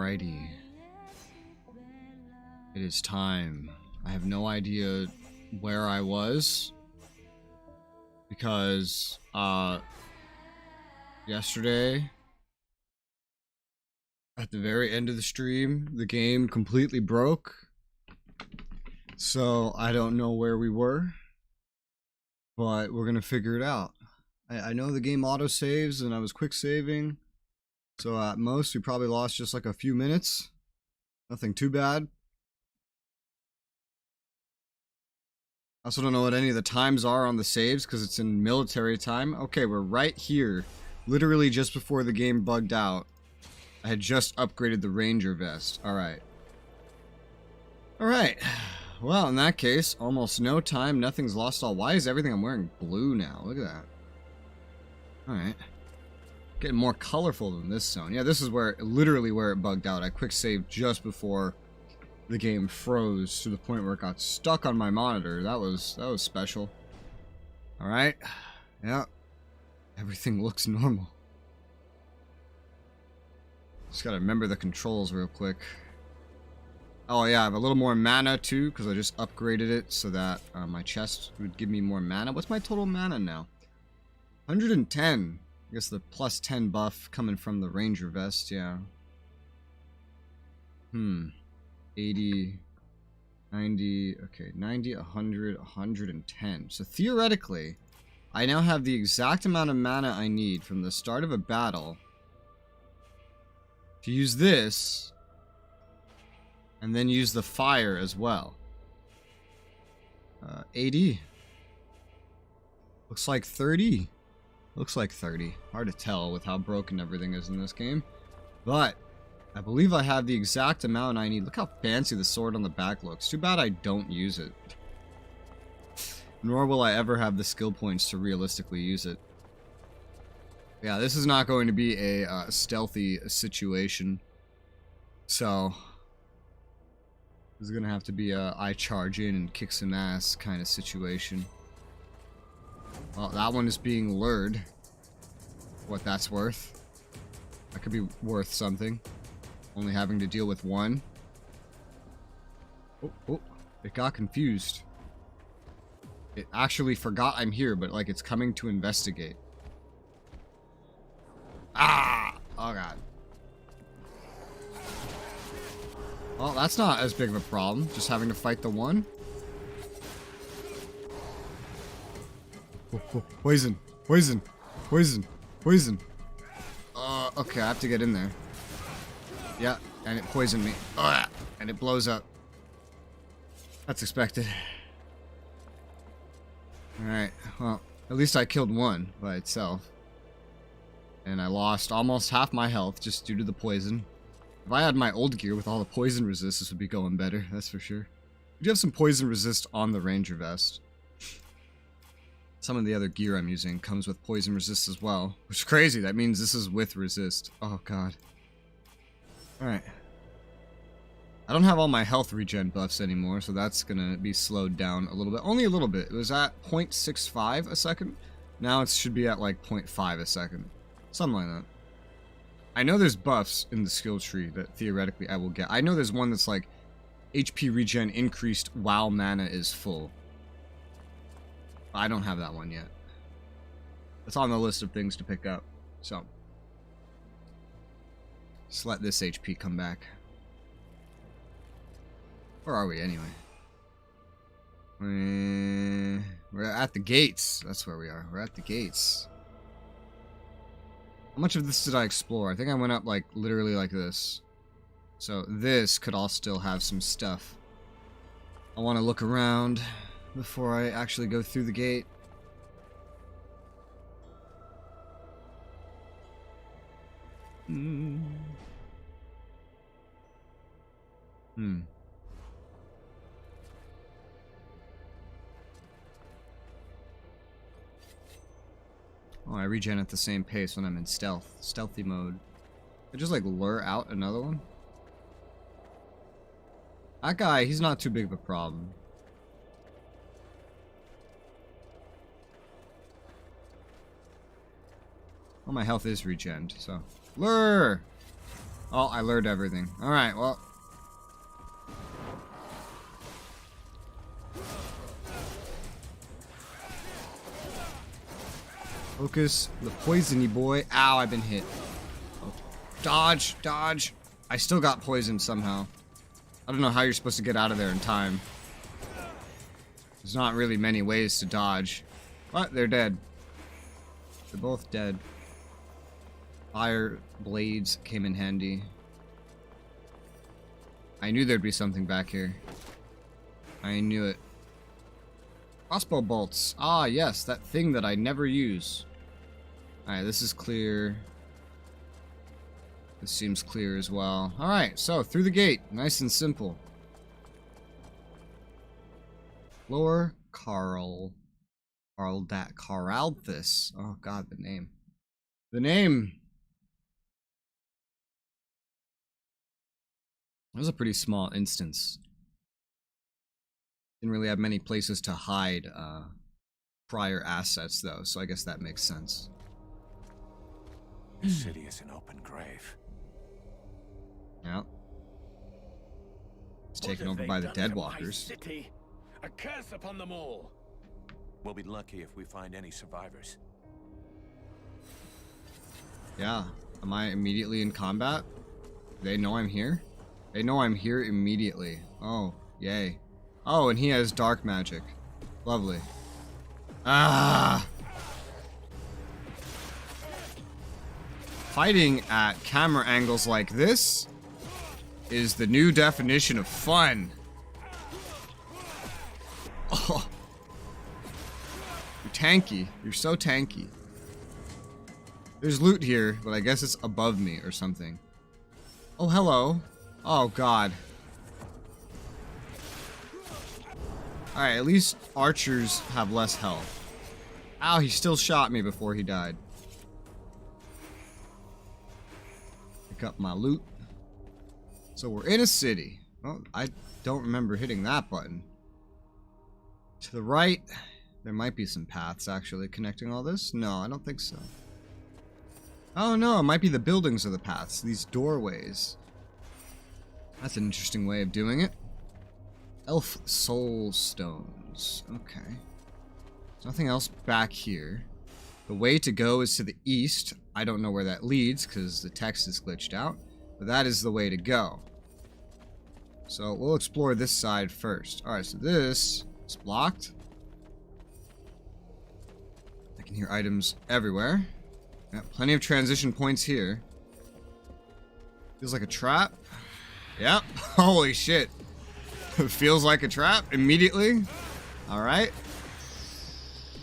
Alrighty. It is time. I have no idea where I was. Because, yesterday, at the very end of the stream, the game completely broke. So, I don't know where we were. But we're gonna figure it out. I know the game auto-saves and I was quick saving. So at most, we probably lost just like a few minutes. Nothing too bad. I also don't know what any of the times are on the saves because it's in military time. Okay, we're right here. Literally just before the game bugged out. I had just upgraded the Ranger vest. Alright. Alright. Well, in that case, almost no time. Nothing's lost all. Why is everything I'm wearing blue now? Look at that. Alright. Getting more colorful than this zone. Yeah, this is where, literally where it bugged out. I quick saved just before the game froze to the point where it got stuck on my monitor. That was special. Alright. Yeah. Everything looks normal. Just gotta remember the controls real quick. Oh yeah, I have a little more mana too, because I just upgraded it so that my chest would give me more mana. What's my total mana now? 110. I guess the plus 10 buff coming from the Ranger vest, yeah. 80, 90, okay, 90, 100, 110. So theoretically, I now have the exact amount of mana I need from the start of a battle to use this, and then use the fire as well. 80. Looks like 30. Looks like 30. Hard to tell with how broken everything is in this game. But I believe I have the exact amount I need. Look how fancy the sword on the back looks. Too bad I don't use it. Nor will I ever have the skill points to realistically use it. Yeah, this is not going to be a stealthy situation. So this is going to have to be a I charge in and kick some ass kind of situation. Well, that one is being lured. What that's worth. That could be worth something. Only having to deal with one. Oh, it got confused. It actually forgot I'm here, but like it's coming to investigate. Ah! Oh god. Well, that's not as big of a problem. Just having to fight the one. Oh, poison. Poison. Poison. Poison. Okay, I have to get in there. Yeah, and it poisoned me. Ugh, and it blows up. That's expected. Alright, well, at least I killed one by itself. And I lost almost half my health just due to the poison. If I had my old gear with all the poison resist, this would be going better, that's for sure. We do have some poison resist on the Ranger vest. Some of the other gear I'm using comes with poison resist as well. Which is crazy, that means this is with resist. Oh god. Alright. I don't have all my health regen buffs anymore, so that's gonna be slowed down a little bit. Only a little bit. It was at 0.65 a second. Now it should be at like 0.5 a second. Something like that. I know there's buffs in the skill tree that theoretically I will get. I know there's one that's like HP regen increased while mana is full. I don't have that one yet. It's on the list of things to pick up. So, just let this HP come back. Where are we anyway? We're at the gates. That's where we are. We're at the gates. How much of this did I explore? I think I went up like literally like this. So this could all still have some stuff. I want to look around before I actually go through the gate. Oh, I regen at the same pace when I'm in stealthy mode. I just like lure out another one. That guy, he's not too big of a problem. Well, my health is regened, so. Lure! Oh, I learned everything. Alright, well. Focus the poisony boy. Ow, I've been hit. Oh. Dodge, dodge. I still got poisoned somehow. I don't know how you're supposed to get out of there in time. There's not really many ways to dodge. But they're dead. They're both dead. Fire blades came in handy. I knew there'd be something back here. I knew it. Crossbow bolts. Ah, yes, that thing that I never use. Alright, this is clear. This seems clear as well. Alright, so through the gate. Nice and simple. Lower Caralthus. Oh god, the name. The name! That was a pretty small instance. Didn't really have many places to hide prior assets though, so I guess that makes sense. The city is an open grave. Yep. It's taken over by the Deadwalkers. City? A curse upon them all. We'll be lucky if we find any survivors. Yeah. Am I immediately in combat? They know I'm here? They know I'm here immediately. Oh, yay. Oh, and he has dark magic. Lovely. Ah! Fighting at camera angles like this is the new definition of fun. Oh. You're tanky. You're so tanky. There's loot here, but I guess it's above me or something. Oh, hello. Oh, God. Alright, at least archers have less health. Ow, he still shot me before he died. Pick up my loot. So we're in a city. Oh, I don't remember hitting that button. To the right, there might be some paths actually connecting all this. No, I don't think so. Oh no, it might be the buildings or the paths. These doorways. That's an interesting way of doing it. Elf soul stones. Okay. There's nothing else back here. The way to go is to the east. I don't know where that leads because the text is glitched out. But that is the way to go. So we'll explore this side first. Alright, so this is blocked. I can hear items everywhere. Got plenty of transition points here. Feels like a trap. Yep. Holy shit. Feels like a trap immediately. Alright.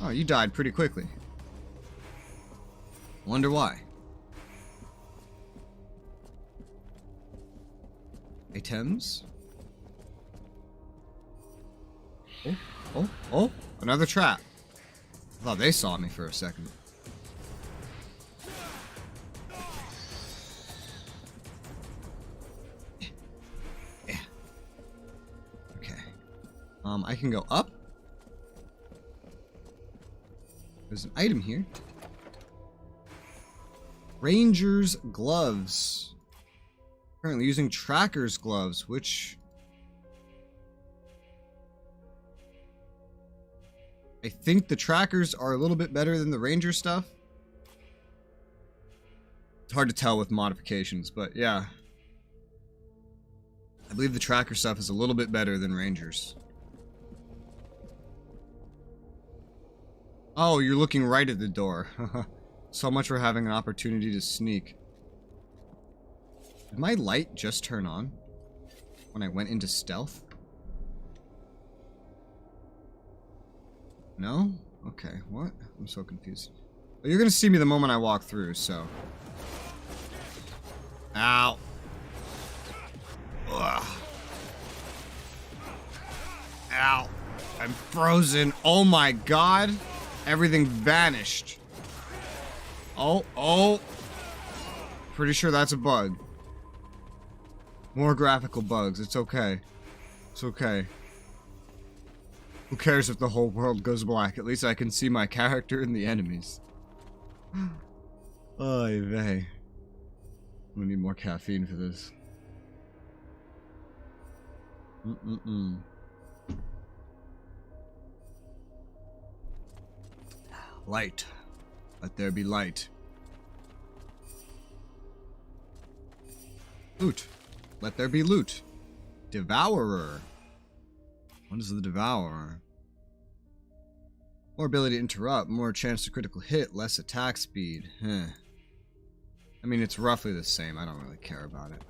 Oh, you died pretty quickly. Wonder why. Items. Oh, oh, oh. Another trap. I thought they saw me for a second. I can go up. There's an item here. Ranger's gloves. Currently using Tracker's gloves, which I think the Trackers are a little bit better than the Ranger stuff. It's hard to tell with modifications, but yeah. I believe the Tracker stuff is a little bit better than Rangers. Oh, you're looking right at the door. So much for having an opportunity to sneak. Did my light just turn on when I went into stealth? No? Okay, what? I'm so confused. But you're gonna see me the moment I walk through, so. Ow. Ugh. Ow. I'm frozen. Oh my god. Everything vanished. Oh, oh. Pretty sure that's a bug. More graphical bugs. It's okay. It's okay. Who cares if the whole world goes black? At least I can see my character and the enemies. Oy vey. I'm gonna need more caffeine for this. Light. Let there be light. Loot. Let there be loot. Devourer. What is the Devourer? More ability to interrupt, more chance to critical hit, less attack speed. Huh. I mean, it's roughly the same. I don't really care about it.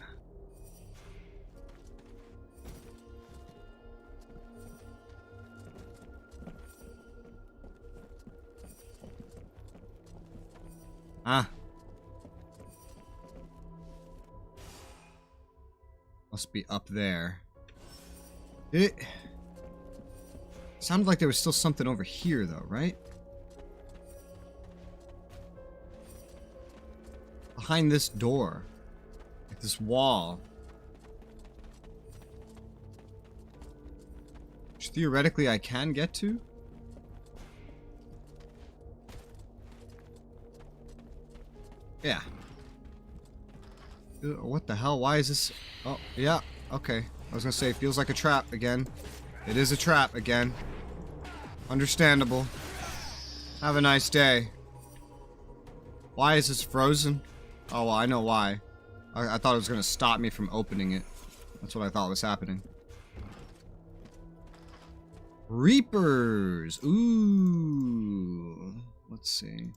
Ah. Must be up there. It sounded like there was still something over here, though, right? Behind this door. Like this wall. Which theoretically I can get to. Yeah. What the hell? Why is this? Oh, yeah. Okay. I was gonna say, it feels like a trap again. It is a trap again. Understandable. Have a nice day. Why is this frozen? Oh, well, I know why. I thought it was gonna stop me from opening it. That's what I thought was happening. Reapers! Ooh. Let's see.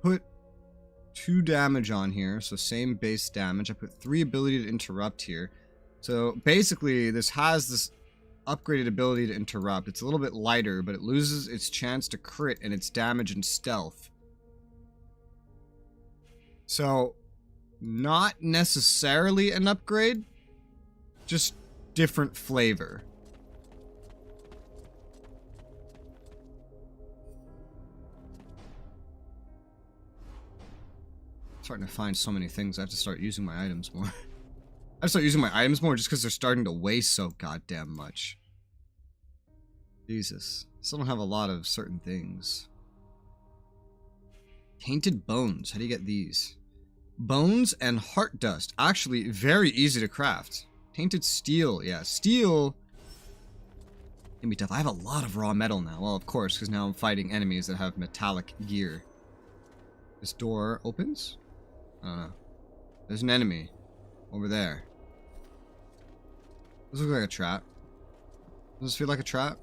Put 2 damage on here, so same base damage. I put 3 ability to interrupt here. So basically, this has this upgraded ability to interrupt. It's a little bit lighter, but it loses its chance to crit and its damage and stealth. So, not necessarily an upgrade, just different flavor. Starting to find so many things. I have to start using my items more. I have to start using my items more just because they're starting to weigh so goddamn much. Jesus. Still don't have a lot of certain things. Tainted bones. How do you get these? Bones and heart dust. Actually, very easy to craft. Tainted steel. Yeah, steel can be tough. I have a lot of raw metal now. Well, of course, because now I'm fighting enemies that have metallic gear. This door opens? I don't know. There's an enemy over there. This looks like a trap. Does this feel like a trap?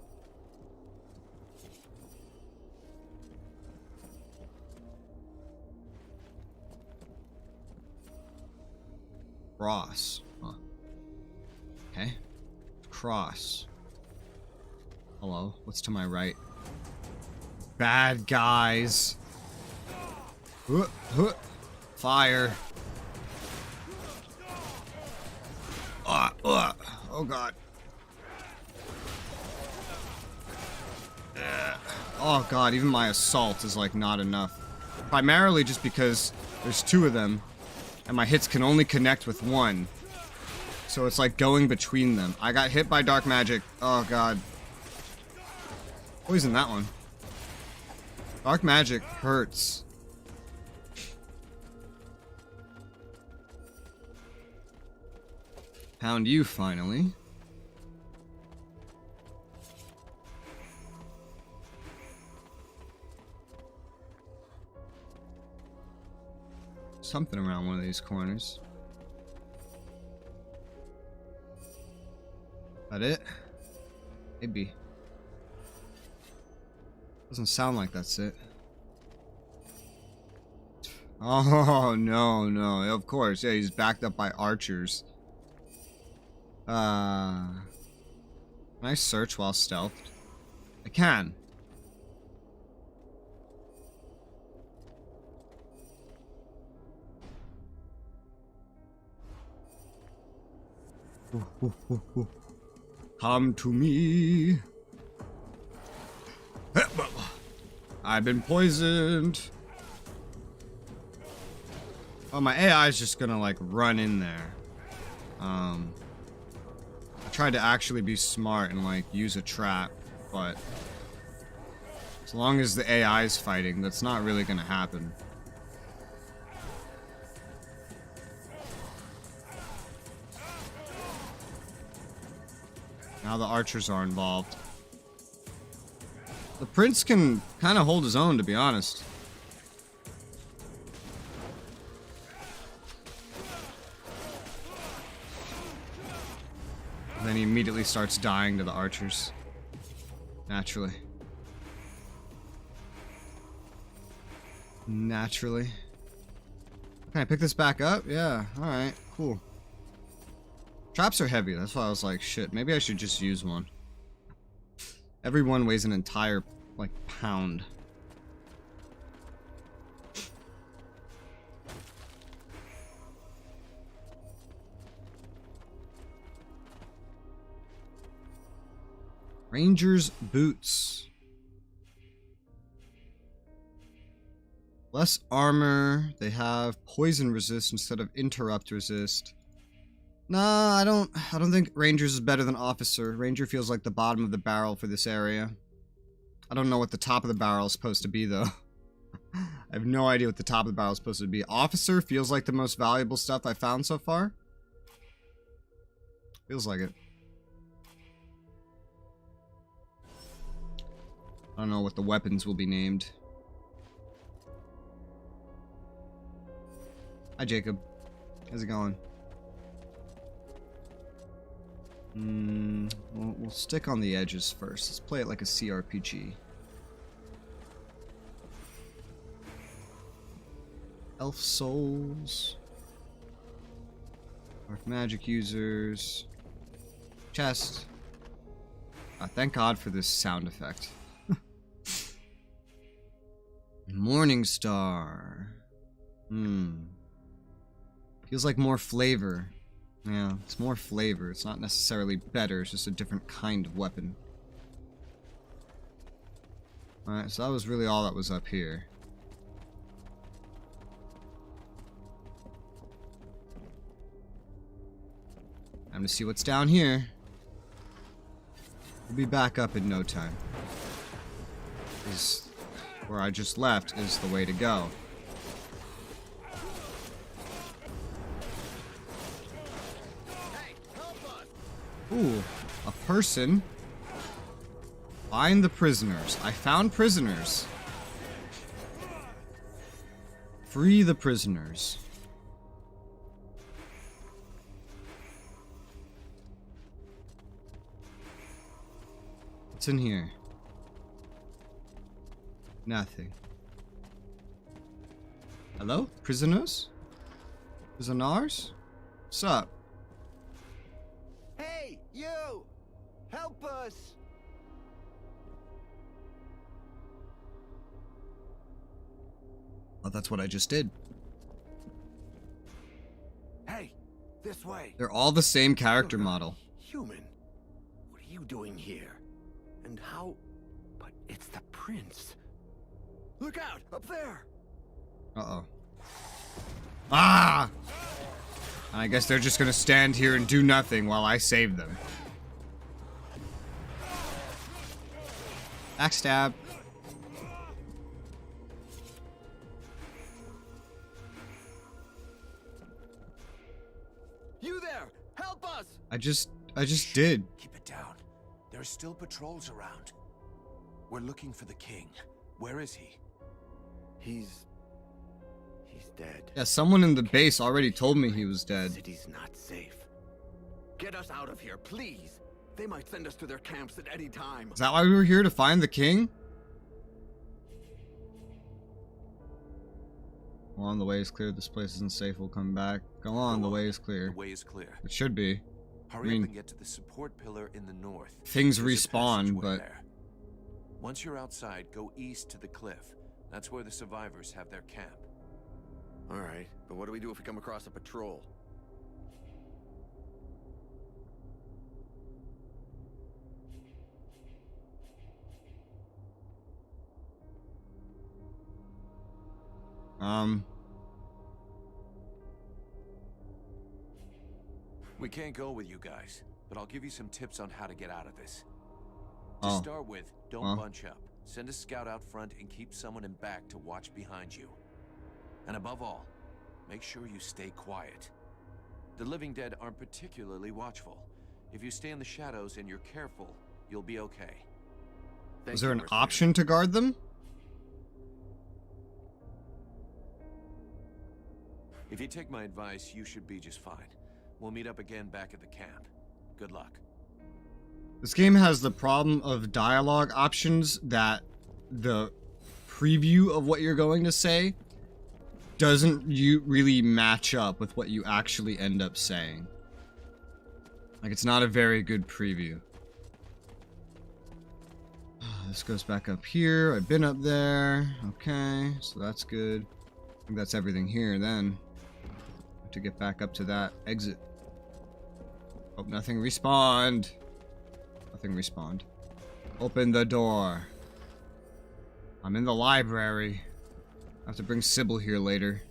Cross. Huh. Okay. Cross. Hello. What's to my right? Bad guys. Fire. Oh god. Oh god, even my assault is like not enough. Primarily just because there's 2 of them and my hits can only connect with 1. So it's like going between them. I got hit by dark magic. Oh god. Poison that one. Dark magic hurts. Found you finally. Something around one of these corners. That it? Maybe. Doesn't sound like that's it. Oh, no, no. Of course. Yeah, he's backed up by archers. Can I search while stealthed? I can. Come to me. I've been poisoned. Oh, my AI is just gonna like run in there. I tried to actually be smart and like use a trap, but As long as the AI is fighting, that's not really gonna happen. Now the archers are involved. The prince can kind of hold his own, to be honest. And then he immediately starts dying to the archers. Naturally. Naturally. Can I pick this back up? Yeah, alright, cool. Traps are heavy, that's why I was like, shit, maybe I should just use one. Every one weighs an entire, like, pound. Ranger's boots. Less armor. They have poison resist instead of interrupt resist. Nah, I don't think Rangers is better than Officer. Ranger feels like the bottom of the barrel for this area. I don't know what the top of the barrel is supposed to be, though. I have no idea what the top of the barrel is supposed to be. Officer feels like the most valuable stuff I found so far. Feels like it. I don't know what the weapons will be named. Hi, Jacob. How's it going? We'll stick on the edges first. Let's play it like a CRPG. Elf souls. Dark magic users. Chest. Thank God for this sound effect. Morning Star. Feels like more flavor. Yeah, it's more flavor. It's not necessarily better, it's just a different kind of weapon. Alright, so that was really all that was up here. Time to see what's down here. We'll be back up in no time. Where I just left is the way to go. Ooh, a person. Find the prisoners. I found prisoners. Free the prisoners. What's in here? Nothing. Hello? Prisoners? Prisoners? What's up? Hey, you! Help us! Oh, that's what I just did. Hey, this way. They're all the same character You're not model. Human. What are you doing here? And how... But it's the prince. Look out! Up there! Uh-oh. Ah! I guess they're just gonna stand here and do nothing while I save them. Backstab. You there! Help us! I just did. Keep it down. There are still patrols around. We're looking for the king. Where is he? He's dead. Yeah, someone in the base already told me he was The dead. city's not safe. Get us out of here, please! They might send us to their camps at any time. Is that why we were here, to find the king? Go on, the way is clear. This place isn't safe. We'll come back. Go on, the way is clear. The way is clear. It should be. Hurry I mean, up and get to the support pillar in the north. things There's a respawn, passageway but... there. Once you're outside, go east to the cliff. That's where the survivors have their camp. Alright, but what do we do if we come across a patrol? We can't go with you guys, but I'll give you some tips on how to get out of this. To Oh. start with, don't Well. bunch up. Send a scout out front and keep someone in back to watch behind you. And above all, make sure you stay quiet. The living dead aren't particularly watchful. If you stay in the shadows and you're careful, you'll be okay. Is there an option to guard them? If you take my advice, you should be just fine. We'll meet up again back at the camp. Good luck. This game has the problem of dialogue options that the preview of what you're going to say doesn't really match up with what you actually end up saying. Like, it's not a very good preview. This goes back up here. I've been up there. Okay, so that's good. I think that's everything here then. To get back up to that exit. Hope nothing respawned. Nothing respawned. Open the door. I'm in the library. I have to bring Sybil here later.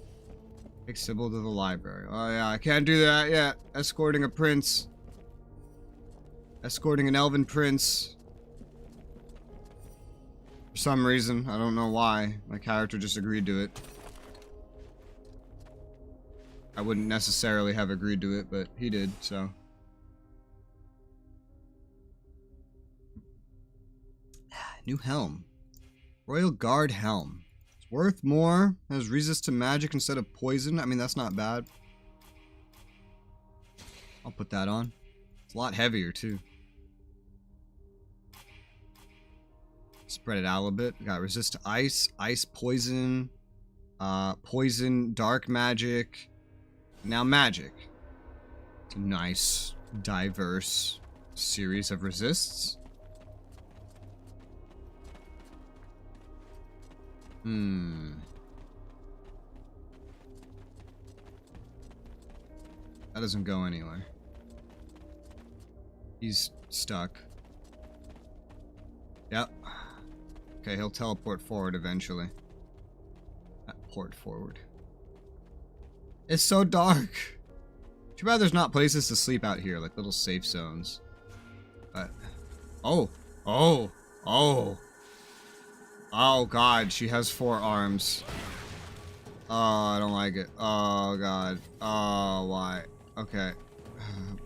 Take Sybil to the library. Oh yeah, I can't do that yet. Escorting a prince. Escorting an elven prince. For some reason, I don't know why. My character just agreed to it. I wouldn't necessarily have agreed to it, but he did, so. New helm. Royal Guard helm. It's worth more. Has resist to magic instead of poison. I mean, that's not bad. I'll put that on. It's a lot heavier, too. Spread it out a little bit. We got resist to ice, ice poison, poison, dark magic. Now magic. It's a nice, diverse series of resists. That doesn't go anywhere. He's stuck. Yep. Okay, he'll teleport forward eventually. Port forward. It's so dark. Too bad there's not places to sleep out here, like little safe zones. But oh god, she has 4 arms. Oh, I don't like it. Oh god. Oh, why? Okay.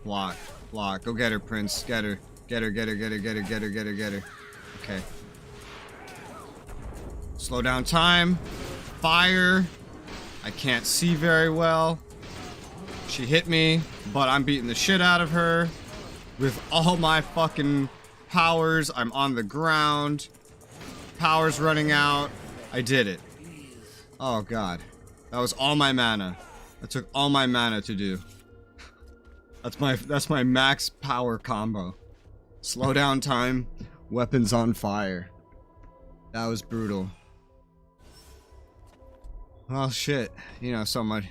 Block. Block. Go get her, Prince. Get her. Get her, get her, get her, get her, get her, get her, get her. Okay. Slow down time. Fire. I can't see very well. She hit me, but I'm beating the shit out of her with all my fucking powers. I'm on the ground. Power's running out. I did it. Oh god. That was all my mana. That took all my mana to do. That's my max power combo. Slow down time. Weapons on fire. That was brutal. Well, shit. You know, so much.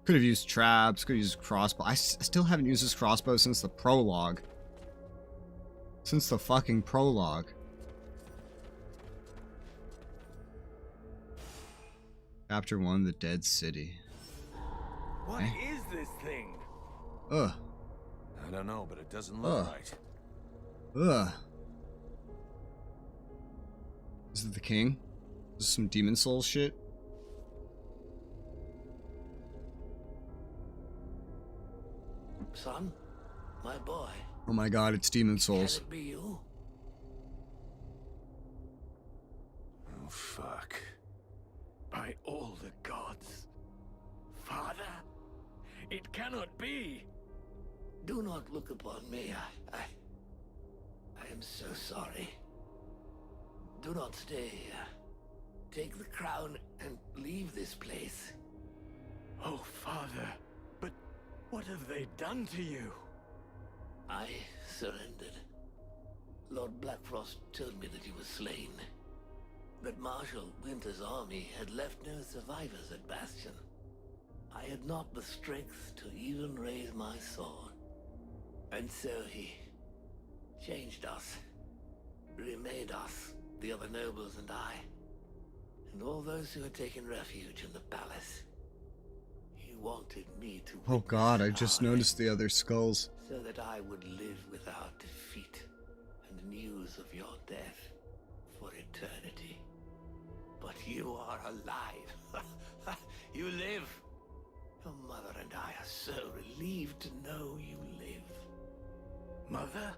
Could have used traps. Could have used crossbow. I still haven't used this crossbow since the prologue. Since the fucking prologue. Chapter 1, The Dead City. What is this thing? Ugh. I don't know, but it doesn't look right. Ugh. Is it the king? Is this some Demon Souls shit? Son, my boy. Oh my god, it's Demon Souls. Can it be you? Oh, fuck. By all the gods. Father? It cannot be. Do not look upon me. I am so sorry. Do not stay here. Take the crown and leave this place. Oh, Father. But what have they done to you? I surrendered. Lord Blackfrost told me that he was slain. That Marshal Winter's army had left no survivors at Bastion. I had not the strength to even raise my sword. And so he changed us, remade us, the other nobles and I, and all those who had taken refuge in the palace. He wanted me to Oh god, I witness just our noticed the other skulls. so that I would live without defeat and news of your death, for it eternity. But you are alive. You live. Your mother and I are so relieved to know you live. Mother?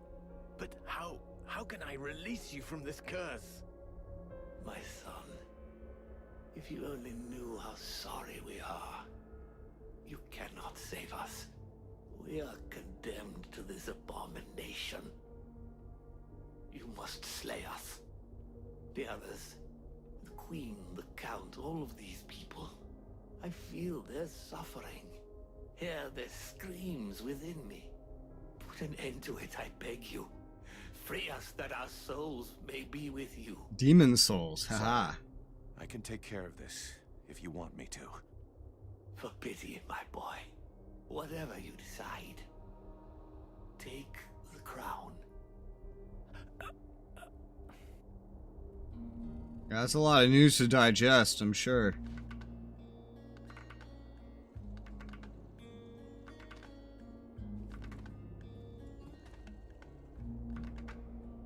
But how can I release you from this curse? My son, if you only knew how sorry we are. You cannot save us. We are condemned to this abomination. You must slay us. The others, the Queen, the Count, all of these people. I feel their suffering. Hear their screams within me. Put an end to it, I beg you. Free us that our souls may be with you. Demon souls, haha. I can take care of this if you want me to. For pity, my boy. Whatever you decide. Take the crown. Yeah, that's a lot of news to digest, I'm sure.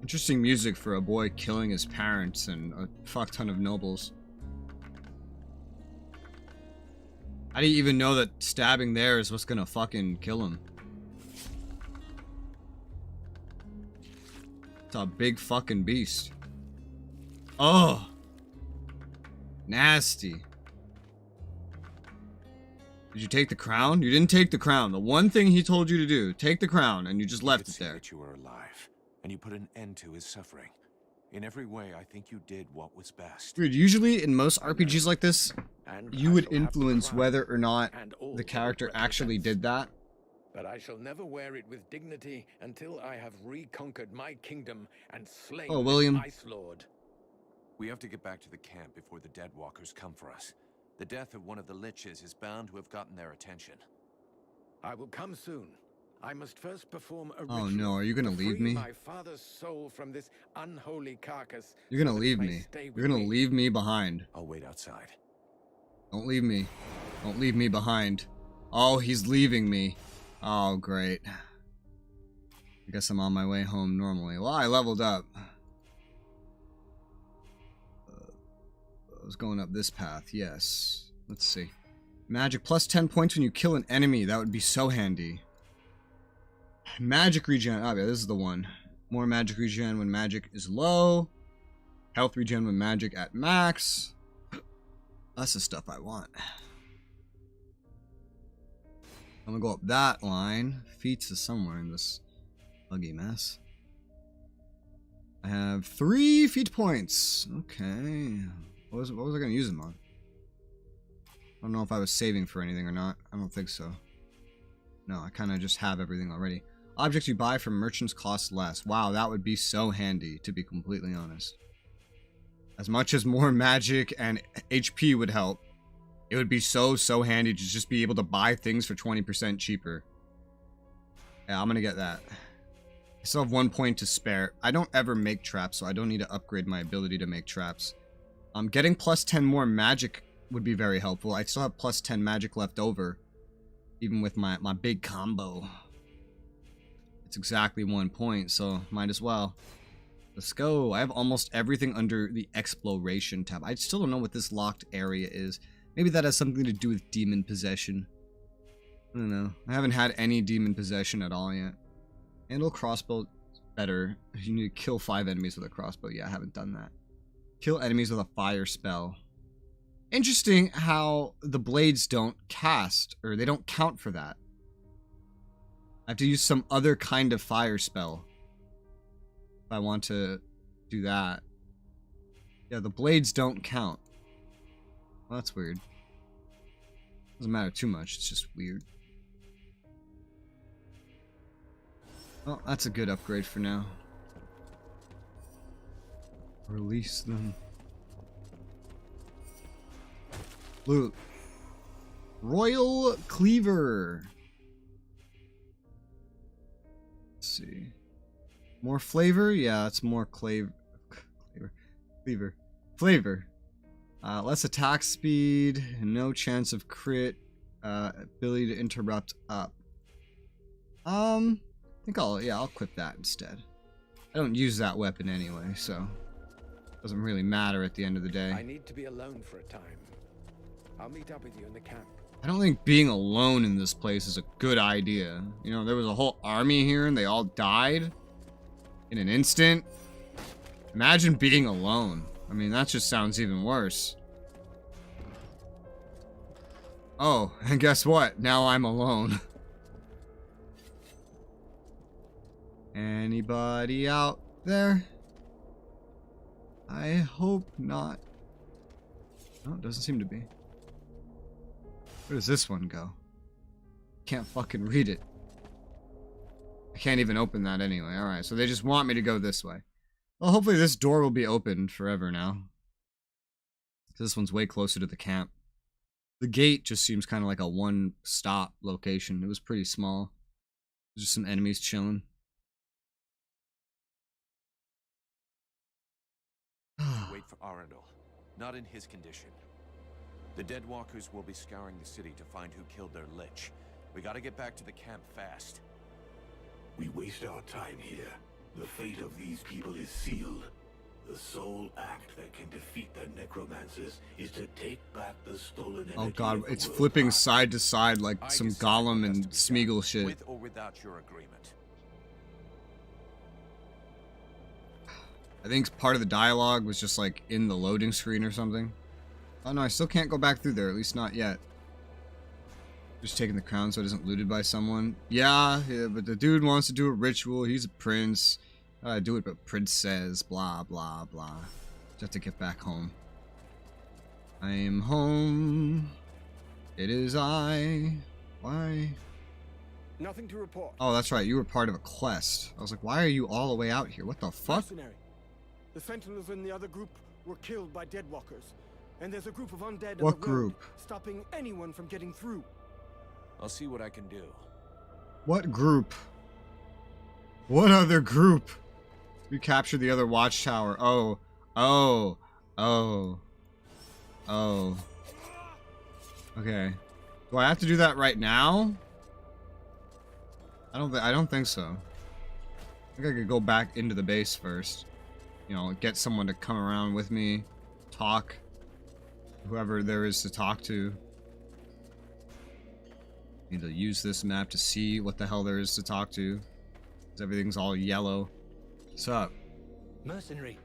Interesting music for a boy killing his parents and a fuck ton of nobles. How do you even know that stabbing there is what's gonna fucking kill him? It's a big fucking beast. Oh! Nasty. Did you take the crown? You didn't take the crown. The one thing he told you to do, take the crown, and you just left it there. That you were alive, and you put an end to his suffering. In every way, I think you did what was best. Dude, usually in most RPGs like this, you would influence whether or not the character actually did that. But I shall never wear it with dignity until I have reconquered my kingdom and slain William. the Ice Lord. We have to get back to the camp before the Deadwalkers come for us. The death of one of the Liches is bound to have gotten their attention. I will come soon. I must first perform a Oh ritual no, are you gonna to leave free me? my father's soul from this unholy carcass. You're gonna so that leave it may me. stay with You're gonna me. leave me behind. I'll wait outside. Don't leave me. Don't leave me behind. Oh, he's leaving me. Oh, great. I guess I'm on my way home normally. Well, I leveled up. I was going up this path, yes. Let's see. Magic plus 10 points when you kill an enemy. That would be so handy. Magic regen. Oh, yeah, this is the one. More magic regen when magic is low. Health regen when magic at max. That's the stuff I want. I'm gonna go up that line. Feats is somewhere in this buggy mess. I have 3 feat points. Okay. What was I gonna use them on? I don't know if I was saving for anything or not. I don't think so. No, I kind of just have everything already. Objects you buy from merchants cost less. Wow, that would be so handy, to be completely honest. As much as more magic and HP would help, it would be so handy to just be able to buy things for 20% cheaper. Yeah, I'm gonna get that. I still have 1 point to spare. I don't ever make traps, so I don't need to upgrade my ability to make traps. Getting plus 10 more magic would be very helpful. I still have plus 10 magic left over, even with my big combo. It's exactly 1 point, so might as well. Let's go. I have almost everything under the exploration tab. I still don't know what this locked area is. Maybe that has something to do with demon possession. I don't know. I haven't had any demon possession at all yet. Handle crossbow better. You need to kill 5 enemies with a crossbow. Yeah, I haven't done that. Kill enemies with a fire spell. Interesting how the blades don't cast, or they don't count for that. I have to use some other kind of fire spell if I want to do that. Yeah, the blades don't count. Well, that's weird. Doesn't matter too much, it's just weird. Well, that's a good upgrade for now. Release them. Loot. Royal Cleaver. Let's see. More flavor? Yeah, it's more Flavor. Less attack speed. No chance of crit. Ability to interrupt up. I think I'll equip that instead. I don't use that weapon anyway, so. Doesn't really matter at the end of the day. I need to be alone for a time. I'll meet up with you in the camp. I don't think being alone in this place is a good idea. You know, there was a whole army here and they all died in an instant. Imagine being alone. I mean, that just sounds even worse. Oh, and guess what? Now I'm alone. Anybody out there? I hope not. No, it doesn't seem to be. Where does this one go? Can't fucking read it. I can't even open that anyway. Alright, so they just want me to go this way. Well, hopefully this door will be opened forever now. This one's way closer to the camp. The gate just seems kind of like a one-stop location. It was pretty small. There's just some enemies chilling. Wait for Arundel. Not in his condition. The Dead Walkers will be scouring the city to find who killed their lich. We gotta get back to the camp fast. We waste our time here. The fate of these people is sealed. The sole act that can defeat the necromancers is to take back the stolen energy. Oh god, of the it's world. flipping side to side like I some decide Gollum what has and to be done, Smeagol shit. With or without your agreement. I think part of the dialogue was just like in the loading screen or something. Oh no, I still can't go back through there, at least not yet. Just taking the crown so it isn't looted by someone. Yeah, but the dude wants to do a ritual. He's a prince. Do it, but Prince says, blah, blah, blah. Just have to get back home. I am home. It is I. Why? Nothing to report. Oh, that's right. You were part of a quest. I was like, why are you all the way out here? What the fuck? Mercenary. The Sentinels in the other group were killed by Deadwalkers. And there's a group of undead on What the road, group? stopping anyone from getting through. I'll see what I can do. What group? What other group? You captured the other watchtower. Oh. Oh. Oh. Oh. Okay. Do I have to do that right now? I don't think so. I think I could go back into the base first. You know, get someone to come around with me. Talk. Whoever there is to talk to. Need to use this map to see what the hell there is to talk to. 'Cause everything's all yellow. What's up? Mercenary.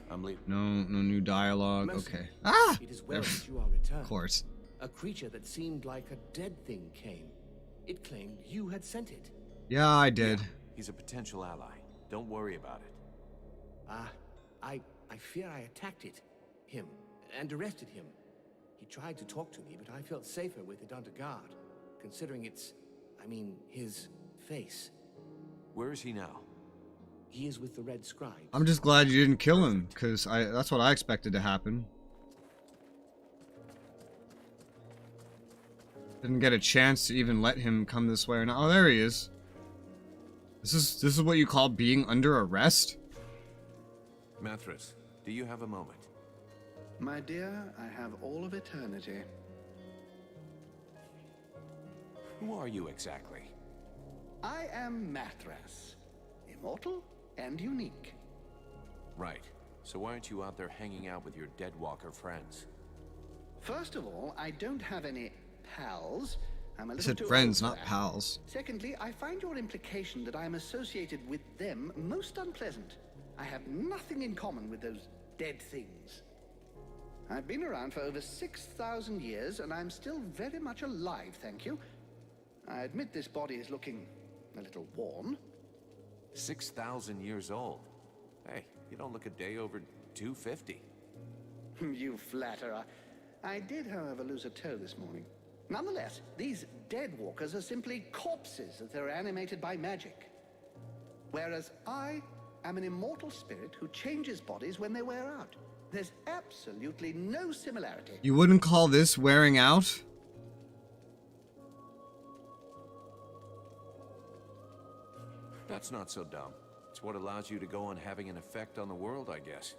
I'm leaving. No new dialogue. Mercenary. Okay. Ah! It is well There- that you are returned. Of course. A creature that seemed like a dead thing came. It claimed you had sent it. Yeah, I did. He's a potential ally. Don't worry about it. I fear I attacked him, and arrested him. He tried to talk to me, but I felt safer with it under guard, considering his face. Where is he now? He is with the Red Scribes. I'm just glad you didn't kill him, because that's what I expected to happen. Didn't get a chance to even let him come this way or not. Oh, there he is. This is what you call being under arrest? Mathras, do you have a moment? My dear, I have all of eternity. Who are you exactly? I am Mathras, immortal and unique. Right. So why aren't you out there hanging out with your Deadwalker friends? First of all, I don't have any pals. I'm a I little said too friends, old for not that. pals. Secondly, I find your implication that I'm associated with them most unpleasant. I have nothing in common with those dead things. I've been around for over 6,000 years, and I'm still very much alive, thank you. I admit this body is looking a little worn. 6,000 years old. Hey, you don't look a day over 250. You flatterer. I did, however, lose a toe this morning. Nonetheless, these Deadwalkers are simply corpses that are animated by magic. Whereas I am an immortal spirit who changes bodies when they wear out. There's absolutely no similarity. You wouldn't call this wearing out? That's not so dumb. It's what allows you to go on having an effect on the world, I guess.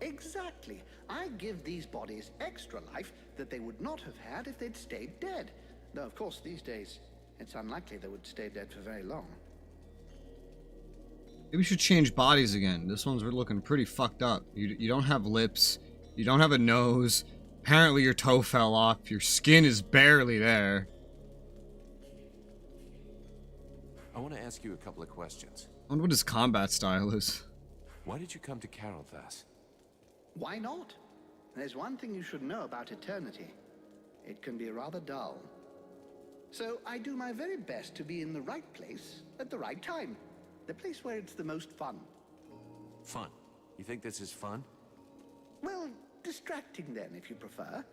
Exactly. I give these bodies extra life that they would not have had if they'd stayed dead. Though, of course, these days, it's unlikely they would stay dead for very long. Maybe we should change bodies again. This one's looking pretty fucked up. You don't have lips. You don't have a nose. Apparently your toe fell off. Your skin is barely there. I want to ask you a couple of questions. I wonder what his combat style is. Why did you come to Carolthas? Why not? There's one thing you should know about eternity. It can be rather dull. So I do my very best to be in the right place at the right time. The place where it's the most fun. Fun? You think this is fun? Well, distracting then, if you prefer.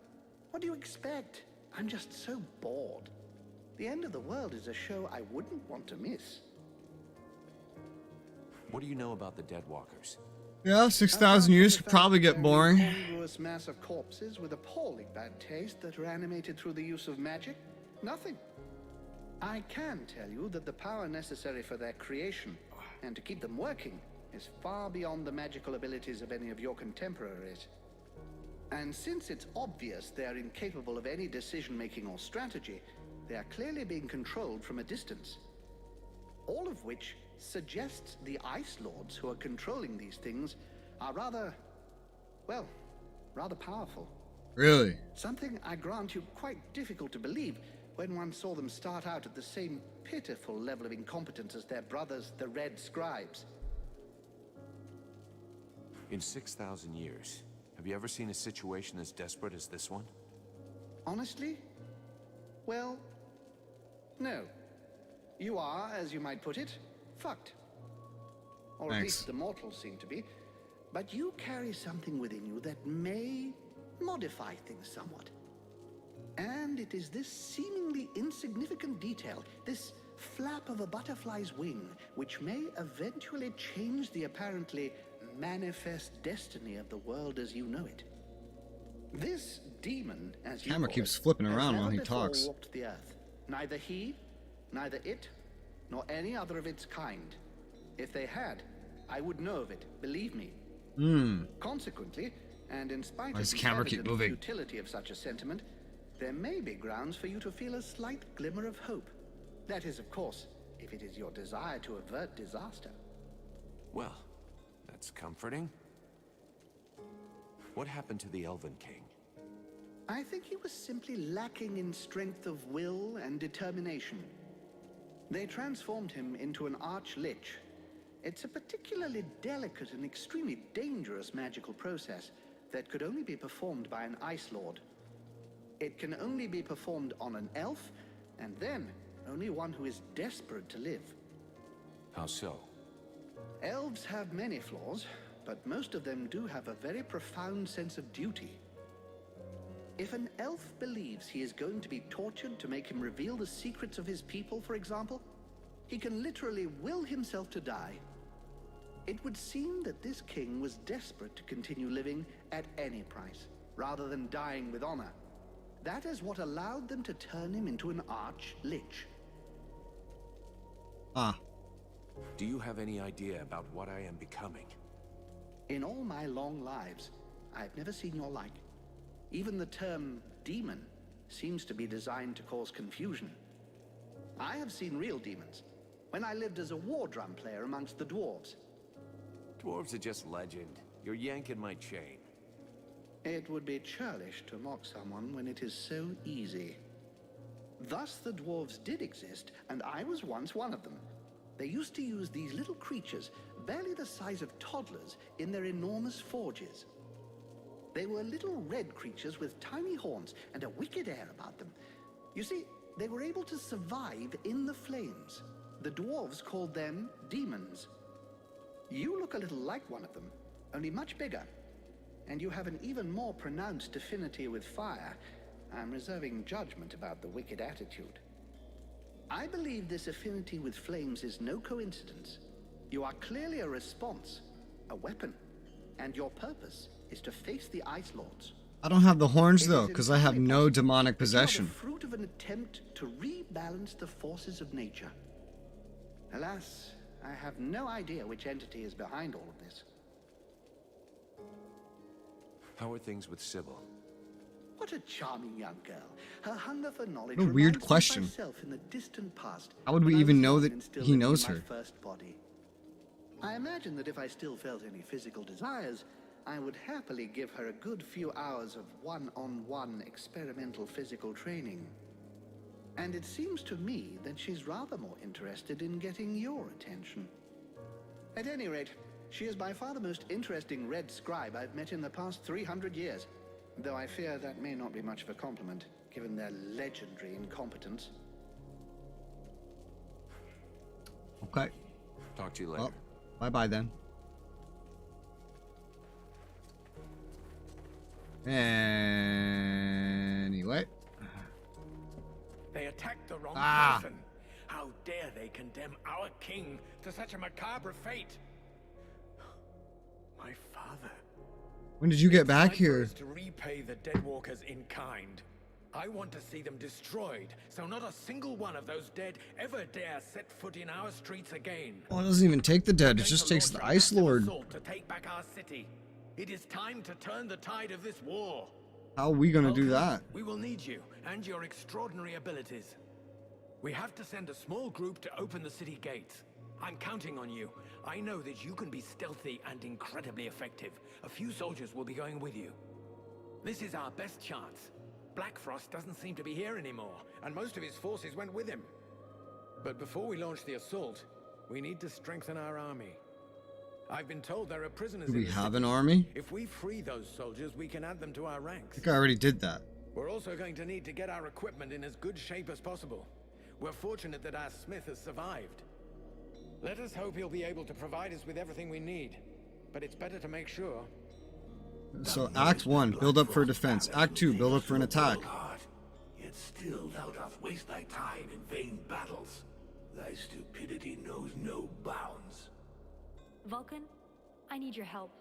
What do you expect? I'm just so bored. The End of the World is a show I wouldn't want to miss. What do you know about the Deadwalkers? Yeah, 6,000 years could probably get boring. A congruous mass of corpses with appalling bad taste that are animated through the use of magic? Nothing. I can tell you that the power necessary for their creation, and to keep them working, is far beyond the magical abilities of any of your contemporaries. And since it's obvious they are incapable of any decision-making or strategy, they are clearly being controlled from a distance. All of which suggests the Ice Lords who are controlling these things are rather powerful. Really? Something, I grant you, quite difficult to believe when one saw them start out at the same pitiful level of incompetence as their brothers, the Red Scribes. In 6,000 years, have you ever seen a situation as desperate as this one? Honestly? Well, no. You are, as you might put it, fucked. Or at least the mortals seem to be. But you carry something within you that may modify things somewhat. And it is this seemingly insignificant detail, this flap of a butterfly's wing, which may eventually change the apparently manifest destiny of the world as you know it. This demon, as you Camera call keeps it, flipping has around never while he before talks. walked the earth. Neither he, neither it, nor any other of its kind. If they had, I would know of it, believe me. Consequently, and in spite of the evident futility of such a sentiment, there may be grounds for you to feel a slight glimmer of hope. That is, of course, if it is your desire to avert disaster. Well, that's comforting. What happened to the Elven King? I think he was simply lacking in strength of will and determination. They transformed him into an arch-lich. It's a particularly delicate and extremely dangerous magical process that could only be performed by an Ice Lord. It can only be performed on an elf, and then only one who is desperate to live. How so? Elves have many flaws, but most of them do have a very profound sense of duty. If an elf believes he is going to be tortured to make him reveal the secrets of his people, for example, he can literally will himself to die. It would seem that this king was desperate to continue living at any price, rather than dying with honor. That is what allowed them to turn him into an arch-lich. Do you have any idea about what I am becoming? In all my long lives, I've never seen your like. Even the term demon seems to be designed to cause confusion. I have seen real demons when I lived as a war drum player amongst the dwarves. Dwarves are just legend. You're yanking my chain. It would be churlish to mock someone when it is so easy. Thus the dwarves did exist, and I was once one of them. They used to use these little creatures, barely the size of toddlers, in their enormous forges. They were little red creatures with tiny horns and a wicked air about them. You see, they were able to survive in the flames. The dwarves called them demons. You look a little like one of them, only much bigger. And you have an even more pronounced affinity with fire. I'm reserving judgment about the wicked attitude. I believe this affinity with flames is no coincidence. You are clearly a response, a weapon, and your purpose is to face the Ice Lords. I don't have the horns though, because I have no demonic possession. You are the fruit of an attempt to rebalance the forces of nature. Alas, I have no idea which entity is behind all of this. How are things with Sybil? What a charming young girl. Her hunger for knowledge What a weird question. in the distant past. How would we even know that he knows her? First body. I imagine that if I still felt any physical desires, I would happily give her a good few hours of one-on-one experimental physical training. And it seems to me that she's rather more interested in getting your attention. At any rate, she is by far the most interesting red scribe I've met in the past 300 years, though I fear that may not be much of a compliment, given their legendary incompetence. Okay. Talk to you later. Well, bye-bye then. Anyway. They attacked the wrong person. How dare they condemn our king to such a macabre fate? My father. When did you get back Time for here? us to repay the Deadwalkers in kind. I want to see them destroyed, so not a single one of those dead ever dare set foot in our streets again. Oh, it doesn't even take the dead. It We're just going takes to the launch a Ice massive Lord. assault to take back our city. It is time to turn the tide of this war. How are we gonna do Vulcan, that? We will need you and your extraordinary abilities. We have to send a small group to open the city gates. I'm counting on you. I know that you can be stealthy and incredibly effective. A few soldiers will be going with you. This is our best chance. Black Frost doesn't seem to be here anymore, and most of his forces went with him. But before we launch the assault, we need to strengthen our army. I've been told there are prisoners Do in we the have city. an army? If we free those soldiers, we can add them to our I ranks. think I already did that. We're also going to need to get our equipment in as good shape as possible. We're fortunate that our smith has survived. Let us hope he'll be able to provide us with everything we need. But it's better to make sure. So Act 1, build up for defense. Act 2, build up for an attack. Yet still thou dost waste thy time in vain battles. Thy stupidity knows no bounds. Vulcan, I need your help.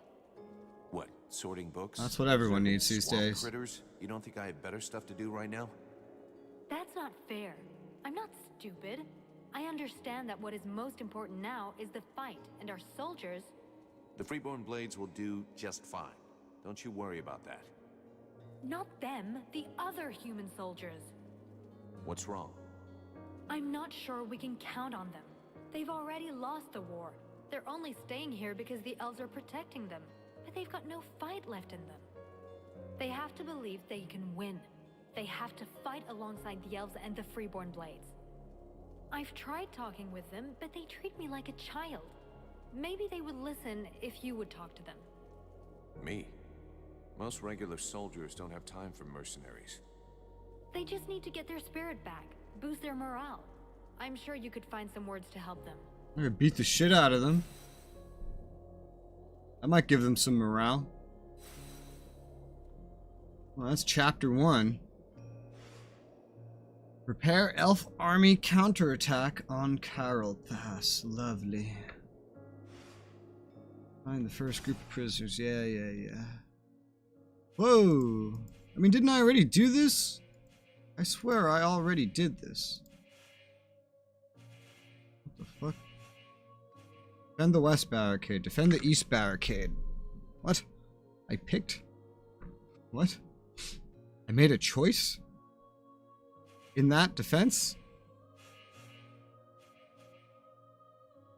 What, sorting books? That's what everyone Serving needs these swamp days. Critters? You don't think I have better stuff to do right now? That's not fair. I'm not stupid. I understand that what is most important now is the fight, and our soldiers... The Freeborn Blades will do just fine. Don't you worry about that. Not them, the other human soldiers. What's wrong? I'm not sure we can count on them. They've already lost the war. They're only staying here because the elves are protecting them. But they've got no fight left in them. They have to believe they can win. They have to fight alongside the elves and the Freeborn Blades. I've tried talking with them, but they treat me like a child. Maybe they would listen if you would talk to them. Me? Most regular soldiers don't have time for mercenaries. They just need to get their spirit back, boost their morale. I'm sure you could find some words to help them. I'm gonna beat the shit out of them. I might give them some morale. Well, that's chapter 1. Prepare elf army counterattack on Carroll Pass. Lovely. Find the first group of prisoners. Yeah. Whoa! I mean, didn't I already do this? I swear I already did this. What the fuck? Defend the west barricade. Defend the east barricade. What? I picked? What? I made a choice? In that defense?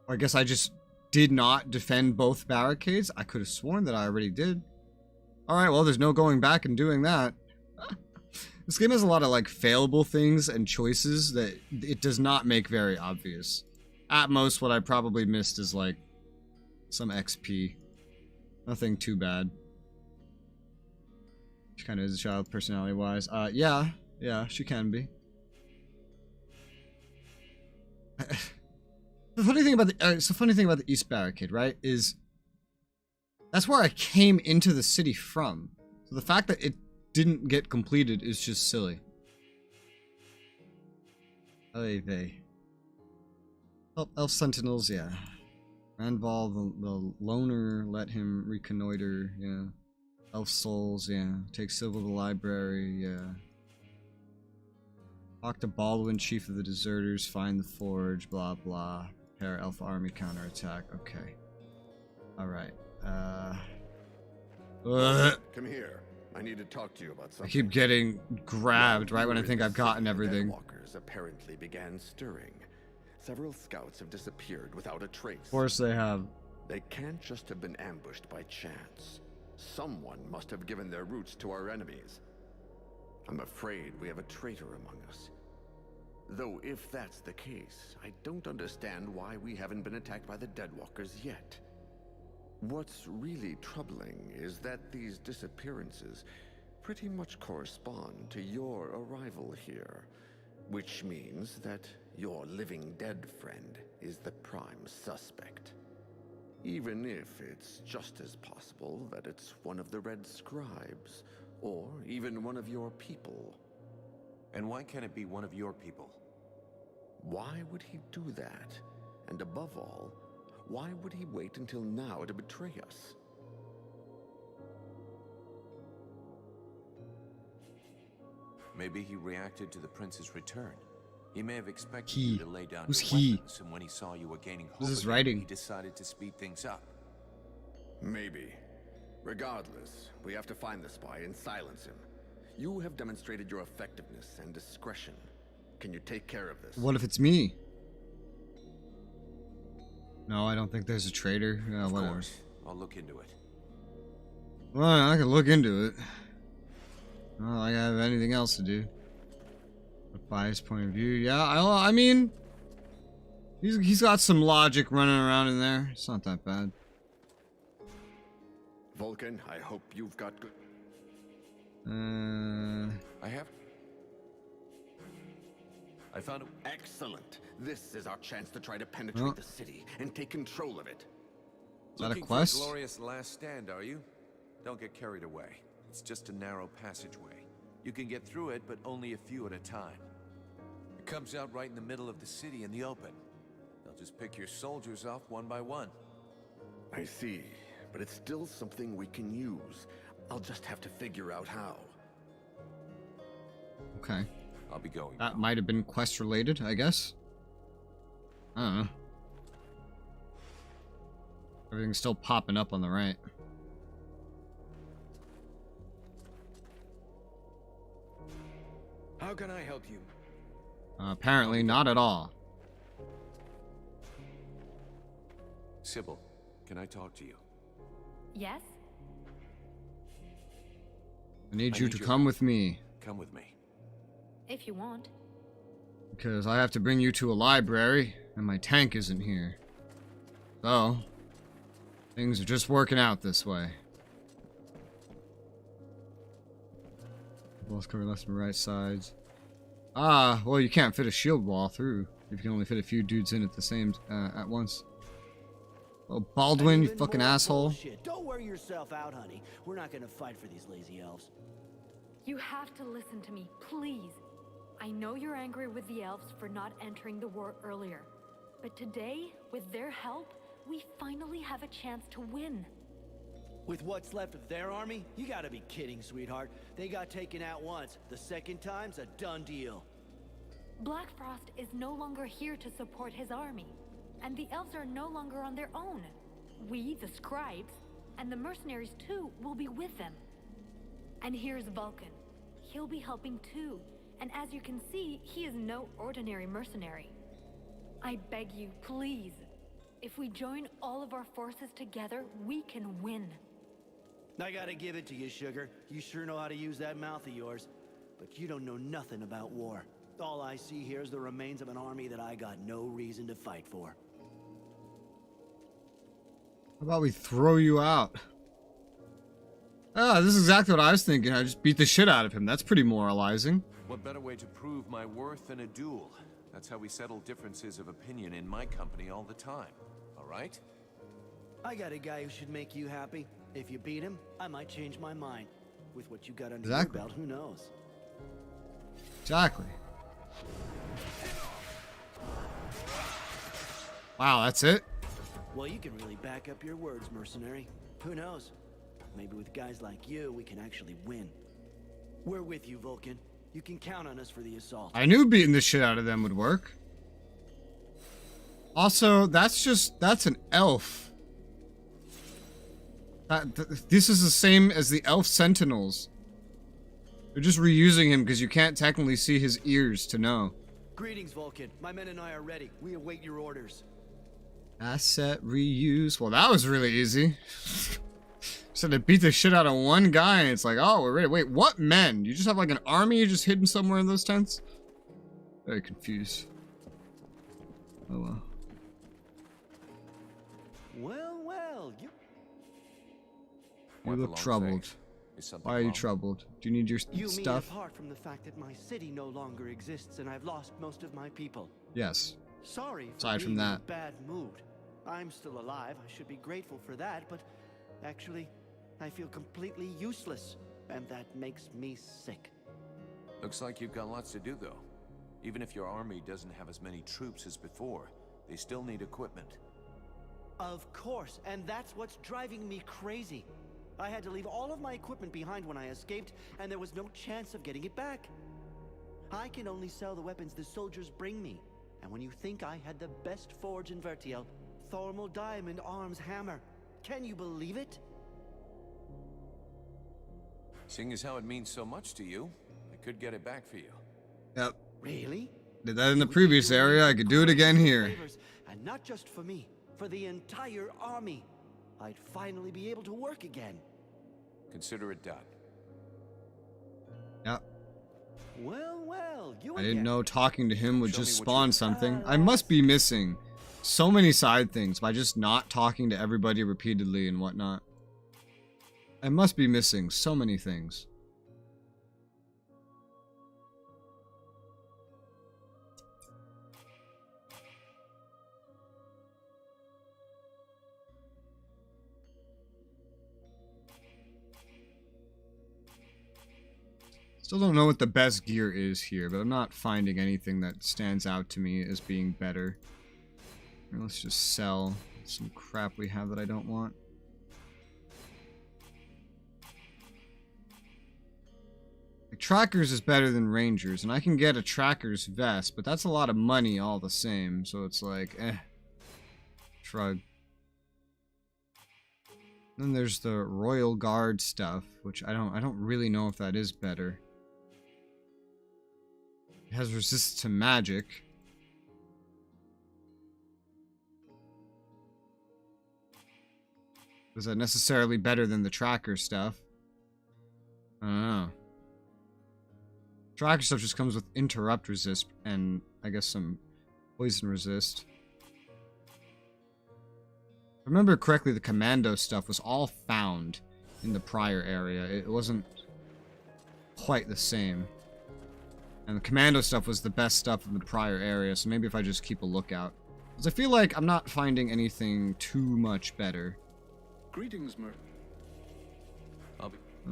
Or I guess I just did not defend both barricades? I could have sworn that I already did. Alright, well, there's no going back and doing that. This game has a lot of, like, failable things and choices that it does not make very obvious. At most, what I probably missed is, like, some XP. Nothing too bad. She kind of is a child, personality-wise. Yeah, she can be. The funny thing about the East Barricade, right, is that's where I came into the city from. So the fact that it didn't get completed is just silly. Oy vey. Oh, Elf Sentinels, yeah. Randval, the loner, let him reconnoiter, yeah. Elf Souls, yeah. Take Sybil to the library, yeah. Talk to Baldwin, chief of the deserters, find the forge, blah blah. Prepare elf army counterattack. Okay. Alright. Come here. I need to talk to you about something. I keep getting grabbed right when I think I've gotten everything. Walkers apparently began stirring. Several scouts have disappeared without a trace. Of course they have. They can't just have been ambushed by chance. Someone must have given their roots to our enemies. I'm afraid we have a traitor among us. Though if that's the case, I don't understand why we haven't been attacked by the Deadwalkers yet. What's really troubling is that these disappearances pretty much correspond to your arrival here, which means that your living dead friend is the prime suspect. Even if it's just as possible that it's one of the Red Scribes, or even one of your people. And why can't it be one of your people? Why would he do that? And above all, why would he wait until now to betray us? Maybe he reacted to the prince's return. He may have expected you to lay down Who's your he? weapons, and when he saw you were gaining hope This is again, writing. he decided to speed things up. Maybe. Regardless, we have to find the spy and silence him. You have demonstrated your effectiveness and discretion. Can you take care of this? What if it's me? No, I don't think there's a traitor. Of Whatever. course. I'll look into it. Well, I can look into it. Not like I have anything else to do. A biased point of view. Yeah, I mean, he's got some logic running around in there. It's not that bad. Vulcan, I hope you've got good... I found a... Excellent. This is our chance to try to penetrate the city and take control of it. Is that a Looking quest? for a glorious last stand, are you? Don't get carried away. It's just a narrow passageway. You can get through it, but only a few at a time. It comes out right in the middle of the city in the open. They'll just pick your soldiers off one by one. I see, but it's still something we can use. I'll just have to figure out how. Okay. I'll be going. That might have been quest related, I guess. I don't know. Everything's still popping up on the right. How can I help you? Apparently not at all. Sybil, can I talk to you? Yes? I need I you need to your come help. with me. Come with me. If you want. Because I have to bring you to a library, and my tank isn't here. So, things are just working out this way. Walls cover left and right sides. Ah, well, you can't fit a shield wall through. If you can only fit a few dudes in at the same at once. Oh, Baldwin, you fucking asshole. Bullshit. Don't wear yourself out, honey. We're not gonna fight for these lazy elves. You have to listen to me, please. I know you're angry with the elves for not entering the war earlier. But today, with their help, we finally have a chance to win. With what's left of their army? You gotta be kidding, sweetheart. They got taken out once. The second time's a done deal. Black Frost is no longer here to support his army. And the elves are no longer on their own. We, the scribes, and the mercenaries too, will be with them. And here's Vulcan. He'll be helping too. And as you can see, he is no ordinary mercenary. I beg you, please. If we join all of our forces together, we can win. I gotta give it to you, Sugar. You sure know how to use that mouth of yours. But you don't know nothing about war. All I see here is the remains of an army that I got no reason to fight for. How about we throw you out? Ah, this is exactly what I was thinking. I just beat the shit out of him. That's pretty moralizing. What better way to prove my worth than a duel? That's how we settle differences of opinion in my company all the time. All right? I got a guy who should make you happy. If you beat him, I might change my mind. With what you got under Exactly. your belt, who knows? Exactly. Wow, that's it? Well, you can really back up your words, mercenary. Who knows? Maybe with guys like you, we can actually win. We're with you, Vulcan. You can count on us for the assault. I knew beating the shit out of them would work. Also, that's an elf. This is the same as the elf sentinels. They're just reusing him because you can't technically see his ears to know. Greetings, Vulcan. My men and I are ready. We await your orders. Asset reuse. Well, that was really easy. So to beat the shit out of one guy, and it's like, oh, we're ready. Wait, what men? You just have like an army just hidden somewhere in those tents? Very confused. Oh well. Well, You look troubled. Why are you troubled? Do you need your you stuff? mean apart from the fact that my city no longer exists and I've lost most of my people? Yes. Sorry for Aside from being in that. a bad mood. I'm still alive. I should be grateful for that, but actually, I feel completely useless, and that makes me sick. Looks like you've got lots to do, though. Even if your army doesn't have as many troops as before, they still need equipment. Of course, and that's what's driving me crazy. I had to leave all of my equipment behind when I escaped, and there was no chance of getting it back. I can only sell the weapons the soldiers bring me. And when you think I had the best forge in Vertiel, Thormal Diamond Arms Hammer, can you believe it? Seeing as how it means so much to you, I could get it back for you. Yep. Really? Did that in the previous area, I could do it again here. And not just for me, for the entire army. I'd finally be able to work again. Consider it done. Yep. Well, you I didn't know talking to him would Show just me what spawn you- something. I must be missing so many side things by just not talking to everybody repeatedly and whatnot. I must be missing so many things. Still don't know what the best gear is here, but I'm not finding anything that stands out to me as being better. Let's just sell some crap we have that I don't want. Like, Trackers is better than Rangers, and I can get a Tracker's vest, but that's a lot of money all the same, so it's like, Shrug. Then there's the Royal Guard stuff, which I don't really know if that is better. It has resistance to magic. Is that necessarily better than the tracker stuff? I don't know. Tracker stuff just comes with interrupt resist and I guess some poison resist. If I remember correctly, the commando stuff was all found in the prior area. It wasn't quite the same. And the commando stuff was the best stuff in the prior area, so maybe if I just keep a lookout. Because I feel like I'm not finding anything too much better. Greetings, Mer.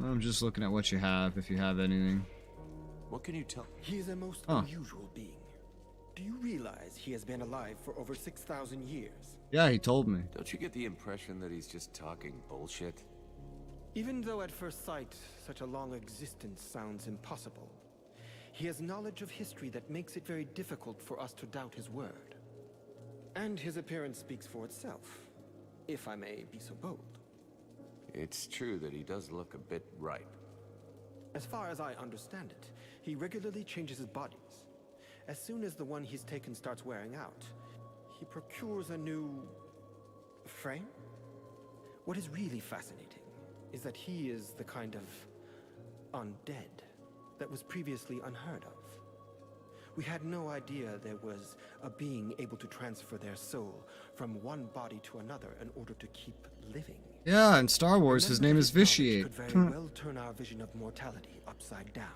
I'm just looking at what you have, if you have anything. What can you tell? He is a most unusual being. Do you realize he has been alive for over 6,000 years? Yeah, he told me. Don't you get the impression that he's just talking bullshit? Even though at first sight, such a long existence sounds impossible, he has knowledge of history that makes it very difficult for us to doubt his word. And his appearance speaks for itself, if I may be so bold. It's true that he does look a bit ripe. As far as I understand it, he regularly changes his bodies. As soon as the one he's taken starts wearing out, he procures a new frame? What is really fascinating is that he is the kind of undead that was previously unheard of. We had no idea there was a being able to transfer their soul from one body to another in order to keep living. Yeah, in Star Wars, his name is Vitiate. Could very well turn our vision of mortality upside down.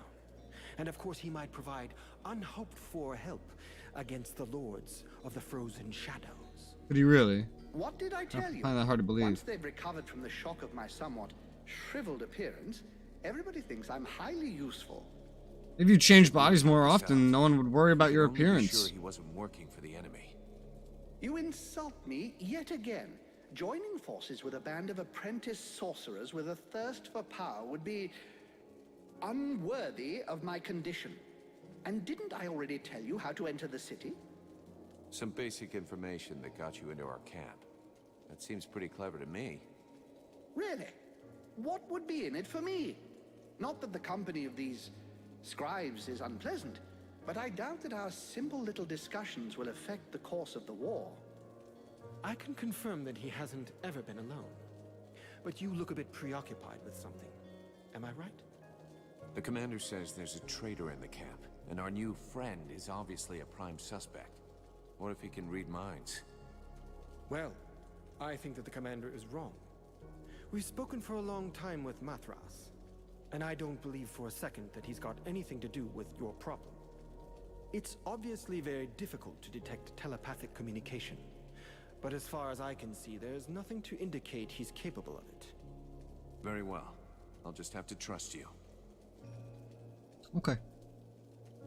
And of course he might provide unhoped for help against the lords of the frozen shadows. Did he really? What did I tell you? I find that hard to believe. Once they've recovered from the shock of my somewhat shriveled appearance, everybody thinks I'm highly useful. If you change bodies more often, no one would worry about your Only be appearance. sure he wasn't working for the enemy. You insult me yet again. Joining forces with a band of apprentice sorcerers with a thirst for power would be unworthy of my condition. And didn't I already tell you how to enter the city? Some basic information that got you into our camp. That seems pretty clever to me. Really? What would be in it for me? Not that the company of these scribes is unpleasant, but I doubt that our simple little discussions will affect the course of the war. I can confirm that he hasn't ever been alone. But you look a bit preoccupied with something. Am I right? The commander says there's a traitor in the camp, and our new friend is obviously a prime suspect. What if he can read minds? Well, I think that the commander is wrong. We've spoken for a long time with Mathras, and I don't believe for a second that he's got anything to do with your problem. It's obviously very difficult to detect telepathic communication, but as far as I can see, there's nothing to indicate he's capable of it. Very well. I'll just have to trust you. Okay.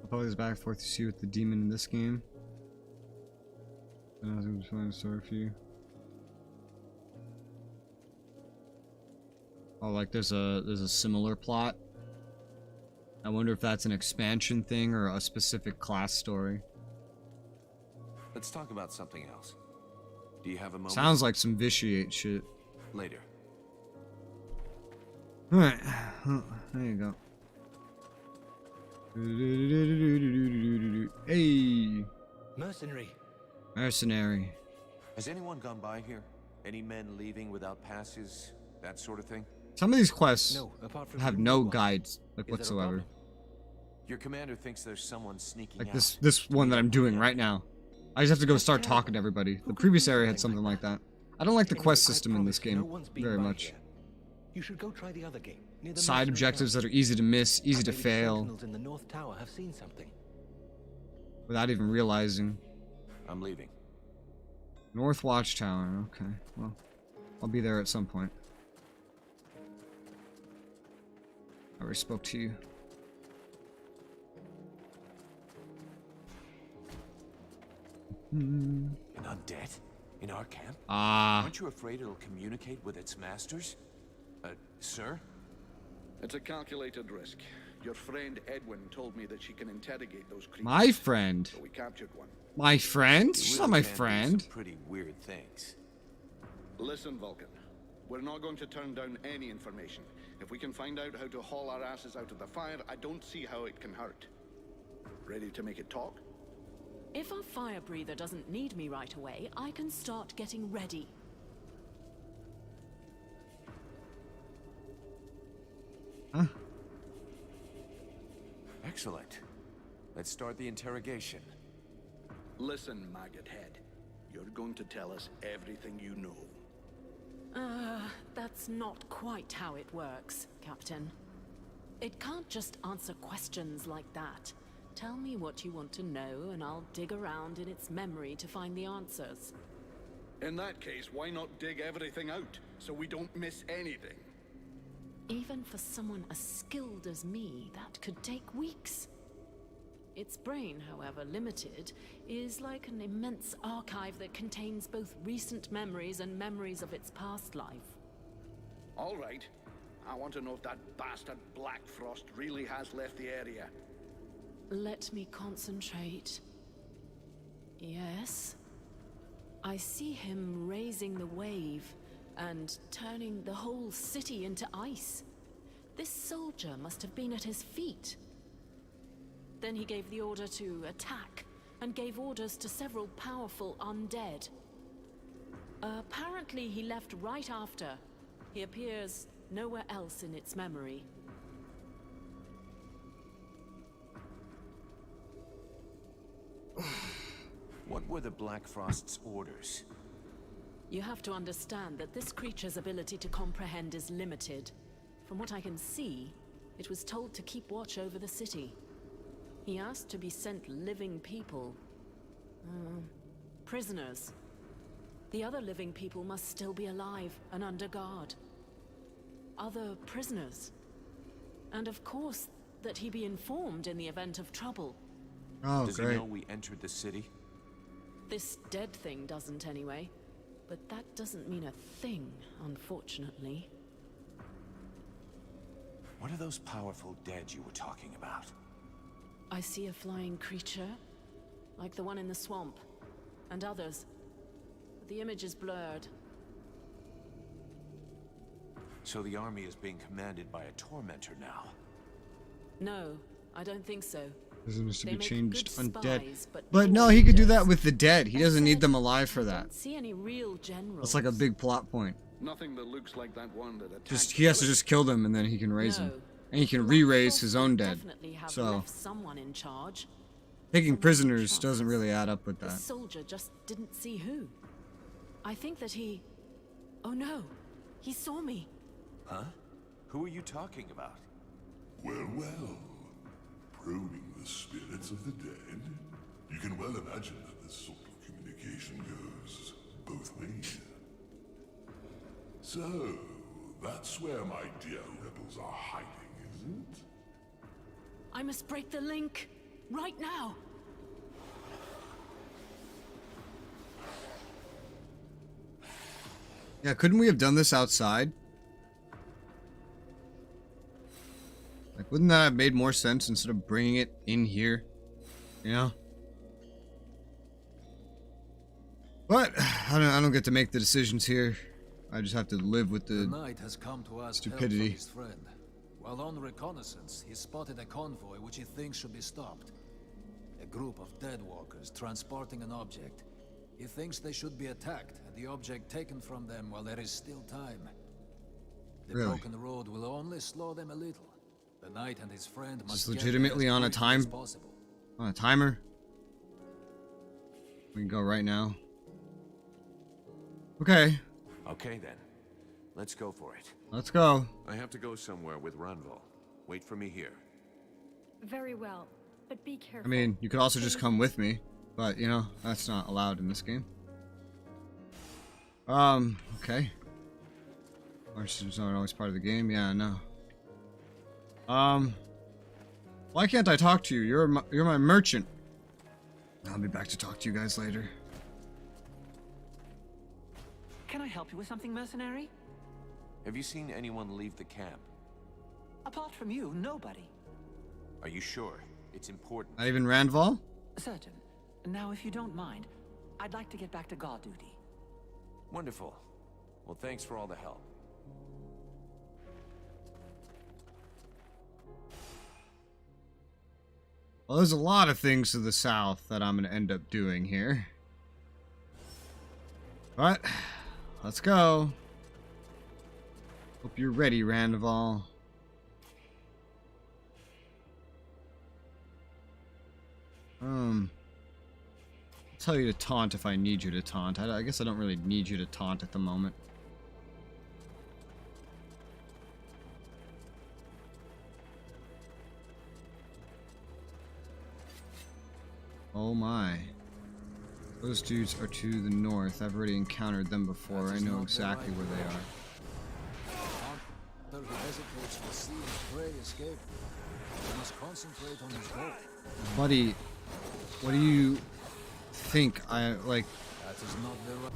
I'll probably go back and forth to see with the demon in this game. And I was going to find a story for you. Oh, like there's a similar plot. I wonder if that's an expansion thing or a specific class story. Let's talk about something else. Do you have a moment? Sounds like some vitiate shit. Later. Alright. There you go. Hey! Mercenary. Mercenary. Has anyone gone by here? Any men leaving without passes? That sort of thing? Some of these quests No, apart from have you, no one. guides like Is that a whatsoever. problem? Your commander thinks there's someone sneaking Like out. this one that I'm doing right now. I just have to go start talking to everybody. The previous area had something like that. I don't like the quest system in this game very much. You should go try the other game. Near the Side mercenary objectives camp. that are easy to miss, easy to Maybe the fail, sentinels in the North Tower have seen something. without even realizing. I'm leaving. North Watchtower, okay. Well, I'll be there at some point. I already spoke to you. An undead? In our camp? Ah. Aren't you afraid it'll communicate with its masters? Sir? It's a calculated risk. Your friend Edwin told me that she can interrogate those creatures. My friend? So we captured one. My friend? You She's really not my can do friend. some pretty weird things. Listen, Vulcan. We're not going to turn down any information. If we can find out how to haul our asses out of the fire, I don't see how it can hurt. Ready to make it talk? If our fire breather doesn't need me right away, I can start getting ready. Huh? Excellent. Let's start the interrogation. Listen, maggot head. You're going to tell us everything you know. That's not quite how it works, Captain. It can't just answer questions like that. Tell me what you want to know, and I'll dig around in its memory to find the answers. In that case, why not dig everything out, so we don't miss anything? Even for someone as skilled as me, that could take weeks. Its brain, however limited, is like an immense archive that contains both recent memories and memories of its past life. All right. I want to know if that bastard Black Frost really has left the area. Let me concentrate. Yes. I see him raising the wave and turning the whole city into ice. This soldier must have been at his feet. Then he gave the order to attack, and gave orders to several powerful undead. Apparently he left right after. He appears nowhere else in its memory. What were the Black Frost's orders? You have to understand that this creature's ability to comprehend is limited. From what I can see, it was told to keep watch over the city. He asked to be sent living people. Prisoners. The other living people must still be alive and under guard. Other prisoners. And of course, that he be informed in the event of trouble. Oh, Does great. he know we entered the city? This dead thing doesn't anyway. But that doesn't mean a thing, unfortunately. What are those powerful dead you were talking about? I see a flying creature, like the one in the swamp, and others. But the image is blurred. So the army is being commanded by a tormentor now? No, I don't think so. Prisoners to They be make changed good undead. spies, but But poor no, he could do leaders. that with the dead. He That doesn't need said, them alive for I that. don't see any real generals. That's like a big plot point. Nothing that looks like that one that attacked. Just he has to just kill them and then he can raise them. No. And he can Black re-raise Frost his own would dead. definitely have So left someone in charge. taking Someone prisoners trusts. doesn't really add up with The that. soldier just didn't see who. I think that he... Oh no, he saw me. Huh? Who are you talking about? Well, well. Probing the spirits of the dead? You can well imagine that this sort of communication goes both ways. So, that's where my dear rebels are hiding, is it? I must break the link. Right now. Yeah, couldn't we have done this outside? Like, wouldn't that have made more sense instead of bringing it in here? You know? But I don't get to make the decisions here. I just have to live with the knight has come to ask stupidity. help from his friend. While on reconnaissance, he spotted a convoy which he thinks should be stopped. A group of dead walkers transporting an object. He thinks they should be attacked and the object taken from them while there is still time. The Really? broken road will only slow them a little. The knight and his friend must Is get this legitimately there as on a quickly as time? possible. On a timer? We can go right now. Okay, Okay then. Let's go for it. let's go. I have to go somewhere with Ranval. Wait for me here. Very well, but be careful. I mean, you could also just come with me, but you know, that's not allowed in this game. Okay. Martians aren't always part of the game. Yeah, no. Why can't I talk to you? You're my merchant. I'll be back to talk to you guys later. Can I help you with something, mercenary? Have you seen anyone leave the camp? Apart from you, nobody. Are you sure? It's important. Not even Ranval? Certain. Now, if you don't mind, I'd like to get back to guard duty. Wonderful. Well, thanks for all the help. Well, there's a lot of things to the south that I'm going to end up doing here. But, let's go. Hope you're ready, Ranval. I'll tell you to taunt if I need you to taunt. I guess I don't really need you to taunt at the moment. Oh my. Those dudes are to the north. I've already encountered them before. I know exactly where they are. Hunter who hesitates will see his prey escape. He must concentrate on his goal. Buddy, what do you think I like? That is not the right.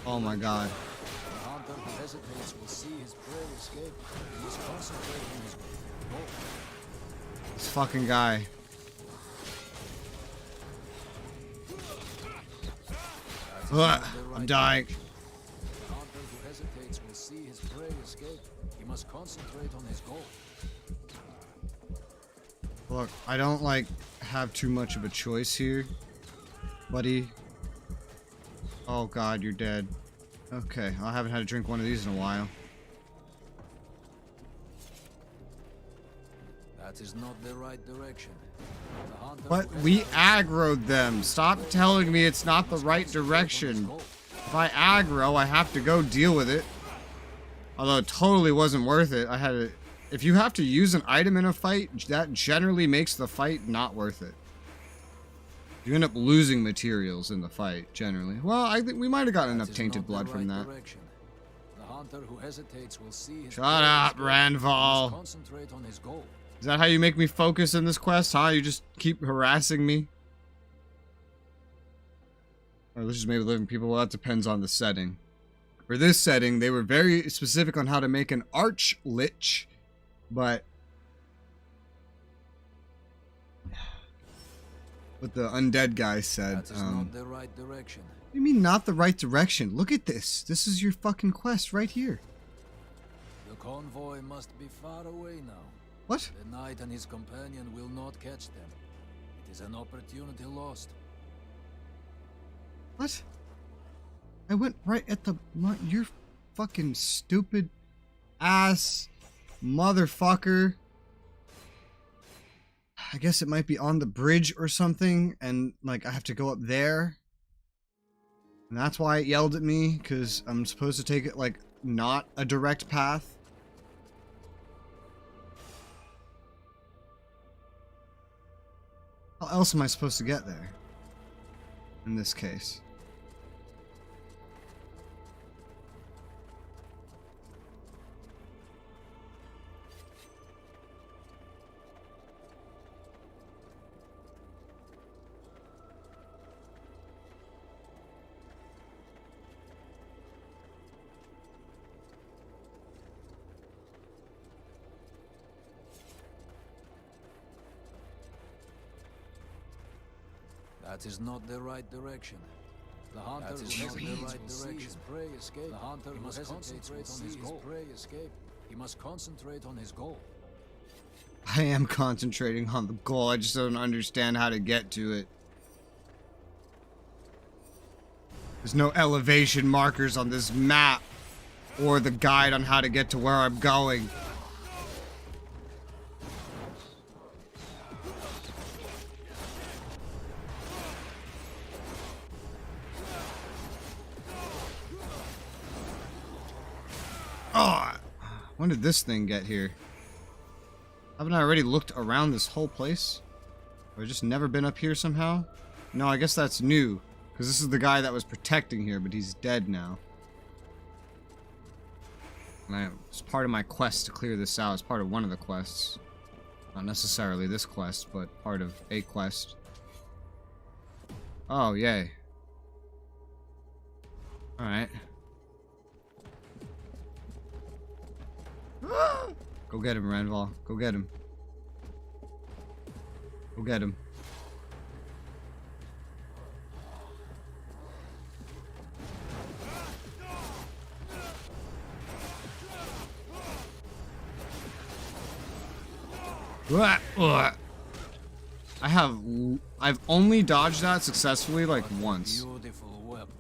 Oh my god. The hunter who hesitates will see his prey escape. He must concentrate on his goal. This fucking guy. Ugh, I'm dying. The hunter who hesitates will see his prey escape. He must concentrate on his goal. Look, I don't like have too much of a choice here, buddy. Oh god, you're dead. Okay, I haven't had to drink one of these in a while. That is not the right direction. The hunter But who we hesitates aggroed them. Stop telling me it's not the right direction. If I aggro, I have to go deal with it. Although it totally wasn't worth it. I had to... If you have to use an item in a fight, that generally makes the fight not worth it. You end up losing materials in the fight, generally. Well, I think we might have gotten enough tainted blood from that. The hunter who hesitates will see his Shut up, Ranval. Concentrate on his goal. Is that how you make me focus in this quest, huh? You just keep harassing me? Or this is maybe living people. Well, that depends on the setting. For this setting, they were very specific on how to make an arch-lich, but what the undead guy said. That is not the right direction. What do you mean not the right direction? Look at this. This is your fucking quest right here. The convoy must be far away now. What? The knight and his companion will not catch them. is an opportunity lost. What? I went right at the... You're fucking stupid ass motherfucker. I guess it might be on the bridge or something, and like I have to go up there. And that's why it yelled at me, because I'm supposed to take it like not a direct path. How else am I supposed to get there? In this case. That is not the right direction. The hunter who hesitates will see his prey escape. The hunter who hesitates will see his prey escape. He must concentrate on his goal. I am concentrating on the goal, I just don't understand how to get to it. There's no elevation markers on this map or the guide on how to get to where I'm going. Oh, when did this thing get here? Haven't I already looked around this whole place? Or just never been up here somehow? No, I guess that's new. Because this is the guy that was protecting here, but he's dead now. And it's part of my quest to clear this out. It's part of one of the quests. Not necessarily this quest, but part of a quest. Oh, yay. Alright. Go get him, Ranval. Go get him. Go get him. I've only dodged that successfully like once. Beautiful weapon.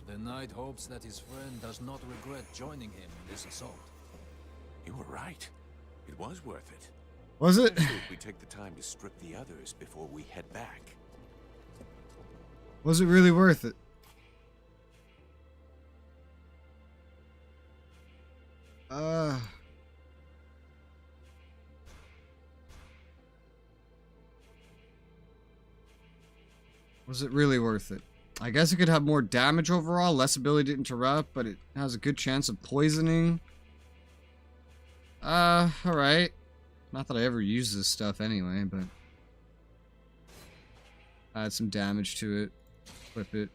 The knight hopes that his friend does not regret joining him in this assault. You were right. It was worth it. Was it? We take the time to strip the others before we head back. Was it really worth it? Was it really worth it? I guess it could have more damage overall, less ability to interrupt, but it has a good chance of poisoning. Alright. Not that I ever use this stuff anyway, but... add some damage to it. Flip it.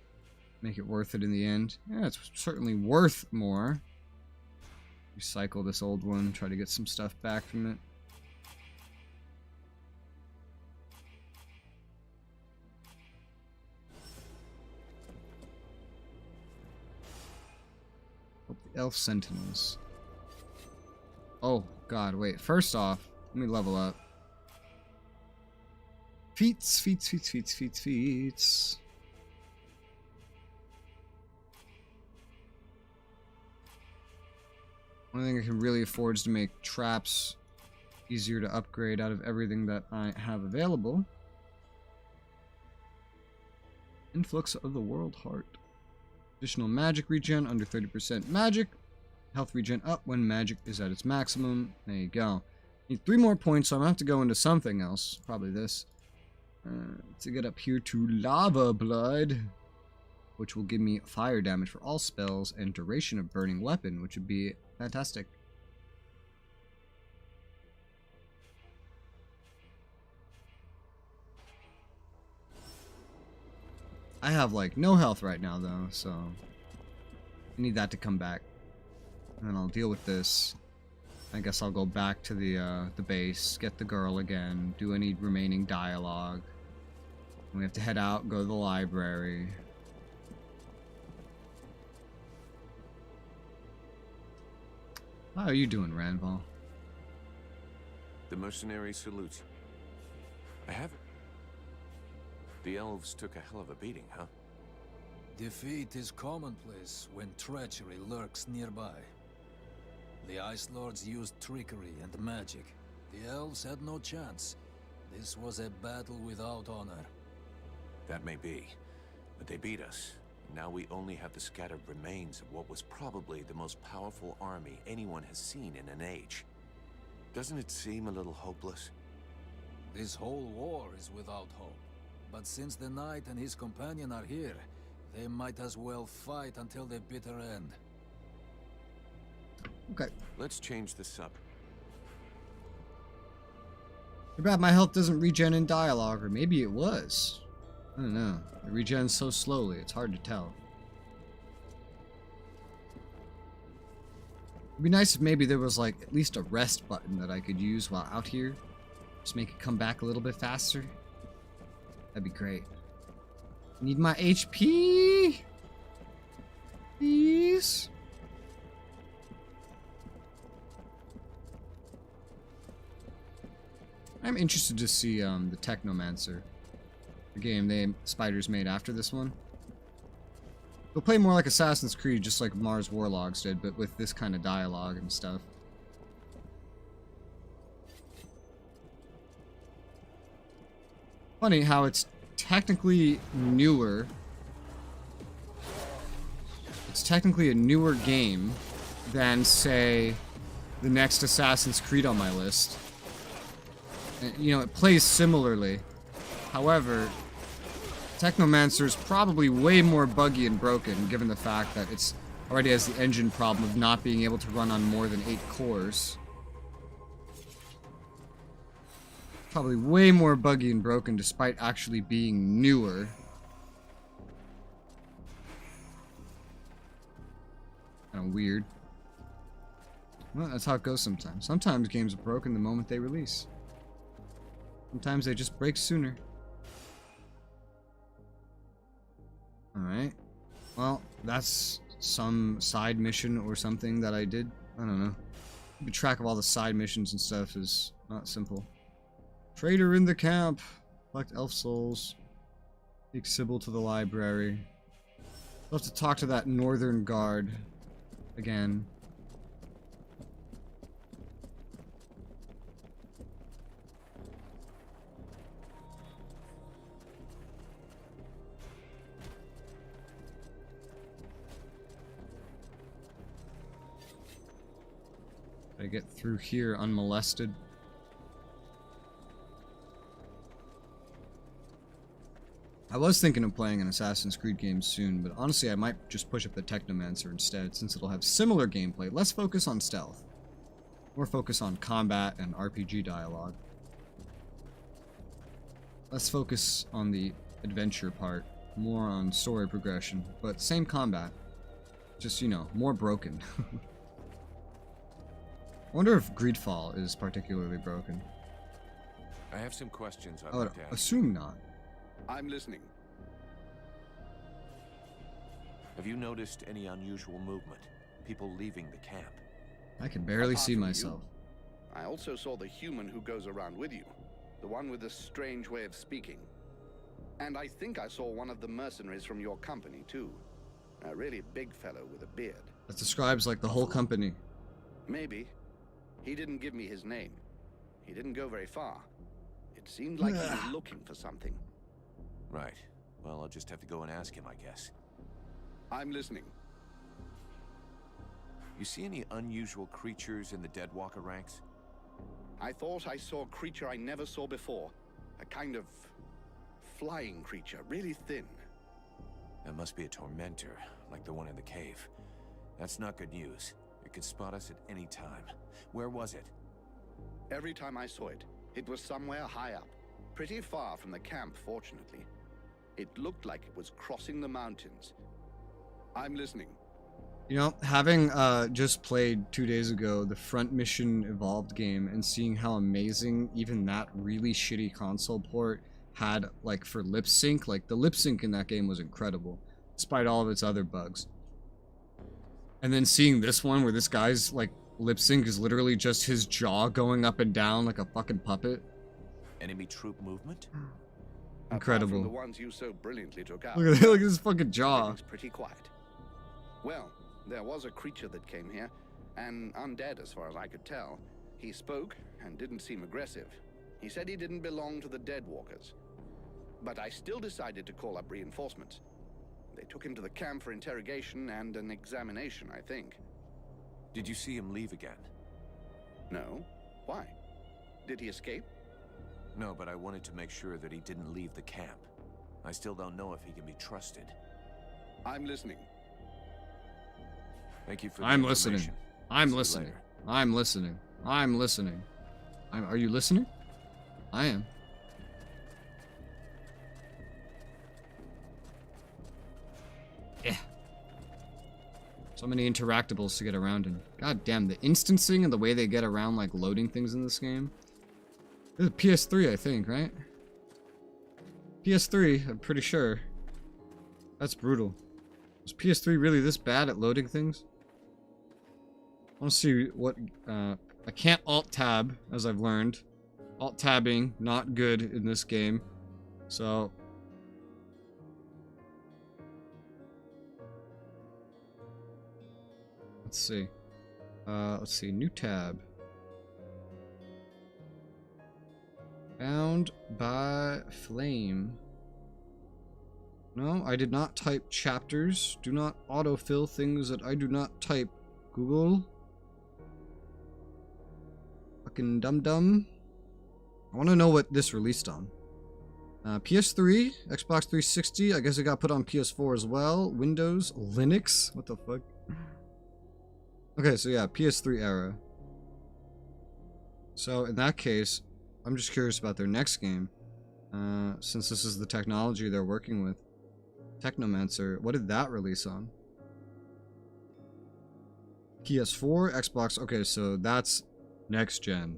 Make it worth it in the end. Yeah, it's certainly worth more. Recycle this old one, try to get some stuff back from it. Hope the elf sentinels. Oh, God, wait. First off, let me level up. Feats. Only thing I can really afford is to make traps easier to upgrade out of everything that I have available. Influx of the World Heart. Additional magic regen under 30% magic. Health regen up when magic is at its maximum. There you go. Need 3 more points, so I'm going to have to go into something else. Probably this. To get up here to Lava Blood, which will give me fire damage for all spells and duration of burning weapon, which would be fantastic. I have like no health right now though, so I need that to come back. And then I'll deal with this. I guess I'll go back to the base, get the girl again, do any remaining dialogue. We have to head out, go to the library. How are you doing, The mercenary salutes you. I have The elves took a hell of a beating, huh? Defeat is commonplace when treachery lurks nearby. The Ice Lords used trickery and magic. The elves had no chance. This was a battle without honor. That may be, but they beat us. Now we only have the scattered remains of what was probably the most powerful army anyone has seen in an age. Doesn't it seem a little hopeless? This whole war is without hope. But since the Knight and his companion are here, they might as well fight until the bitter end. Okay. Let's change this up. Too bad my health doesn't regen in dialogue, or maybe it was. I don't know. It regens so slowly, it's hard to tell. It'd be nice if maybe there was like at least a rest button that I could use while out here. Just make it come back a little bit faster. That'd be great. Need my HP? Please? I'm interested to see the Technomancer, the game Spiders made after this one. It'll play more like Assassin's Creed, just like Mars Warlogs did, but with this kind of dialogue and stuff. Funny how it's technically newer. It's technically a newer game than, say, the next Assassin's Creed on my list. You know, it plays similarly. However, Technomancer is probably way more buggy and broken, given the fact that it's already has the engine problem of not being able to run on more than 8 cores. Probably way more buggy and broken, despite actually being newer. Kind of weird. Well, that's how it goes sometimes. Sometimes games are broken the moment they release. Sometimes they just break sooner. Alright. Well, that's some side mission or something that I did. I don't know. Keeping track of all the side missions and stuff is not simple. Traitor in the camp. Collect elf souls. Take Sybil to the library. I'll have to talk to that northern guard again. I get through here unmolested. I was thinking of playing an Assassin's Creed game soon, but honestly I might just push up the Technomancer instead, since it'll have similar gameplay, less focus on stealth, more focus on combat and RPG dialogue. Less focus on the adventure part, more on story progression, but same combat, just, you know, more broken. I wonder if Greedfall is particularly broken. I have some questions I'd I would like to ask. assume not. I'm listening. Have you noticed any unusual movement? People leaving the camp? I can barely Apart see from myself. you, I also saw the human who goes around with you. The one with the strange way of speaking. And I think I saw one of the mercenaries from your company, too. A really big fellow with a beard. That describes like the whole company. Maybe. He didn't give me his name. He didn't go very far. It seemed like he was looking for something. Right. Well, I'll just have to go and ask him, I guess. I'm listening. You see any unusual creatures in the Deadwalker ranks? I thought I saw a creature I never saw before. A kind of flying creature, really thin. That must be a tormentor, like the one in the cave. That's not good news. It could spot us at any time. Where was it? Every time I saw it, it was somewhere high up. Pretty far from the camp, fortunately. It looked like it was crossing the mountains. I'm listening. You know, having just played 2 days ago the Front Mission Evolved game and seeing how amazing even that really shitty console port had, like, for lip sync, like the lip sync in that game was incredible, despite all of its other bugs. And then seeing this one where this guy's like lip sync is literally just his jaw going up and down like a fucking puppet. Enemy troop movement? Incredible. Apart from the ones you so brilliantly took out. Look at this fucking jaw. Everything's pretty quiet. Well, there was a creature that came here, an undead as far as I could tell. He spoke and didn't seem aggressive. He said he didn't belong to the Deadwalkers. But I still decided to call up reinforcements. They took him to the camp for interrogation and an examination, I think. Did you see him leave again? No. Why? Did he escape? No, but I wanted to make sure that he didn't leave the camp. I still don't know if he can be trusted. I'm listening. Thank you for the I'm listening. information. I'm See you listening. later. I'm listening. I'm listening. Are you listening? I am. Yeah. So many interactables to get around in. God damn, the instancing and the way they get around, like, loading things in this game. This is PS3, I think, right? PS3, I'm pretty sure. That's brutal. Was PS3 really this bad at loading things? I want to see what... I can't alt-tab, as I've learned. Alt-tabbing, not good in this game. So... let's see, new tab. Bound by Flame. No, I did not type chapters. Do not autofill things that I do not type. Google. Fucking dum-dum. I want to know what this released on. PS3, Xbox 360. I guess it got put on PS4 as well. Windows, Linux. What the fuck? Okay, so yeah, PS3 era. So in that case, I'm just curious about their next game. Since this is the technology they're working with. Technomancer, what did that release on? PS4, Xbox, okay, so that's next gen.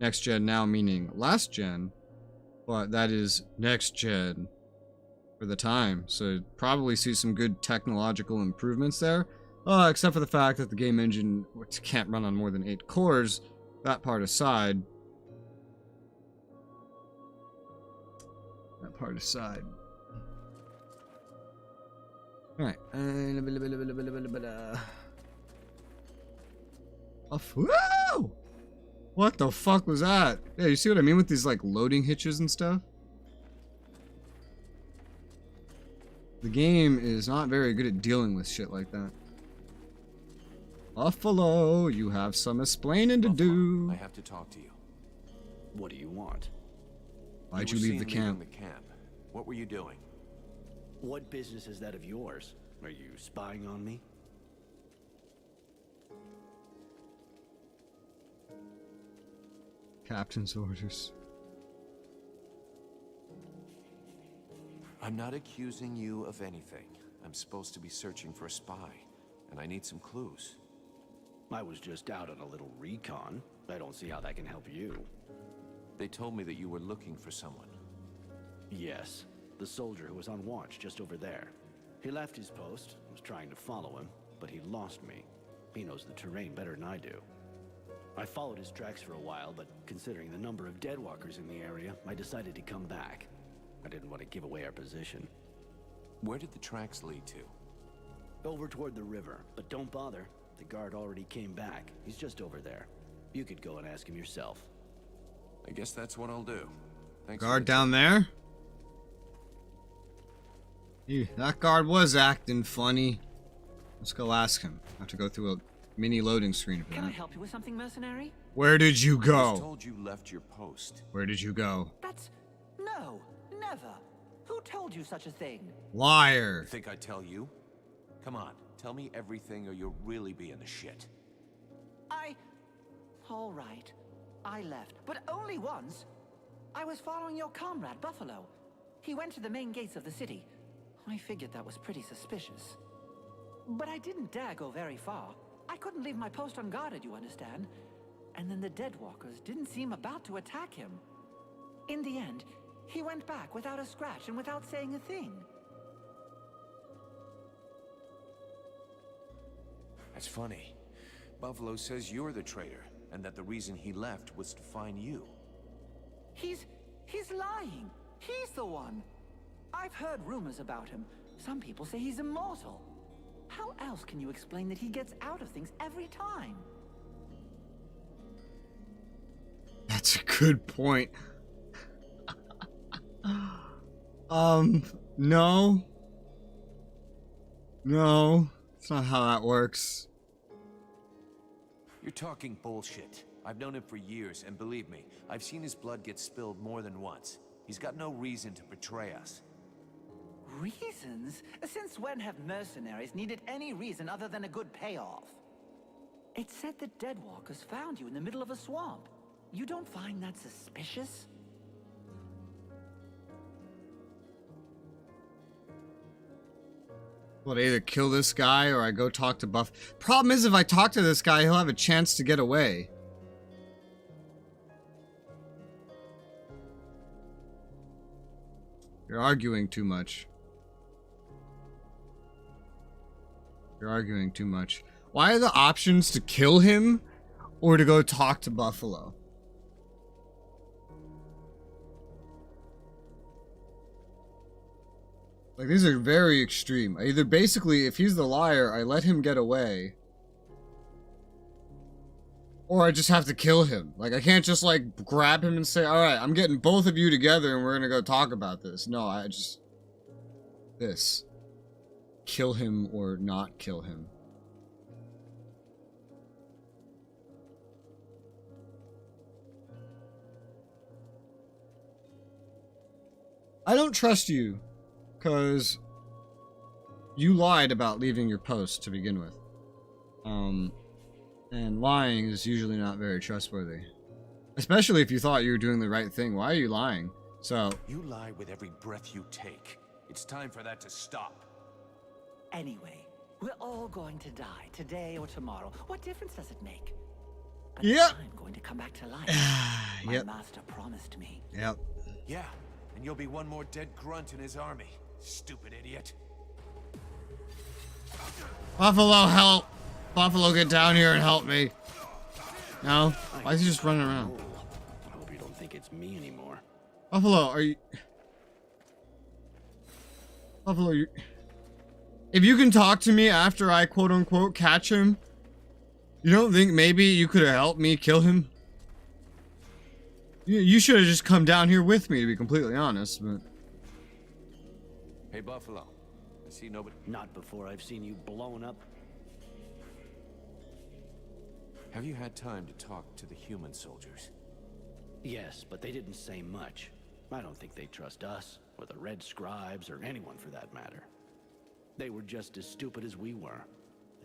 Next gen now meaning last gen, but that is next gen for the time. So probably see some good technological improvements there. Except for the fact that the game engine can't run on more than 8 cores. That part aside. Alright. Whoa! What the fuck was that? Yeah, you see what I mean with these, like, loading hitches and stuff? The game is not very good at dealing with shit like that. Buffalo, you have some explaining to do. I have to talk to you. What do you want? Why'd you leave the camp? What were you doing? What business is that of yours? Are you spying on me? Captain's orders. I'm not accusing you of anything. I'm supposed to be searching for a spy, and I need some clues. I was just out on a little recon. I don't see how that can help you. They told me that you were looking for someone. Yes, the soldier who was on watch just over there. He left his post, was trying to follow him, but he lost me. He knows the terrain better than I do. I followed his tracks for a while, but considering the number of deadwalkers in the area, I decided to come back. I didn't want to give away our position. Where did the tracks lead to? Over toward the river, but don't bother. The guard already came back. He's just over there. You could go and ask him yourself. I guess that's what I'll do. Thanks. Guard down there? That guard was acting funny. Let's go ask him. I have to go through a mini loading screen for that. Can I help you with something, mercenary? Where did you I go? was told you left your post. Where did you go? That's... no, never. Who told you such a thing? Liar. You think I'd tell you? Come on, tell me everything or you'll really be in the shit. All right. I left, but only once. I was following your comrade, Buffalo. He went to the main gates of the city. I figured that was pretty suspicious. But I didn't dare go very far. I couldn't leave my post unguarded, you understand? And then the Deadwalkers didn't seem about to attack him. In the end, he went back without a scratch and without saying a thing. That's funny. Buffalo says you're the traitor, and that the reason he left was to find you. He's lying. He's the one. I've heard rumors about him. Some people say he's immortal. How else can you explain that he gets out of things every time? That's a good point. No. No, that's not how that works. You're talking bullshit. I've known him for years, and believe me, I've seen his blood get spilled more than once. He's got no reason to betray us. Reasons? Since when have mercenaries needed any reason other than a good payoff? It said the Deadwalkers found you in the middle of a swamp. You don't find that suspicious? Well, I either kill this guy or I go talk to Buff. Problem is, if I talk to this guy, he'll have a chance to get away. You're arguing too much. You're arguing too much. Why are the options to kill him or to go talk to Buffalo? Like, these are very extreme. Either basically, if he's the liar, I let him get away. Or I just have to kill him. Like, I can't just, like, grab him and say, alright, I'm getting both of you together and we're gonna go talk about this. No, I just... This. Kill him or not kill him. I don't trust you. Because you lied about leaving your post to begin with. And lying is usually not very trustworthy. Especially if you thought you were doing the right thing. Why are you lying? So... You lie with every breath you take. It's time for that to stop. Anyway, we're all going to die, today or tomorrow. What difference does it make? But yep. I'm going to come back to life. My yep. master promised me. Yep. Yeah, and you'll be one more dead grunt in his army. Stupid idiot. Buffalo, help! Buffalo, get down here and help me. No? Why is he just running around? I hope you don't think it's me anymore. Buffalo, are you... Buffalo, you... If you can talk to me after I quote-unquote catch him, you don't think maybe you could have helped me kill him? You should have just come down here with me, to be completely honest, but... Hey, Buffalo. I see nobody... Not before I've seen you blown up. Have you had time to talk to the human soldiers? Yes, but they didn't say much. I don't think they trust us, or the Red Scribes, or anyone for that matter. They were just as stupid as we were.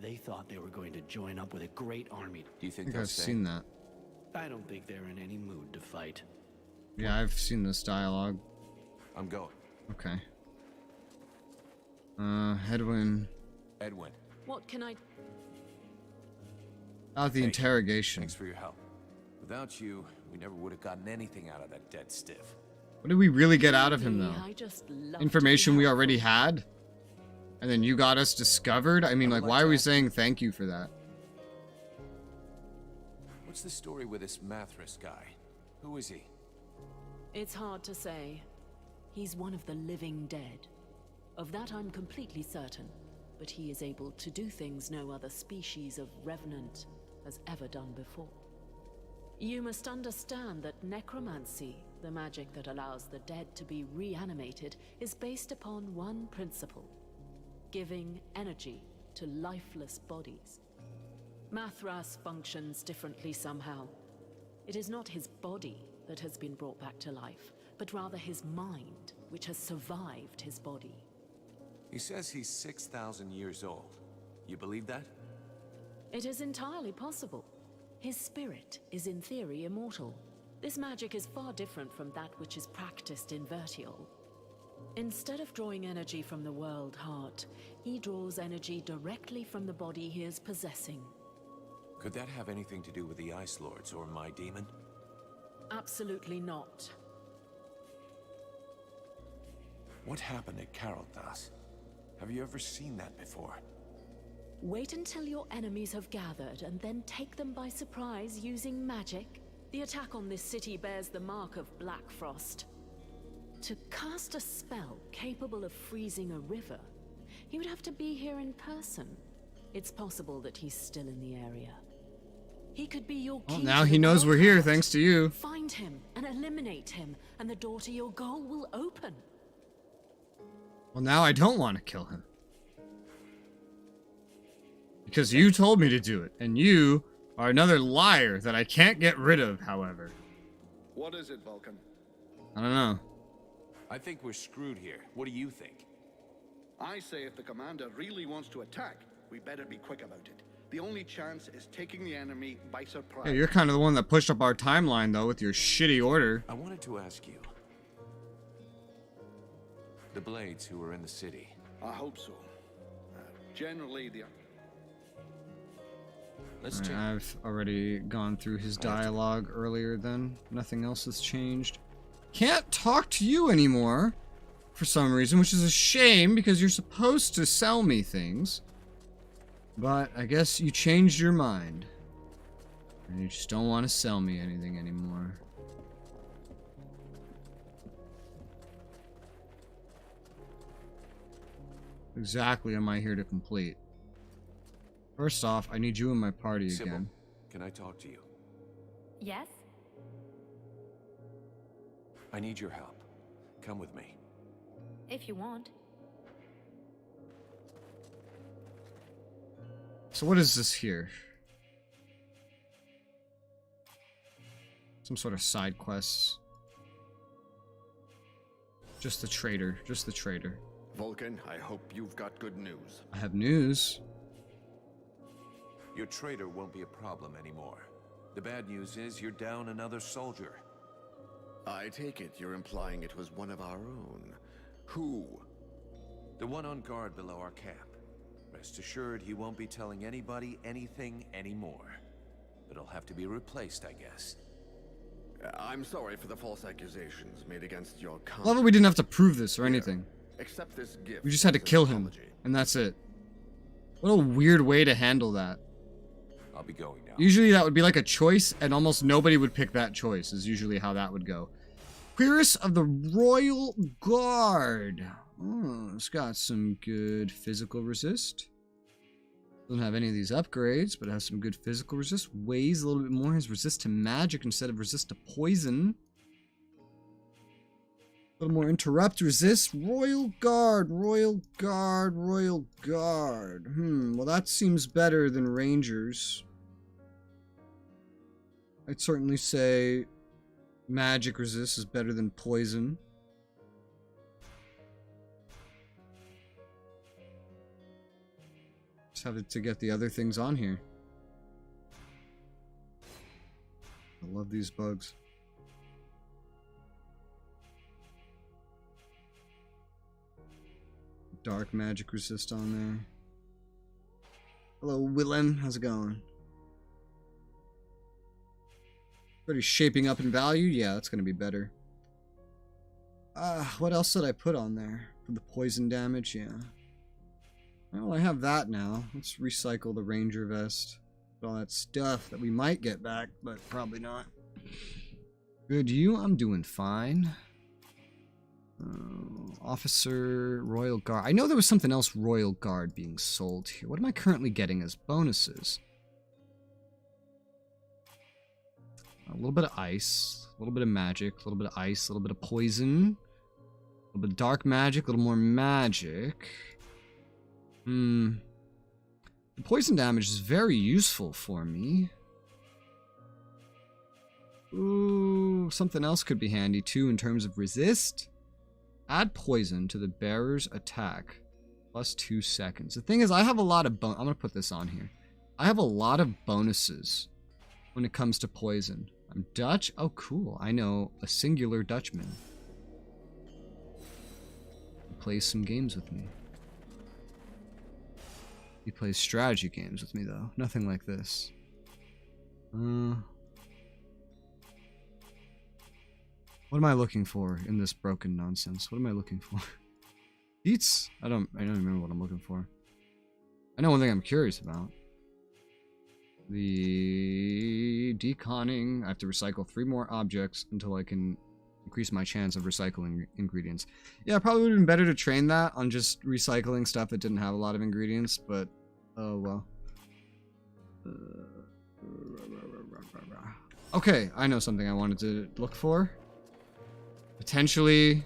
They thought they were going to join up with a great army. Do you think I think I've seen that. I don't think they're in any mood to fight. Yeah, I've seen this dialogue. I'm going. Okay. Edwin. Edwin. What can I... About the interrogation. Thanks for your help. Without you, we never would have gotten anything out of that dead stiff. What did we really get out of him, though? I just love Information we already had? And then you got us discovered? I mean, like, why are we saying thank you for that? What's the story with this Mathras guy? Who is he? It's hard to say. He's one of the living dead. Of that I'm completely certain, but he is able to do things no other species of revenant has ever done before. You must understand that necromancy, the magic that allows the dead to be reanimated, is based upon one principle: giving energy to lifeless bodies. Mathras functions differently somehow. It is not his body that has been brought back to life, but rather his mind, which has survived his body. He says he's 6,000 years old. You believe that? It is entirely possible. His spirit is in theory immortal. This magic is far different from that which is practiced in Vertiol. Instead of drawing energy from the world heart, he draws energy directly from the body he is possessing. Could that have anything to do with the Ice Lords or my demon? Absolutely not. What happened at Carolthas? Have you ever seen that before? Wait until your enemies have gathered and then take them by surprise using magic. The attack on this city bears the mark of Black Frost. to cast a spell capable of freezing a river, he would have to be here in person. It's possible that he's still in the area. He could be your key. Well, now to he the knows we're here, world. thanks to you. Find him and eliminate him, and the door to your goal will open. Well, now I don't want to kill him. Because you told me to do it, and you are another liar that I can't get rid of, however. What is it, Vulcan? I don't know. I think we're screwed here. What do you think? I say if the commander really wants to attack, we better be quick about it. The only chance is taking the enemy by surprise. Yeah, you're kind of the one that pushed up our timeline, though, with your shitty order. I wanted to ask you. The Blades who are in the city. I hope so. Generally, the... Right, I've already gone through his dialogue earlier then. Nothing else has changed. Can't talk to you anymore for some reason, which is a shame because you're supposed to sell me things. But I guess you changed your mind. And you just don't want to sell me anything anymore. Exactly am I here to complete? First off, I need you in my party Sybil, again. can I talk to you? Yes? I need your help. Come with me. If you want. So what is this here? Some sort of side quests. Just the traitor. Just the traitor. Vulcan, I hope you've got good news. I have news. Your traitor won't be a problem anymore. The bad news is you're down another soldier. I take it you're implying it was one of our own. Who? The one on guard below our camp. Rest assured he won't be telling anybody anything anymore. But he'll have to be replaced, I guess. I'm sorry for the false accusations made against your I love that we didn't have to prove this or anything. Accept this gift. We just had to kill him, and that's it. What a weird way to handle that. I'll be going now. Usually that would be like a choice, and almost nobody would pick that choice, is usually how that would go. Cuirass of the Royal Guard. Oh, it's got some good physical resist. Doesn't have any of these upgrades, but it has some good physical resist. Weighs a little bit more. Has resist to magic instead of resist to poison. A little more interrupt resist. Royal Guard, Royal Guard, Royal Guard. Well that seems better than Rangers. I'd certainly say magic resist is better than poison. Just have to get the other things on here. I love these bugs. Dark magic resist on there. Hello, Willem. How's it going? Already shaping up in value? Yeah, that's gonna be better. What else did I put on there? For the poison damage? Yeah. Well, I have that now. Let's recycle the Ranger Vest. All that stuff that we might get back, but probably not. Good, you? I'm doing fine. Officer, Royal Guard. I know there was something else Royal Guard being sold here. What am I currently getting as bonuses? A little bit of ice, a little bit of magic, a little bit of ice, a little bit of poison, a little bit of dark magic, a little more magic. The poison damage is very useful for me. Ooh, something else could be handy too in terms of resist. Add poison to the bearer's attack. Plus 2 seconds. The thing is, I have a lot of I'm going to put this on here. I have a lot of bonuses when it comes to poison. I'm Dutch? Oh, cool. I know a singular Dutchman. He plays some games with me. He plays strategy games with me, though. Nothing like this. What am I looking for in this broken nonsense? What am I looking for? Beats? I don't remember what I'm looking for. I know one thing I'm curious about. The deconning. I have to recycle 3 more objects until I can Increase my chance of recycling ingredients. Yeah, probably would have been better to train that on just recycling stuff that didn't have a lot of ingredients, but oh well. Okay, I know something I wanted to look for. Potentially,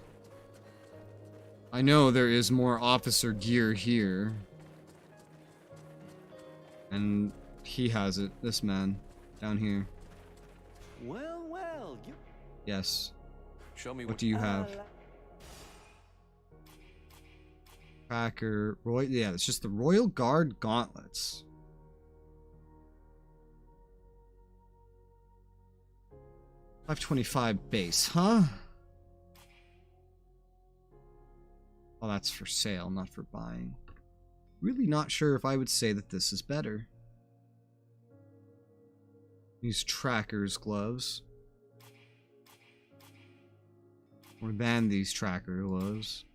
I know there is more officer gear here. And he has it, this man, down here. Well, well, you... Yes. Show me what do you have? Tracker, yeah, it's just the Royal Guard gauntlets. $525 base, huh? Oh, that's for sale, not for buying. Really not sure if I would say that this is better. These trackers gloves. Or than these tracker gloves.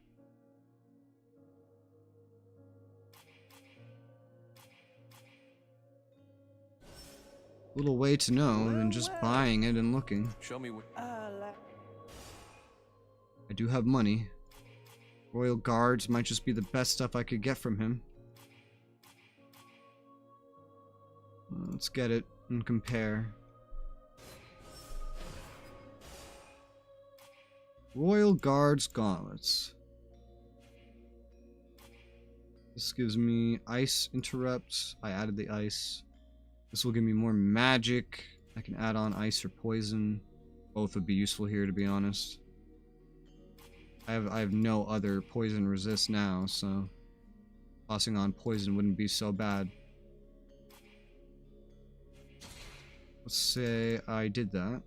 Little way to know than just buying it and looking. Show me what. I do have money. Royal Guards might just be the best stuff I could get from him. Let's get it and compare. Royal Guards gauntlets. This gives me ice interrupts. I added the ice. This will give me more magic. I can add on ice or poison. Both would be useful here, to be honest. I have no other poison resist now, so tossing on poison wouldn't be so bad. Let's say I did that.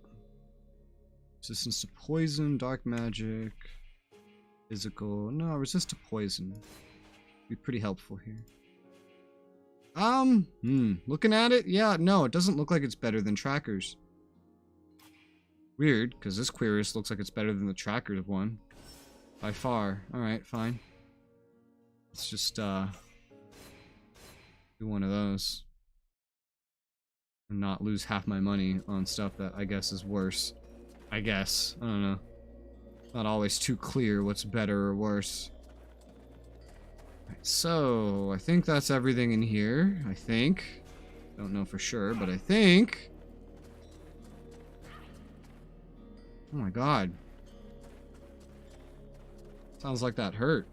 Resistance to poison, dark magic, physical. No, resist to poison. Be pretty helpful here. Looking at it, yeah, no, it doesn't look like it's better than trackers. Weird, because this Queerus looks like it's better than the trackers one. By far. Alright, fine. Let's just, do one of those. And not lose half my money on stuff that I guess is worse. I guess. I don't know. Not always too clear what's better or worse. Right, so, I think that's everything in here. I think. Don't know for sure, but I think. Oh my god. Sounds like that hurt.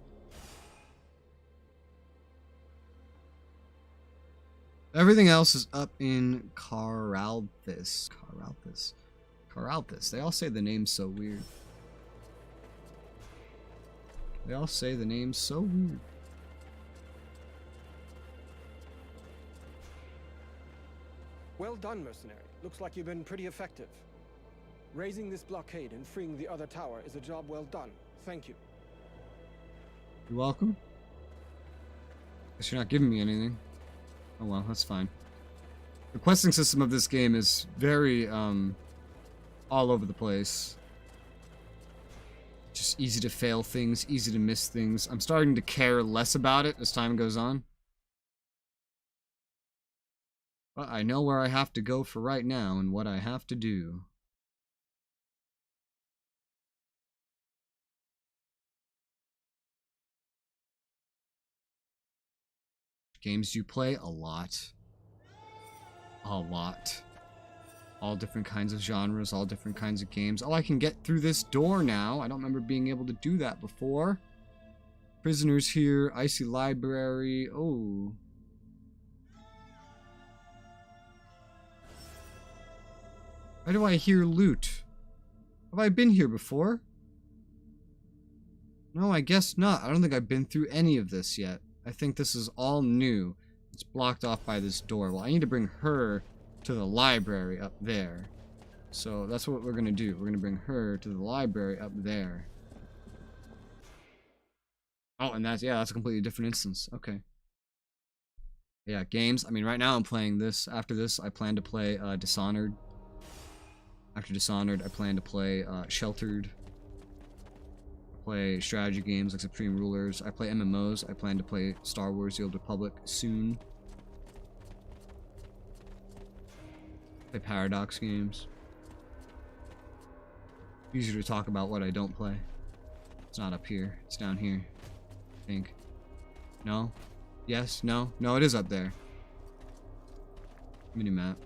Everything else is up in Caralthus. Caralthus. They all say the name so weird. They all say the name so weird. Well done, mercenary. Looks like you've been pretty effective. Raising this blockade and freeing the other tower is a job well done. Thank you. You're welcome. Guess you're not giving me anything. Oh well, that's fine. The questing system of this game is very, all over the place. Just easy to fail things, easy to miss things. I'm starting to care less about it as time goes on. But I know where I have to go for right now and what I have to do. Games do you play? A lot. A lot. All different kinds of genres, all different kinds of games. Oh, I can get through this door now. I don't remember being able to do that before. Prisoners here, icy library. Oh. Why do I hear loot? Have I been here before? No, I guess not. I don't think I've been through any of this yet. I think this is all new. It's blocked off by this door. Well, I need to bring her to the library up there. So that's what we're gonna do. We're gonna bring her to the library up there. Oh, and that's, yeah, that's a completely different instance. Okay. Yeah, games. I mean, right now I'm playing this. After this, I plan to play Dishonored. After Dishonored, I plan to play Sheltered. Play strategy games like Supreme Rulers. I play MMOs. I plan to play Star Wars The Old Republic soon. Play Paradox games. Easier to talk about what I don't play. It's not up here. It's down here. I think. No? Yes? No? No, it is up there. Minimap.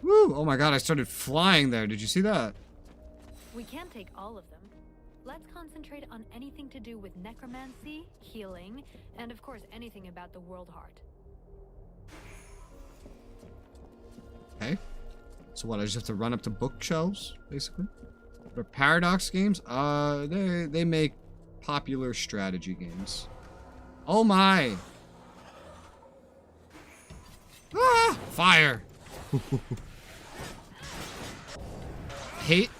Woo! Oh my god, I started flying there. Did you see that? We can't take all of them. Let's concentrate on anything to do with necromancy, healing, and of course anything about the World Heart. Okay. So what, I just have to run up to bookshelves, basically? For Paradox games? They make popular strategy games. Oh my! Ah! Fire! Hate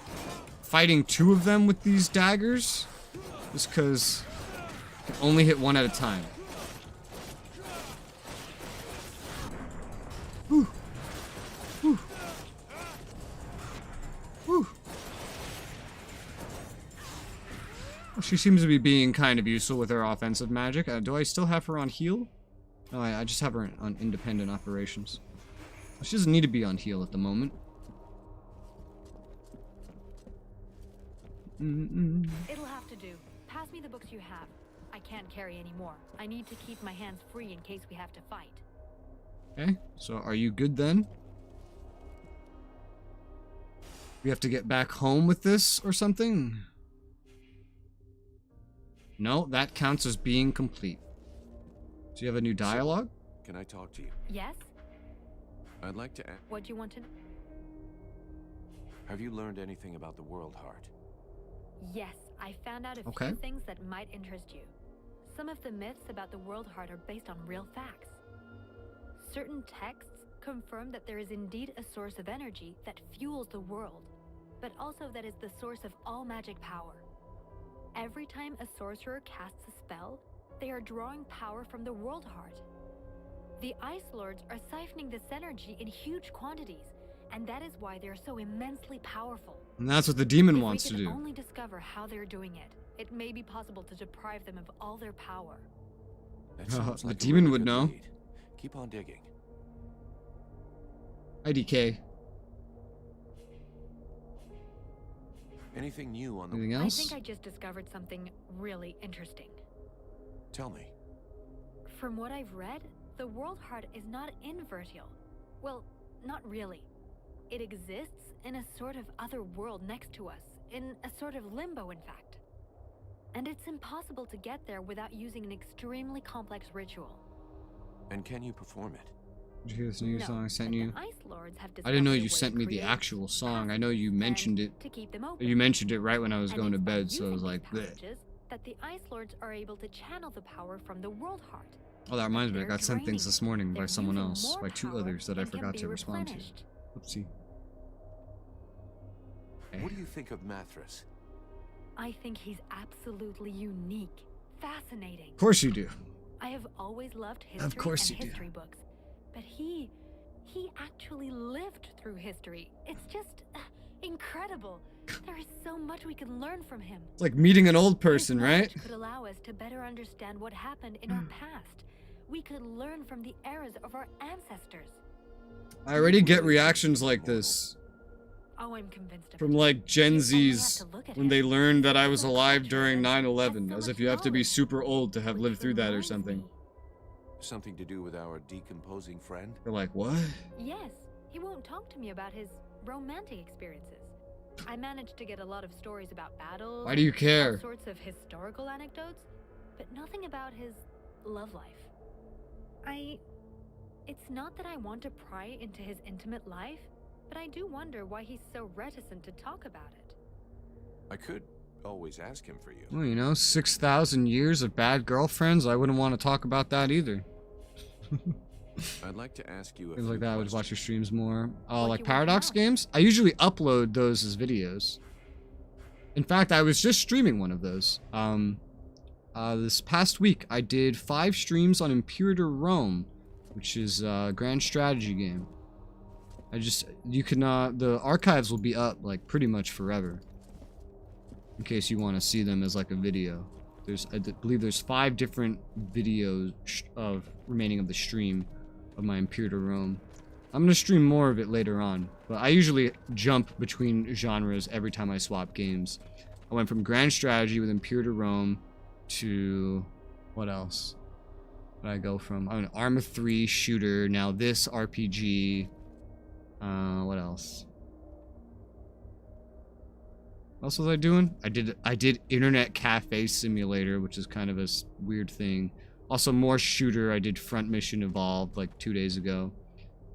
fighting two of them with these daggers, just because I can only hit one at a time. Whew. Whew. Whew. Well, she seems to be being kind of useful with her offensive magic. Do I still have her on heal? No, I just have her on independent operations. She doesn't need to be on heal at the moment. It'll have to do. Pass me the books you have. I can't carry any more. I need to keep my hands free in case we have to fight. Okay, so are you good then? We have to get back home with this or something? No, that counts as being complete. Do you have a new dialogue? Can I talk to you? Yes? I'd like to ask... What do you want to know? Have you learned anything about the World Heart? Yes, I found out a Okay. few things that might interest you. Some of the myths about the World Heart are based on real facts. Certain texts confirm that there is indeed a source of energy that fuels the world, but also that is the source of all magic power. Every time a sorcerer casts a spell, they are drawing power from the World Heart. The Ice Lords are siphoning this energy in huge quantities, and that is why they are so immensely powerful. And that's what the demon If wants to we can do. only discover how they're doing it, it may be possible to deprive them of all their power. That sounds The like a demon really would good know. lead. Keep on digging. IDK. Anything new on the... Anything I else? think I just discovered something really interesting. Tell me. From what I've read, the World Heart is not in Vertial. Well, not really. It exists in a sort of other world next to us, in a sort of limbo, in fact. And it's impossible to get there without using an extremely complex ritual. And can you perform it? Did you hear this new No, song I sent but you? the Ice Lords have I didn't know discovered a you way sent to me the create actual song. I know you mentioned it. to keep them open. You mentioned it right when I was And going to it's by bed, so I was using like, these bleh. passages that the Ice Lords are able to channel the power from the World Heart. Oh, that reminds me. I They're got sent things draining. this morning by They're someone using else, more by two power others that I and can forgot be to respond to. replenished. Oopsie. What do you think of Mathras? I think he's absolutely unique, fascinating. Of course you do. I have always loved history Of course and you do. history books, but he actually lived through history. It's just incredible. There is so much we can learn from him. It's like meeting an old person, His right? knowledge could allow us to better understand what happened in our past. We could learn from the eras of our ancestors. I already get reactions like this Oh, I'm convinced of from it. like Gen You only have Z's to look at when him. they learned that I He's was so alive during cultured, 9/11, has as so if much you have to be knowledge. super old to have Which lived through that or reminds something. me. Something to do with our decomposing friend? They're like, what? Yes, he won't talk to me about his romantic experiences. I managed to get a lot of stories about battles. Why do you and care? All sorts of historical anecdotes, but nothing about his love life. It's not that I want to pry into his intimate life, but I do wonder why he's so reticent to talk about it. I could always ask him for you. Well, you know, 6,000 years of bad girlfriends. I wouldn't want to talk about that either. I'd like to ask you a Things few like that. I would questions. watch your streams more. What Like do you want to Paradox know? games? I usually upload those as videos. In fact, I was just streaming one of those. This past week, I did 5 streams on Imperator Rome, which is a grand strategy game. You can, the archives will be up, like, pretty much forever. In case you want to see them as, like, a video. I believe there's 5 different videos of remaining of the stream of my Imperator Rome. I'm gonna stream more of it later on, but I usually jump between genres every time I swap games. I went from Grand Strategy with Impure to Rome to... what else did I go from? Oh, an Arma 3 shooter, now this RPG. What else? What else was I doing? I did Internet Cafe Simulator, which is kind of a weird thing. Also more shooter. I did Front Mission Evolved like 2 days ago.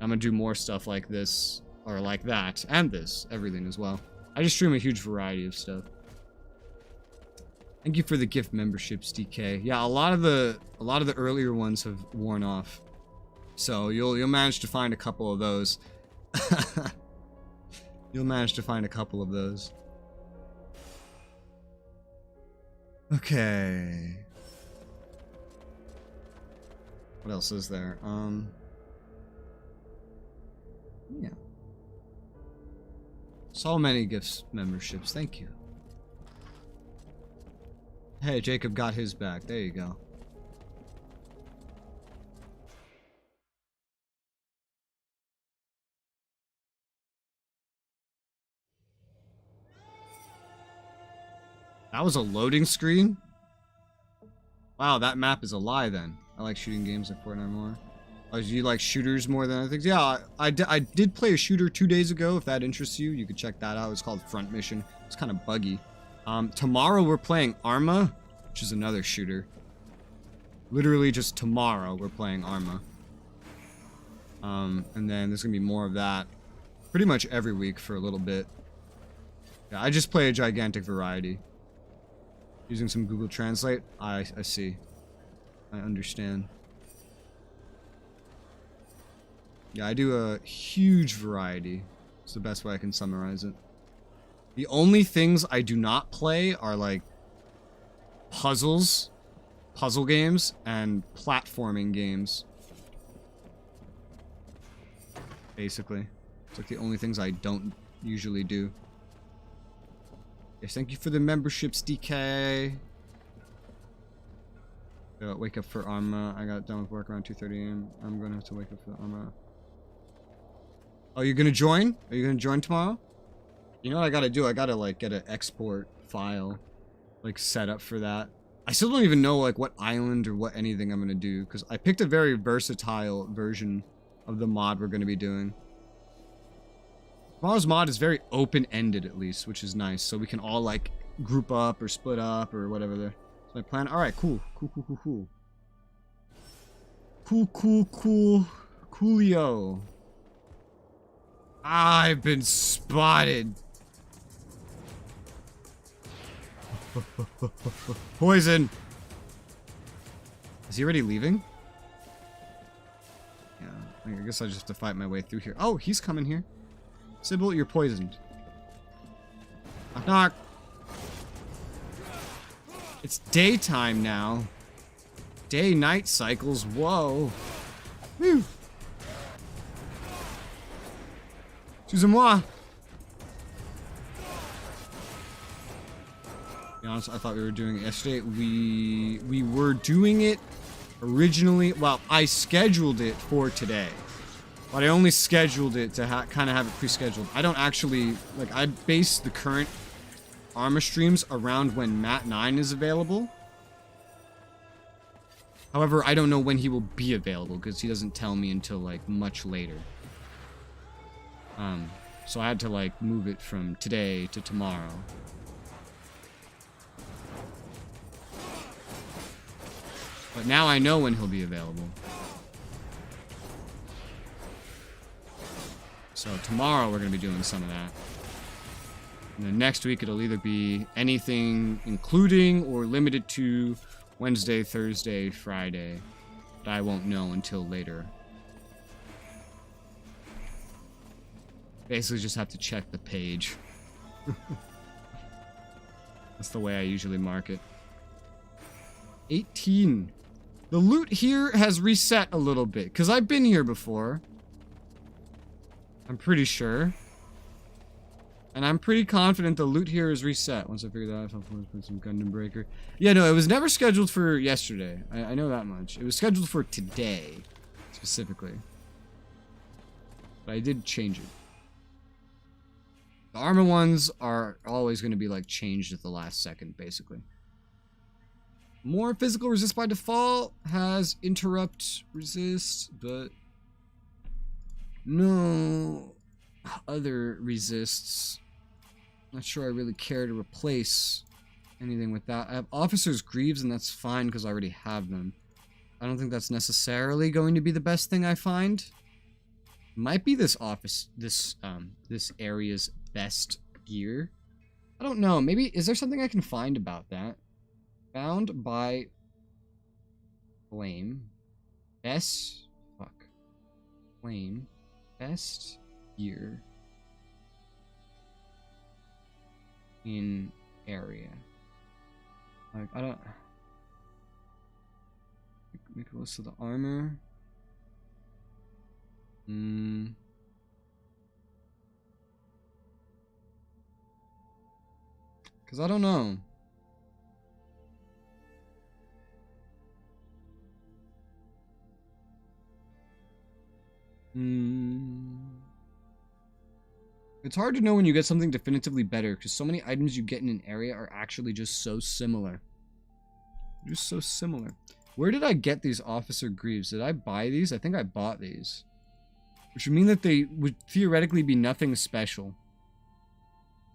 I'm gonna do more stuff like this, or like that, and this, everything as well. I just stream a huge variety of stuff. Thank you for the gift memberships, DK. Yeah, a lot of the earlier ones have worn off, so you'll manage to find a couple of those. You'll manage to find a couple of those. Okay. What else is there? Yeah. So many gifts memberships. Thank you. Hey, Jacob got his back. There you go. That was a loading screen? Wow, that map is a lie then. I like shooting games like Fortnite more. Oh, do you like shooters more than other things? Yeah, I did play a shooter 2 days ago. If that interests you, you could check that out. It's called Front Mission. It's kind of buggy. Tomorrow we're playing Arma, which is another shooter. Literally just tomorrow we're playing Arma. And then there's gonna be more of that pretty much every week for a little bit. Yeah, I just play a gigantic variety. Using some Google Translate. I see. I understand. Yeah, I do a huge variety. It's the best way I can summarize it. The only things I do not play are like puzzle games, and platforming games. Basically. It's like the only things I don't usually do. Yes, thank you for the memberships, DK. Wake up for Arma. I got done with work around 2:30 a.m. I'm going to have to wake up for Arma. Oh, you're gonna join? Are you gonna join tomorrow? You know what I gotta do? I gotta like get an export file like set up for that. I still don't even know like what island or what anything I'm gonna do, because I picked a very versatile version of the mod we're gonna be doing. Tomorrow's mod is very open-ended at least, which is nice, so we can all like group up or split up or whatever that's my plan. Alright, cool. Coolio. I've been spotted. Poison. Is he already leaving? Yeah, I guess I just have to fight my way through here. Oh, he's coming here. Sybil, you're poisoned. Knock, knock. It's daytime now. Day-night cycles. Whoa. Woo. Excusez-moi. To be honest, I thought we were doing it yesterday. We were doing it originally. Well, I scheduled it for today, but I only scheduled it to kind of have it pre-scheduled. I don't actually like. I base the current Arma streams around when Matt 9 is available. However, I don't know when he will be available because he doesn't tell me until like much later. So I had to like move it from today to tomorrow. But now I know when he'll be available. So tomorrow we're going to be doing some of that. And then next week it'll either be anything including or limited to Wednesday, Thursday, Friday. But I won't know until later. Basically just have to check the page. That's the way I usually mark it. 18. The loot here has reset a little bit, because I've been here before. I'm pretty sure. And I'm pretty confident the loot here is reset. Once I figure that out, I'll put some Gundam Breaker. Yeah, no, it was never scheduled for yesterday. I know that much. It was scheduled for today, specifically. But I did change it. The armor ones are always going to be like changed at the last second, basically. More physical resist by default has interrupt resist, but no other resists. Not sure I really care to replace anything with that. I have Officer's Greaves, and that's fine because I already have them. I don't think that's necessarily going to be the best thing I find. Might be this area's best gear. I don't know. Maybe, is there something I can find about that? Bound by Flame. Flame. Best gear. In area. Like, I don't... Make a list of the armor. Because I don't know. It's hard to know when you get something definitively better, because so many items you get in an area are actually just so similar. Just so similar. Where did I get these Officer Greaves? Did I buy these? I think I bought these. Which would mean that they would theoretically be nothing special.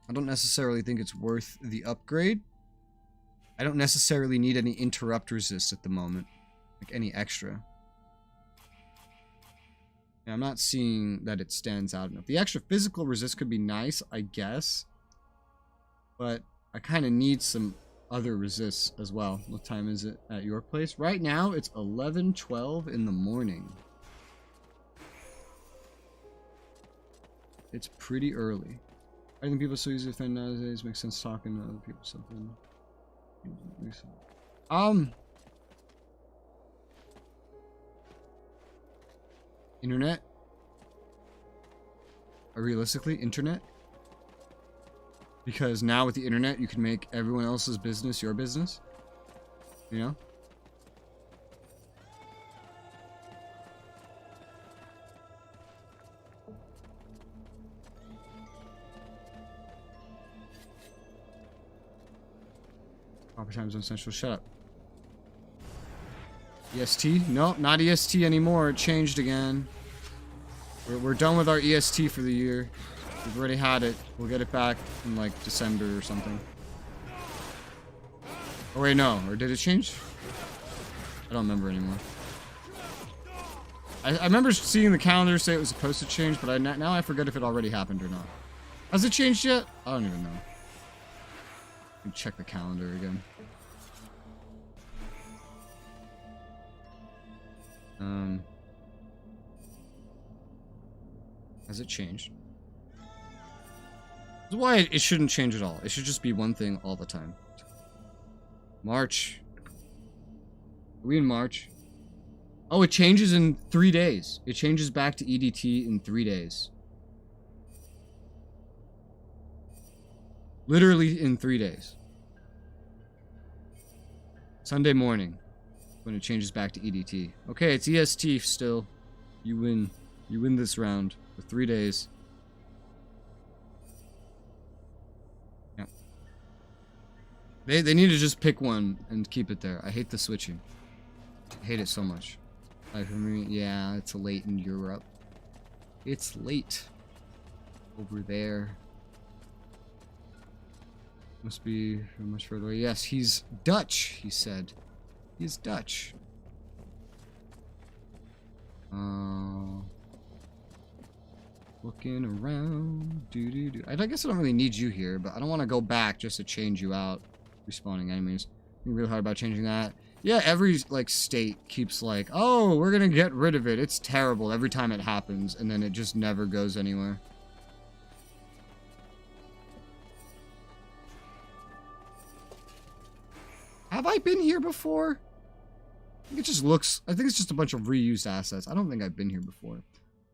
I don't necessarily think it's worth the upgrade. I don't necessarily need any interrupt resist at the moment. Like any extra. Yeah, I'm not seeing that it stands out enough. The extra physical resist could be nice, I guess. But I kind of need some other resists as well. What time is it at your place? Right now, it's 11:12 in the morning. It's pretty early. I think people are so easy to offend nowadays. Makes sense talking to other people something. Internet? Or realistically, internet? Because now with the internet, you can make everyone else's business your business. You know? Proper time zone central. Shut up. EST? No, not EST anymore. It changed again. We're done with our EST for the year. We've already had it. We'll get it back in like December or something. Oh wait, no. Or did it change? I don't remember anymore. I remember seeing the calendar say it was supposed to change, but now I forget if it already happened or not. Has it changed yet? I don't even know. Let me check the calendar again. Has it changed? That's why it shouldn't change at all. It should just be one thing all the time. March. Are we in March? Oh, it changes in 3 days. It changes back to EDT in 3 days. Literally in 3 days. Sunday morning. When it changes back to EDT. Okay, it's EST still. You win. You win this round. For 3 days. Yeah. They need to just pick one and keep it there. I hate the switching. I hate it so much. Like, for me, yeah, it's late in Europe. It's late. Over there. Must be much further away. Yes, he's Dutch, he said. He's Dutch. Looking around. I guess I don't really need you here, but I don't want to go back just to change you out. Respawning enemies. Think really hard about changing that. Yeah, every like state keeps like, oh, we're gonna get rid of it. It's terrible every time it happens, and then it just never goes anywhere. Have I been here before? I think it just looks... I think it's just a bunch of reused assets. I don't think I've been here before.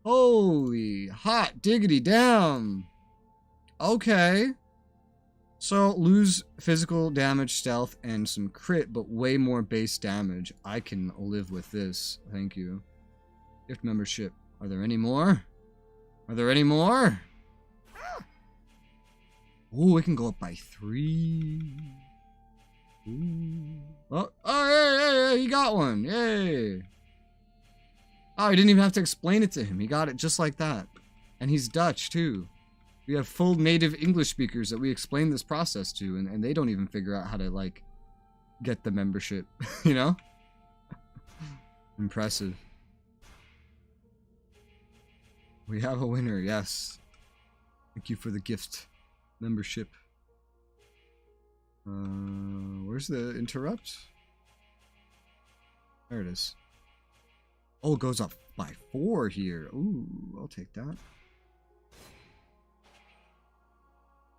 Holy hot diggity damn. Okay. So, lose physical damage, stealth, and some crit, but way more base damage. I can live with this. Thank you. Gift membership. Are there any more? Are there any more? Oh, it can go up by 3. Ooh. Oh, hey, he got one. Yay. Oh, I didn't even have to explain it to him. He got it just like that. And he's Dutch, too. We have full native English speakers that we explain this process to, and they don't even figure out how to, like, get the membership, you know? Impressive. We have a winner, yes. Thank you for the gift. Membership. Where's the interrupt? There it is. Oh, it goes up by 4 here. Ooh, I'll take that.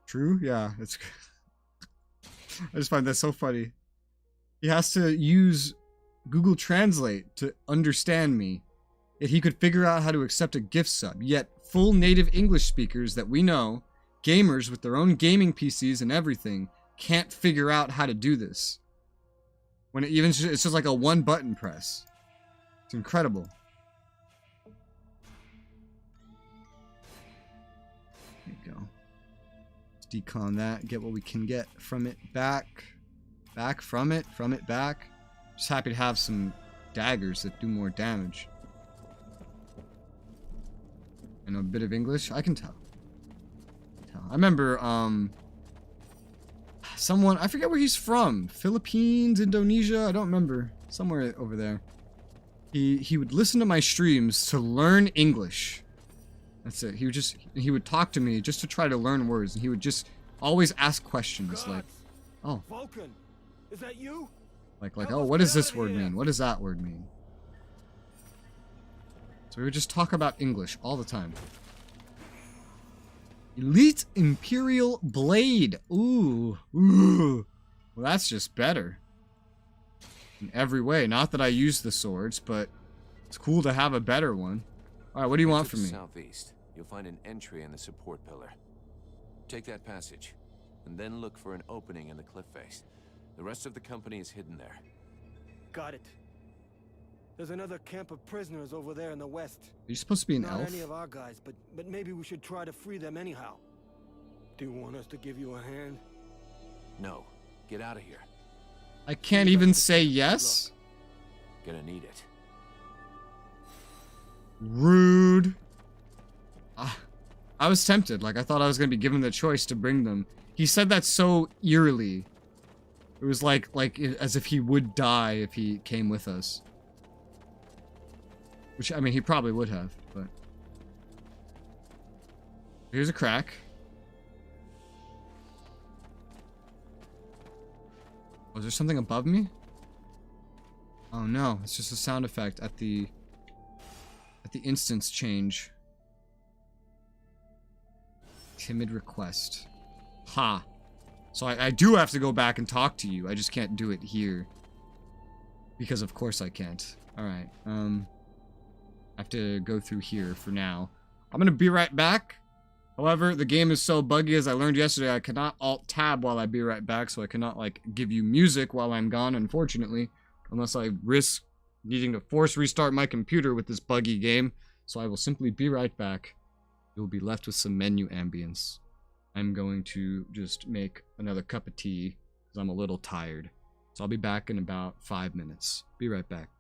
True? Yeah, it's I just find that so funny. He has to use Google Translate to understand me. Yet he could figure out how to accept a gift sub. Yet full native English speakers that we know, gamers with their own gaming PCs and everything, can't figure out how to do this. When it's just like a 1-button press. It's incredible. There you go. Let's decon that, get what we can get from it back. Back from it back. Just happy to have some daggers that do more damage. I know a bit of English. I can tell. I remember, someone, I forget where he's from. Philippines, Indonesia, I don't remember. Somewhere over there. He would listen to my streams to learn English. That's it. He would talk to me just to try to learn words, and he would just always ask questions like, oh. Vulcan, is that you? Like, oh, what does this word mean? What does that word mean? So we would just talk about English all the time. Elite Imperial Blade. Ooh. Ooh. Well, that's just better. In every way. Not that I use the swords, but it's cool to have a better one. Alright, what do you want from me? Southeast, you'll find an entry in the support pillar. Take that passage, and then look for an opening in the cliff face. The rest of the company is hidden there. Got it. There's another camp of prisoners over there in the west. Are you supposed to be an Not elf? any of our guys, but maybe we should try to free them anyhow. Do you want us to give you a hand? No. Get out of here. I can't even say yes? Gonna need it. Rude. I was tempted. Like, I thought I was going to be given the choice to bring them. He said that so eerily. It was like as if he would die if he came with us. Which, I mean, he probably would have, but... Here's a crack. Oh, is there something above me? Oh no, it's just a sound effect at the instance change. Timid request. Ha. So I do have to go back and talk to you. I just can't do it here. Because of course I can't. Alright, I have to go through here for now. I'm gonna be right back. However, the game is so buggy, as I learned yesterday, I cannot alt-tab while I be right back, so I cannot, like, give you music while I'm gone, unfortunately. Unless I risk needing to force restart my computer with this buggy game. So I will simply be right back. You'll be left with some menu ambience. I'm going to just make another cup of tea, because I'm a little tired. So I'll be back in about 5 minutes. Be right back.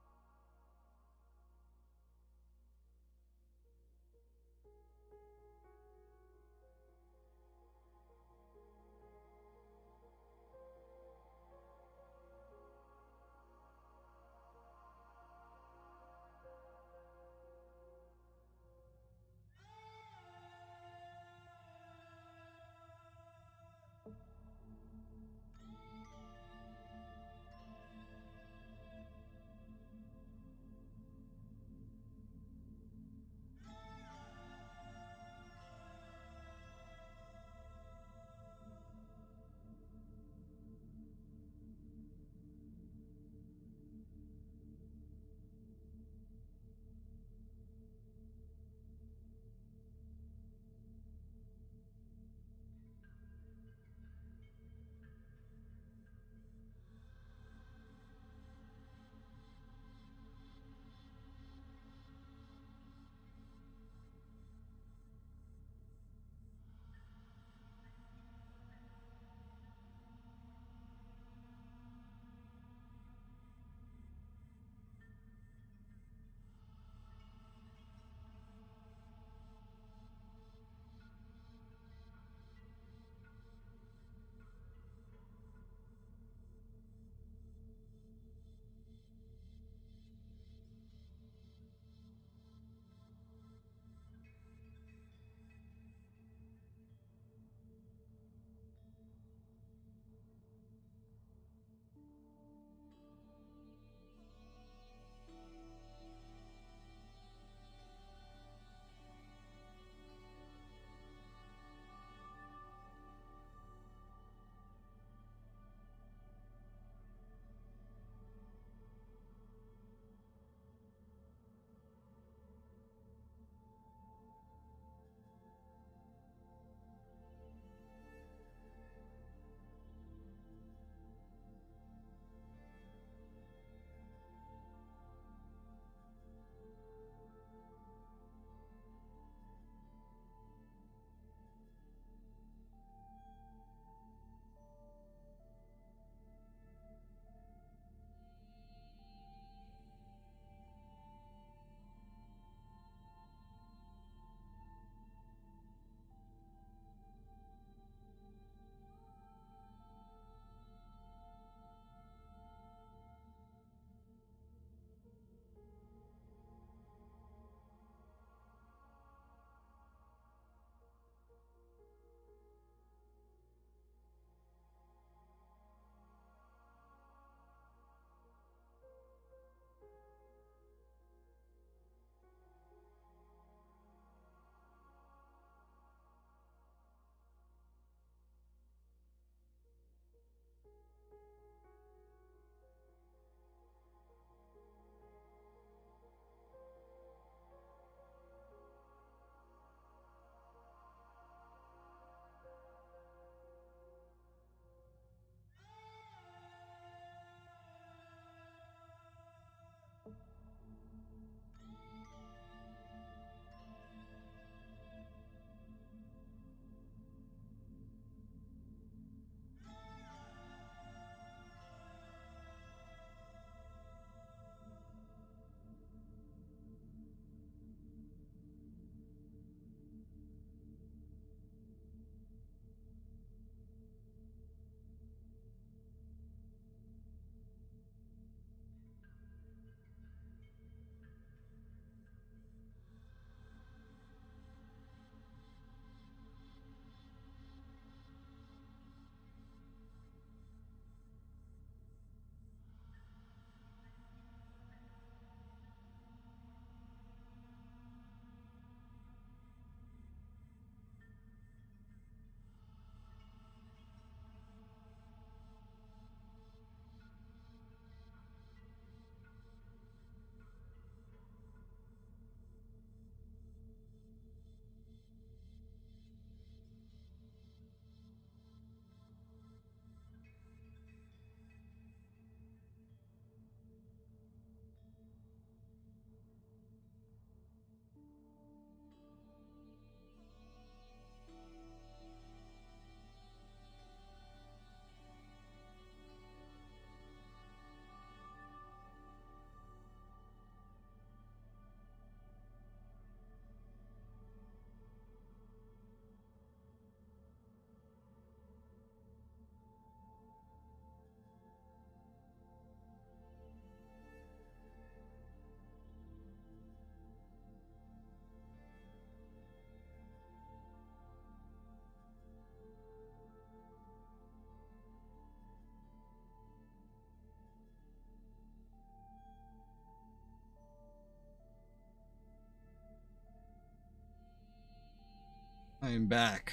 I am back.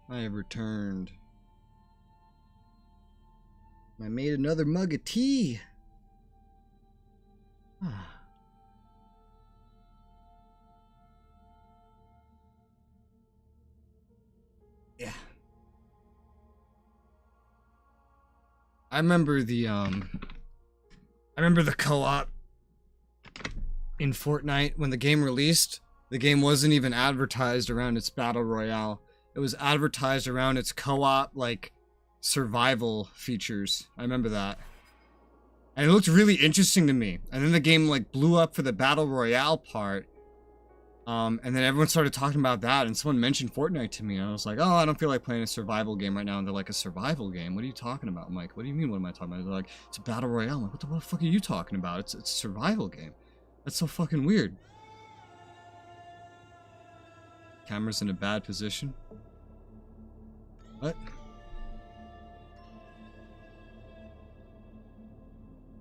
I have returned. I made another mug of tea. Yeah. I remember the co-op in Fortnite when the game released. The game wasn't even advertised around its battle royale. It was advertised around its co-op, like, survival features. I remember that. And it looked really interesting to me. And then the game, like, blew up for the battle royale part. And then everyone started talking about that, and someone mentioned Fortnite to me, and I was like, oh, I don't feel like playing a survival game right now. And they're like, a survival game? What are you talking about? I'm like, what do you mean, what am I talking about? They're like, it's a battle royale. I'm like, what the fuck are you talking about? It's a survival game. That's so fucking weird. Camera's in a bad position. What?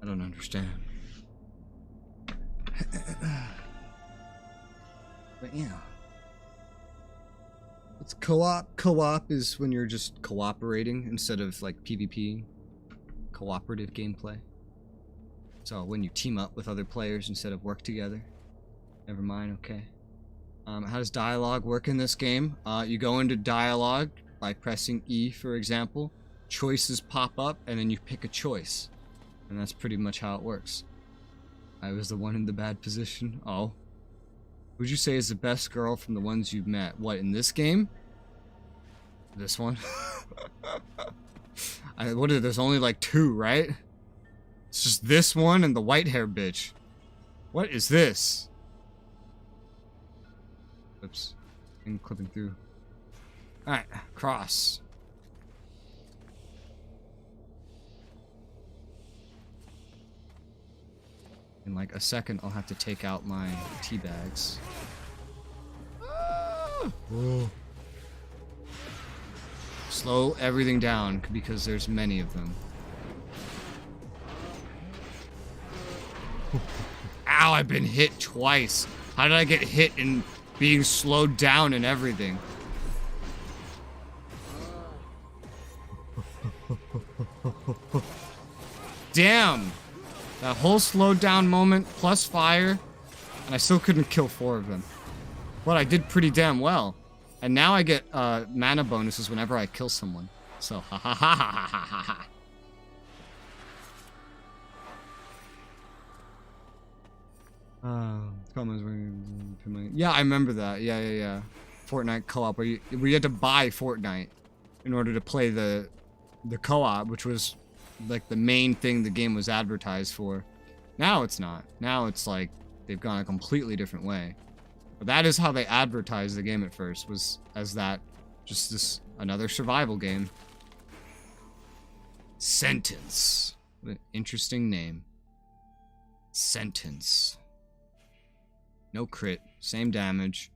I don't understand. But yeah. What's co-op? Co-op is when you're just cooperating instead of like PvP. Cooperative gameplay. So when you team up with other players instead of work together. Never mind, okay. How does dialogue work in this game? You go into dialogue by pressing E, for example. Choices pop up, and then you pick a choice. And that's pretty much how it works. I was the one in the bad position. Oh. Who'd you say is the best girl from the ones you've met? What, in this game? This one? There's only like 2, right? It's just this one and the white hair bitch. What is this? Oops. I'm clipping through. Alright, cross. In like a second, I'll have to take out my tea bags. Whoa. Slow everything down because there's many of them. Ow, I've been hit twice. How did I get hit and being slowed down and everything? Damn! That whole slowed down moment plus fire, and I still couldn't kill 4 of them. But I did pretty damn well. And now I get mana bonuses whenever I kill someone. So, ha ha ha ha ha ha ha. Yeah, I remember that. Yeah. Fortnite co-op where you had to buy Fortnite in order to play the co-op, which was like the main thing the game was advertised for. Now it's not. Now it's like they've gone a completely different way. But that is how they advertised the game at first, was as that, just this another survival game. Sentence. What an interesting name. Sentence. No crit, same damage,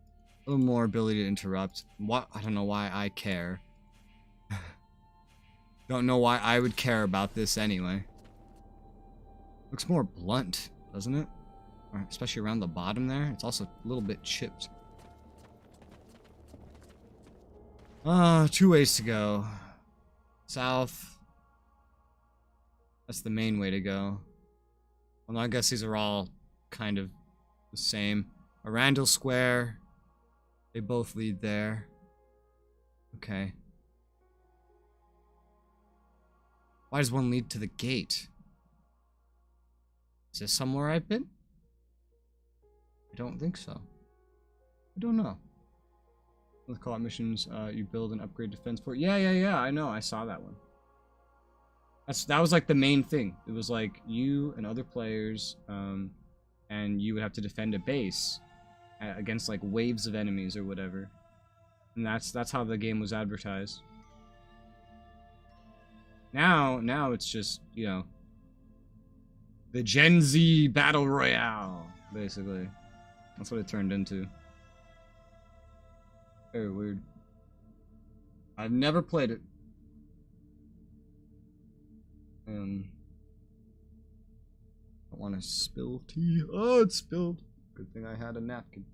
a little more ability to interrupt. What? I don't know why I care. Don't know why I would care about this anyway. Looks more blunt, doesn't it? Or especially around the bottom there. It's also a little bit chipped. 2 ways to go. South. That's the main way to go. Well, no, I guess these are all kind of the same. Arundel Square. They both lead there. Okay. Why does one lead to the gate? Is this somewhere I've been? I don't think so. I don't know. With co-op missions, you build and upgrade defense fort. Yeah, I know. I saw that one. That was like the main thing. It was like you and other players, and you would have to defend a base against like waves of enemies or whatever. And that's how the game was advertised. Now it's just, you know, the Gen Z Battle Royale, basically. That's what it turned into. Very weird. I've never played it. Don't want to spill tea. Oh, it's spilled. Good thing I had a napkin.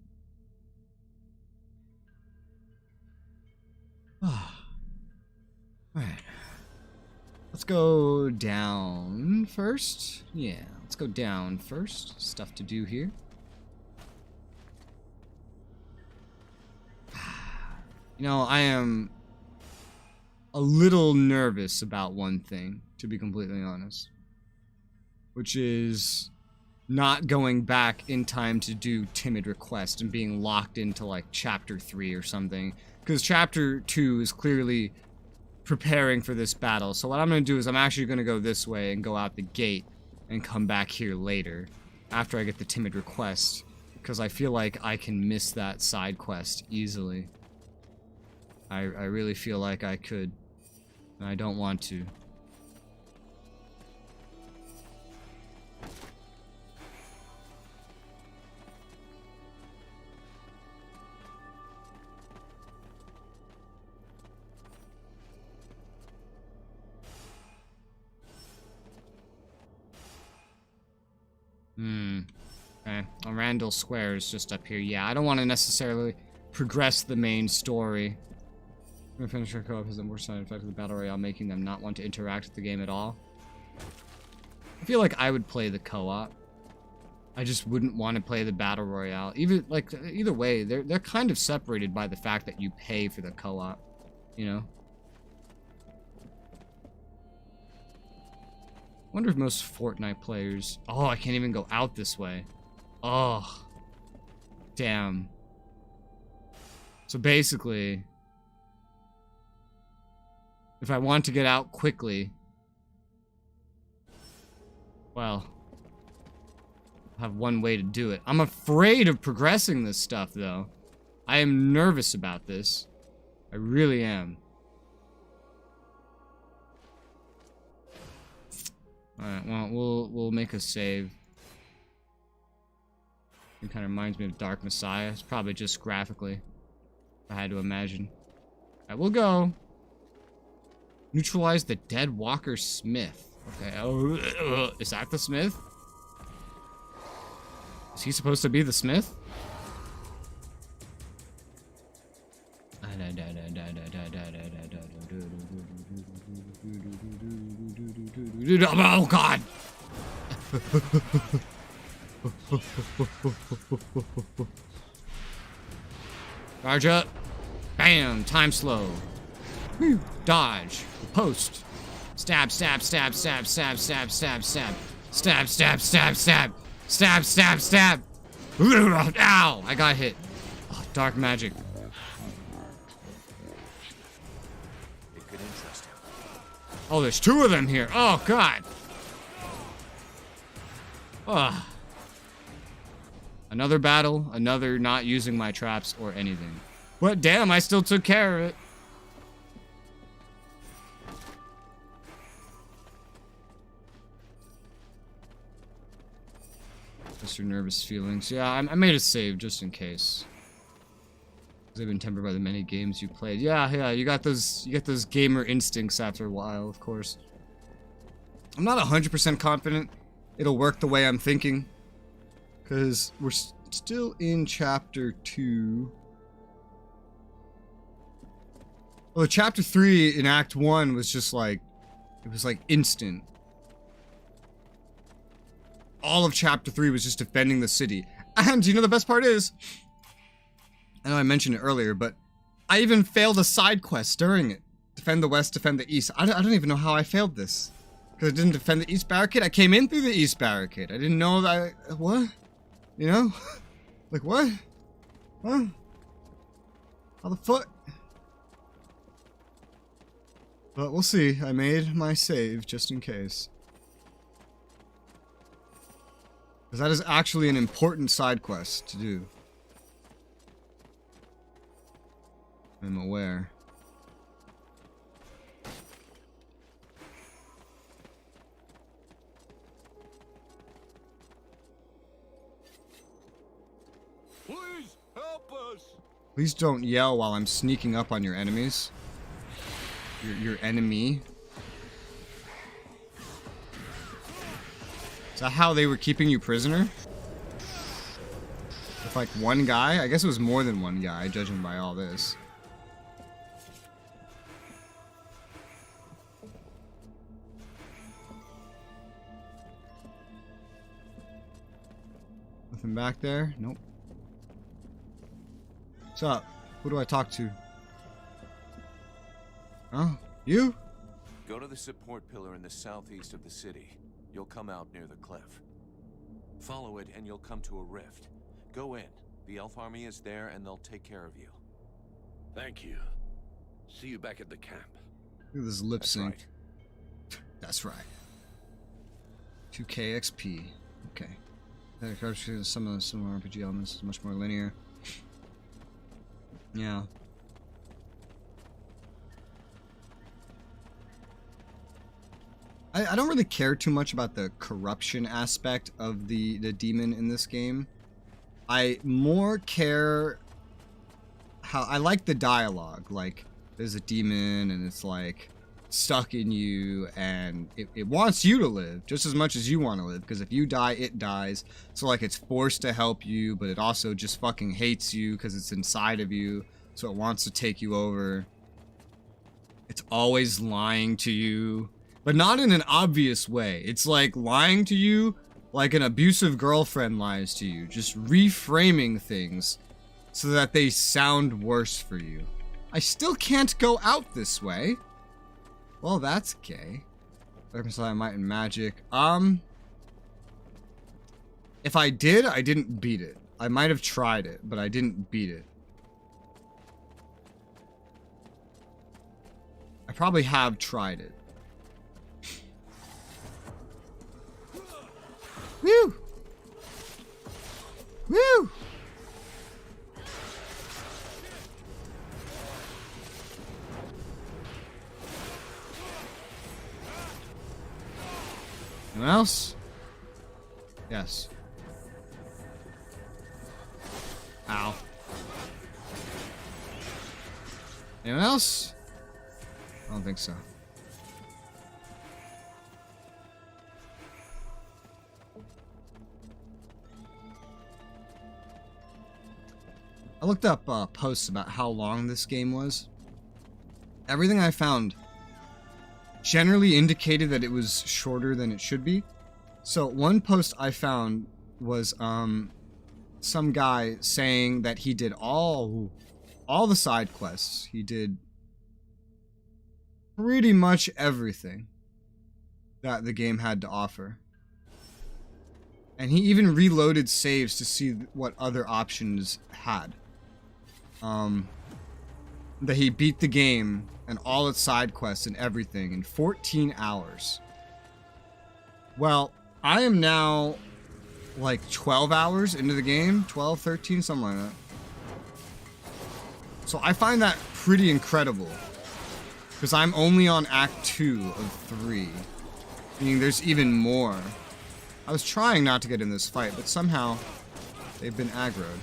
Alright. Let's go down first. Yeah, let's go down first. Stuff to do here. You know, I am a little nervous about one thing, to be completely honest. Which is not going back in time to do Timid Request and being locked into like Chapter 3 or something. Because Chapter 2 is clearly preparing for this battle. So what I'm going to do is I'm actually going to go this way and go out the gate and come back here later after I get the Timid Request, because I feel like I can miss that side quest easily. I really feel like I could, and I don't want to. Okay. Randall Square is just up here. Yeah, I don't want to necessarily progress the main story. I'm gonna finish our co-op has the more side effect of the Battle Royale, making them not want to interact with the game at all. I feel like I would play the co-op. I just wouldn't want to play the Battle Royale. Either way, they're kind of separated by the fact that you pay for the co-op, you know? I wonder if most Fortnite players... Oh, I can't even go out this way. Oh. Damn. So basically, if I want to get out quickly, well, I have one way to do it. I'm afraid of progressing this stuff, though. I am nervous about this. I really am. Alright, well, we'll make a save. It kind of reminds me of Dark Messiah. It's probably just graphically, if I had to imagine. Alright, we'll go. Neutralize the Dead Walker Smith. Okay, is that the Smith? Is he supposed to be the Smith? Oh god! Charge up. Bam! Time slow. Whew. Dodge. Post. Stab, stab, stab, stab, stab, stab, stab, stab. Stab, stab, stab, stab. Stab, stab, stab. Ow! I got hit. Oh, dark magic. It could interest him. Oh, there's two of them here. Oh, God. Ugh. Another battle, another not using my traps or anything. But damn, I still took care of it. Just your nervous feelings. Yeah, I made a save just in case. They've been tempered by the many games you played. Yeah, you got those gamer instincts after a while, of course. I'm not 100% confident it'll work the way I'm thinking, because we're still in Chapter 2. Well, Chapter 3 in Act 1 was just like, it was like instant. All of Chapter 3 was just defending the city. And you know the best part is, I know I mentioned it earlier, but I even failed a side quest during it. Defend the west, defend the east. I don't even know how I failed this. Because I didn't defend the east barricade. I came in through the east barricade. I didn't know that what? You know? Like what? Huh? How the fuck? But we'll see. I made my save just in case. Because that is actually an important side quest to do. I'm aware. Please help us. Please don't yell while I'm sneaking up on your enemies. Your enemy. Is that how they were keeping you prisoner? With like one guy? I guess it was more than one guy, judging by all this. Nothing back there? Nope. What's up? Who do I talk to? Oh, you? Go to the support pillar in the southeast of the city. You'll come out near the cliff. Follow it and you'll come to a rift. Go in. The elf army is there and they'll take care of you. Thank you. See you back at the camp. Look at this lip sync. That's right. 2K XP. Okay. Some of the similar RPG elements is much more linear. Yeah. I don't really care too much about the corruption aspect of the demon in this game. I more care how I like the dialogue. Like, there's a demon and it's like stuck in you and it wants you to live just as much as you want to live, because if you die, it dies. So like it's forced to help you, but it also just fucking hates you because it's inside of you. So it wants to take you over. It's always lying to you, but not in an obvious way. It's like lying to you like an abusive girlfriend lies to you, just reframing things so that they sound worse for you. I still can't go out this way. Well, that's gay. Reconcile might and magic. If I did, I didn't beat it. I might have tried it, but I didn't beat it. I probably have tried it. Woo! Woo! Anyone else? Yes. Ow. Anyone else? I don't think so. I looked up posts about how long this game was. Everything I found generally indicated that it was shorter than it should be. So one post I found was some guy saying that he did all the side quests. He did pretty much everything that the game had to offer. And he even reloaded saves to see what other options had. That he beat the game and all its side quests and everything in 14 hours. Well, I am now like 12 hours into the game, 12, 13, something like that. So I find that pretty incredible, because I'm only on Act 2 of 3, meaning there's even more. I was trying not to get in this fight, but somehow they've been aggroed.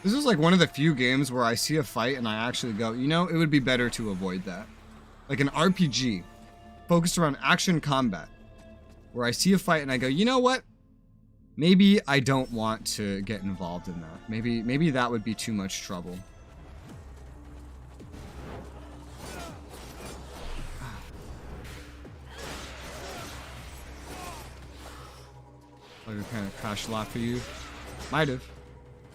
This is like one of the few games where I see a fight and I actually go, you know, it would be better to avoid that. Like an RPG focused around action combat, where I see a fight and I go, you know what? Maybe I don't want to get involved in that. Maybe that would be too much trouble. Like it kind of crashed a lot for you. Might have.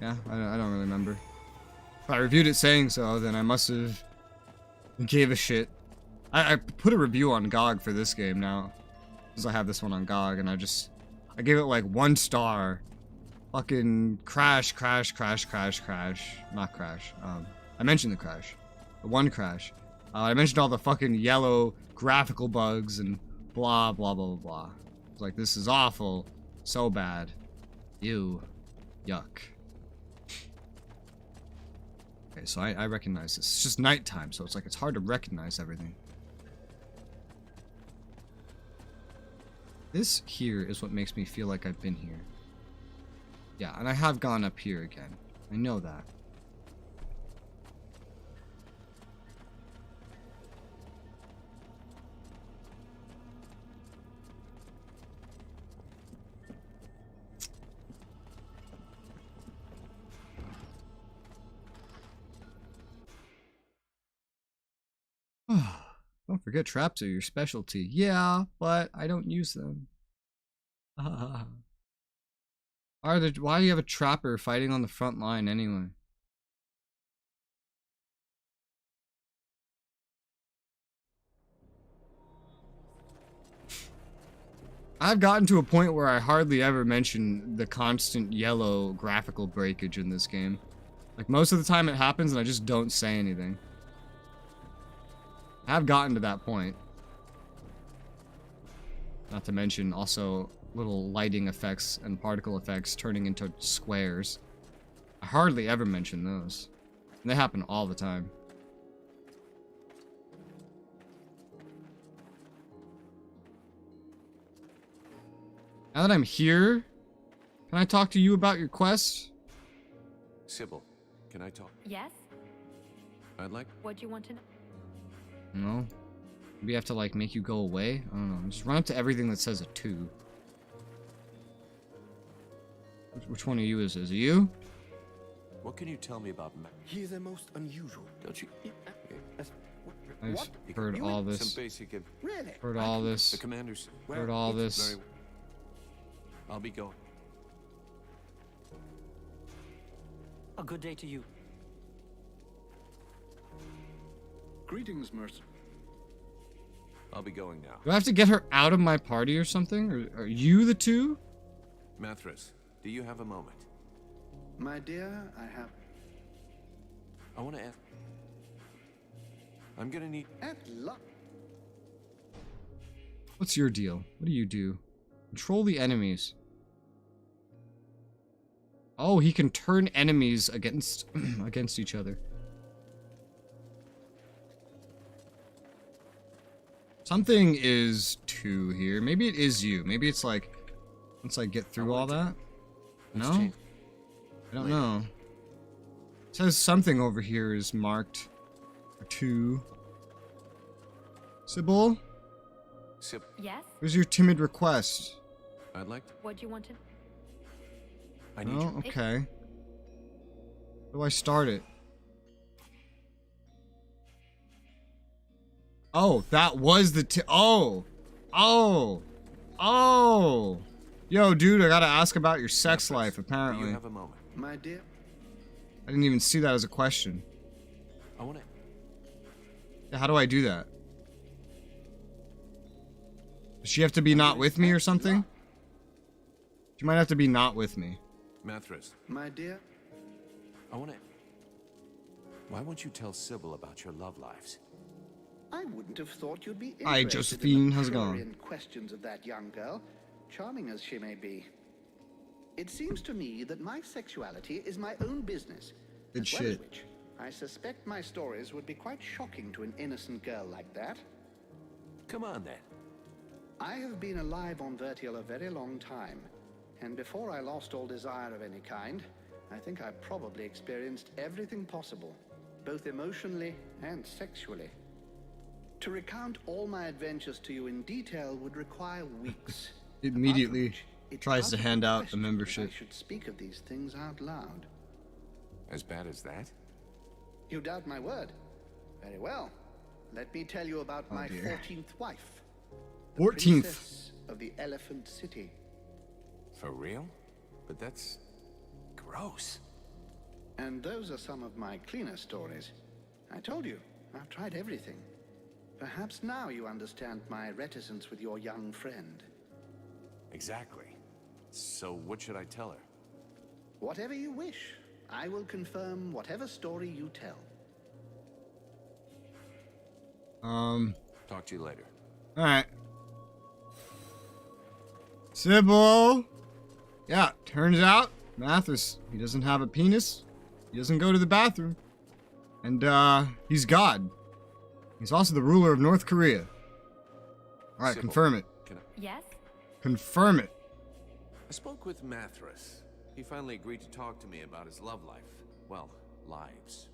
Yeah, I don't really remember. If I reviewed it saying so, then I must have gave a shit. I put a review on GOG for this game now, because I have this one on GOG, and I gave it like 1 star. Fucking crash. Not crash. I mentioned the crash. The one crash. I mentioned all the fucking yellow graphical bugs and blah, blah, blah, blah, blah. It's like, this is awful. So bad. Ew. Yuck. Okay, so I recognize this. It's just nighttime, so it's like it's hard to recognize everything. This here is what makes me feel like I've been here. Yeah, and I have gone up here again. I know that. Don't forget, traps are your specialty. Yeah, but I don't use them. Why do you have a trapper fighting on the front line anyway? I've gotten to a point where I hardly ever mention the constant yellow graphical breakage in this game. Like, most of the time it happens and I just don't say anything. I've gotten to that point. Not to mention also little lighting effects and particle effects turning into squares. I hardly ever mention those. And they happen all the time. Now that I'm here, can I talk to you about your quest? Sybil, can I talk? Yes? I'd like... What do you want to know? No? Maybe I have to, like, make you go away? I don't know. Just run up to everything that says a 2. Which one of you is it? Is it you? What can you tell me about Mac? He is a most unusual. Don't you... I've heard all this. Some basic... Really? Heard all this. The commanders... Heard all this. Very... I'll be going. A good day to you. Greetings, Mercer. I'll be going now. Do I have to get her out of my party or something? Or are you the two? Mathras, do you have a moment? My dear, I have... I want to ask... I'm gonna need... At luck. What's your deal? What do you do? Control the enemies. Oh, he can turn enemies against against each other. Something is 2 here. Maybe it is you. Maybe it's like once I get through all that. No? I don't know. It says something over here is marked for 2. Sybil? Yes? Where's your timid request? I'd like to... What do you want to... I need you. Okay. How do I start it? Oh, that was the oh! Yo, dude, I gotta ask about your sex life, apparently. Do you have a moment? My dear? I didn't even see that as a question. I want to... Yeah, how do I do that? Does she have to be not with me or something? She might have to be not with me. Mathras. My dear? I want to... Why won't you tell Sybil about your love lives? I wouldn't have thought you'd be Hi, interested Josephine. in the How's it going? prurient questions of that young girl, charming as she may be. It seems to me that my sexuality is my own business. Good as well as shit. which, I suspect my stories would be quite shocking to an innocent girl like that. Come on, then. I have been alive on Vertial a very long time, and before I lost all desire of any kind, I think I probably experienced everything possible, both emotionally and sexually. To recount all my adventures to you in detail would require weeks. Immediately tries to hand out a membership. I should speak of these things out loud. As bad as that? You doubt my word? Very well. Let me tell you about my 14th wife. The 14th. princess of the Elephant City. For real? But that's... gross. And those are some of my cleaner stories. I told you, I've tried everything. Perhaps now you understand my reticence with your young friend. Exactly. So what should I tell her? Whatever you wish. I will confirm whatever story you tell. Talk to you later. Alright. Sybil! Yeah, turns out, Mathras, he doesn't have a penis. He doesn't go to the bathroom. And, he's God. He's also the ruler of North Korea. Alright, confirm it. Yes? Confirm it. I spoke with Mathras. He finally agreed to talk to me about his love life. Well, lives.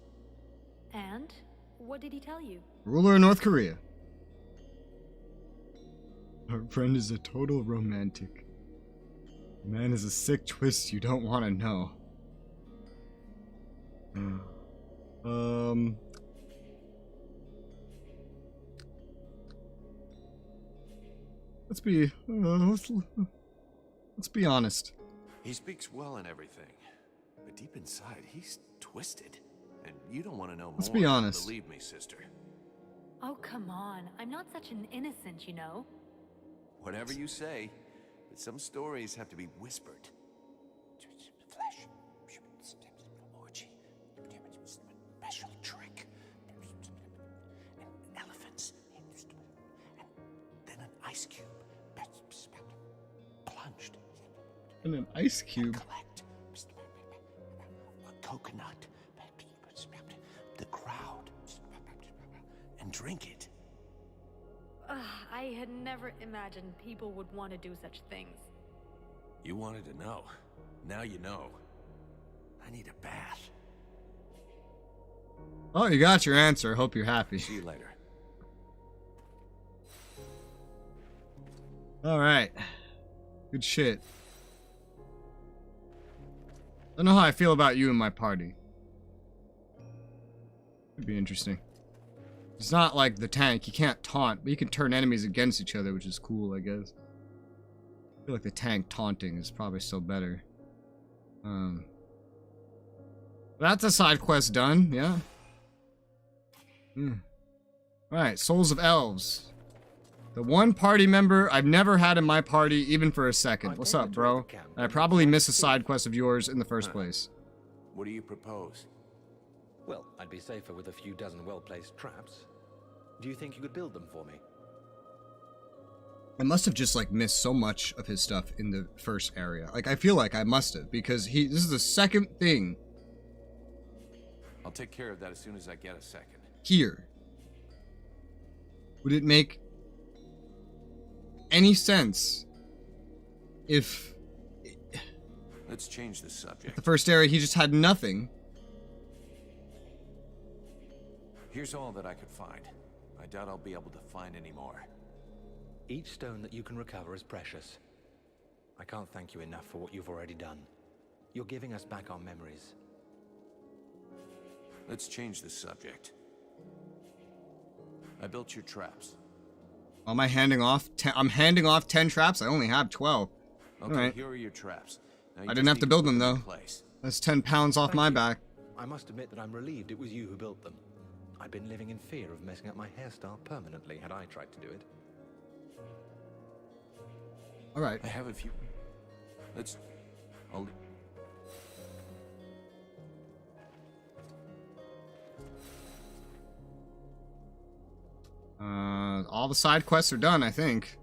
And? What did he tell you? Ruler of North Korea. Our friend is a total romantic. Man is a sick twist you don't want to know. Let's be... Let's be honest. He speaks well and everything, but deep inside, he's twisted. And you don't want to know more. Let's be honest. Believe me, sister. Oh, come on. I'm not such an innocent, you know. Whatever you say, but some stories have to be whispered. Flesh, orgy, special trick, elephants, and then an ice cube, plunged. And an ice cube. Collect a coconut, the crowd, and drink it. I had never imagined people would want to do such things. You wanted to know. Now you know. I need a bath. Oh, you got your answer. Hope you're happy. See you later. Alright. Good shit. I don't know how I feel about you and my party. Could be interesting. It's not like the tank. You can't taunt, but you can turn enemies against each other, which is cool, I guess. I feel like the tank taunting is probably still better. That's a side quest done, yeah. Alright, Souls of Elves. The one party member I've never had in my party, even for a second. What's up, bro? And I probably missed a side quest of yours in the first place. What do you propose? Well, I'd be safer with a few dozen well-placed traps. Do you think you could build them for me? I must have just, like, missed so much of his stuff in the first area. Like, I feel like I must have, because this is the second thing. I'll take care of that as soon as I get a second. Here. Would it make any sense if... Let's change the subject. The first area, he just had nothing. Here's all that I could find. I doubt I'll be able to find any more. Each stone that you can recover is precious. I can't thank you enough for what you've already done. You're giving us back our memories. Let's change the subject. I built your traps. Am I handing off 10? I'm handing off 10 traps? I only have 12. Okay, Alright. here are your traps. Now you I didn't have just to need build them, put though. in place. That's 10 pounds off my back. I must admit that I'm relieved it was you who built them. I'd been living in fear of messing up my hairstyle permanently had I tried to do it. Alright. I have a few. I'll... All the side quests are done, I think.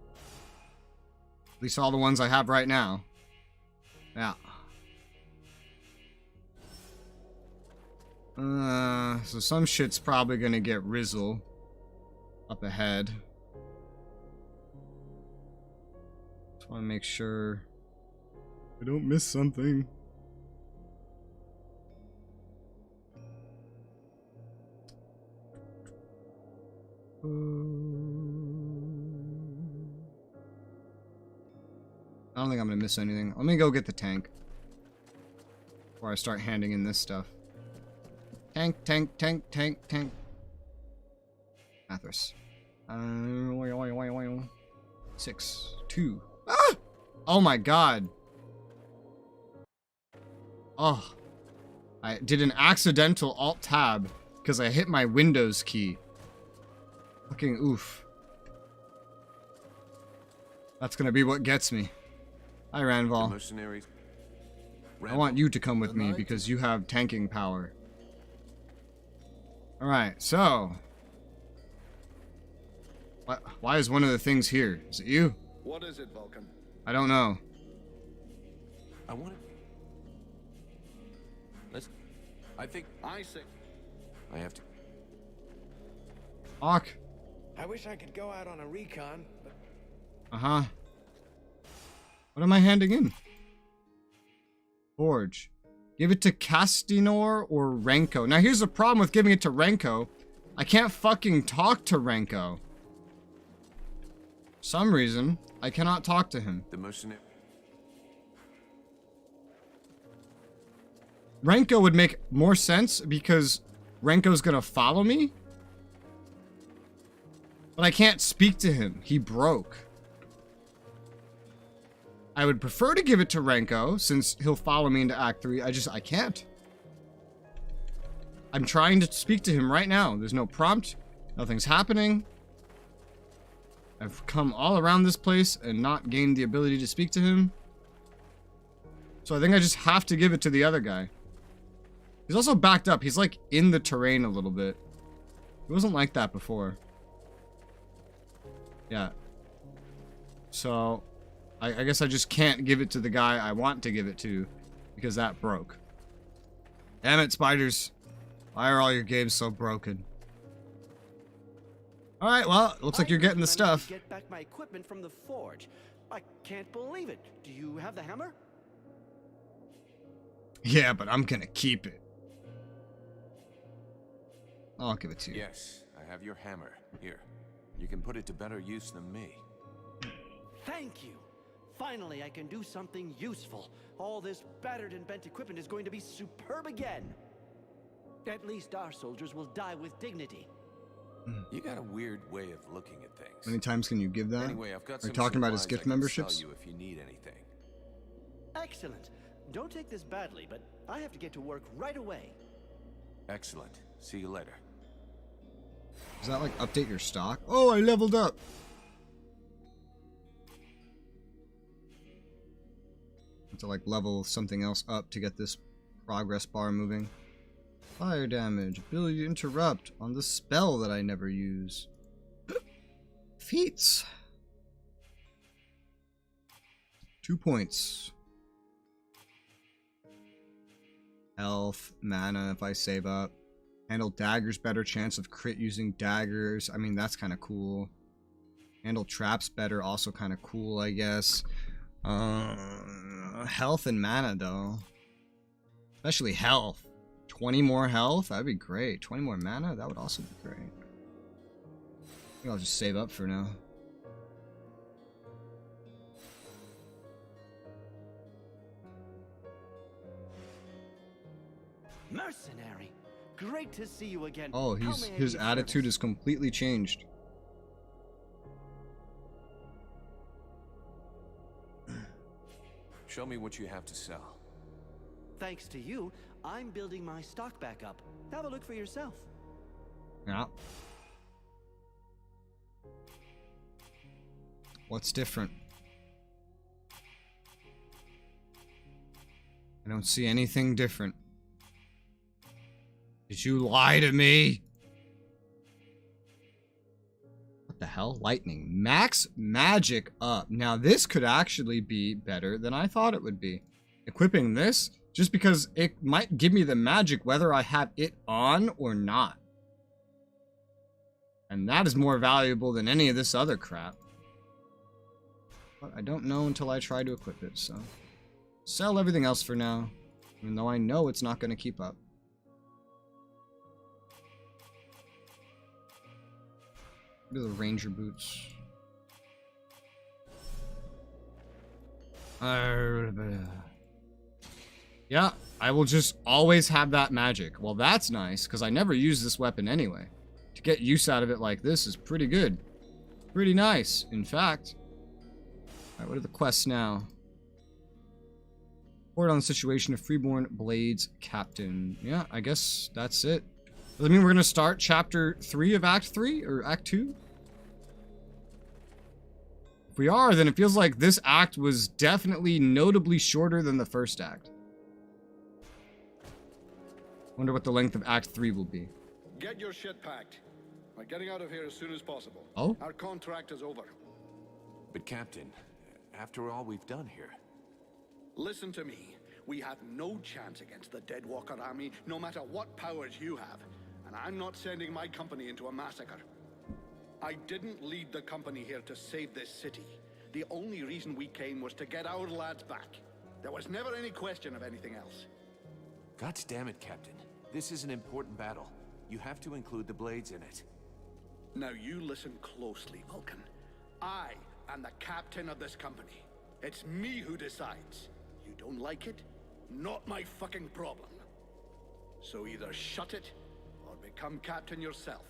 At least all the ones I have right now. Yeah. So some shit's probably gonna get Rizzle up ahead. Just wanna make sure I don't miss something. I don't think I'm gonna miss anything. Let me go get the tank before I start handing in this stuff. Tank, tank, tank, tank, tank. Athos. 6, 2. Ah! Oh my god. Oh. I did an accidental Alt-Tab because I hit my Windows key. Fucking oof. That's gonna be what gets me. Hi, Ranval. Mercenaries. I want you to come with me because you have tanking power. Alright, so... Why is one of the things here? Is it you? What is it, Vulcan? I don't know. I want to... I think... I see. I have to... Hawk. I wish I could go out on a recon, but... Uh-huh. What am I handing in? Forge. Give it to Castinor or Renko. Now here's the problem with giving it to Renko. I can't fucking talk to Renko. For some reason, I cannot talk to him. The mercenary... Renko would make more sense because Renko's gonna follow me. But I can't speak to him. He broke. I would prefer to give it to Renko, since he'll follow me into Act 3. I can't. I'm trying to speak to him right now. There's no prompt. Nothing's happening. I've come all around this place and not gained the ability to speak to him. So I think I just have to give it to the other guy. He's also backed up. He's like in the terrain a little bit. It wasn't like that before. Yeah. So I guess I just can't give it to the guy I want to give it to because that broke. Damn it, spiders. Why are all your games so broken? Alright, well, it looks like you're getting the stuff. Get back my equipment from the forge. I can't believe it. Do you have the hammer? Yeah, but I'm gonna keep it. I'll give it to you. Yes, I have your hammer. Here. You can put it to better use than me. Thank you. Finally, I can do something useful. All this battered and bent equipment is going to be superb again. At least our soldiers will die with dignity. You got a weird way of looking at things. How many times can you give that? Anyway, I've got Are some you talking about his supplies I gift can memberships? sell you if you need anything. Excellent. Don't take this badly, but I have to get to work right away. Excellent. See you later. Does that like update your stock? Oh, I leveled up. Have to like level something else up to get this progress bar moving. Fire damage, ability to interrupt on the spell that I never use. Feats. 2 points. Health, mana if I save up. Handle daggers, better chance of crit using daggers. I mean, that's kind of cool. Handle traps better, also kind of cool, I guess. Health and mana, though. Especially health. 20 more health? That'd be great. 20 more mana? That would also be great. I think I'll just save up for now. Mercenary! Great to see you again. Oh, his attitude is completely changed. Show me what you have to sell. Thanks to you, I'm building my stock back up. Have a look for yourself. Yeah. What's different? I don't see anything different. Did you lie to me? What the hell? Lightning. Max magic up. Now this could actually be better than I thought it would be. Equipping this, just because it might give me the magic whether I have it on or not. And that is more valuable than any of this other crap. But I don't know until I try to equip it, so. Sell everything else for now. Even though I know it's not going to keep up. What are the ranger boots? Yeah, I will just always have that magic. Well, that's nice, because I never use this weapon anyway. To get use out of it like this is pretty good. Pretty nice, in fact. Alright, what are the quests now? Report on the situation of Freeborn Blades Captain. Yeah, I guess that's it. Does that mean we're going to start Chapter 3 of Act 3? Or Act 2? If we are, then it feels like this act was definitely notably shorter than the first act. Wonder what the length of Act 3 will be. Get your shit packed. We're getting out of here as soon as possible. Oh? Our contract is over. But Captain, after all we've done here... Listen to me. We have no chance against the Deadwalker army, no matter what powers you have. And I'm not sending my company into a massacre. I didn't lead the company here to save this city. The only reason we came was to get our lads back. There was never any question of anything else. God damn it, Captain. This is an important battle. You have to include the blades in it. Now you listen closely, Vulcan. I am the captain of this company. It's me who decides. You don't like it? Not my fucking problem. So either shut it, or become captain yourself.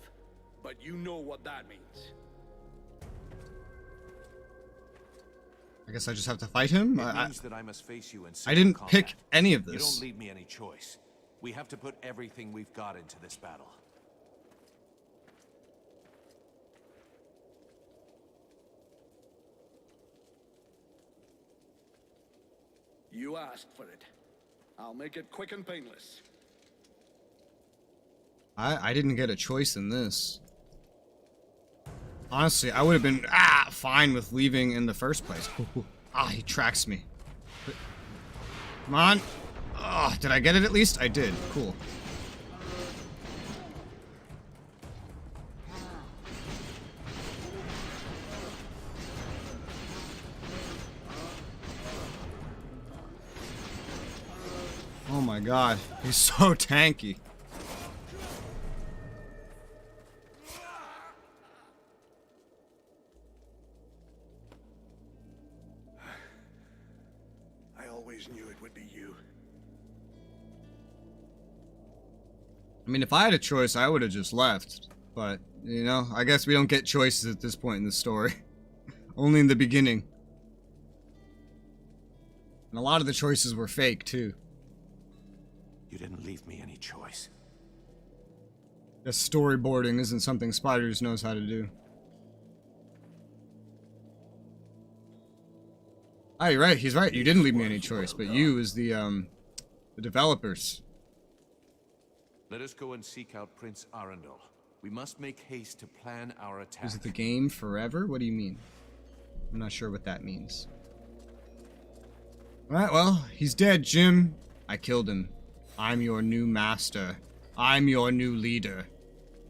But you know what that means. I guess I just have to fight him? It means that I must face you in I didn't combat. pick any of You this. don't leave me any choice. We have to put everything we've got into this battle. You asked for it. I'll make it quick and painless. I didn't get a choice in this. Honestly, I would have been fine with leaving in the first place. He tracks me. Come on. Did I get it at least? I did. Cool. Oh my god, he's so tanky. I always knew it would be you. I mean, if I had a choice, I would have just left. But, you know, I guess we don't get choices at this point in the story. Only in the beginning. And a lot of the choices were fake, too. You didn't leave me any choice. Guess storyboarding isn't something Spiders knows how to do. You're right. He's right. You didn't leave me any choice, but you as the developers. Let us go and seek out Prince Arundel. We must make haste to plan our attack. Is it the game forever? What do you mean? I'm not sure what that means. Alright, well, he's dead, Jim. I killed him. I'm your new master. I'm your new leader.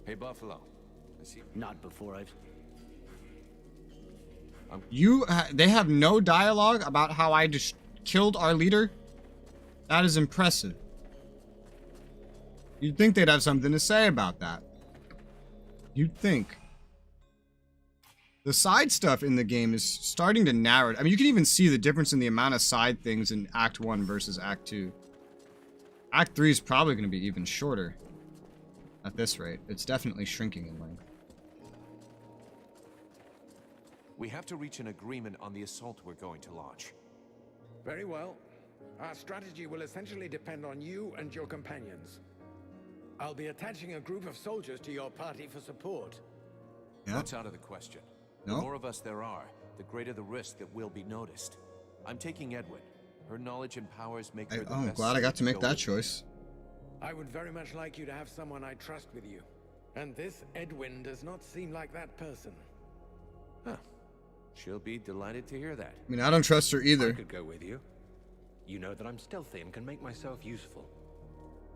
Hey, Buffalo. I see. Not before I've... They have no dialogue about how I just killed our leader? That is impressive. You'd think they'd have something to say about that. You'd think. The side stuff in the game is starting to narrow. I mean, you can even see the difference in the amount of side things in Act 1 versus Act 2. Act 3 is probably going to be even shorter. At this rate. It's definitely shrinking in length. We have to reach an agreement on the assault we're going to launch. Very well. Our strategy will essentially depend on you and your companions. I'll be attaching a group of soldiers to your party for support. Yeah. That's out of the question. No? The more of us there are, the greater the risk that we'll be noticed. I'm taking Edwin. Her knowledge and powers make her the I'm best glad I got to make go that with. choice. I would very much like you to have someone I trust with you. And this Edwin does not seem like that person. Huh. She'll be delighted to hear that. I mean, I don't trust her either. I could go with you. You know that I'm stealthy and can make myself useful.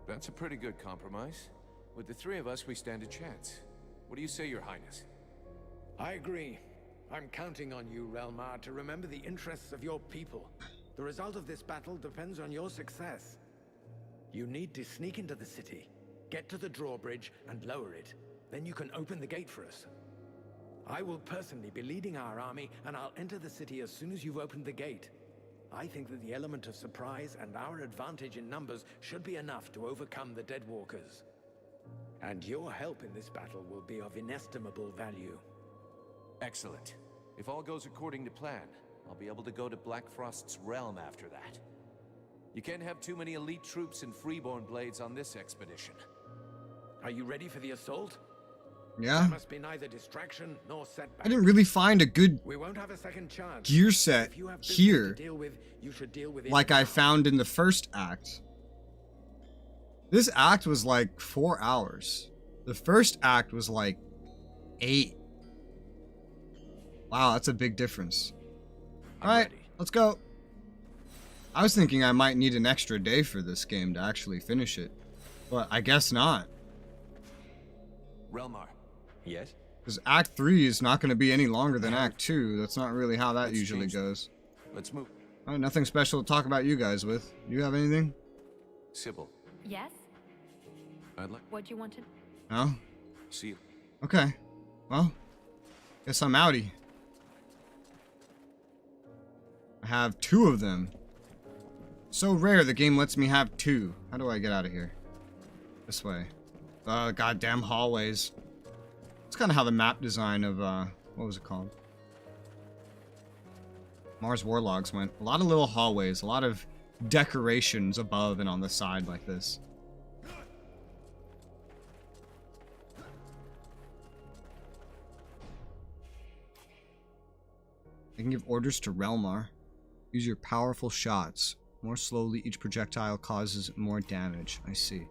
That's a pretty good compromise. With the three of us, we stand a chance. What do you say, Your Highness? I agree. I'm counting on you, Relmar, to remember the interests of your people. The result of this battle depends on your success. You need to sneak into the city, get to the drawbridge, and lower it. Then you can open the gate for us. I will personally be leading our army, and I'll enter the city as soon as you've opened the gate. I think that the element of surprise and our advantage in numbers should be enough to overcome the Deadwalkers. And your help in this battle will be of inestimable value. Excellent. If all goes according to plan, I'll be able to go to Black Frost's realm after that. You can't have too many elite troops and freeborn blades on this expedition. Are you ready for the assault? Yeah. There must be neither distraction nor setback. I didn't really find a good We won't have a second chance. gear set If you have business here to deal with, you should deal with it like I now. found in the first act. This act was like 4 hours. The first act was like 8. Wow, that's a big difference. Alright, let's go. I was thinking I might need an extra day for this game to actually finish it. But I guess not. Relmar. Yes? Because Act 3 is not going to be any longer than Act 2. That's not really how that usually change goes. Let's move. Alright, nothing special to talk about you guys with. You have anything? Sybil, Yes? I'd like What you wanted? No? see you. Okay. Well, guess I'm outie. I have 2 of them. So rare the game lets me have 2. How do I get out of here? This way. Goddamn hallways. It's kind of how the map design of, what was it called? Mars Warlogs went. A lot of little hallways, a lot of decorations above and on the side like this. I can give orders to Relmar. Use your powerful shots. More slowly, each projectile causes more damage. I see.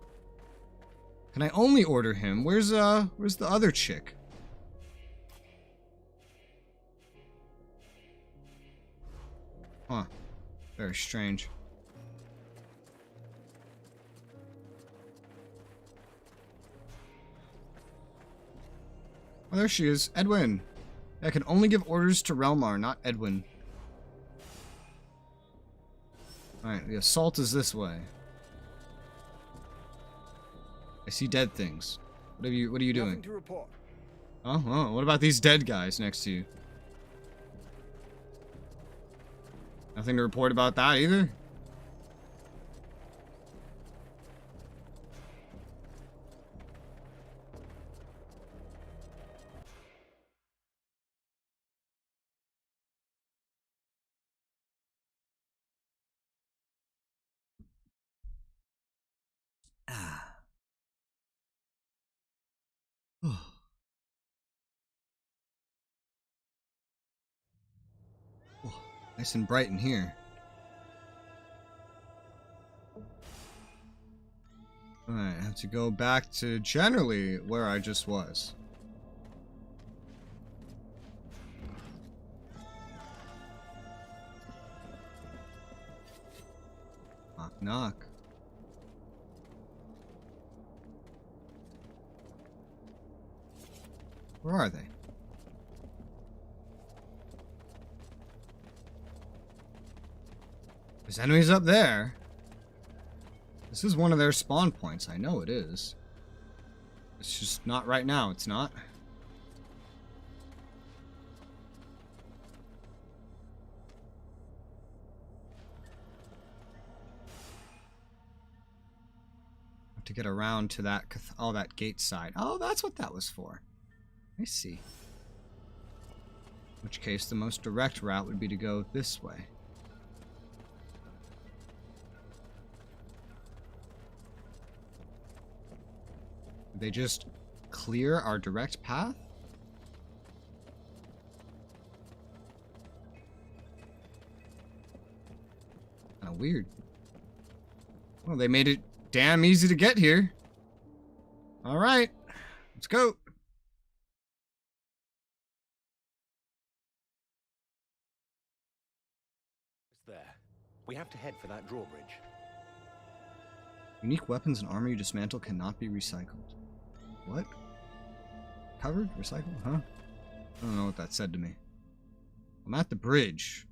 Can I only order him? Where's the other chick? Huh. Very strange. Oh, there she is. Edwin. I can only give orders to Relmar, not Edwin. Alright, the assault is this way. I see dead things. What are you doing? Nothing to report. Oh, what about these dead guys next to you? Nothing to report about that either? Nice and bright in here. Alright, I have to go back to generally where I just was. Knock, knock. Where are they? There's enemies up there. This is one of their spawn points. I know it is. It's just not right now. It's not. Have to get around to that. Oh, that gate side. Oh, that's what that was for. I see. In which case, the most direct route would be to go this way. They just clear our direct path? Kinda weird. Well, they made it damn easy to get here. Alright, let's go. It's there. We have to head for that drawbridge. Unique weapons and armor you dismantle cannot be recycled. What? Covered? Recycled? Huh? I don't know what that said to me. I'm at the bridge.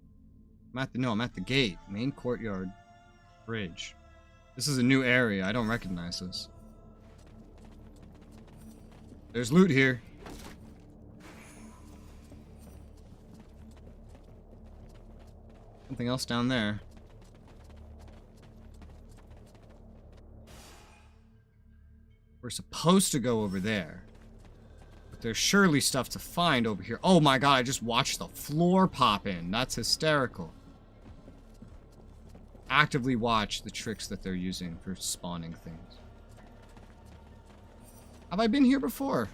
I'm at the gate. Main courtyard. Bridge. This is a new area. I don't recognize this. There's loot here. Something else down there. We're supposed to go over there. But there's surely stuff to find over here. Oh my god, I just watched the floor pop in. That's hysterical. Actively watch the tricks that they're using for spawning things. Have I been here before?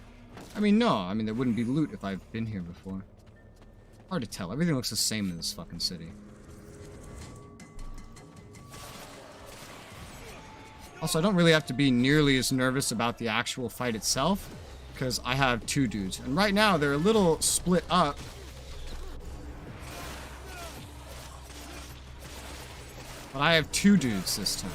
I mean, no. I mean, there wouldn't be loot if I've been here before. Hard to tell. Everything looks the same in this fucking city. Also, I don't really have to be nearly as nervous about the actual fight itself, because I have two dudes. And right now, they're a little split up. But I have two dudes this time.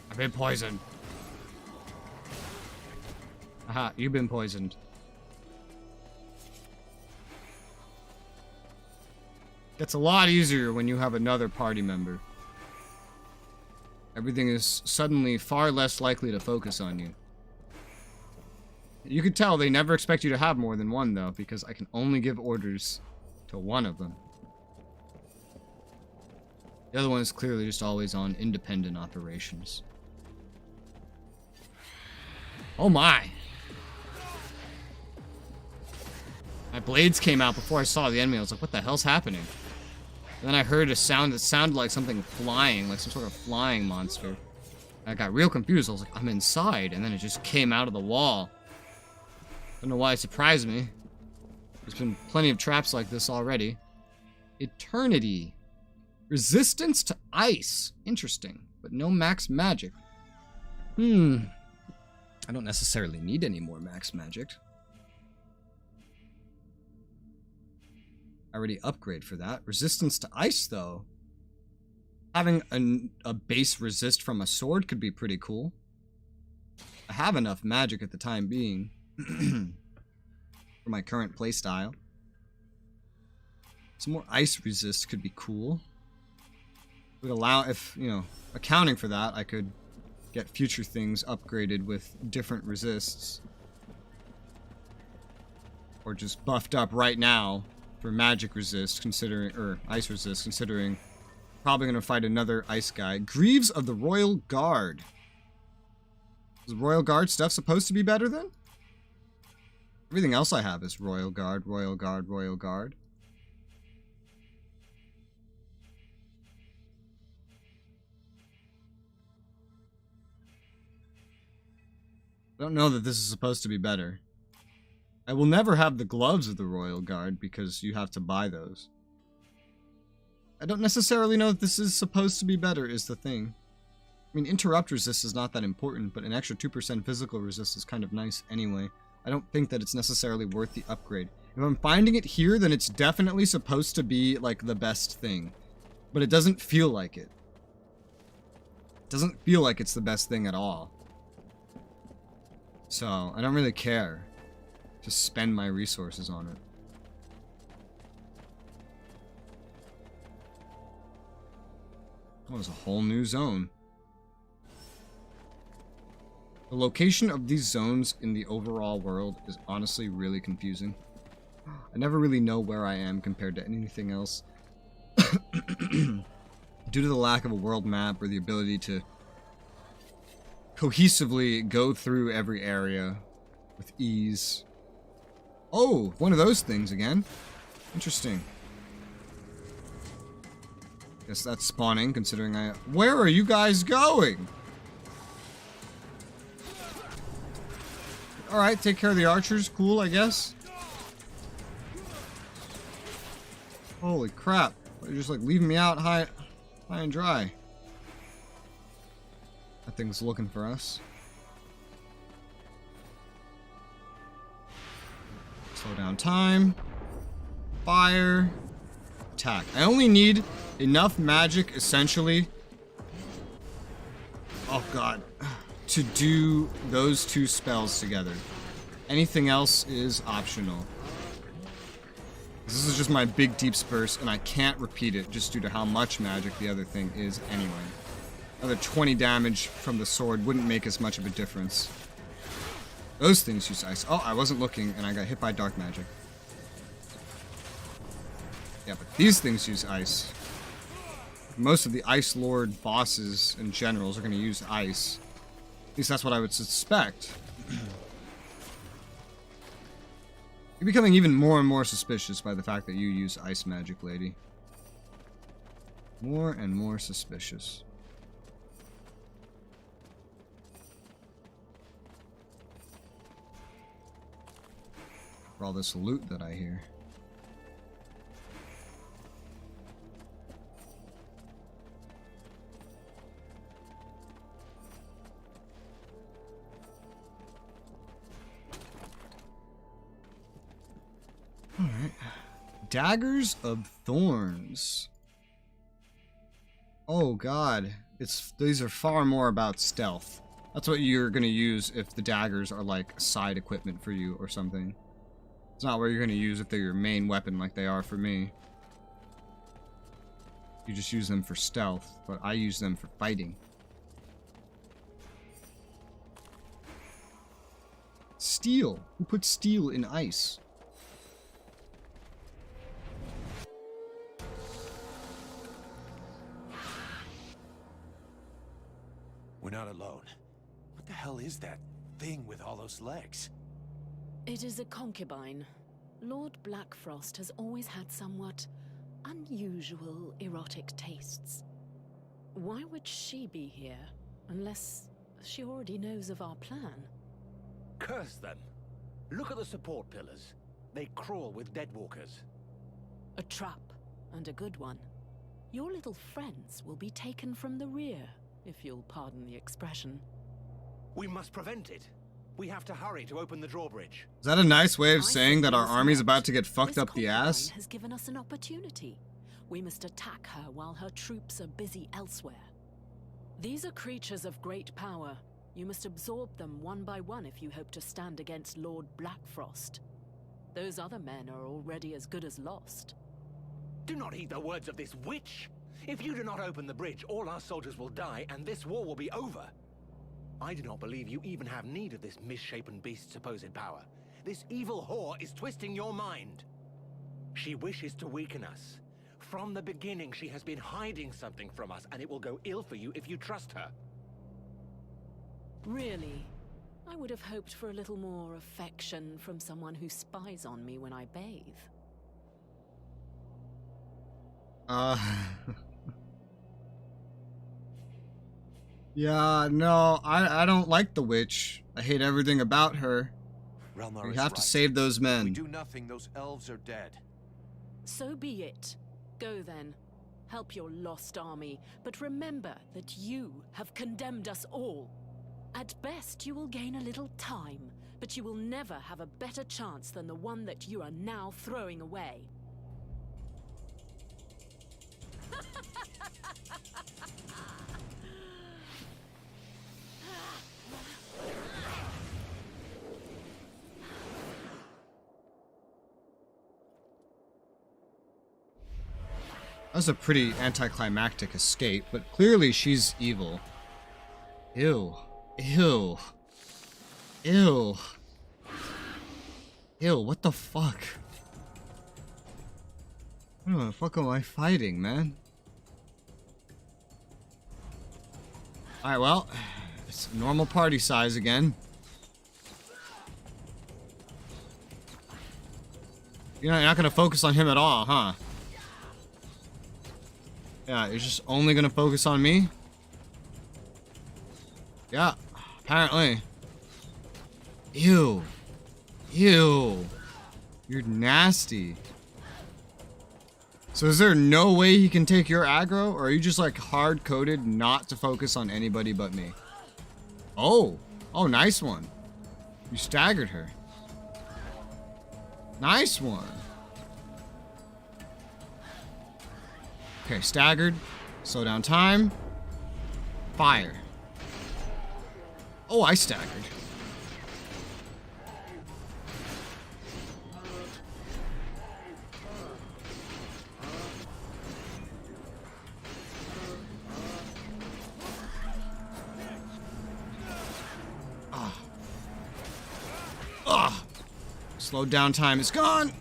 I've been poisoned. Aha, you've been poisoned. It's a lot easier when you have another party member. Everything is suddenly far less likely to focus on you. You could tell they never expect you to have more than one, though, because I can only give orders to one of them. The other one is clearly just always on independent operations. Oh my. My blades came out before I saw the enemy. I was like, what the hell's happening? And then I heard a sound that sounded like something flying, like some sort of flying monster. I got real confused. I was like, I'm inside. And then it just came out of the wall. Don't know why it surprised me. There's been plenty of traps like this already. Eternity. Resistance to ice. Interesting. But no max magic. I don't necessarily need any more max magic. I already upgrade for that. Resistance to ice, though. Having a base resist from a sword could be pretty cool. I have enough magic at the time being for my current playstyle. Some more ice resist could be cool. Would allow, if, you know, accounting for that, I could get future things upgraded with different resists. Or just buffed up right now for magic resist, considering, or ice resist, considering probably going to fight another ice guy. Greaves of the Royal Guard. Is the Royal Guard stuff supposed to be better then? Everything else I have is Royal Guard, Royal Guard, Royal Guard. I don't know that this is supposed to be better. I will never have the gloves of the Royal Guard because you have to buy those. I don't necessarily know that this is supposed to be better is the thing. I mean, interrupt resist is not that important, but an extra 2% physical resist is kind of nice anyway. I don't think that it's necessarily worth the upgrade. If I'm finding it here, then it's definitely supposed to be, like, the best thing. But it doesn't feel like it. It doesn't feel like it's the best thing at all. So, I don't really care to spend my resources on it. Oh, there's a whole new zone. The location of these zones in the overall world is honestly really confusing. I never really know where I am compared to anything else. Due to the lack of a world map or the ability to cohesively go through every area with ease. Oh, one of those things again. Interesting. Guess that's spawning, considering I... Where are you guys going? Alright, take care of the archers. Cool, I guess. Holy crap. You're just like leaving me out high and dry. That thing's looking for us. Slow down time. Fire. Attack. I only need enough magic, essentially. Oh god. To do those two spells together. Anything else is optional. This is just my big deep spurse, and I can't repeat it just due to how much magic the other thing is anyway. Another 20 damage from the sword wouldn't make as much of a difference. Those things use ice. Oh, I wasn't looking, and I got hit by dark magic. Yeah, but these things use ice. Most of the Ice Lord bosses and generals are going to use ice. At least that's what I would suspect. You're becoming even more and more suspicious by the fact that you use ice magic, lady. More and more suspicious. For all this loot that I hear. Alright. Daggers of Thorns. Oh god. These are far more about stealth. That's what you're gonna use if the daggers are like side equipment for you or something. It's not what you're gonna use if they're your main weapon like they are for me. You just use them for stealth, but I use them for fighting. Steel. Who put steel in ice? We're not alone. What the hell is that thing with all those legs? It is a concubine. Lord Blackfrost has always had somewhat unusual erotic tastes. Why would she be here, unless she already knows of our plan? Curse them! Look at the support pillars. They crawl with deadwalkers. A trap, and a good one. Your little friends will be taken from the rear, if you'll pardon the expression. We must prevent it. We have to hurry to open the drawbridge. Is that a nice way of saying that our army's about to get fucked up the Concubine ass? has given us an opportunity. We must attack her while her troops are busy elsewhere. These are creatures of great power. You must absorb them one by one if you hope to stand against Lord Blackfrost. Those other men are already as good as lost. Do not heed the words of this witch! If you do not open the bridge, all our soldiers will die, and this war will be over. I do not believe you even have need of this misshapen beast's supposed power. This evil whore is twisting your mind. She wishes to weaken us. From the beginning, she has been hiding something from us, and it will go ill for you if you trust her. Really? I would have hoped for a little more affection from someone who spies on me when I bathe. Yeah, no, I don't like the witch. I hate everything about her. Relnar We is have to right. save those We men. do nothing, those elves are dead. So be it. Go then. Help your lost army, but remember that you have condemned us all. At best, you will gain a little time, but you will never have a better chance than the one that you are now throwing away. That was a pretty anticlimactic escape, but clearly she's evil. Ew. Ew. Ew. Ew, what the fuck? What the fuck am I fighting, man? Alright, well, it's normal party size again. You're not gonna focus on him at all, huh? Yeah, you're just only gonna focus on me? Yeah, apparently. Ew. Ew. You're nasty. So is there no way he can take your aggro? Or are you just like hard-coded not to focus on anybody but me? Oh. Oh, nice one. You staggered her. Nice one. Okay, staggered. Slow down time. Fire. Oh, I staggered. Ah. Ah. Slow down time is gone.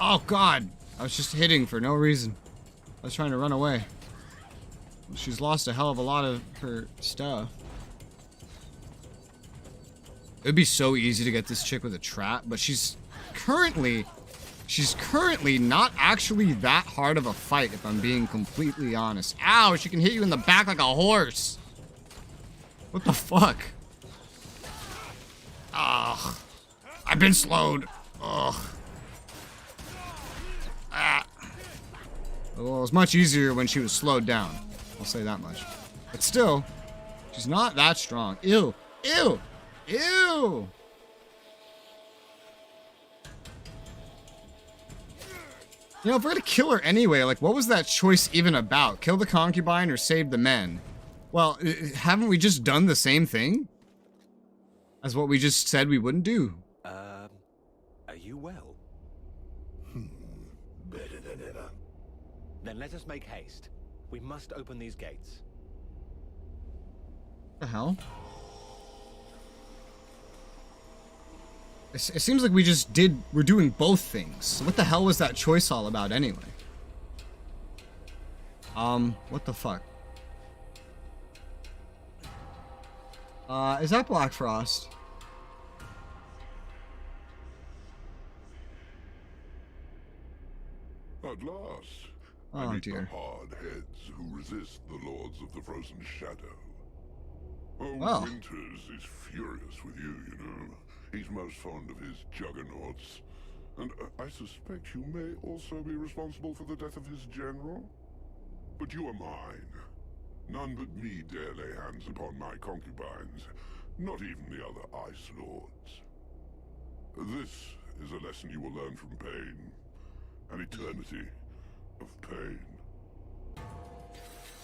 Oh god, I was just hitting for no reason. I was trying to run away. She's lost a hell of a lot of her stuff. It would be so easy to get this chick with a trap, but she's currently not actually that hard of a fight, if I'm being completely honest. Ow, she can hit you in the back like a horse. What the fuck? Ugh. I've been slowed. Ugh. Ah. Well, it was much easier when she was slowed down. I'll say that much. But still, she's not that strong. Ew. Ew. Ew. You know, if we're gonna kill her anyway, like, what was that choice even about? Kill the concubine or save the men? Well, haven't we just done the same thing? As what we just said we wouldn't do. Are you well? Better than ever. Then let us make haste. We must open these gates. What the hell? It seems like we're doing both things. So what the hell was that choice all about anyway? What the fuck? Is that Black Frost? At last, Oh, I meet dear. the hard heads who resist the Lords of the Frozen Shadow. Oh, Well. Winters is furious with you, you know. He's most fond of his juggernauts. And I suspect you may also be responsible for the death of his general? But you are mine. None but me dare lay hands upon my concubines, not even the other Ice Lords. This is a lesson you will learn from pain. An eternity of pain.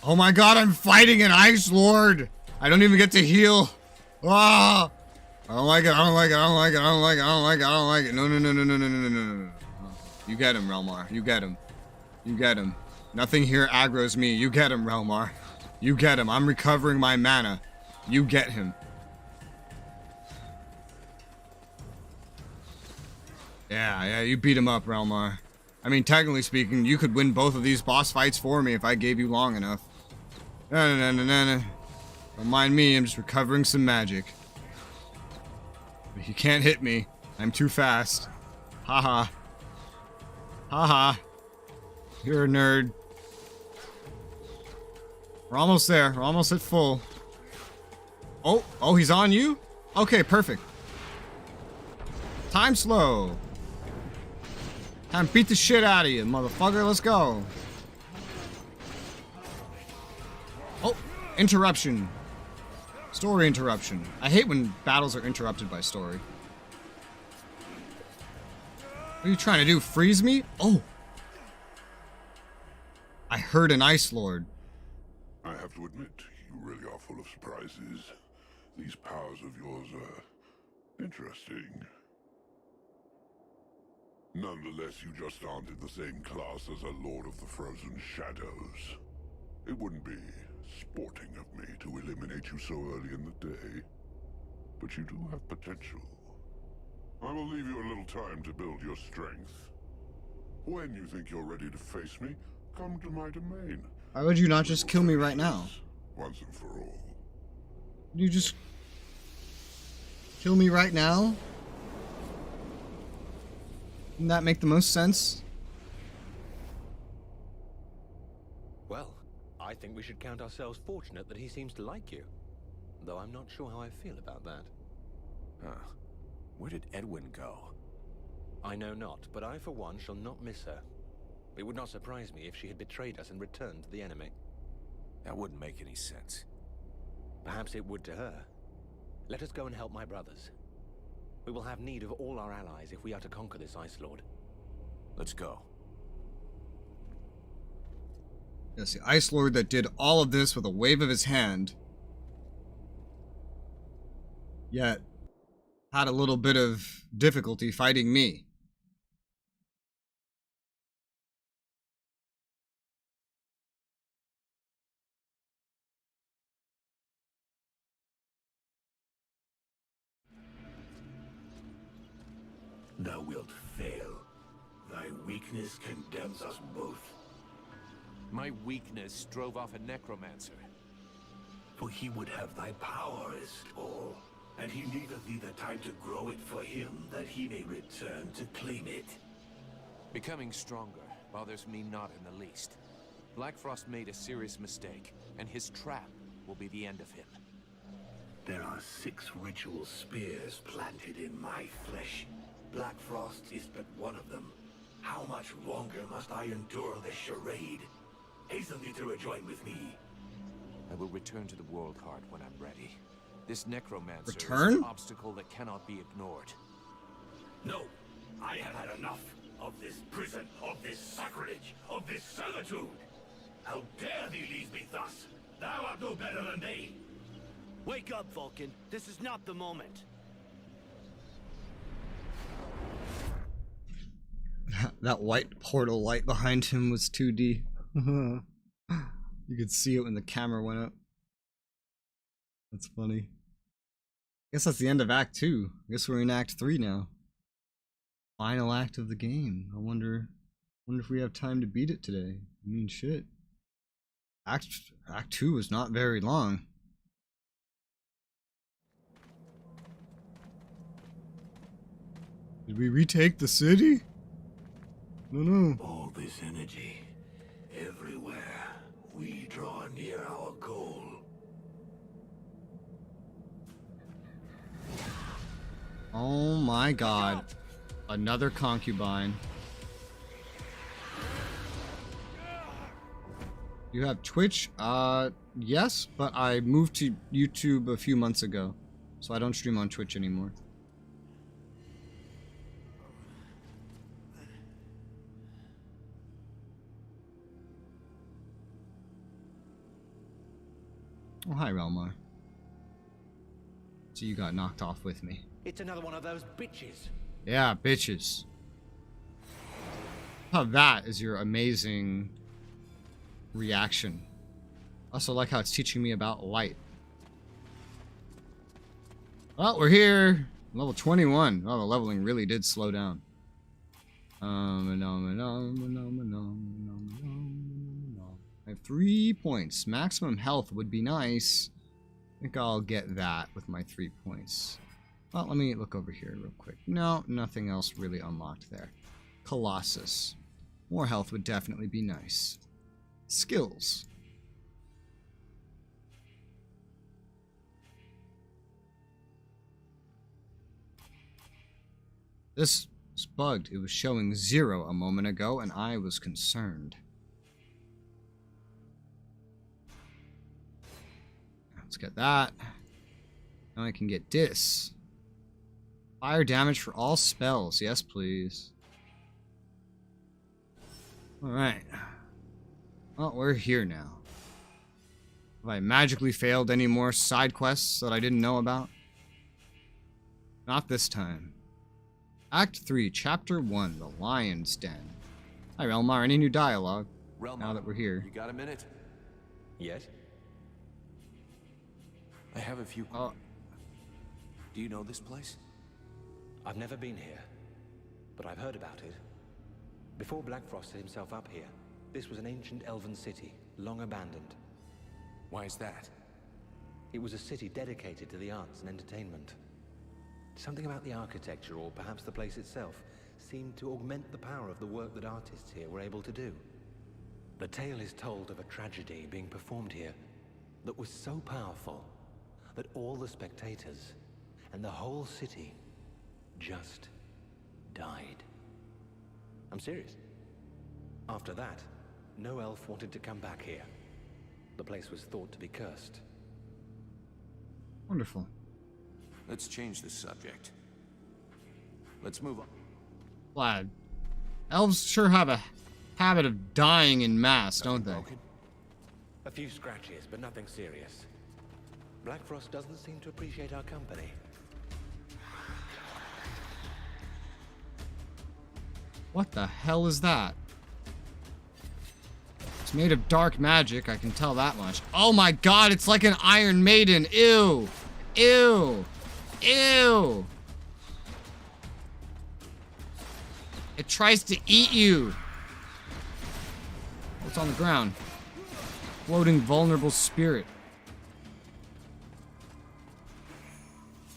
Oh my god, I'm fighting an Ice Lord! I don't even get to heal. Ah! I don't like it, I don't like it, I don't like it, I don't like it, I don't like it, I don't like it. No, no, no, no, no, no, no, no, no, no. You get him, Relmar. You get him. You get him. Nothing here aggroes me. You get him, Relmar. You get him. I'm recovering my mana. You get him. Yeah, you beat him up, Relmar. I mean, technically speaking, you could win both of these boss fights for me if I gave you long enough. No, no, no, no, no. Don't mind me, I'm just recovering some magic. But you can't hit me. I'm too fast. Haha. Haha. You're a nerd. We're almost there. We're almost at full. Oh, he's on you? Okay, perfect. Time slow. Time to beat the shit out of you, motherfucker. Let's go. Oh, interruption. Story interruption. I hate when battles are interrupted by story. What are you trying to do? Freeze me? Oh. I heard an Ice Lord. I have to admit, you really are full of surprises. These powers of yours are interesting. Nonetheless, you just aren't in the same class as a Lord of the Frozen Shadows. It wouldn't be sporting of me to eliminate you so early in the day. But you do have potential. I will leave you a little time to build your strength. When you think you're ready to face me, come to my domain. Why would you not just kill me right now? Once and for all. You just kill me right now? Wouldn't that make the most sense? Well, I think we should count ourselves fortunate that he seems to like you. Though I'm not sure how I feel about that. Huh. Where did Edwin go? I know not, but I for one shall not miss her. It would not surprise me if she had betrayed us and returned to the enemy. That wouldn't make any sense. Perhaps it would to her. Let us go and help my brothers. We will have need of all our allies if we are to conquer this Ice Lord. Let's go. Yes, the Ice Lord that did all of this with a wave of his hand. Yet had a little bit of difficulty fighting me. Thou wilt fail. Thy weakness condemns us both. My weakness drove off a necromancer. For he would have thy power is all, and he needeth thee the time to grow it for him, that he may return to claim it. Becoming stronger bothers me not in the least. Black Frost made a serious mistake, and his trap will be the end of him. There are 6 ritual spears planted in my flesh. Black Frost is but one of them. How much longer must I endure this charade? Hasten thee to rejoin with me. I will return to the World Heart when I'm ready. This necromancer Return? is an obstacle that cannot be ignored. No, I have had enough of this prison, of this sacrilege, of this servitude. How dare thee leave me thus? Thou art no better than they. Wake up, Vulcan. This is not the moment. That white portal light behind him was 2D. You could see it when the camera went up. That's funny. I guess that's the end of Act 2. I guess we're in Act 3 now. Final act of the game. I wonder if we have time to beat it today. I mean, shit. Act 2 is not very long. Did we retake the city? No. All this energy, everywhere, we draw near our goal. Oh my god. Another concubine. You have Twitch? Yes, but I moved to YouTube a few months ago, so I don't stream on Twitch anymore. Oh, hi, Relmar. So you got knocked off with me. It's another one of those bitches. Yeah, bitches. How that is your amazing reaction. Also like how it's teaching me about light. Well, we're here. Level 21. Oh, the leveling really did slow down. I have 3 points. Maximum health would be nice. I think I'll get that with my 3 points. Well, let me look over here real quick. No, nothing else really unlocked there. Colossus. More health would definitely be nice. Skills. This was bugged. It was showing 0 a moment ago, and I was concerned. Let's get that. Now I can get this. Fire damage for all spells. Yes, please. Alright. Well, we're here now. Have I magically failed any more side quests that I didn't know about? Not this time. Act 3, Chapter 1, The Lion's Den. Hi, Relmar. Any new dialogue? Relmar, now that we're here. You got a minute? Yes. I have a few... Do you know this place? I've never been here, but I've heard about it. Before Blackfrost set himself up here, this was an ancient elven city, long abandoned. Why is that? It was a city dedicated to the arts and entertainment. Something about the architecture, or perhaps the place itself, seemed to augment the power of the work that artists here were able to do. The tale is told of a tragedy being performed here that was so powerful that all the spectators and the whole city just died. I'm serious. After that, no elf wanted to come back here. The place was thought to be cursed. Wonderful. Let's change the subject. Let's move on. Glad. Elves sure have a habit of dying in mass, don't they? A few scratches, but nothing serious. Blackfrost doesn't seem to appreciate our company. What the hell is that? It's made of dark magic, I can tell that much. Oh my god, it's like an Iron Maiden. Ew! Ew! Ew! It tries to eat you. What's on the ground? Floating vulnerable spirit.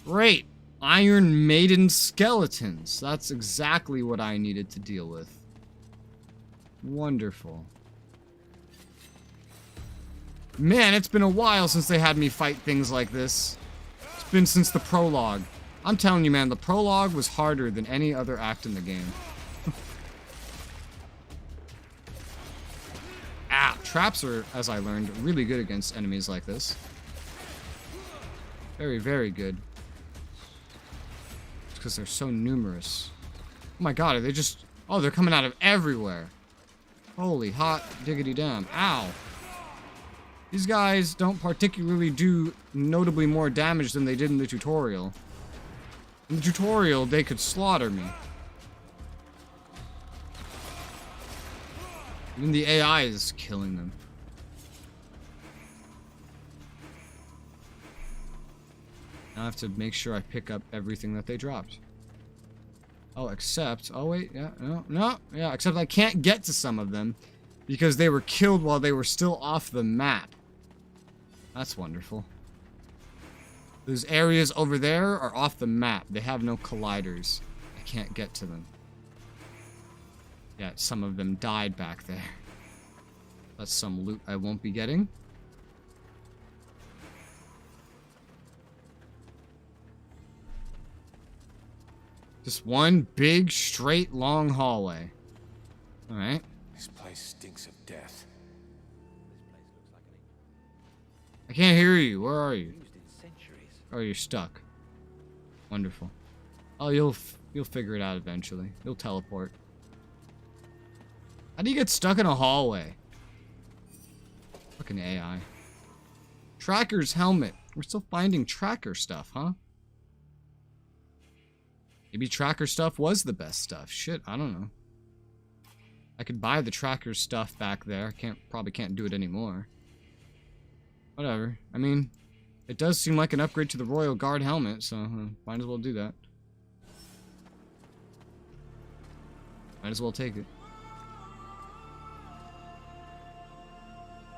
Great! Iron Maiden skeletons. That's exactly what I needed to deal with. Wonderful. Man, it's been a while since they had me fight things like this. It's been since the prologue. I'm telling you, man, the prologue was harder than any other act in the game. Traps are, as I learned, really good against enemies like this. Very, very good. Because they're so numerous. Oh my god, are they just... Oh, they're coming out of everywhere. Holy hot diggity damn. Ow. These guys don't particularly do notably more damage than they did in the tutorial. In the tutorial, they could slaughter me. Even the AI is killing them. Now I have to make sure I pick up everything that they dropped. Oh, except... Oh, wait. Yeah, no. Yeah, except I can't get to some of them because they were killed while they were still off the map. That's wonderful. Those areas over there are off the map. They have no colliders. I I can't get to them. Yet some of them died back there. That's some loot I won't be getting. Just one big, straight, long hallway. Alright. This place stinks of death. I can't hear you. Where are you? Oh, you're stuck. Wonderful. Oh, you'll figure it out eventually. You'll teleport. How do you get stuck in a hallway? Fucking AI. Tracker's helmet. We're still finding tracker stuff, huh? Maybe tracker stuff was the best stuff. Shit, I don't know. I could buy the tracker stuff back there. Probably can't do it anymore. Whatever. I mean, it does seem like an upgrade to the Royal Guard helmet, so might as well do that. Might as well take it.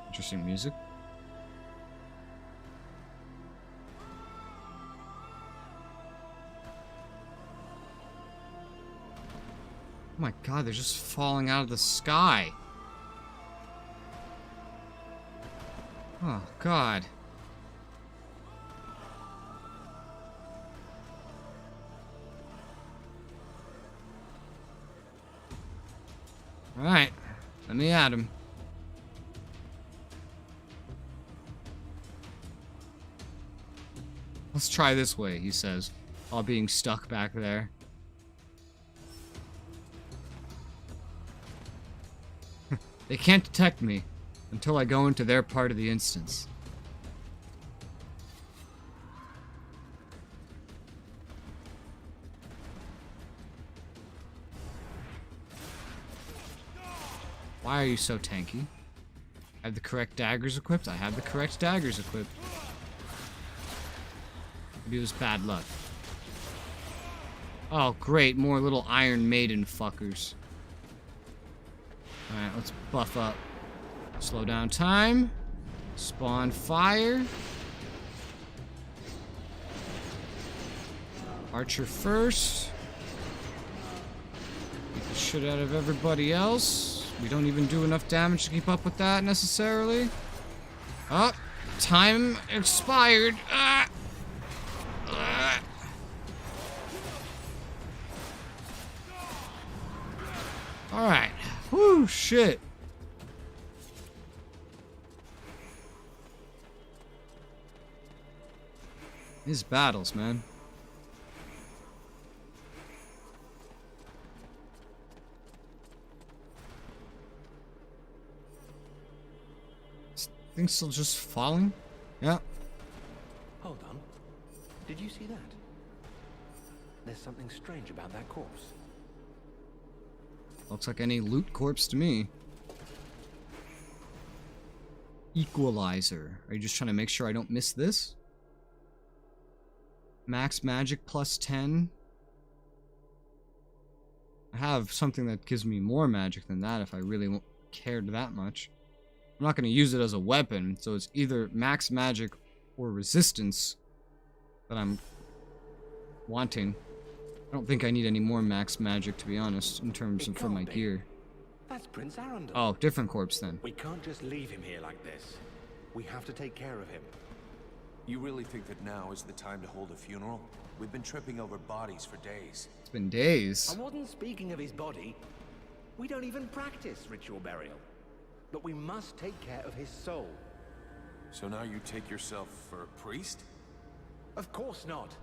Interesting music. Oh my god, they're just falling out of the sky. Oh god. Alright, let me at him. Let's try this way, he says, while being stuck back there. They can't detect me until I go into their part of the instance. Why are you so tanky? I have the correct daggers equipped? I have the correct daggers equipped. Maybe it was bad luck. Oh, great. More little Iron Maiden fuckers. Alright, let's buff up. Slow down time. Spawn fire. Archer first. Beat the shit out of everybody else. We don't even do enough damage to keep up with that necessarily. Oh, time expired. Alright. Whoo, shit. These battles, man. Things still just falling? Yeah. Hold on. Did you see that? There's something strange about that corpse. Looks like any loot corpse to me. Equalizer. Are you just trying to make sure I don't miss this? Max magic plus 10. I have something that gives me more magic than that if I really cared that much. I'm not going to use it as a weapon, so it's either max magic or resistance that I'm wanting. I don't think I need any more max magic, to be honest, in terms of for my gear. That's Prince Arundel. Oh, different corpse then. We can't just leave him here like this. We have to take care of him. You really think that now is the time to hold a funeral? We've been tripping over bodies for days. It's been days. I wasn't speaking of his body. We don't even practice ritual burial. But we must take care of his soul. So now you take yourself for a priest? Of course not.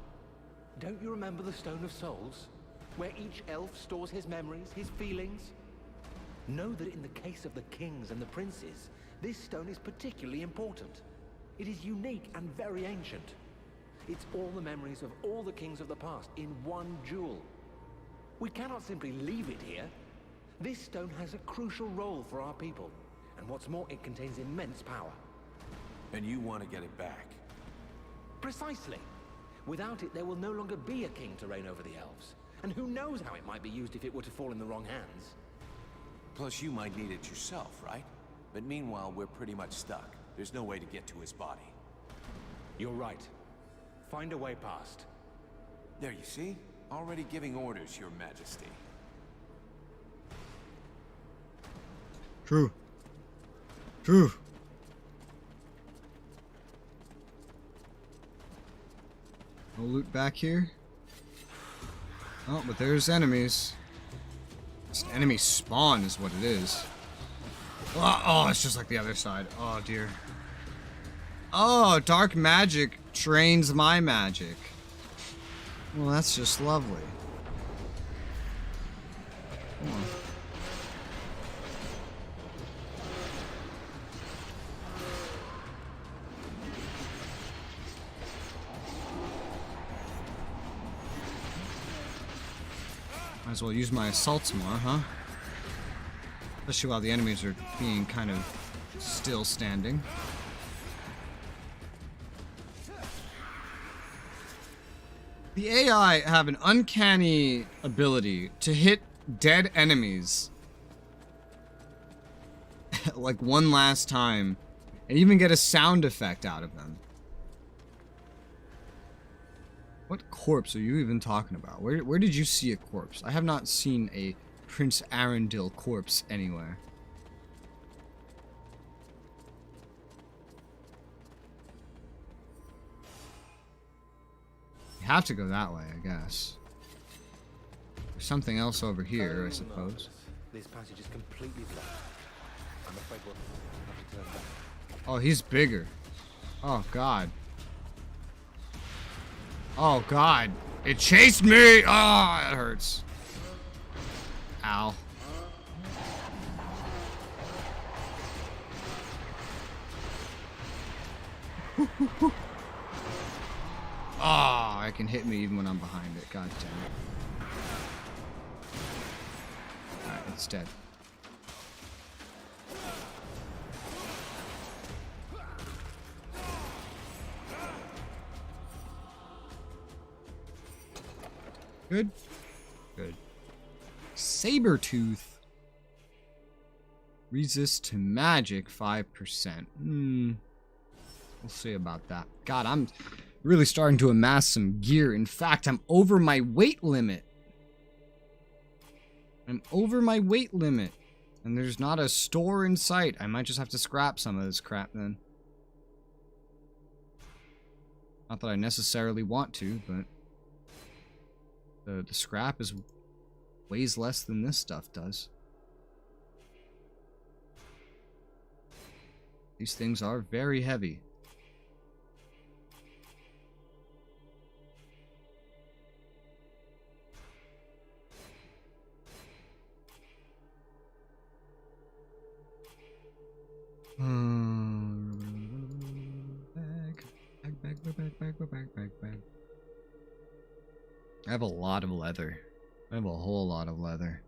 Don't you remember the Stone of Souls? Where each elf stores his memories, his feelings? Know that in the case of the kings and the princes, this stone is particularly important. It is unique and very ancient. It's all the memories of all the kings of the past in one jewel. We cannot simply leave it here. This stone has a crucial role for our people. And what's more, it contains immense power. And you want to get it back? Precisely. Without it, there will no longer be a king to reign over the elves. And who knows how it might be used if it were to fall in the wrong hands. Plus, you might need it yourself, right? But meanwhile, we're pretty much stuck. There's no way to get to his body. You're right. Find a way past. There, you see? Already giving orders, Your Majesty. True. True. No loot back here. Oh, but there's enemies. It's an enemy spawn is what it is. Oh, it's just like the other side. Oh, dear. Oh, dark magic trains my magic. Well, that's just lovely. Come on. Might as well use my assaults more, huh? Especially while the enemies are being kind of still standing. The AI have an uncanny ability to hit dead enemies like one last time and even get a sound effect out of them. What corpse are you even talking about? Where did you see a corpse? I have not seen a Prince Arundel corpse anywhere. You have to go that way, I guess. There's something else over here, I suppose. This passage is completely blocked. I'm afraid we'll have to turn back. Oh, he's bigger. Oh, God. Oh, God. It chased me! Ah, it hurts. Ow. Ah, it can hit me even when I'm behind it. God damn it. Alright, it's dead. Good. Good. Sabertooth. Resist to magic 5%. We'll see about that. God, I'm really starting to amass some gear. In fact, I'm over my weight limit. I'm over my weight limit. And there's not a store in sight. I might just have to scrap some of this crap then. Not that I necessarily want to, but the scrap weighs less than this stuff does. These things are very heavy. Back. I have a lot of leather. I have a whole lot of leather.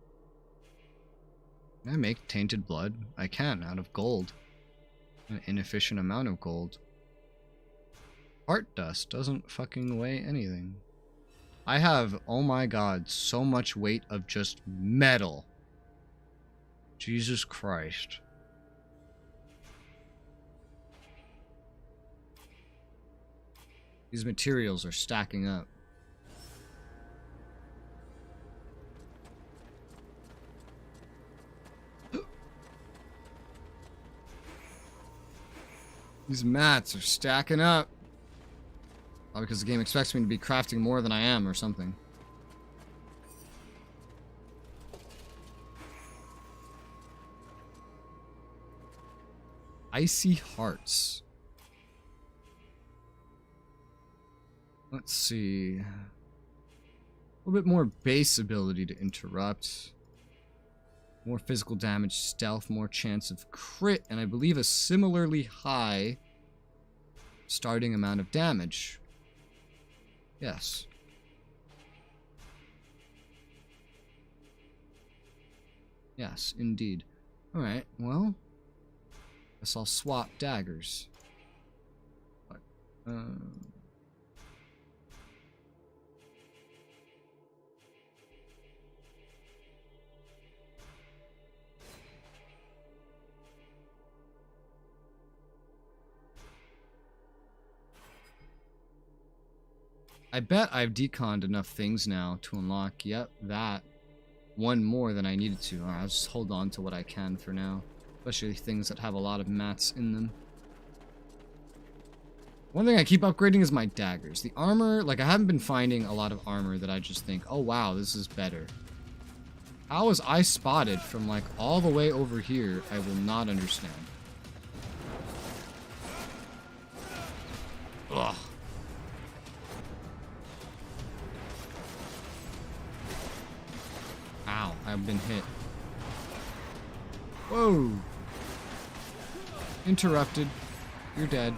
Can I make tainted blood? I can, out of gold. An inefficient amount of gold. Heart dust doesn't fucking weigh anything. I have, oh my god, so much weight of just metal. Jesus Christ. These materials are stacking up. These mats are stacking up. Oh, because the game expects me to be crafting more than I am or something. Icy hearts. Let's see. A little bit more base ability to interrupt. More physical damage, stealth, more chance of crit, and I believe a similarly high starting amount of damage. Yes. Yes, indeed. Alright, well, guess I'll swap daggers. But, I bet I've deconned enough things now to unlock, yep, that. One more than I needed to. Alright, I'll just hold on to what I can for now. Especially things that have a lot of mats in them. One thing I keep upgrading is my daggers. The armor, like I haven't been finding a lot of armor that I just think, oh wow, this is better. How was I spotted from like all the way over here? I will not understand. Ugh. Ow, I've been hit. Whoa. Interrupted. You're dead.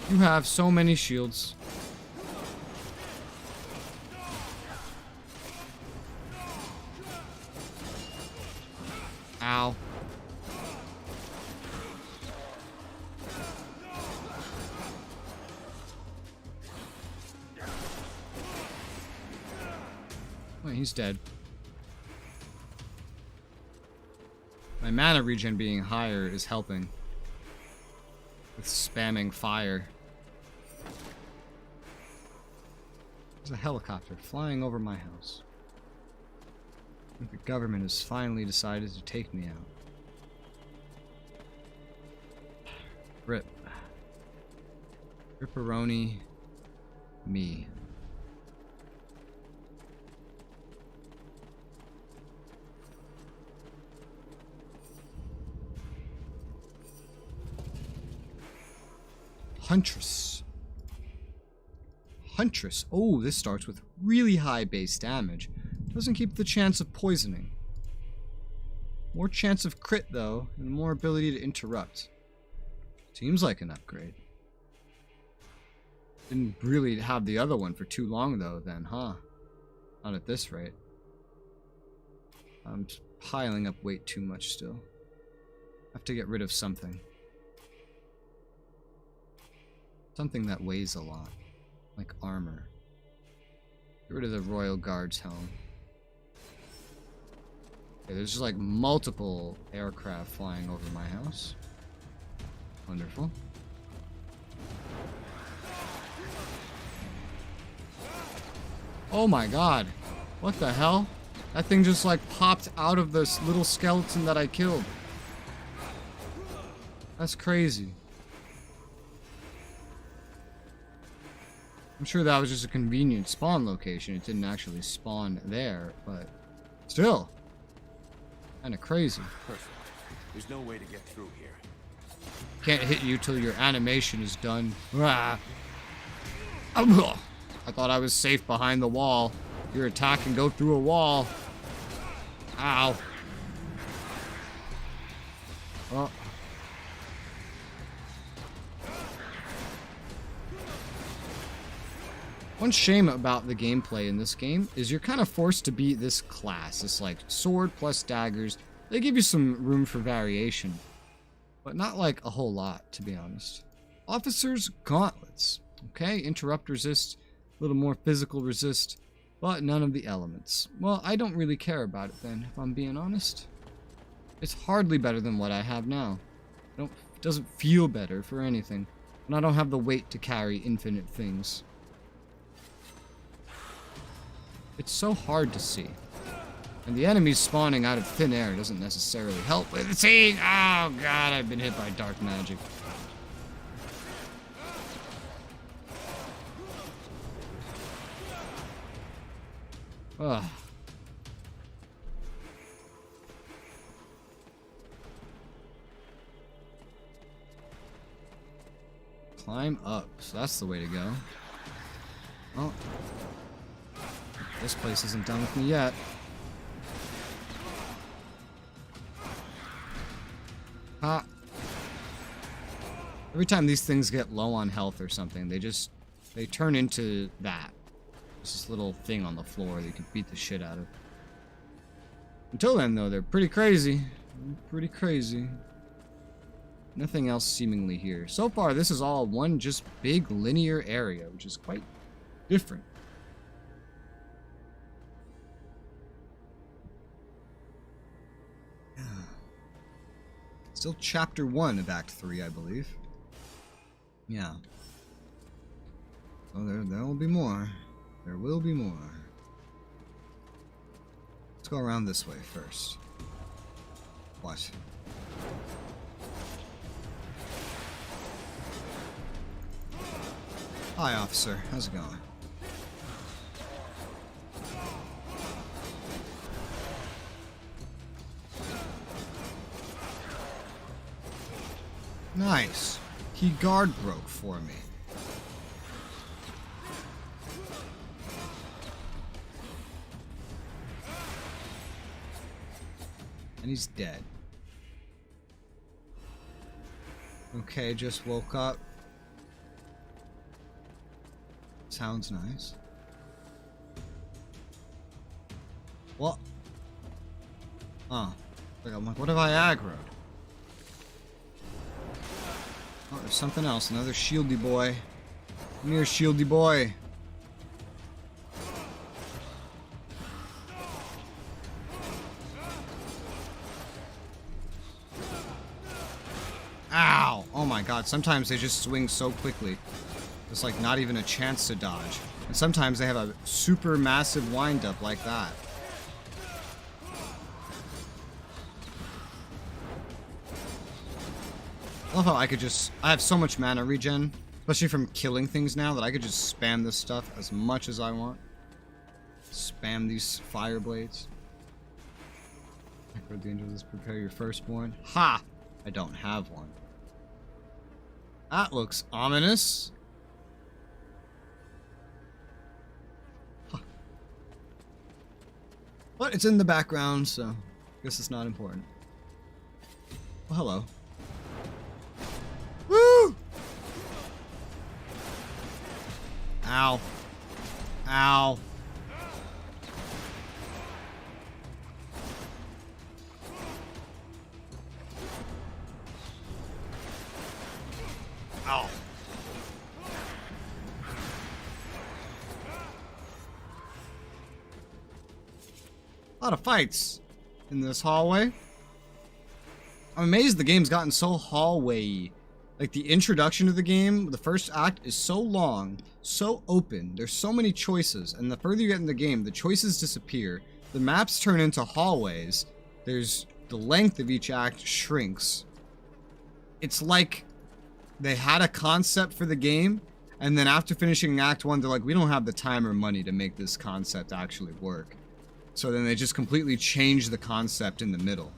You have so many shields. Ow. Wait, he's dead. My mana regen being higher is helping. With spamming fire. There's a helicopter flying over my house. I think the government has finally decided to take me out. Rip. Ripperoni. Me. Huntress. Huntress. Oh, this starts with really high base damage. Doesn't keep the chance of poisoning. More chance of crit, though, and more ability to interrupt. Seems like an upgrade. Didn't really have the other one for too long, though, then, huh? Not at this rate. I'm piling up weight too much still. Have to get rid of something. Something that weighs a lot. Like armor. Get rid of the Royal Guard's helm. Okay, there's just like multiple aircraft flying over my house. Wonderful. Oh my god. What the hell? That thing just like popped out of this little skeleton that I killed. That's crazy. I'm sure that was just a convenient spawn location. It didn't actually spawn there, but still. Kinda crazy. Perfect. There's no way to get through here. Can't hit you till your animation is done. Ah. I thought I was safe behind the wall. Your attack can go through a wall. Ow. Oh. One shame about the gameplay in this game is you're kind of forced to be this class. It's like sword plus daggers. They give you some room for variation, but not like a whole lot, to be honest. Officers, gauntlets. Okay, interrupt resist, a little more physical resist, but none of the elements. Well, I don't really care about it then, if I'm being honest. It's hardly better than what I have now. It doesn't feel better for anything, and I don't have the weight to carry infinite things. It's so hard to see. And the enemies spawning out of thin air doesn't necessarily help with seeing. Oh god, I've been hit by dark magic. Ugh. Climb up. So that's the way to go. Oh. This place isn't done with me yet. Ah. Every time these things get low on health or something, they turn into that. There's this little thing on the floor that you can beat the shit out of. Until then, though, they're pretty crazy. Pretty crazy. Nothing else seemingly here. So far, this is all one just big linear area, which is quite different. Still chapter 1 of Act 3, I believe. Yeah. Oh, there will be more. There will be more. Let's go around this way first. What? Hi, officer. How's it going? Nice. He guard broke for me. And he's dead. Okay, just woke up. Sounds nice. What? Oh. I'm like, what have I aggroed? Oh, there's something else. Another shieldy boy. Come here, shieldy boy. Ow! Oh my god, sometimes they just swing so quickly. There's like not even a chance to dodge. And sometimes they have a super massive wind-up like that. I love how I have so much mana regen, especially from killing things now, that I could just spam this stuff as much as I want. Spam these fire blades. The angels, prepare your firstborn. Ha! I don't have one. That looks ominous. Huh. But it's in the background, so I guess it's not important. Well, hello. Woo! Ow. Ow. Ow. A lot of fights in this hallway. I'm amazed the game's gotten so hallway-y. Like, the introduction to the game, the first act is so long, so open, there's so many choices, and the further you get in the game, the choices disappear. The maps turn into hallways. There's the length of each act shrinks. It's like they had a concept for the game, and then after finishing Act 1, they're like, we don't have the time or money to make this concept actually work. So then they just completely change the concept in the middle.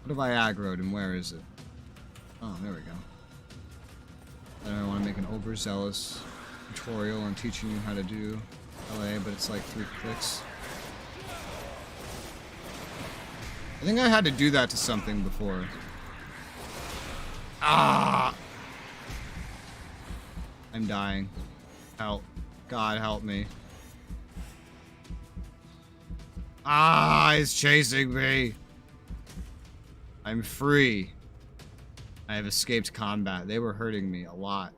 What have I aggroed and where is it? Oh, there we go. I don't want to make an overzealous tutorial on teaching you how to do LA, but it's like 3 clicks. I think I had to do that to something before. Ah! I'm dying. Help. God help me. Ah, he's chasing me. I'm free. I have escaped combat. They were hurting me a lot.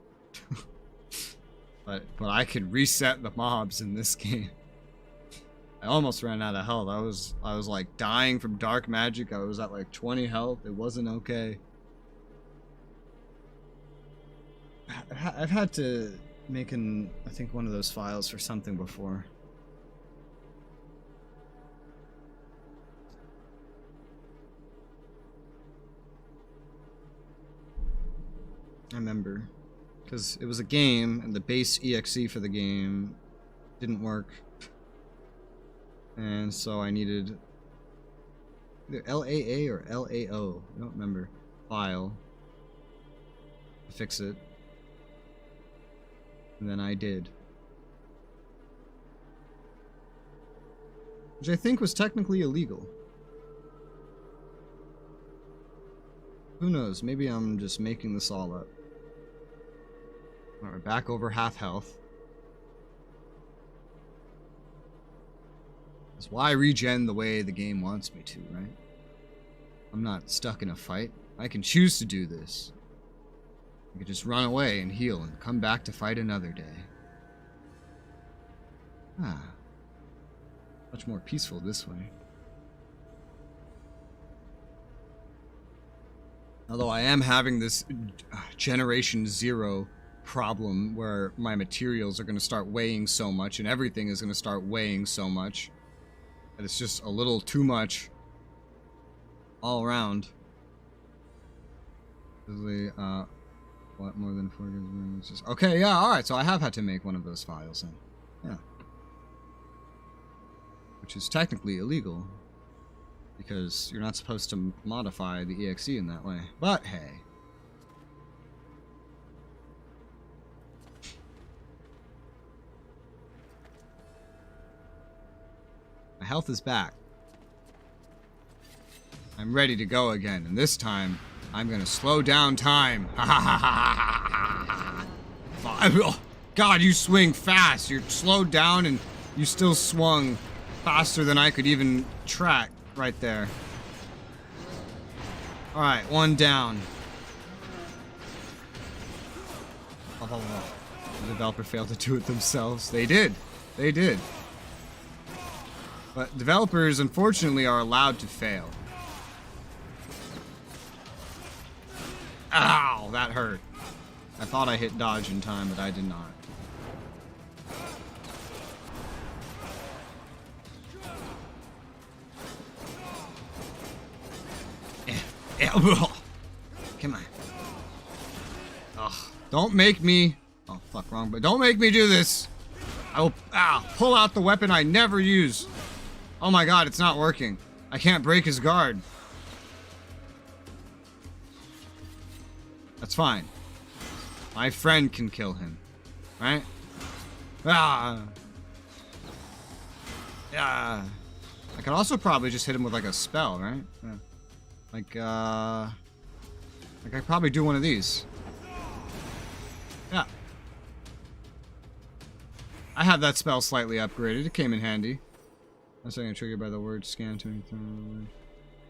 but I could reset the mobs in this game. I almost ran out of health. I was like dying from dark magic. I was at like 20 health. It wasn't okay. I've had to make I think one of those files for something before. I remember, because it was a game, and the base EXE for the game didn't work, and so I needed either LAA or LAO, I don't remember, file to fix it, and then I did. Which I think was technically illegal. Who knows, maybe I'm just making this all up. Alright, we're back over half health. That's why I regen the way the game wants me to, right? I'm not stuck in a fight. I can choose to do this. I could just run away and heal and come back to fight another day. Ah. Much more peaceful this way. Although I am having this Generation 0 problem where my materials are going to start weighing so much and everything is going to start weighing so much that it's just a little too much all around. What, more than 4 gigs? Okay, yeah, alright, so I have had to make one of those files then. Yeah. Which is technically illegal, because you're not supposed to modify the EXE in that way. But hey. My health is back. I'm ready to go again, and this time, I'm gonna slow down time. God, you swing fast. You're slowed down and you still swung faster than I could even track right there. Alright, one down. The developer failed to do it themselves. They did. They did. But developers, unfortunately, are allowed to fail. Ow, that hurt. I thought I hit dodge in time, but I did not. Come on. Ugh. Don't make me... Oh, fuck, wrong, but don't make me do this. I will pull out the weapon I never use. Oh my god, it's not working. I can't break his guard. That's fine. My friend can kill him. Right? Yeah. I could also probably just hit him with like a spell, right? Yeah. Like I could probably do one of these. Yeah. I have that spell slightly upgraded. It came in handy. I'm saying triggered by the word scan to anything.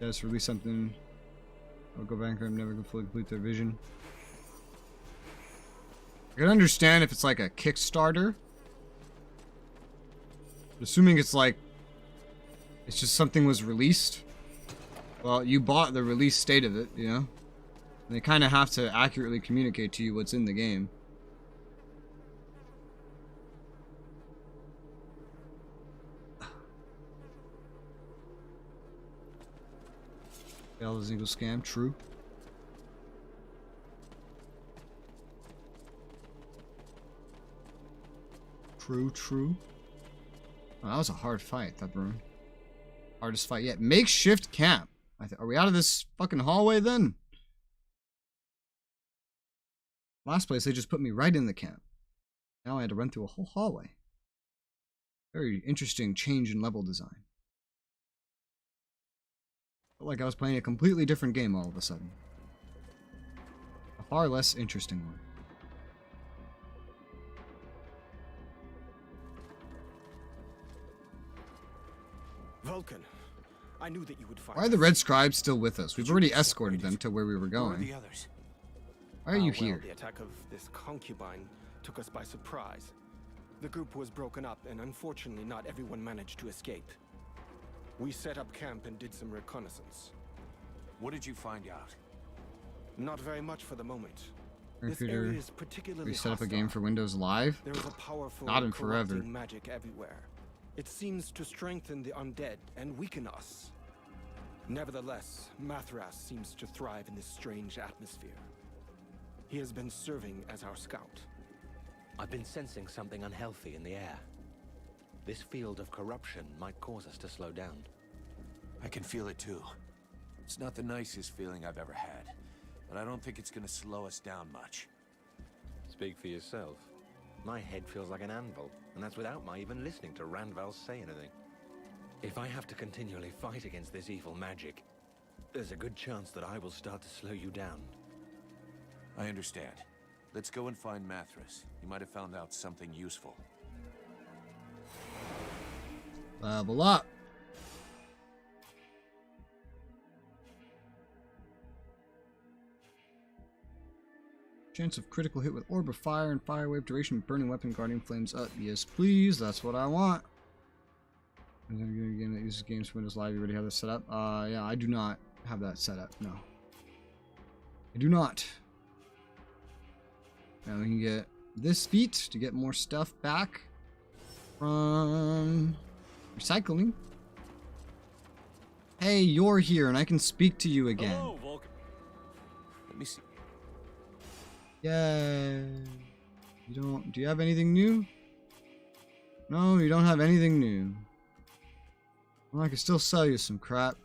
Yes, release something. I'll go bankrupt, never can fully complete their vision. I can understand if it's like a Kickstarter. But assuming it's like it's just something was released. Well, you bought the release state of it, you know? And they kind of have to accurately communicate to you what's in the game. Fail is equal scam, true. True. Oh, that was a hard fight, that burn. Hardest fight yet. Makeshift camp. Are we out of this fucking hallway then? Last place, they just put me right in the camp. Now I had to run through a whole hallway. Very interesting change in level design. Felt like I was playing a completely different game all of a sudden. A far less interesting one. Vulcan, I knew that you would find. Why are the Red Scribes still with us? We've already escorted them to where we were going. Where are the others? Why are you Well, here? the attack of this concubine took us by surprise. The group was broken up, and unfortunately not everyone managed to escape. We set up camp and did some reconnaissance. What did you find out? Not very much for the moment. This Computer, area is particularly we set up a hostile. game for Windows Live? There is a powerful, Not in forever. corrupting magic everywhere. It seems to strengthen the undead and weaken us. Nevertheless, Mathras seems to thrive in this strange atmosphere. He has been serving as our scout. I've been sensing something unhealthy in the air. This field of corruption might cause us to slow down. I can feel it too. It's not the nicest feeling I've ever had, but I don't think it's gonna slow us down much. Speak for yourself. My head feels like an anvil, and that's without my even listening to Randval say anything. If I have to continually fight against this evil magic, there's a good chance that I will start to slow you down. I understand. Let's go and find Mathras. He might have found out something useful. Level up. Chance of critical hit with orb of fire and fire wave duration, burning weapon, guardian flames up. Yes, please. That's what I want. I'm gonna get a game that uses games for Windows Live. You already have this set up? Yeah, I do not have that set up. No, I do not. Now we can get this feat to get more stuff back from recycling. Hey, you're here and I can speak to you again. Hello, Vulcan. Let me see. Yay. Do you have anything new? No, you don't have anything new. Well, I can still sell you some crap.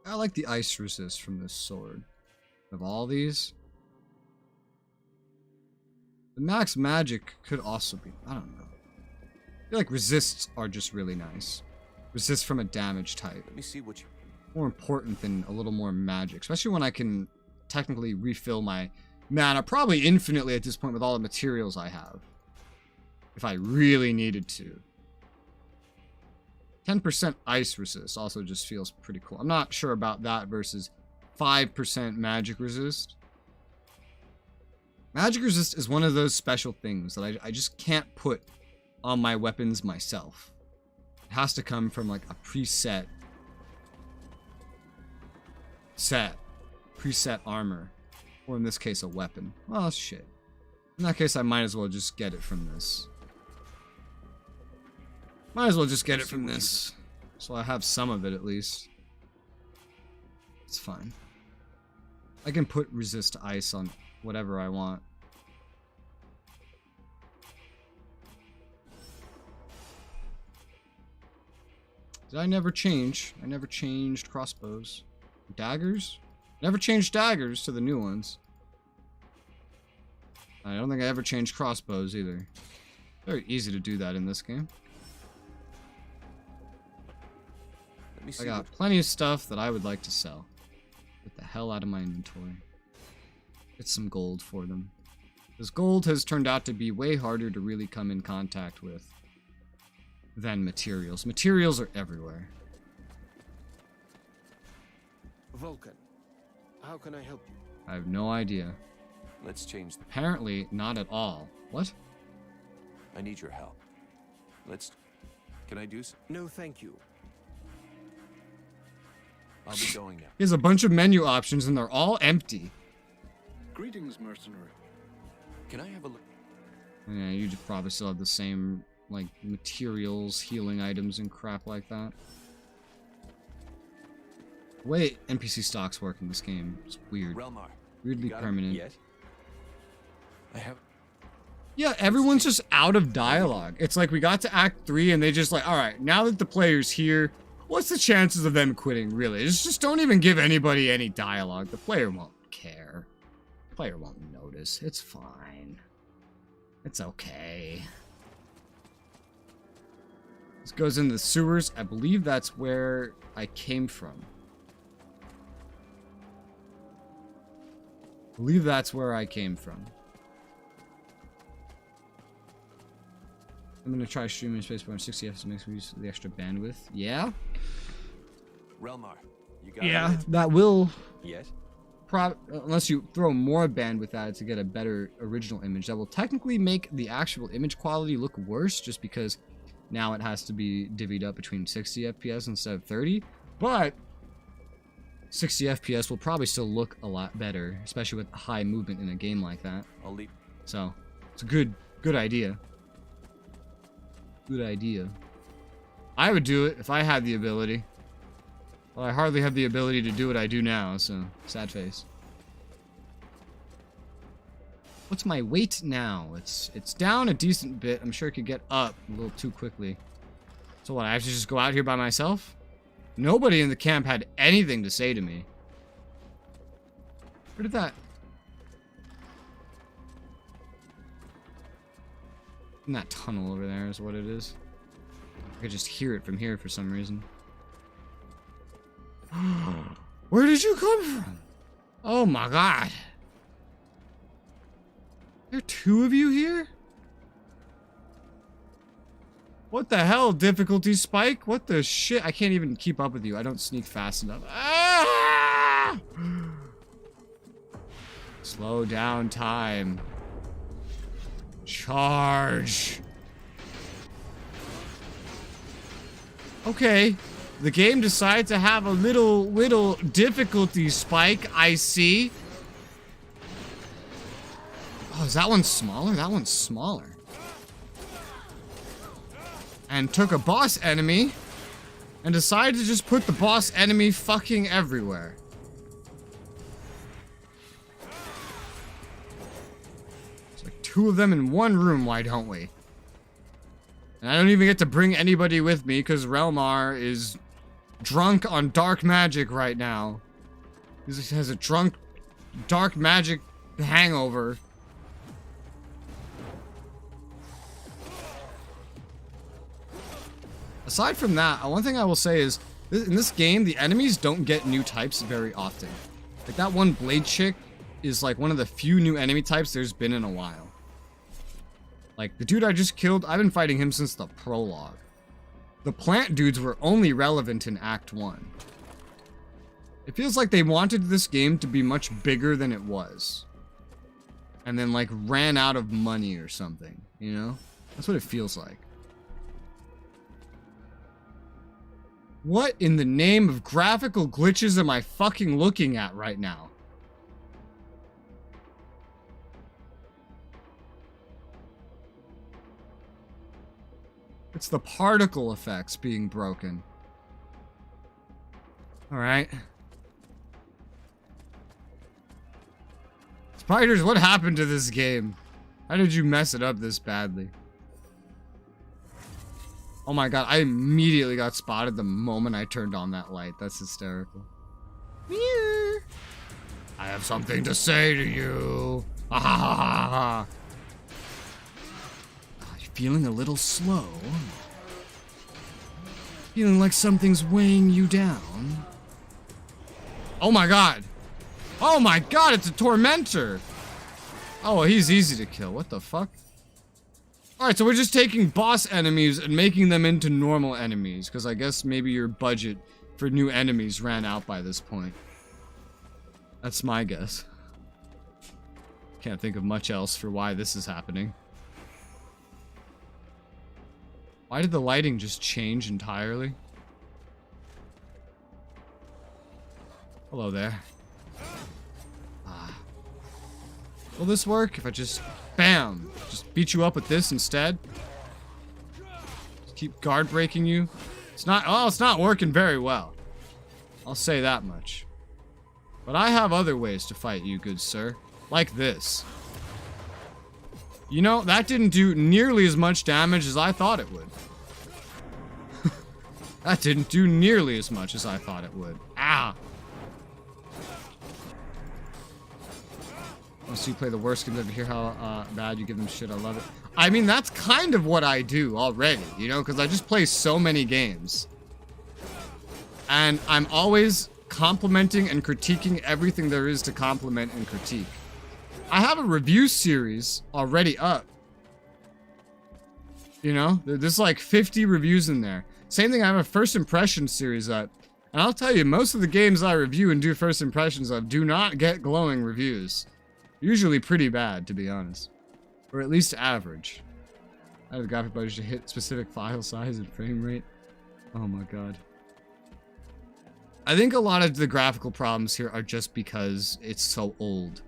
I like the ice resist from this sword. Of all these, the max magic could also be, I don't know. I feel like resists are just really nice. Resist from a damage type. Let me see what you... More important than a little more magic, especially when I can technically refill my mana probably infinitely at this point with all the materials I have. If I really needed to. 10% ice resist also just feels pretty cool. I'm not sure about that versus 5% magic resist. Magic resist is one of those special things that I just can't put on my weapons myself. It has to come from like a preset armor, or in this case a weapon. Oh shit. In that case I might as well just get it from this. Might as well just get it from this. So I have some of it at least. It's fine. I can put resist ice on whatever I want. Did I never change? I never changed crossbows. Daggers? Never changed daggers to the new ones. I don't think I ever changed crossbows either. Very easy to do that in this game. I got plenty of stuff that I would like to sell. Get the hell out of my inventory. Get some gold for them. Because gold has turned out to be way harder to really come in contact with than materials. Materials are everywhere. Vulcan, how can I help you? I have no idea. Let's change. Apparently, not at all. What? I need your help. Can I do so? No, thank you. I'll be going now. He has a bunch of menu options and they're all empty. Greetings, mercenary. Can I have a look? Yeah, you just probably still have the same, like, materials, healing items, and crap like that. The way NPC stocks work in this game is weird. Relmar, Weirdly permanent. Yes. I have. Yeah, everyone's just out of dialogue. It's like we got to Act 3 and they just like, alright, now that the player's here, what's the chances of them quitting, really? Just don't even give anybody any dialogue. The player won't care. The player won't notice. It's fine. It's okay. This goes into the sewers. I believe that's where I came from. I believe that's where I came from. I'm gonna try streaming space bar 60 FPS to make use of the extra bandwidth. Yeah? Relmar, you got it? That will. Yes. Unless you throw more bandwidth at it to get a better original image, that will technically make the actual image quality look worse, just because now it has to be divvied up between 60 FPS instead of 30. But 60 FPS will probably still look a lot better, especially with high movement in a game like that. I'll leave. So it's a good idea. Good idea. I would do it if I had the ability. Well, I hardly have the ability to do what I do now, so sad face. What's my weight now? It's down a decent bit. I'm sure it could get up a little too quickly. So what, I have to just go out here by myself? Nobody in the camp had anything to say to me. Where did that... In that tunnel over there is what it is. I could just hear it from here for some reason. Where did you come from? Oh my god. There are two of you here? What the hell, difficulty spike? What the shit? I can't even keep up with you. I don't sneak fast enough. Ah! Slow down time. Charge. Okay. The game decided to have a little difficulty spike, I see. Oh, is that one smaller? That one's smaller. And took a boss enemy and decided to just put the boss enemy fucking everywhere. It's like 2 of them in one room, why don't we? And I don't even get to bring anybody with me because Relmar is drunk on dark magic right now. He has a drunk dark magic hangover. Aside from that, one thing I will say is, in this game, the enemies don't get new types very often. Like, that one blade chick is like one of the few new enemy types there's been in a while. Like, the dude I just killed, I've been fighting him since the prologue. The plant dudes were only relevant in Act 1. It feels like they wanted this game to be much bigger than it was. And then, like, ran out of money or something, you know? That's what it feels like. What in the name of graphical glitches am I fucking looking at right now? It's the particle effects being broken. Alright. Spiders, what happened to this game? How did you mess it up this badly? Oh my god, I immediately got spotted the moment I turned on that light. That's hysterical. I have something to say to you. Ah, ha, ha, ha, ha. You're feeling a little slow. Feeling like something's weighing you down. Oh my god. Oh my god, it's a tormentor. Oh, he's easy to kill. What the fuck? Alright, so we're just taking boss enemies and making them into normal enemies, because I guess maybe your budget for new enemies ran out by this point. That's my guess. Can't think of much else for why this is happening. Why did the lighting just change entirely? Hello there. Will this work if I just... Bam! Just beat you up with this instead? Just keep guard breaking you? It's not... Oh, it's not working very well. I'll say that much. But I have other ways to fight you, good sir. Like this. You know, that didn't do nearly as much damage as I thought it would. That didn't do nearly as much as I thought it would. Ah! So you play the worst games ever, hear how bad you give them shit. I love it. I mean, that's kind of what I do already, you know, because I just play so many games. And I'm always complimenting and critiquing everything there is to compliment and critique. I have a review series already up. You know, there's like 50 reviews in there. Same thing, I have a first impression series up. And I'll tell you, most of the games I review and do first impressions of do not get glowing reviews. Usually pretty bad, to be honest. Or at least average. I have the graphic budget to hit specific file size and frame rate. Oh my god. I think a lot of the graphical problems here are just because it's so old.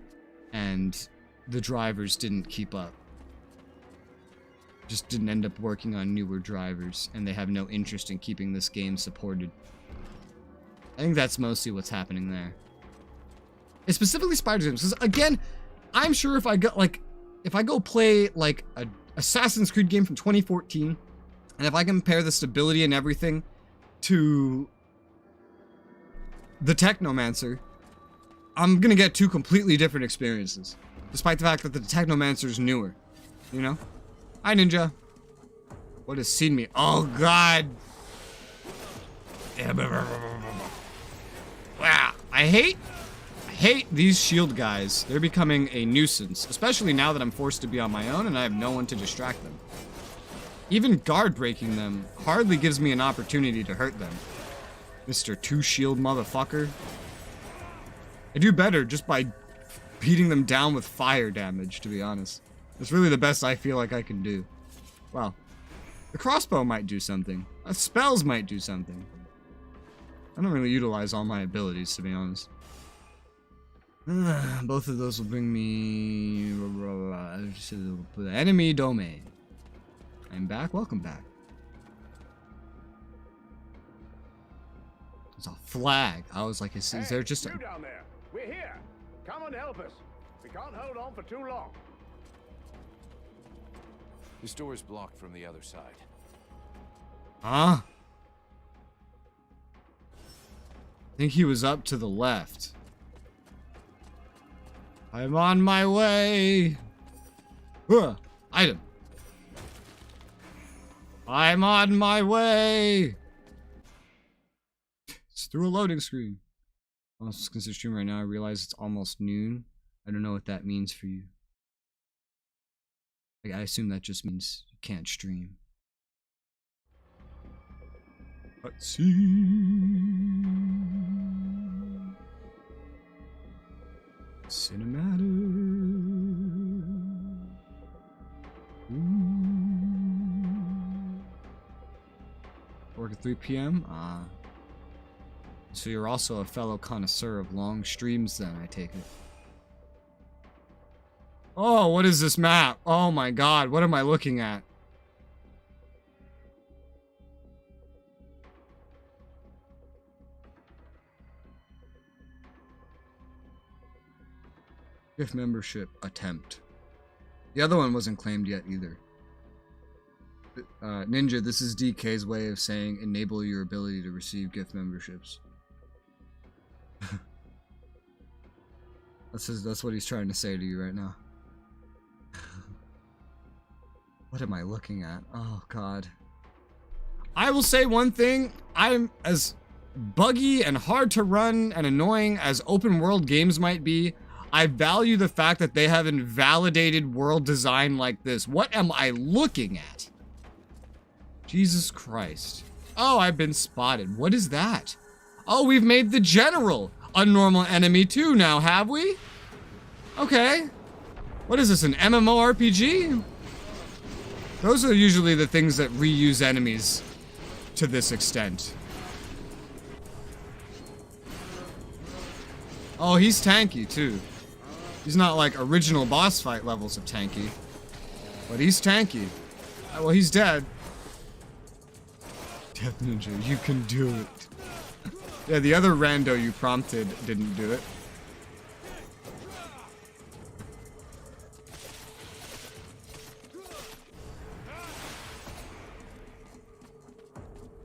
And the drivers didn't keep up. Just didn't end up working on newer drivers. And they have no interest in keeping this game supported. I think that's mostly what's happening there. It's specifically Spider games, because again, I'm sure if I go play like a Assassin's Creed game from 2014, and if I compare the stability and everything to the Technomancer, I'm gonna get 2 completely different experiences, despite the fact that the Technomancer's newer, you know? Hi, Ninja. What has seen me? Oh god. Wow, I hate these shield guys. They're becoming a nuisance, especially now that I'm forced to be on my own and I have no one to distract them. Even guard breaking them hardly gives me an opportunity to hurt them. Mr. 2-shield motherfucker. I do better just by beating them down with fire damage, to be honest. That's really the best I feel like I can do. Wow. The crossbow might do something. Spells might do something. I don't really utilize all my abilities, to be honest. Both of those will bring me to the enemy domain. I'm back. Welcome back. There's a flag. I was like, is there just a... You down there. We're here. Come and help us. We can't hold on for too long. This door is blocked from the other side. Huh? I think he was up to the left. I'm on my way. Item. I'm on my way. It's through a loading screen. I'm just consider stream right now. I realize it's almost noon. I don't know what that means for you. I assume that just means you can't stream. Let's see. Cinematic. Work at 3 p.m. So you're also a fellow connoisseur of long streams then, I take it. Oh, what is this map? Oh my god, what am I looking at? Gift membership attempt. The other one wasn't claimed yet either. Ninja, this is DK's way of saying enable your ability to receive gift memberships. That's what he's trying to say to you right now. What am I looking at? Oh god. I will say one thing. I'm as buggy and hard to run and annoying as open world games might be. I value the fact that they have invalidated world design like this. What am I looking at? Jesus Christ. Oh, I've been spotted. What is that? Oh, we've made the general a normal enemy too now, have we? Okay. What is this, an MMORPG? Those are usually the things that reuse enemies to this extent. Oh, he's tanky too. He's not like original boss fight levels of tanky, but he's tanky. Well, he's dead. Death Ninja, you can do it. Yeah, the other rando you prompted didn't do it.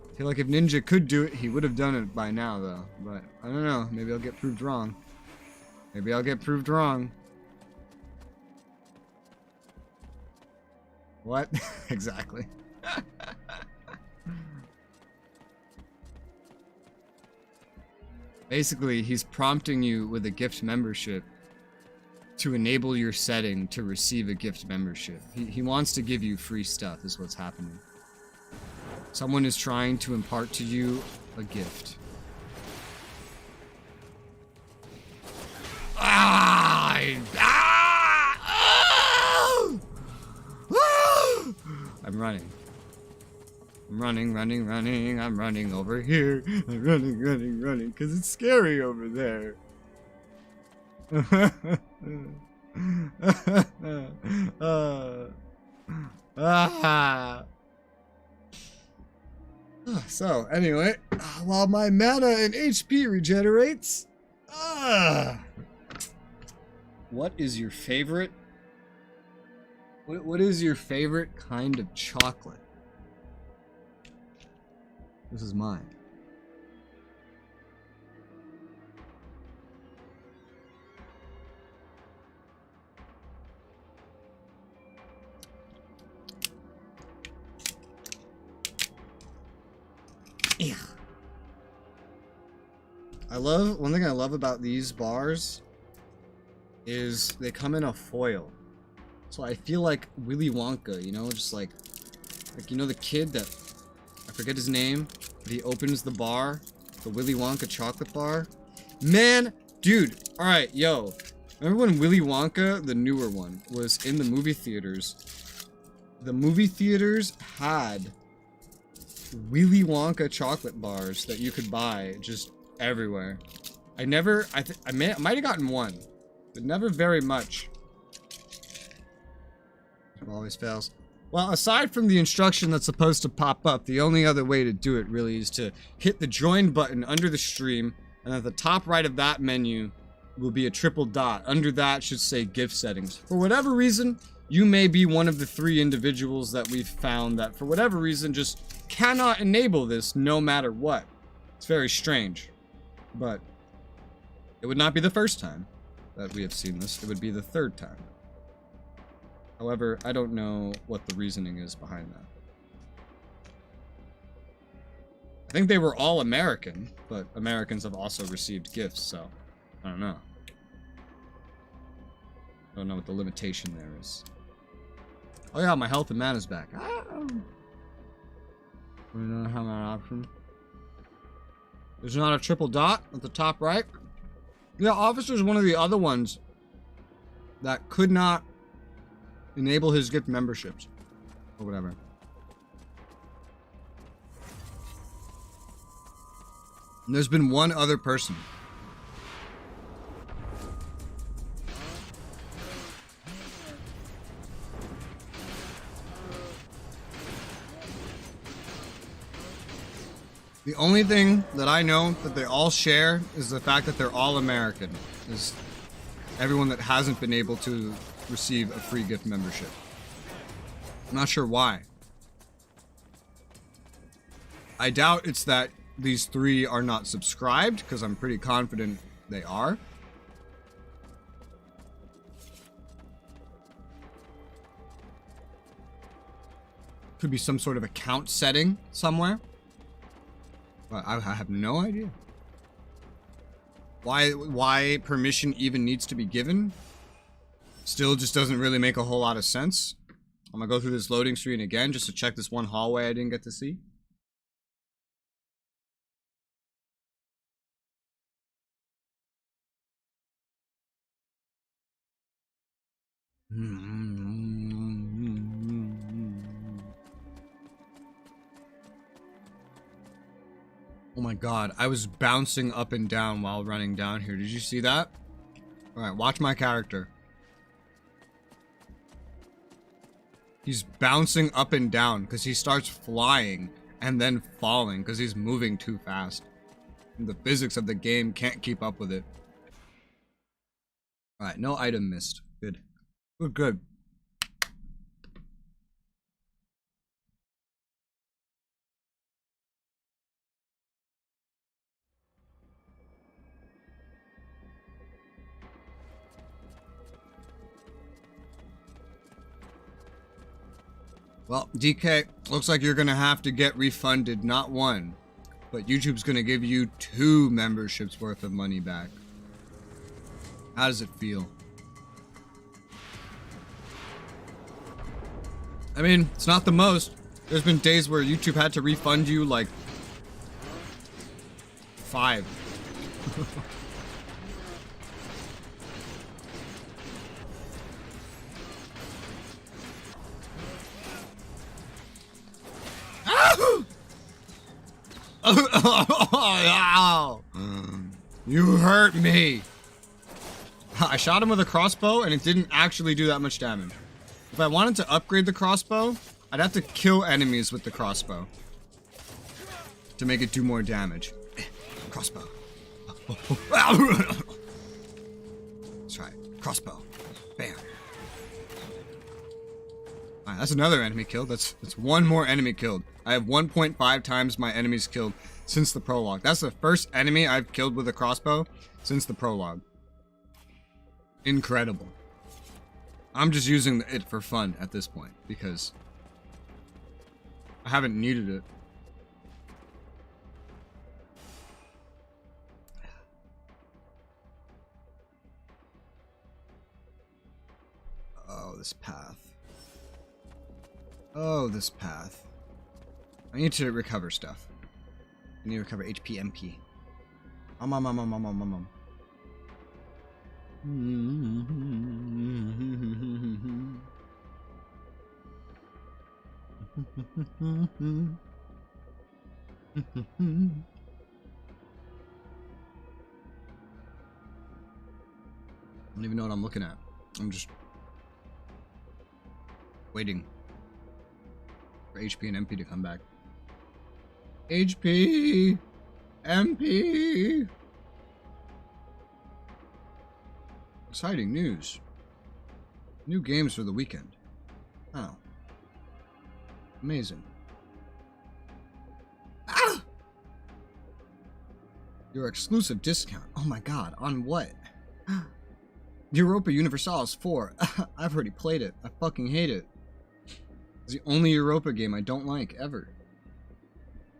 I feel like if Ninja could do it, he would have done it by now, though. But I don't know. Maybe I'll get proved wrong. Maybe I'll get proved wrong. What? Exactly. Basically, he's prompting you with a gift membership to enable your setting to receive a gift membership. He wants to give you free stuff, is what's happening. Someone is trying to impart to you a gift. I'm running. I'm running. I'm running over here. I'm running, because it's scary over there. So, anyway, while my mana and HP regenerates, what is your favorite? What is your favorite kind of chocolate? This is mine. Yeah. One thing I love about these bars is they come in a foil. So I feel like Willy Wonka, you know, just like you know the kid that, I forget his name, but he opens the bar, the Willy Wonka chocolate bar. Man, dude, alright, yo. Remember when Willy Wonka, the newer one, was in the movie theaters? The movie theaters had Willy Wonka chocolate bars that you could buy just everywhere. I might have gotten one, but never very much. It always fails. Well, aside from the instruction that's supposed to pop up, the only other way to do it really is to hit the join button under the stream, and at the top right of that menu will be a triple dot. Under that should say gift settings. For whatever reason, you may be one of the 3 individuals that we've found that for whatever reason just cannot enable this no matter what. It's very strange, but it would not be the first time that we have seen this. It would be the 3rd time. However, I don't know what the reasoning is behind that. I think they were all American, but Americans have also received gifts, so I don't know. I don't know what the limitation there is. Oh yeah, my health and mana's back. We don't have that option. There's not a triple dot at the top right. Yeah, Officer's one of the other ones that could not enable his gift memberships. Or whatever. And there's been one other person. The only thing that I know that they all share is the fact that they're all American. Is everyone that hasn't been able to receive a free gift membership. I'm not sure why. I doubt it's that these 3 are not subscribed, because I'm pretty confident they are. Could be some sort of account setting somewhere. But I have no idea. Why permission even needs to be given? Still just doesn't really make a whole lot of sense. I'm gonna go through this loading screen again just to check this one hallway I didn't get to see. Oh my god, I was bouncing up and down while running down here. Did you see that? Alright, watch my character. He's bouncing up and down because he starts flying and then falling because he's moving too fast. And the physics of the game can't keep up with it. Alright, no item missed. Good. Good, good. Well, DK, looks like you're gonna have to get refunded, not 1, but YouTube's gonna give you 2 memberships worth of money back. How does it feel? I mean, it's not the most. There's been days where YouTube had to refund you like 5. You hurt me. I shot him with a crossbow and it didn't actually do that much damage. If I wanted to upgrade the crossbow, I'd have to kill enemies with the crossbow to make it do more damage. Crossbow. That's right. Crossbow. Bam. Alright, that's another enemy killed. That's 1 more enemy killed. I have 1.5 times my enemies killed since the prologue. That's the first enemy I've killed with a crossbow since the prologue. Incredible. I'm just using it for fun at this point because I haven't needed it. Oh, this path. Oh, this path. I need to recover stuff. I need to recover HP MP. don't even know what I'm looking at. I'm just waiting for HP and MP to come back. HP! MP! Exciting news. New games for the weekend. Oh. Amazing. Ah! Your exclusive discount. Oh my god, on what? Europa Universalis 4. I've already played it. I fucking hate it. It's the only Europa game I don't like, ever.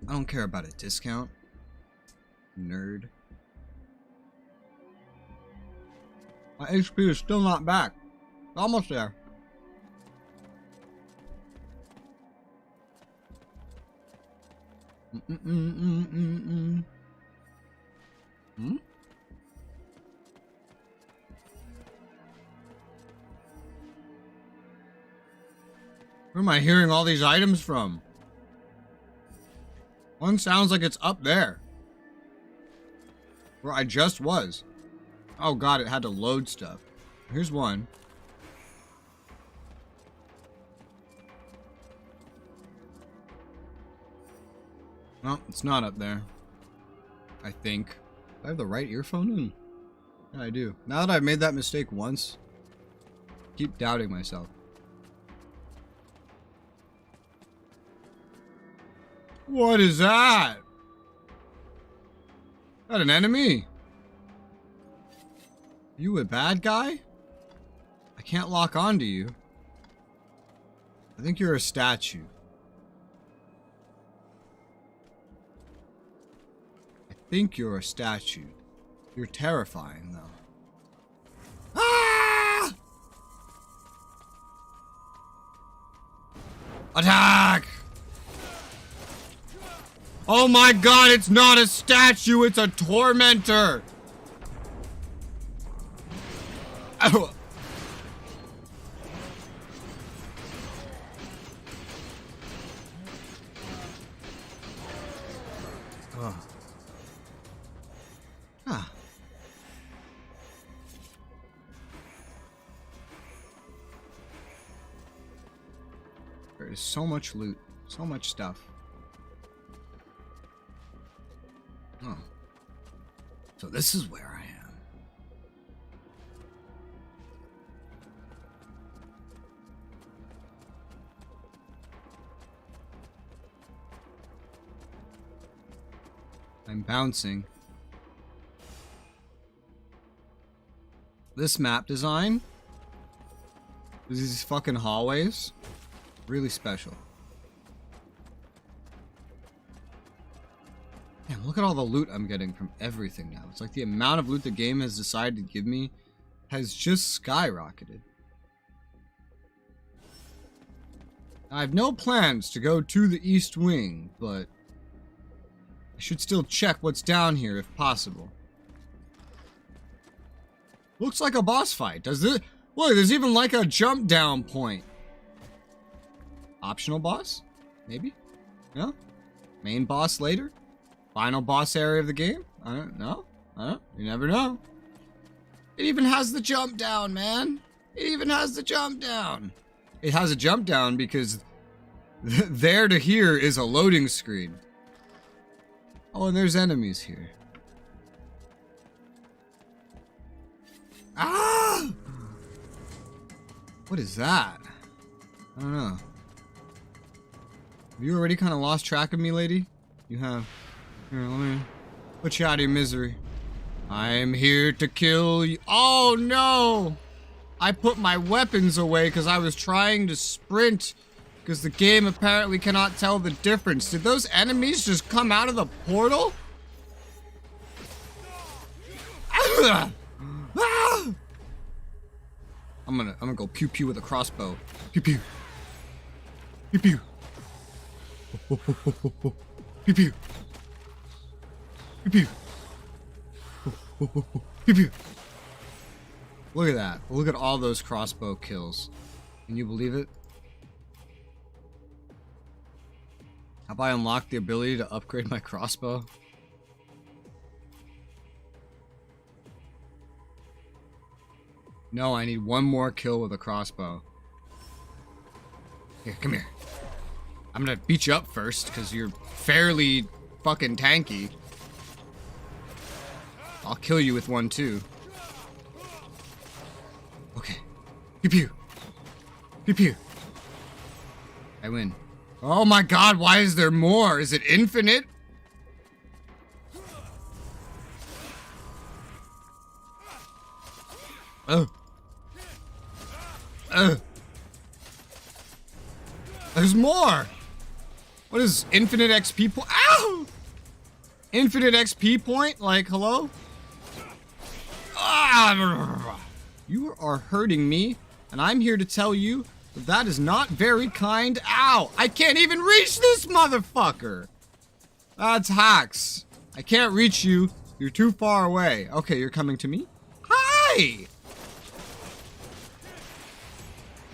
I don't care about a discount. Nerd. My HP is still not back. Almost there. Hmm? Where am I hearing all these items from? One sounds like it's up there. Where I just was. Oh god, it had to load stuff. Here's one. No, it's not up there. I think. Do I have the right earphone in? Yeah, I do. Now that I've made that mistake once, I keep doubting myself. What is that? Is that an enemy? You a bad guy? I can't lock onto you. I think you're a statue. I think you're a statue. You're terrifying, though. Ah! Attack! Oh my god, it's not a statue, it's a tormentor! Ow. Oh. Ah. There is so much loot, so much stuff. Oh. So this is where I am. I'm bouncing. This map design, these fucking hallways, really special. Damn, look at all the loot I'm getting from everything now. It's like the amount of loot the game has decided to give me has just skyrocketed. I have no plans to go to the East Wing, but I should still check what's down here if possible. Looks like a boss fight. Does it? Look, there's even like a jump down point. Optional boss? Maybe? No? Main boss later? Final boss area of the game? I don't know. You never know. It even has the jump down, man. It even has the jump down. It has a jump down because there to here is a loading screen. Oh, and there's enemies here. Ah! What is that? I don't know. Have you already kind of lost track of me, lady? You have. Here, let me put you out of your misery. I am here to kill you. Oh, no! I put my weapons away because I was trying to sprint. Because the game apparently cannot tell the difference. Did those enemies just come out of the portal? I'm gonna go pew pew with a crossbow. Pew pew. Pew pew. Pew pew. Pew pew. Pew pew. Look at that. Look at all those crossbow kills. Can you believe it? Have I unlocked the ability to upgrade my crossbow? No, I need one more kill with a crossbow. Here, come here. I'm gonna beat you up first, because you're fairly fucking tanky. I'll kill you with one, too. Okay. Pew pew. Pew pew. I win. Oh my god, why is there more? Is it infinite? Oh. There's more! What is infinite XP point? Ow! Infinite XP point? Like, hello? Ah! You are hurting me, and I'm here to tell you that that is not very kind. Ow! I can't even reach this motherfucker! That's hacks. I can't reach you. You're too far away. Okay, you're coming to me? Hi!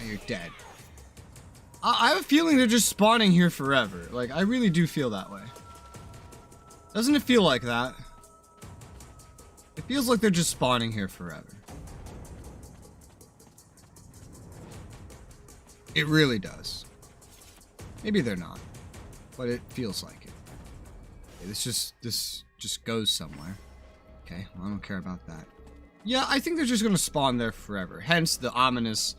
Oh, you're dead. I have a feeling they're just spawning here forever. Like, I really do feel that way. Doesn't it feel like that? It feels like they're just spawning here forever. It really does. Maybe they're not, but it feels like it. Okay, this just goes somewhere. Okay, well, I don't care about that. Yeah, I think they're just gonna spawn there forever. Hence the ominous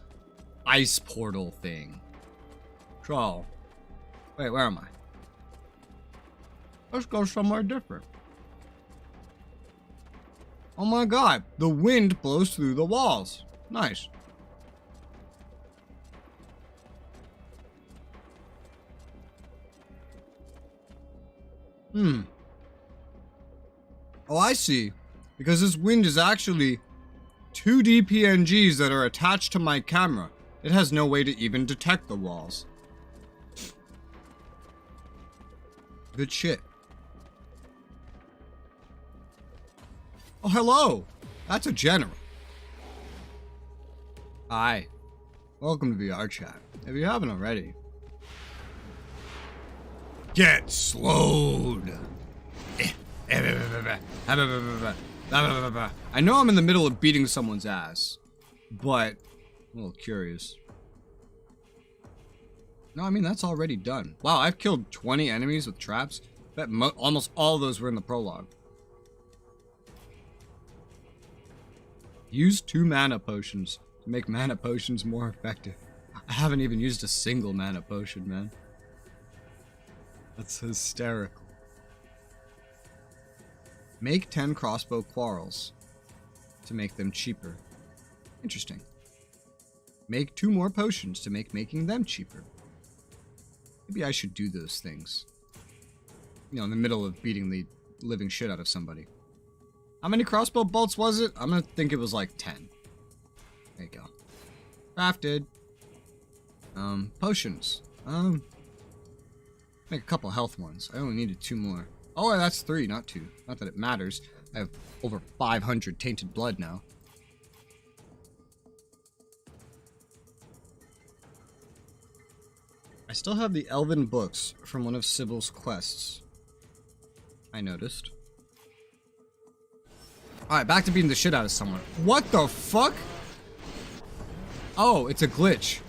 ice portal thing. Troll. Wait, where am I? Let's go somewhere different. Oh my god, the wind blows through the walls. Nice. Oh, I see. Because this wind is actually 2D PNGs that are attached to my camera. It has no way to even detect the walls. Good shit. Oh, hello! That's a general. Hi. Welcome to VR chat. If you haven't already. Get slowed! I know I'm in the middle of beating someone's ass, but I'm a little curious. No, I mean, that's already done. Wow, I've killed 20 enemies with traps. Bet almost all of those were in the prologue. Use 2 mana potions to make mana potions more effective. I haven't even used a single mana potion, man. That's hysterical. Make 10 crossbow quarrels to make them cheaper. Interesting. Make 2 more potions to make making them cheaper. Maybe I should do those things. You know, in the middle of beating the living shit out of somebody. How many crossbow bolts was it? I'm gonna think it was like 10. There you go. Crafted. Potions. Make a couple health ones. I only needed 2 more. Oh, that's 3, not 2. Not that it matters. I have over 500 tainted blood now. I still have the elven books from one of Sybil's quests. I noticed. Alright, back to beating the shit out of someone. What the fuck? Oh, it's a glitch.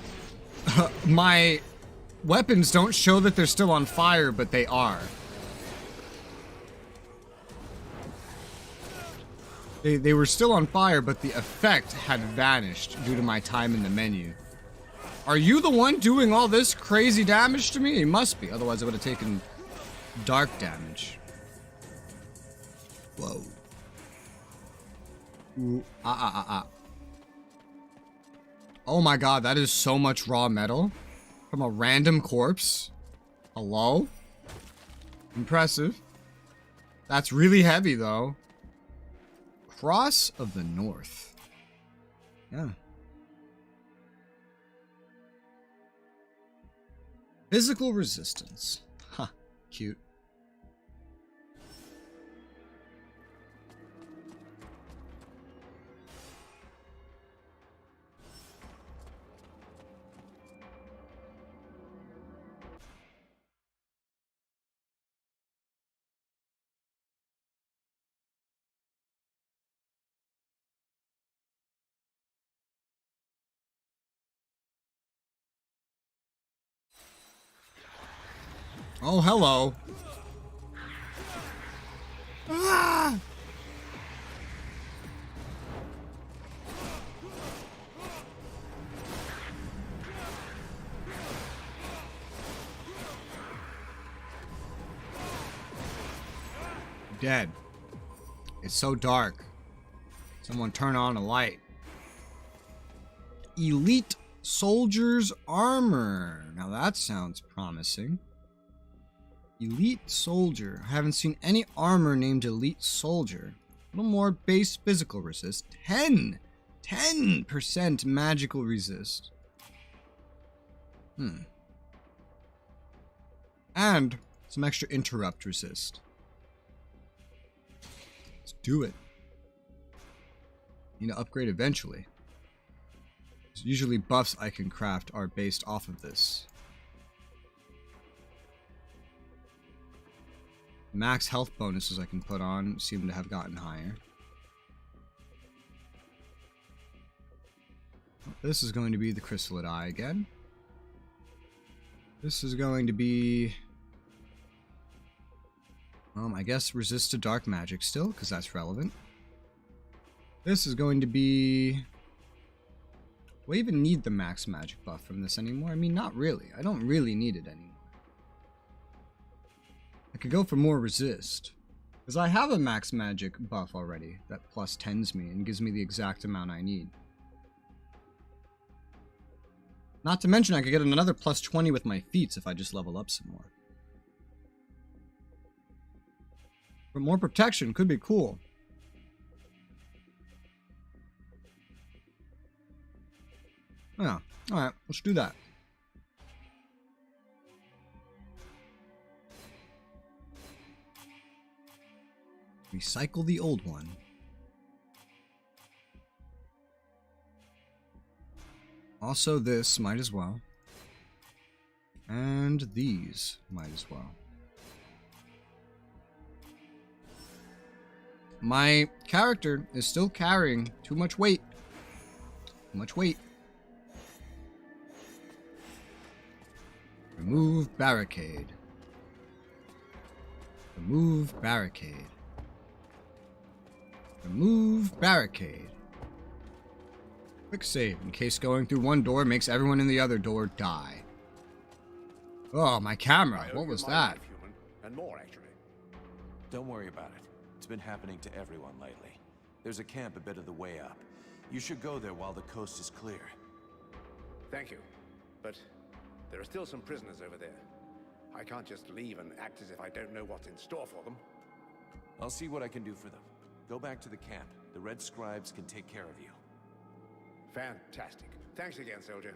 My weapons don't show that they're still on fire, but they are. They were still on fire, but the effect had vanished due to my time in the menu. Are you the one doing all this crazy damage to me? He must be, otherwise I would have taken dark damage. Whoa. Ooh, Oh my god, that is so much raw metal from a random corpse. Hello? Impressive. That's really heavy, though. Cross of the North. Yeah. Physical resistance. Huh. Cute. Oh, hello. Ah! Dead. It's so dark. Someone turn on a light. Elite Soldier's Armor. Now that sounds promising. Elite Soldier. I haven't seen any armor named Elite Soldier. A little more base physical resist. 10% magical resist. And some extra interrupt resist. Let's do it. Need to upgrade eventually. Usually buffs I can craft are based off of this. Max health bonuses I can put on seem to have gotten higher. This is going to be the Chrysalid Eye again. This is going to be... I guess resist to dark magic still, because that's relevant. This is going to be... Do I even need the max magic buff from this anymore? I mean, not really. I don't really need it anymore. I could go for more resist. Because I have a max magic buff already that plus 10s me and gives me the exact amount I need. Not to mention I could get another plus 20 with my feats if I just level up some more. But more protection could be cool. Yeah, alright, let's do that. Recycle the old one. Also this might as well. And these might as well. My character is still carrying too much weight. Too much weight. Remove barricade. Remove barricade. Remove barricade. Quick save in case going through one door makes everyone in the other door die. Oh, my camera. What was that? And more, actually. Don't worry about it. It's been happening to everyone lately. There's a camp a bit of the way up. You should go there while the coast is clear. Thank you. But there are still some prisoners over there. I can't just leave and act as if I don't know what's in store for them. I'll see what I can do for them. Go back to the camp. The Red Scribes can take care of you. Fantastic. Thanks again, soldier.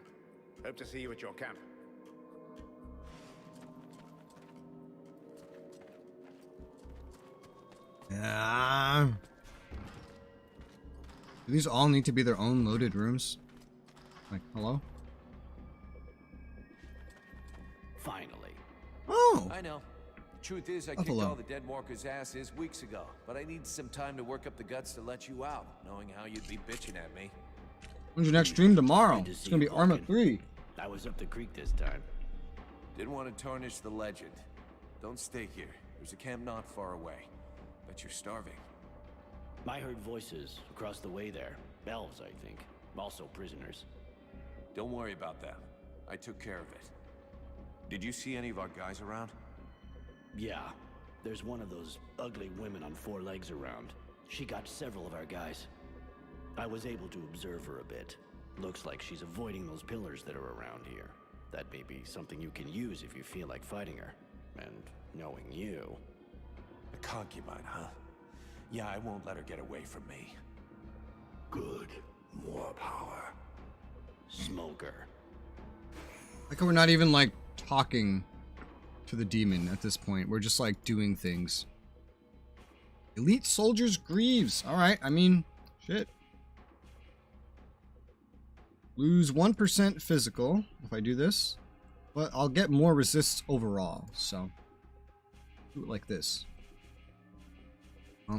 Hope to see you at your camp. Do these all need to be their own loaded rooms? Like, hello? Finally. Oh! I know. Truth is, I Buffalo. kicked all the Dead Walkers' asses weeks ago, but I need some time to work up the guts to let you out, knowing how you'd be bitching at me. When's your next stream? Tomorrow. Good to It's see gonna be you, Arma Vulcan. 3. I was up the creek this time. Didn't want to tarnish the legend. Don't stay here. There's a camp not far away. Bet you're starving. I heard voices across the way there. Elves, I think. Also prisoners. Don't worry about that. I took care of it. Did you see any of our guys around? Yeah. There's one of those ugly women on 4 legs around. She got several of our guys. I was able to observe her a bit. Looks like she's avoiding those pillars that are around here. That may be something you can use if you feel like fighting her. And knowing you... A concubine, huh? Yeah, I won't let her get away from me. Good. More power. Smoker. Like we're not even like talking to the demon at this point. We're just like doing things. Elite Soldiers Greaves. Alright, I mean, shit. Lose 1% physical if I do this. But I'll get more resists overall, so. Do it like this.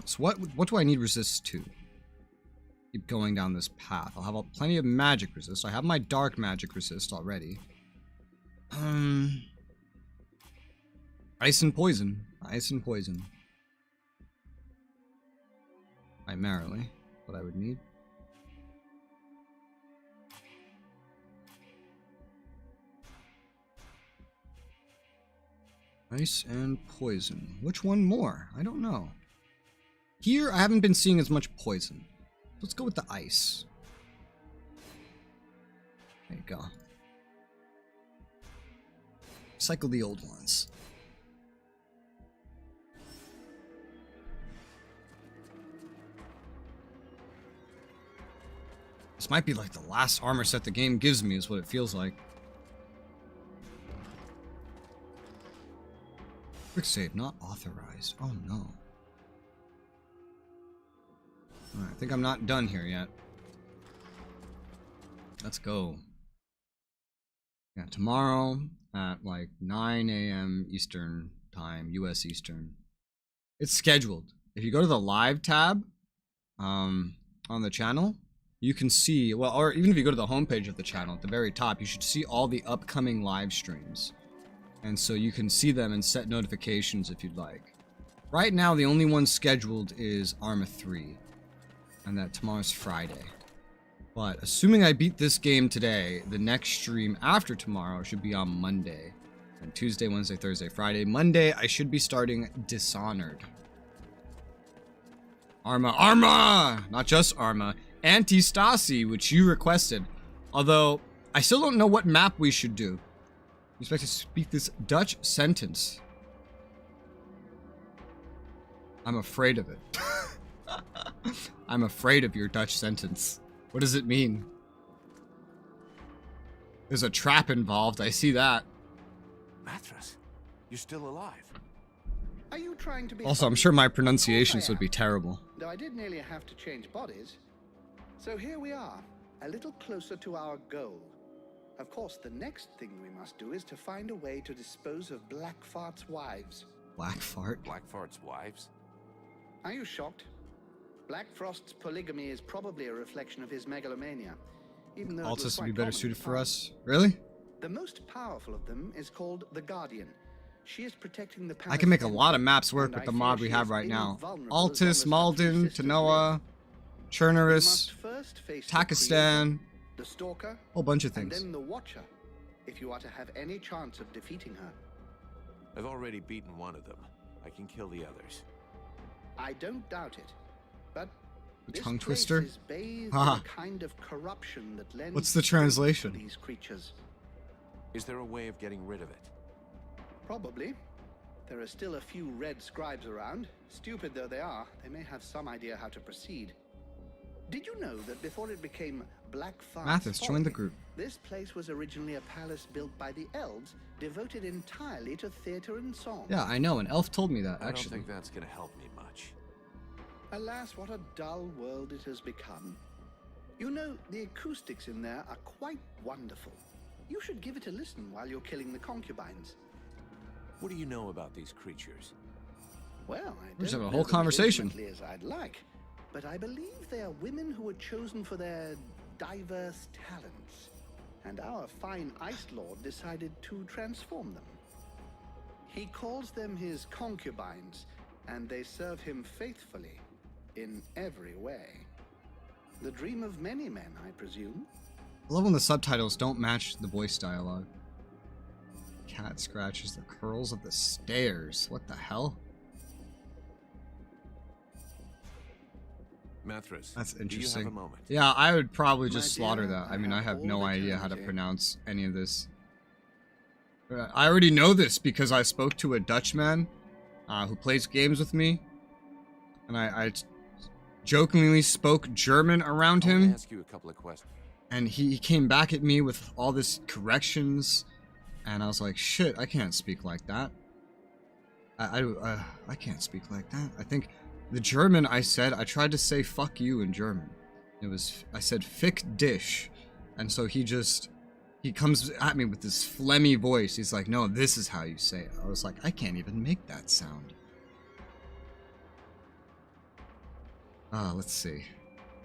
So what do I need resists to? Keep going down this path. I'll have plenty of magic resist. I have my dark magic resist already. Ice and poison. Ice and poison. Primarily, what I would need. Ice and poison. Which one more? I don't know. Here, I haven't been seeing as much poison. Let's go with the ice. There you go. Cycle the old ones. This might be like the last armor set the game gives me, is what it feels like. Quick save not authorized. Oh no. Alright, I think I'm not done here yet. Let's go. Yeah, tomorrow at like 9 a.m. Eastern time, US Eastern. It's scheduled. If you go to the live tab on the channel, you can see, well, or even if you go to the homepage of the channel at the very top, you should see all the upcoming live streams. And so you can see them and set notifications if you'd like. Right now, the only one scheduled is Arma 3. And that tomorrow's Friday. But assuming I beat this game today, the next stream after tomorrow should be on Monday. And Tuesday, Wednesday, Thursday, Friday. Monday, I should be starting Dishonored. Arma! Not just Arma. Antistasi, which you requested. Although, I still don't know what map we should do. You expect to speak this Dutch sentence. I'm afraid of it. I'm afraid of your Dutch sentence. What does it mean? There's a trap involved, I see that. Matras, you're still alive. Are you trying to be Also, I'm sure my pronunciations would be terrible. Though I did nearly have to change bodies. So here we are, a little closer to our goal. Of course, the next thing we must do is to find a way to dispose of Blackfart's wives. Blackfart? Blackfart's wives? Are you shocked? Blackfrost's polygamy is probably a reflection of his megalomania. Even though Altus would be quite better common suited in for France. us. Really? The most powerful of them is called the Guardian. She is protecting the I can make a lot of maps work with the mod we have right now. Altus, Malden, Tanoa, Chernerus, Takistan, the Stalker, whole bunch of and things. then the Watcher, if you are to have any chance of defeating her. I've already beaten one of them. I can kill the others. I don't doubt it, but this Tongue place twister? is bathed Haha. in a kind of corruption that lends What's the strength translation? to these creatures. Is there a way of getting rid of it? Probably. There are still a few red scribes around. Stupid though they are, they may have some idea how to proceed. Did you know that before it became Blackfart's Mathis, join the Folly, group. this place was originally a palace built by the elves, devoted entirely to theater and song? Yeah, I know. An elf told me that, I don't actually. think that's gonna help me much. Alas, what a dull world it has become. You know, the acoustics in there are quite wonderful. You should give it a listen while you're killing the concubines. What do you know about these creatures? Well, I We're just don't having a know whole them as conversation. intimately as I'd like, but I believe they are women who were chosen for their diverse talents. And our fine Ice Lord decided to transform them. He calls them his concubines, and they serve him faithfully in every way. The dream of many men, I presume. I love when the subtitles don't match the voice dialogue. Cat scratches the curls of the stairs. What the hell? Mathras, That's do you have a interesting. moment? Yeah, I would probably just My slaughter dear, that. I mean, I have all no the idea how to eternity. pronounce any of this. I already know this because I spoke to a Dutchman who plays games with me. And I jokingly spoke German around I want him. to ask you a couple of questions. And he came back at me with all this corrections. And I was like, shit, I can't speak like that. I can't speak like that. I think the German I tried to say fuck you in German. I said fick dish. And so he comes at me with this phlegmy voice. He's like, no, this is how you say it. I was like, I can't even make that sound. Let's see.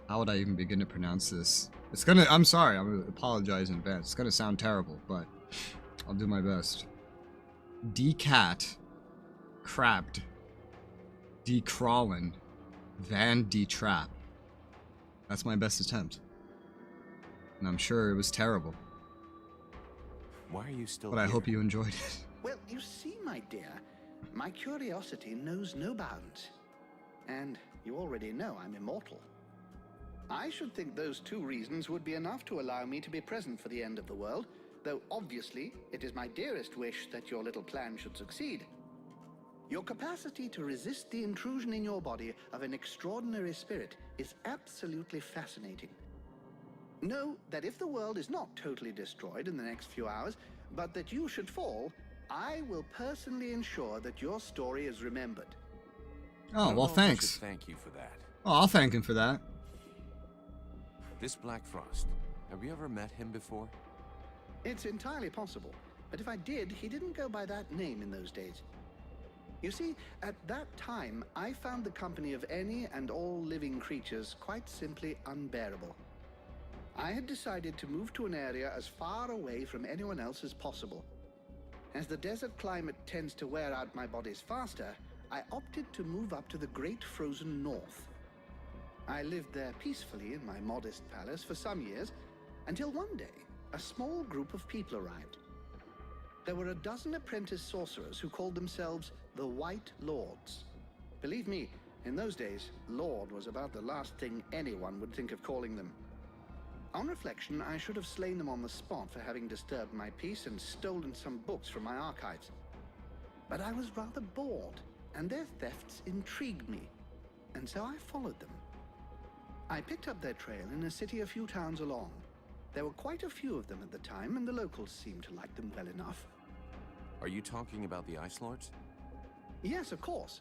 How would I even begin to pronounce this? I'm sorry, I'm gonna apologize in advance. It's gonna sound terrible, but I'll do my best. Decat Crabbed. Decrawlin. Van Detrap. That's my best attempt. And I'm sure it was terrible. Why are you still But I hope you enjoyed it. Well, you see, my dear, my curiosity knows no bounds. And you already know I'm immortal. I should think those two reasons would be enough to allow me to be present for the end of the world, though obviously it is my dearest wish that your little plan should succeed. Your capacity to resist the intrusion in your body of an extraordinary spirit is absolutely fascinating. Know that if the world is not totally destroyed in the next few hours, but that you should fall, I will personally ensure that your story is remembered. Oh, well, thanks. Thank you for that. Oh, I'll thank him for that. This Black Frost, have you ever met him before? It's entirely possible, but if I did, he didn't go by that name in those days. You see, at that time, I found the company of any and all living creatures quite simply unbearable. I had decided to move to an area as far away from anyone else as possible. As the desert climate tends to wear out my bodies faster, I opted to move up to the great frozen north. I lived there peacefully in my modest palace for some years, until one day, a small group of people arrived. There were a dozen apprentice sorcerers who called themselves the White Lords. Believe me, in those days, Lord was about the last thing anyone would think of calling them. On reflection, I should have slain them on the spot for having disturbed my peace and stolen some books from my archives. But I was rather bored, and their thefts intrigued me, and so I followed them. I picked up their trail in a city a few towns along. There were quite a few of them at the time, and the locals seemed to like them well enough. Are you talking about the Ice Lords? Yes, of course,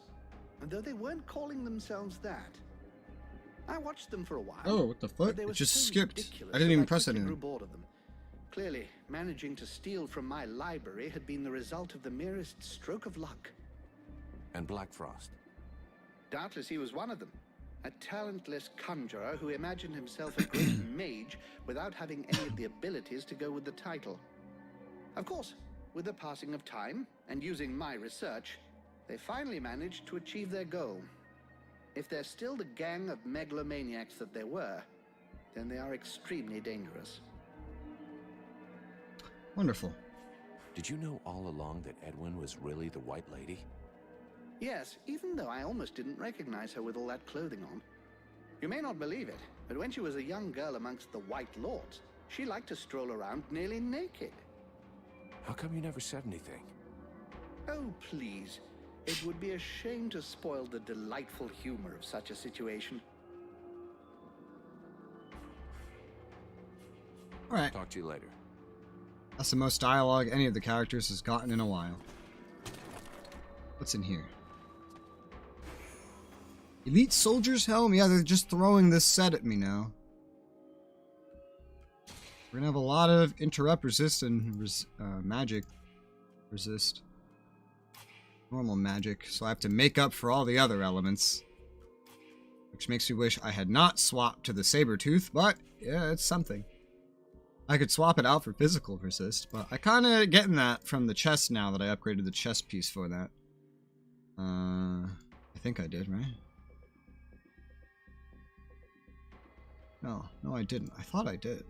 though they weren't calling themselves that. I watched them for a while. Oh, what the fuck? It just so skipped. ridiculous I didn't even that press quickly anything. grew bored of them. Clearly, managing to steal from my library had been the result of the merest stroke of luck. And Black Frost? Doubtless he was one of them. A talentless conjurer who imagined himself a great mage without having any of the abilities to go with the title. Of course, with the passing of time, and using my research, they finally managed to achieve their goal. If they're still the gang of megalomaniacs that they were, then they are extremely dangerous. Wonderful. Did you know all along that Edwin was really the White Lady? Yes, even though I almost didn't recognize her with all that clothing on. You may not believe it, but when she was a young girl amongst the White Lords, she liked to stroll around nearly naked. How come you never said anything? Oh, please. It would be a shame to spoil the delightful humor of such a situation. Alright. Talk to you later. That's the most dialogue any of the characters has gotten in a while. What's in here? Elite Soldier's Helm? Yeah, they're just throwing this set at me now. We're gonna have a lot of interrupt resist and magic resist. Normal magic, so I have to make up for all the other elements. Which makes me wish I had not swapped to the Sabertooth, but yeah, it's something. I could swap it out for physical resist, but I kinda getting that from the chest now that I upgraded the chest piece for that. I think I did, right? No, I didn't. I thought I did.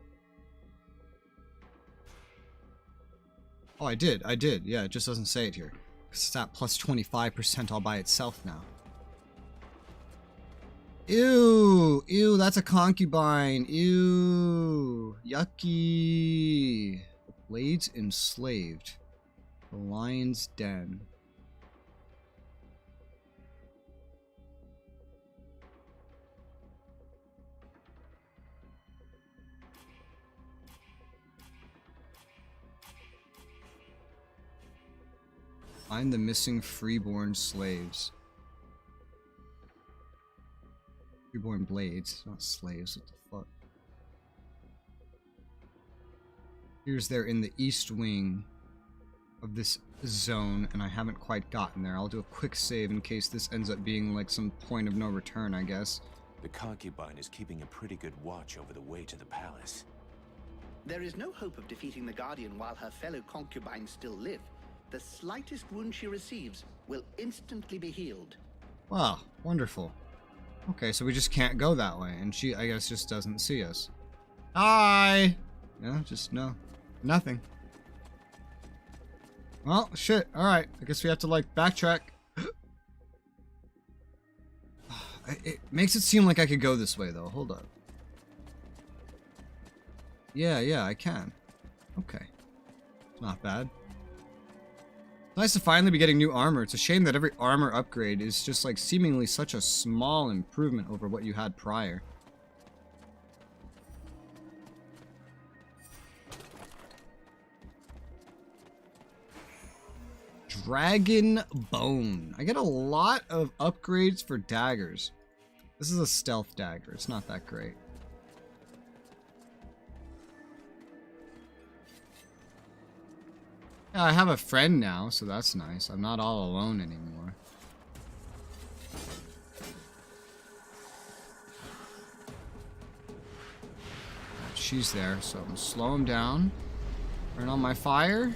Oh, I did. Yeah, it just doesn't say it here. It's at plus 25% all by itself now. Ew! Ew, that's a concubine. Ew! Yucky! The Blades enslaved. The Lion's Den. Find the missing freeborn slaves. Freeborn blades, not slaves, what the fuck. Here's they're in the east wing of this zone, and I haven't quite gotten there. I'll do a quick save in case this ends up being like some point of no return, I guess. The concubine is keeping a pretty good watch over the way to the palace. There is no hope of defeating the Guardian while her fellow concubines still live. The slightest wound she receives will instantly be healed. Wow, wonderful. Okay, so we just can't go that way, and she, I guess, just doesn't see us. Hi! Yeah, just no. Nothing. Well, shit. Alright, I guess we have to, like, backtrack. It makes it seem like I could go this way, though. Hold up. Yeah, I can. Okay. Not bad. Nice to finally be getting new armor. It's a shame that every armor upgrade is just like seemingly such a small improvement over what you had prior. Dragon Bone. I get a lot of upgrades for daggers. This is a stealth dagger. It's not that great. Yeah, I have a friend now, so that's nice. I'm not all alone anymore. She's there, so I'm gonna slow him down. Turn on my fire.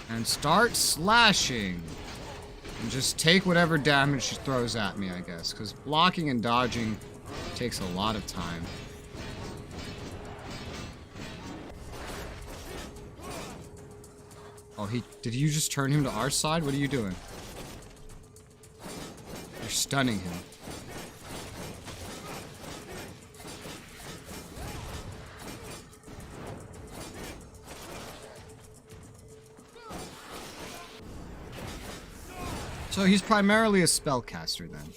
And start slashing. And just take whatever damage she throws at me, I guess. Because blocking and dodging takes a lot of time. Oh, did you just turn him to our side? What are you doing? You're stunning him. So he's primarily a spellcaster then.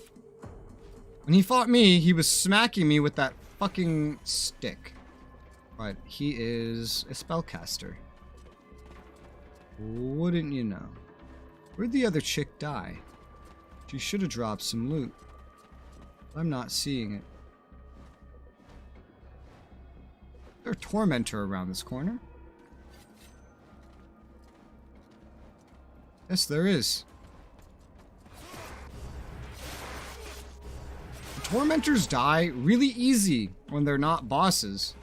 When he fought me, he was smacking me with that fucking stick. But he is a spellcaster. Wouldn't you know? Where'd the other chick die? She should have dropped some loot. I'm not seeing it. Is there a tormentor around this corner? Yes, there is. Tormentors die really easy when they're not bosses.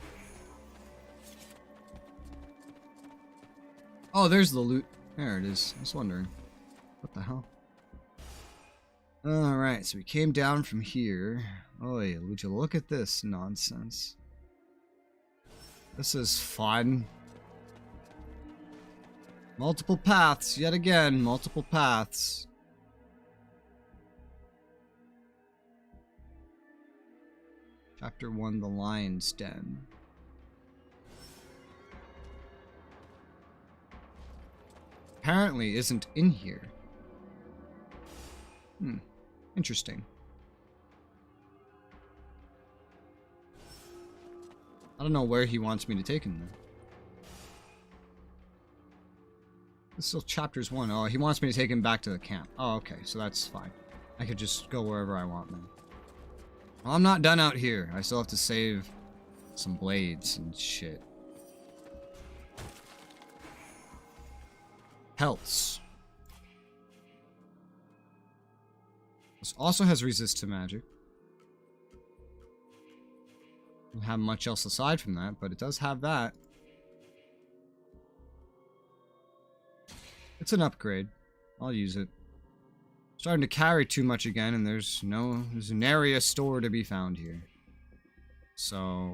Oh, there's the loot. There it is. I was wondering. What the hell? Alright, so we came down from here. Oh, yeah, would you look at this nonsense? This is fun. Multiple paths, yet again, multiple paths. Chapter 1, The Lion's Den. Apparently isn't in here. Interesting. I don't know where he wants me to take him then. This is still chapters 1. Oh, he wants me to take him back to the camp. Oh, okay, so that's fine. I could just go wherever I want then. Well, I'm not done out here. I still have to save some blades and shit. Pelts. This also has resist to magic. Doesn't have much else aside from that, but it does have that. It's an upgrade. I'll use it. Starting to carry too much again, and there's an area store to be found here. So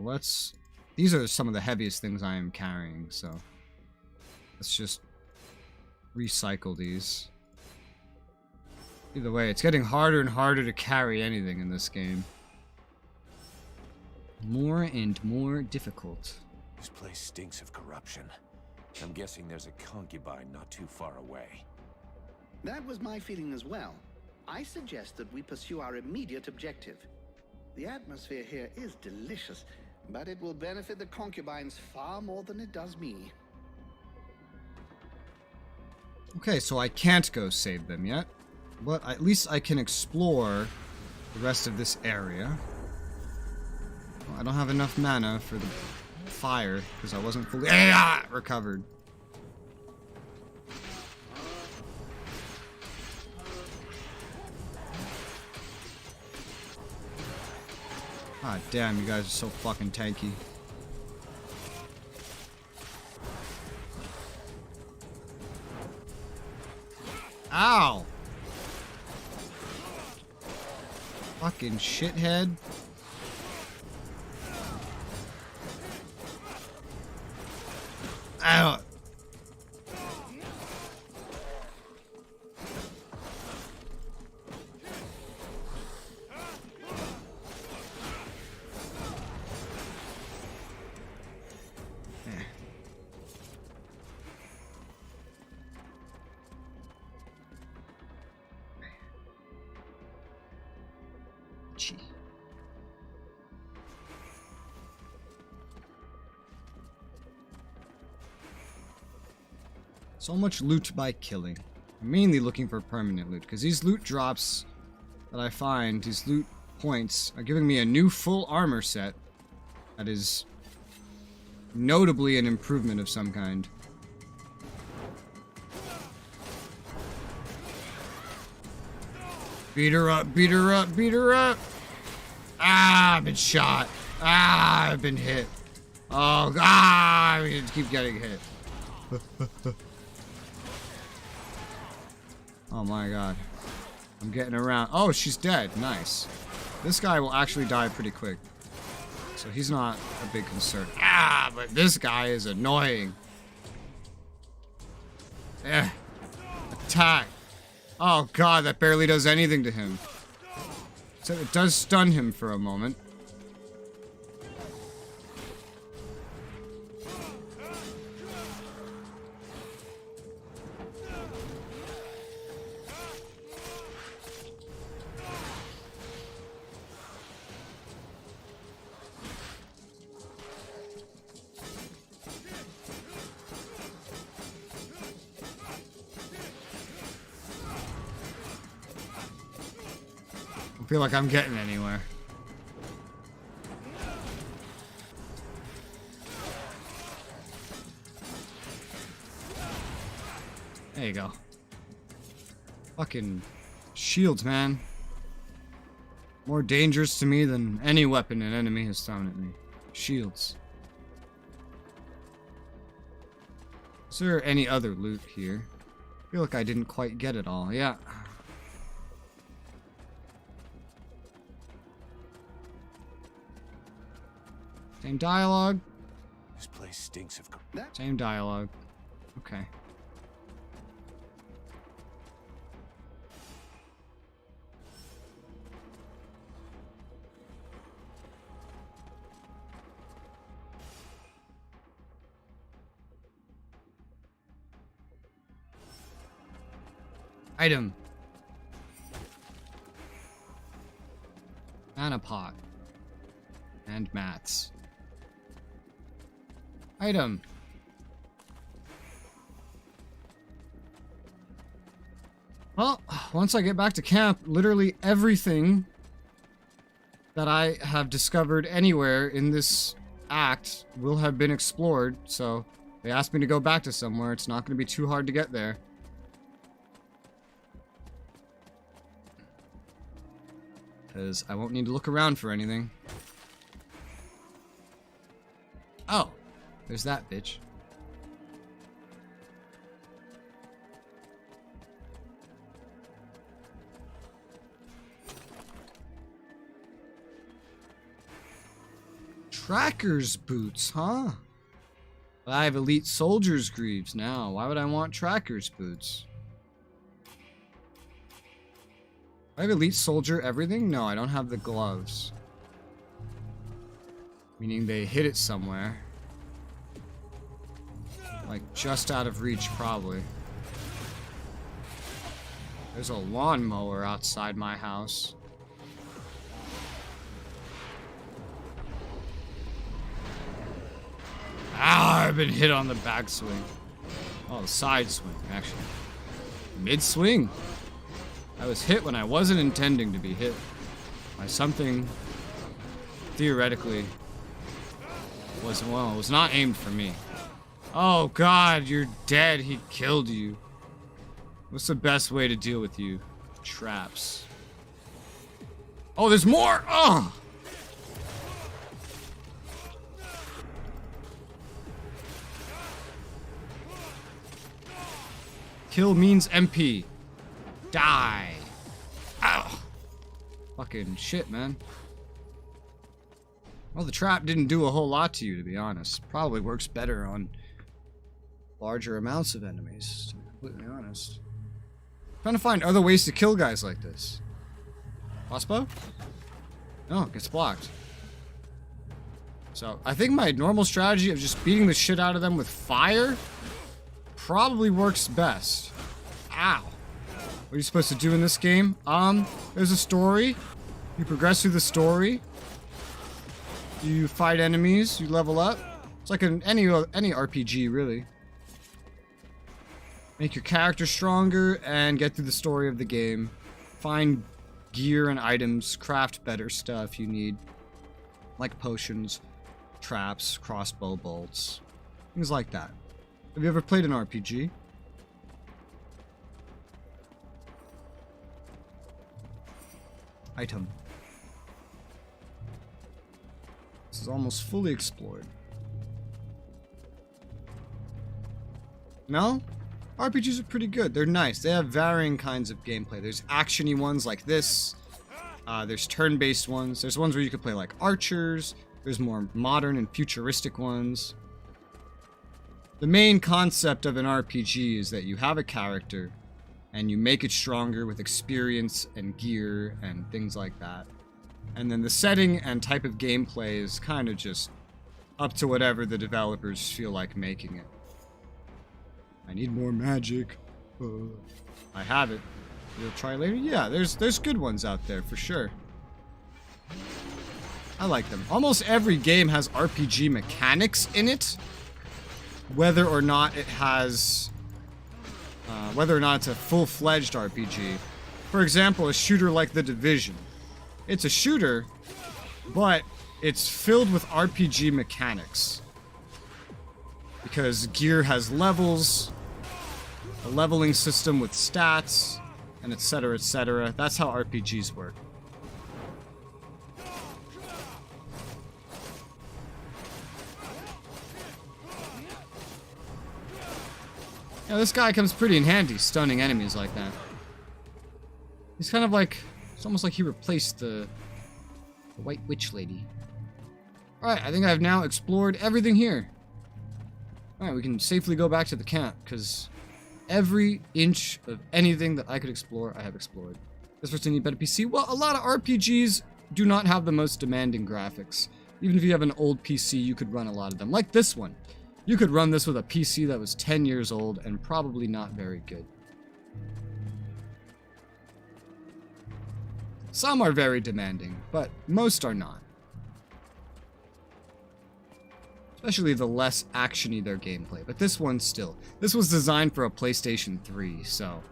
these are some of the heaviest things I am carrying, so let's just recycle these. Either way, it's getting harder and harder to carry anything in this game. More and more difficult. This place stinks of corruption. I'm guessing there's a concubine not too far away. That was my feeling as well. I suggest that we pursue our immediate objective. The atmosphere here is delicious, but it will benefit the concubines far more than it does me. Okay, so I can't go save them yet, but at least I can explore the rest of this area. Well, I don't have enough mana for the fire because I wasn't fully recovered. God damn, you guys are so fucking tanky. Ow! Fucking shithead. Ow! So much loot by killing. I'm mainly looking for permanent loot, because these loot drops that I find, these loot points, are giving me a new full armor set that is notably an improvement of some kind. Beat her up, beat her up, beat her up! Ah, I've been shot. Ah, I've been hit. Oh, I keep getting hit. Oh my god. I'm getting around. Oh, she's dead. Nice. This guy will actually die pretty quick. So he's not a big concern. Ah, but this guy is annoying. Attack. Oh god, that barely does anything to him. So it does stun him for a moment. I feel like I'm getting anywhere. There you go. Fucking shields, man. More dangerous to me than any weapon an enemy has thrown at me. Shields. Is there any other loot here? I feel like I didn't quite get it all. Yeah. Same dialogue. This place stinks of... Same dialogue. Okay. Item. Mana pot. And mats. Item. Well, once I get back to camp, literally everything that I have discovered anywhere in this act will have been explored, so they asked me to go back to somewhere. It's not going to be too hard to get there. Because I won't need to look around for anything. Oh, there's that bitch. Tracker's boots, huh? But I have elite soldier's greaves now. Why would I want tracker's boots? I have elite soldier everything? No, I don't have the gloves. Meaning they hit it somewhere. Like just out of reach, probably. There's a lawnmower outside my house. Ah, I've been hit on the backswing. Oh, the side swing, actually. Mid swing. I was hit when I wasn't intending to be hit by something theoretically was not aimed for me. Oh god, you're dead. He killed you. What's the best way to deal with you? Traps. Oh, there's more! Oh! Kill means MP. Die. Ow. Fucking shit, man. Well, the trap didn't do a whole lot to you, to be honest. Probably works better on larger amounts of enemies, to be completely honest. Trying to find other ways to kill guys like this. Crossbow? No, it gets blocked. So, I think my normal strategy of just beating the shit out of them with fire probably works best. Ow. What are you supposed to do in this game? There's a story. You progress through the story. You fight enemies. You level up. It's like any RPG, really. Make your character stronger and get through the story of the game. Find gear and items. Craft better stuff you need. Like potions, traps, crossbow bolts. Things like that. Have you ever played an RPG? Item. This is almost fully explored. No? RPGs are pretty good. They're nice. They have varying kinds of gameplay. There's action-y ones like this. There's turn-based ones. There's ones where you could play like archers. There's more modern and futuristic ones. The main concept of an RPG is that you have a character and you make it stronger with experience and gear and things like that. And then the setting and type of gameplay is kind of just up to whatever the developers feel like making it. I need more magic. I have it. You'll try later? Yeah, there's good ones out there for sure. I like them. Almost every game has RPG mechanics in it. Whether or not it has... whether or not it's a full-fledged RPG. For example, a shooter like The Division. It's a shooter, but it's filled with RPG mechanics. Because gear has levels, a leveling system with stats, and etc., etc. That's how RPGs work. Yeah, this guy comes pretty in handy, stunning enemies like that. He's kind of like... It's almost like he replaced the White Witch Lady. Alright, I think I've now explored everything here. Alright, we can safely go back to the camp, because every inch of anything that I could explore, I have explored. Does person need better PC? Well, a lot of RPGs do not have the most demanding graphics. Even if you have an old PC, you could run a lot of them. Like this one. You could run this with a PC that was 10 years old and probably not very good. Some are very demanding, but most are not. Especially the less action-y their gameplay, but this one still. This was designed for a PlayStation 3, so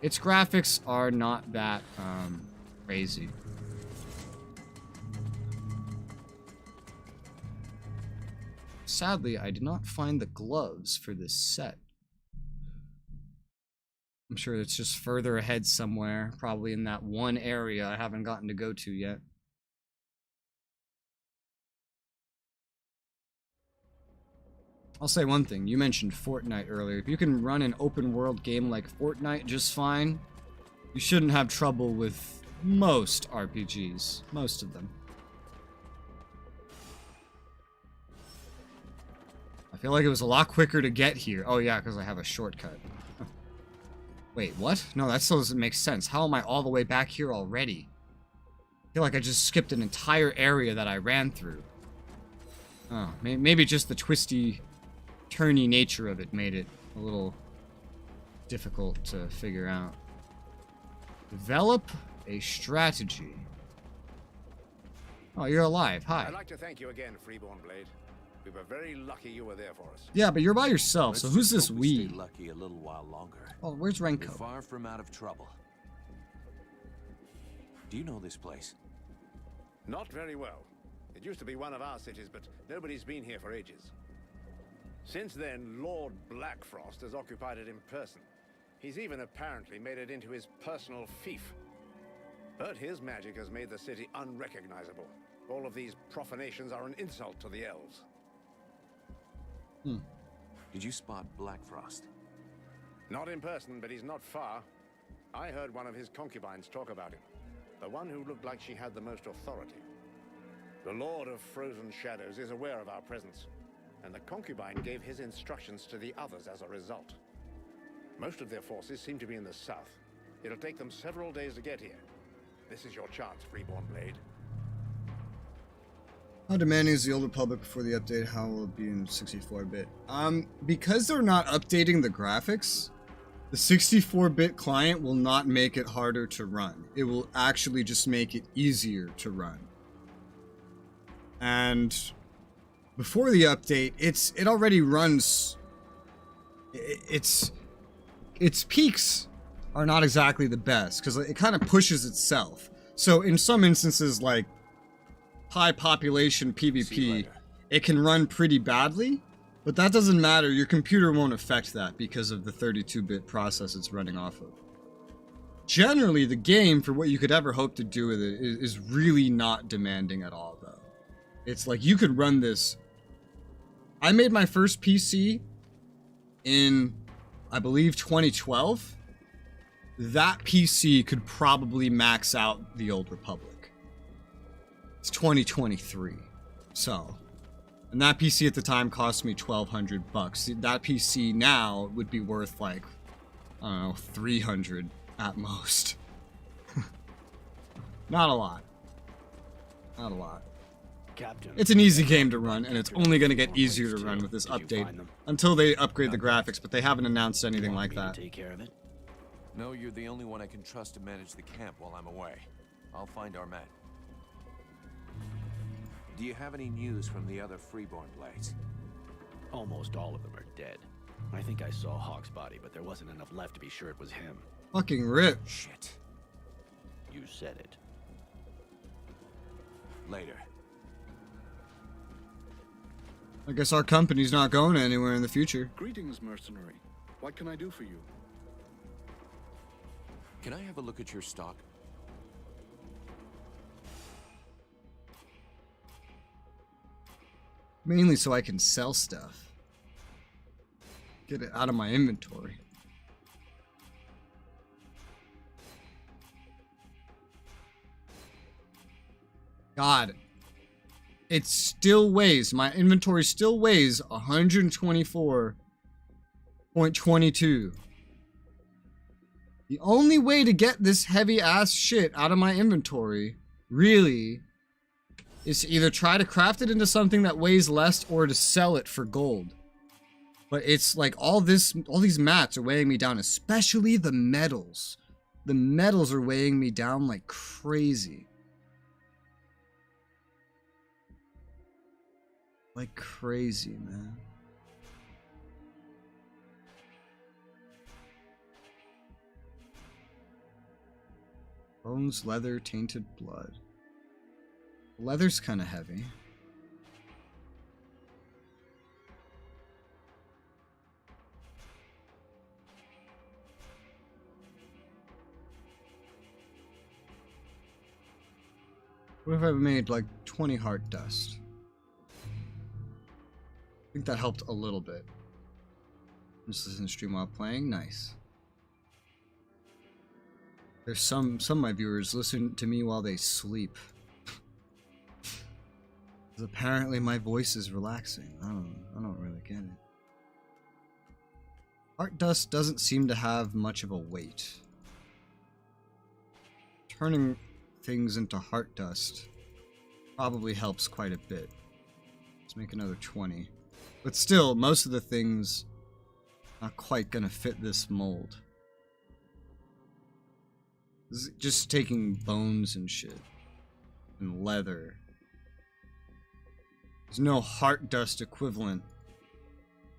its graphics are not that crazy. Sadly, I did not find the gloves for this set. I'm sure it's just further ahead somewhere, probably in that one area I haven't gotten to go to yet. I'll say one thing, you mentioned Fortnite earlier. If you can run an open world game like Fortnite just fine, you shouldn't have trouble with most RPGs. Most of them. I feel like it was a lot quicker to get here. Oh yeah, because I have a shortcut. Wait, what? No, that still doesn't make sense. How am I all the way back here already? I feel like I just skipped an entire area that I ran through. Oh, maybe just the twisty, turny nature of it made it a little difficult to figure out. Develop a strategy. Oh, you're alive. Hi. I'd like to thank you again, Freeborn Blade. We were very lucky you were there for us. Yeah, but you're by yourself, so who's this we? Stay lucky a little while longer. Oh, where's Renko? You're far from out of trouble. Do you know this place? Not very well. It used to be one of our cities, but nobody's been here for ages. Since then, Lord Blackfrost has occupied it in person. He's even apparently made it into his personal fief. But his magic has made the city unrecognizable. All of these profanations are an insult to the elves. Did you spot Blackfrost? Not in person, but he's not far. I heard one of his concubines talk about him. The one who looked like she had the most authority. The Lord of Frozen Shadows is aware of our presence, and the concubine gave his instructions to the others as a result. Most of their forces seem to be in the south. It'll take them several days to get here. This is your chance, Freeborn Blade. How demanding is the Old Republic before the update? How will it be in 64-bit? Because they're not updating the graphics, the 64-bit client will not make it harder to run. It will actually just make it easier to run. And before the update, it already runs. Its peaks are not exactly the best because it kind of pushes itself. So in some instances, like high population PvP, it can run pretty badly, but that doesn't matter. Your computer won't affect that because of the 32-bit process it's running off of. Generally, the game, for what you could ever hope to do with it, is really not demanding at all, though. It's like you could run this. I made my first PC in, I believe, 2012. That PC could probably max out the Old Republic. It's 2023. So, and that PC at the time cost me $1,200. That PC now would be worth like, I don't know, 300 at most. Not a lot. Not a lot. Captain, it's an easy game to run, and it's only going to get easier to run with this update until they upgrade the graphics, but they haven't announced anything like that. Take care of it? No, you're the only one I can trust to manage the camp while I'm away. I'll find our men. Do you have any news from the other Freeborn Blades? Almost all of them are dead. I think I saw Hawk's body, but there wasn't enough left to be sure it was him. Fucking rip. Shit. You said it. Later. I guess our company's not going anywhere in the future. Greetings, mercenary. What can I do for you? Can I have a look at your stock? Mainly so I can sell stuff. Get it out of my inventory. God. It still weighs, my inventory still weighs 124.22. The only way to get this heavy ass shit out of my inventory, really, is to either try to craft it into something that weighs less or to sell it for gold. But it's like all these mats are weighing me down, especially the metals. The metals are weighing me down like crazy. Like crazy, man. Bones, leather, tainted blood. Leather's kind of heavy. What if I made like 20 heart dust? I think that helped a little bit. Just listen to stream while playing. Nice. There's some of my viewers listen to me while they sleep. Because apparently my voice is relaxing. I don't really get it. Heart dust doesn't seem to have much of a weight. Turning things into heart dust probably helps quite a bit. Let's make another 20. But still, most of the things not quite gonna fit this mold. Just taking bones and shit. And leather. There's no heart dust equivalent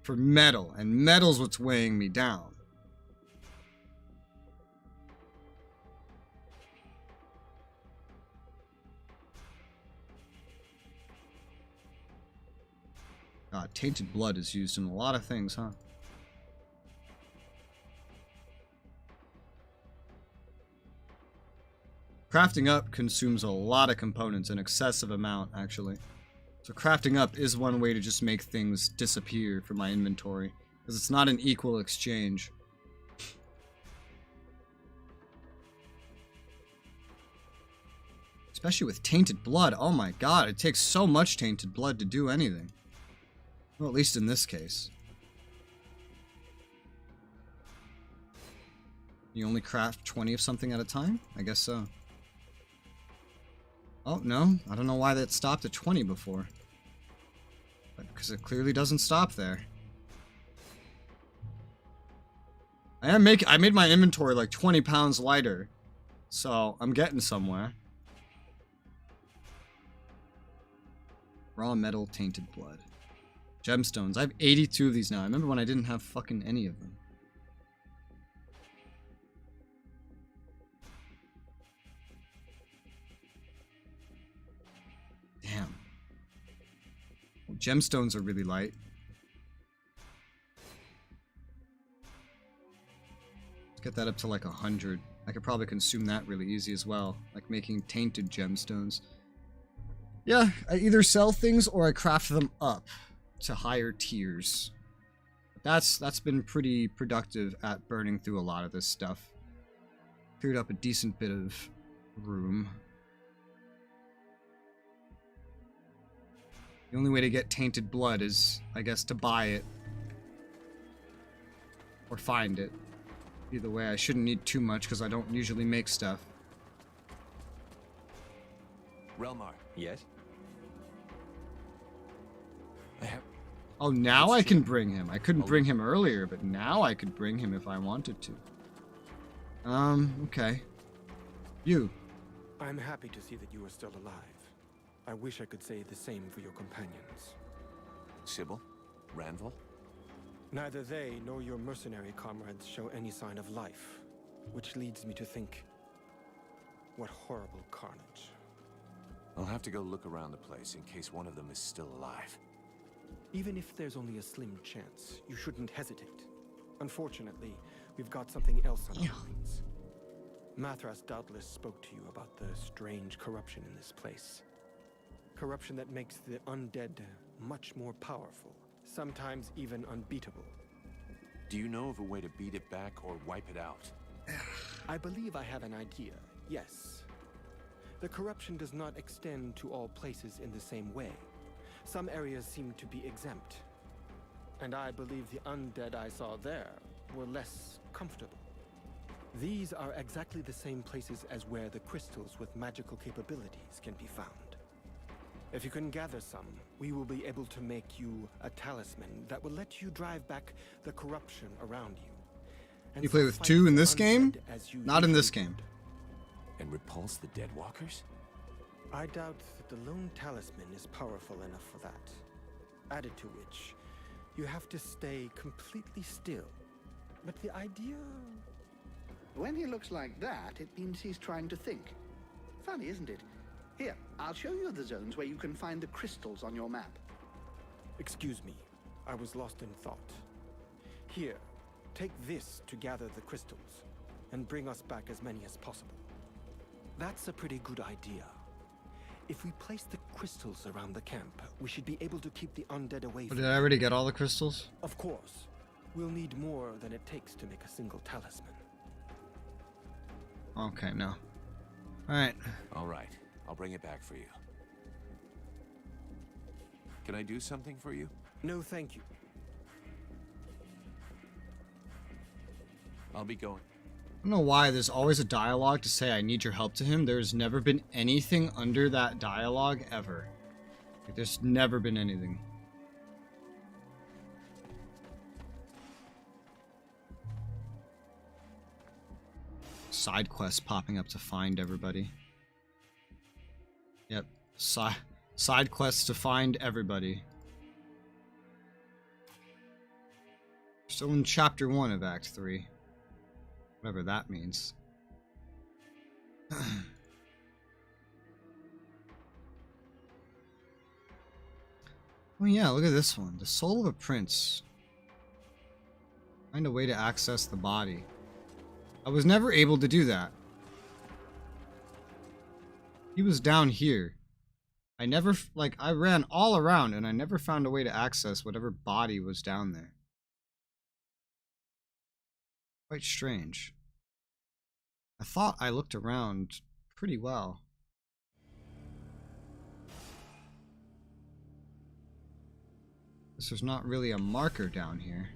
for metal. And metal's what's weighing me down. God, tainted blood is used in a lot of things, huh? Crafting up consumes a lot of components, an excessive amount, actually. So crafting up is one way to just make things disappear from my inventory, because it's not an equal exchange. Especially with tainted blood. Oh my god, it takes so much tainted blood to do anything. Well, at least in this case. You only craft 20 of something at a time? I guess so. Oh, no. I don't know why that stopped at 20 before. But because it clearly doesn't stop there. I made my inventory like 20 pounds lighter. So, I'm getting somewhere. Raw metal tainted blood. Gemstones. I have 82 of these now. I remember when I didn't have fucking any of them. Damn. Well, gemstones are really light. Let's get that up to like 100. I could probably consume that really easy as well. Like making tainted gemstones. Yeah, I either sell things or I craft them up to higher tiers. That's been pretty productive at burning through a lot of this stuff. Cleared up a decent bit of room. The only way to get tainted blood is, I guess, to buy it. Or find it. Either way, I shouldn't need too much because I don't usually make stuff. Relmar. Yes? Oh, now I can bring him. I couldn't bring him earlier, but now I could bring him if I wanted to. Okay. You. I'm happy to see that you are still alive. I wish I could say the same for your companions. Sybil? Ranville? Neither they nor your mercenary comrades show any sign of life, which leads me to think, what horrible carnage. I'll have to go look around the place in case one of them is still alive. Even if there's only a slim chance, you shouldn't hesitate. Unfortunately, we've got something else on our minds. Mathras doubtless spoke to you about the strange corruption in this place. Corruption that makes the undead much more powerful, sometimes even unbeatable. Do you know of a way to beat it back or wipe it out? I believe I have an idea, yes. The corruption does not extend to all places in the same way. Some areas seem to be exempt. And I believe the undead I saw there were less comfortable. These are exactly the same places as where the crystals with magical capabilities can be found. If you can gather some, we will be able to make you a talisman that will let you drive back the corruption around you. And You play with 2 in this game? Not in this game. And repulse the Deadwalkers? I doubt that the lone talisman is powerful enough for that. Added to which, you have to stay completely still. But the idea... When he looks like that, it means he's trying to think. Funny, isn't it? Here, I'll show you the zones where you can find the crystals on your map. Excuse me, I was lost in thought. Here, take this to gather the crystals, and bring us back as many as possible. That's a pretty good idea. If we place the crystals around the camp, we should be able to keep the undead away from Did I already get all the crystals? Of course. We'll need more than it takes to make a single talisman. Okay, no. Alright. Alright, I'll bring it back for you. Can I do something for you? No, thank you. I'll be going. I don't know why there's always a dialogue to say I need your help to him. There's never been anything under that dialogue ever. Like, there's never been anything. Side quests popping up to find everybody. Yep. Side quests to find everybody. Still in chapter 1 of Act 3. Whatever that means. Oh yeah, look at this one. The soul of a prince. Find a way to access the body. I was never able to do that. He was down here. I never, I ran all around and I never found a way to access whatever body was down there. Quite strange. I thought I looked around pretty well. Guess there's not really a marker down here.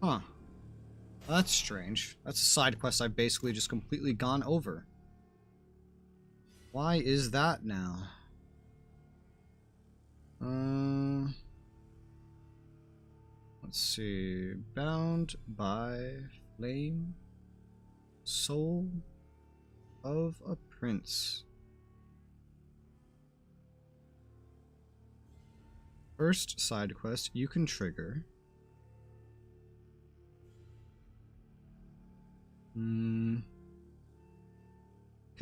Huh. That's strange. That's a side quest I've basically just completely gone over. Why is that now? Let's see. Bound by Flame. Soul of a Prince. First side quest you can trigger. Can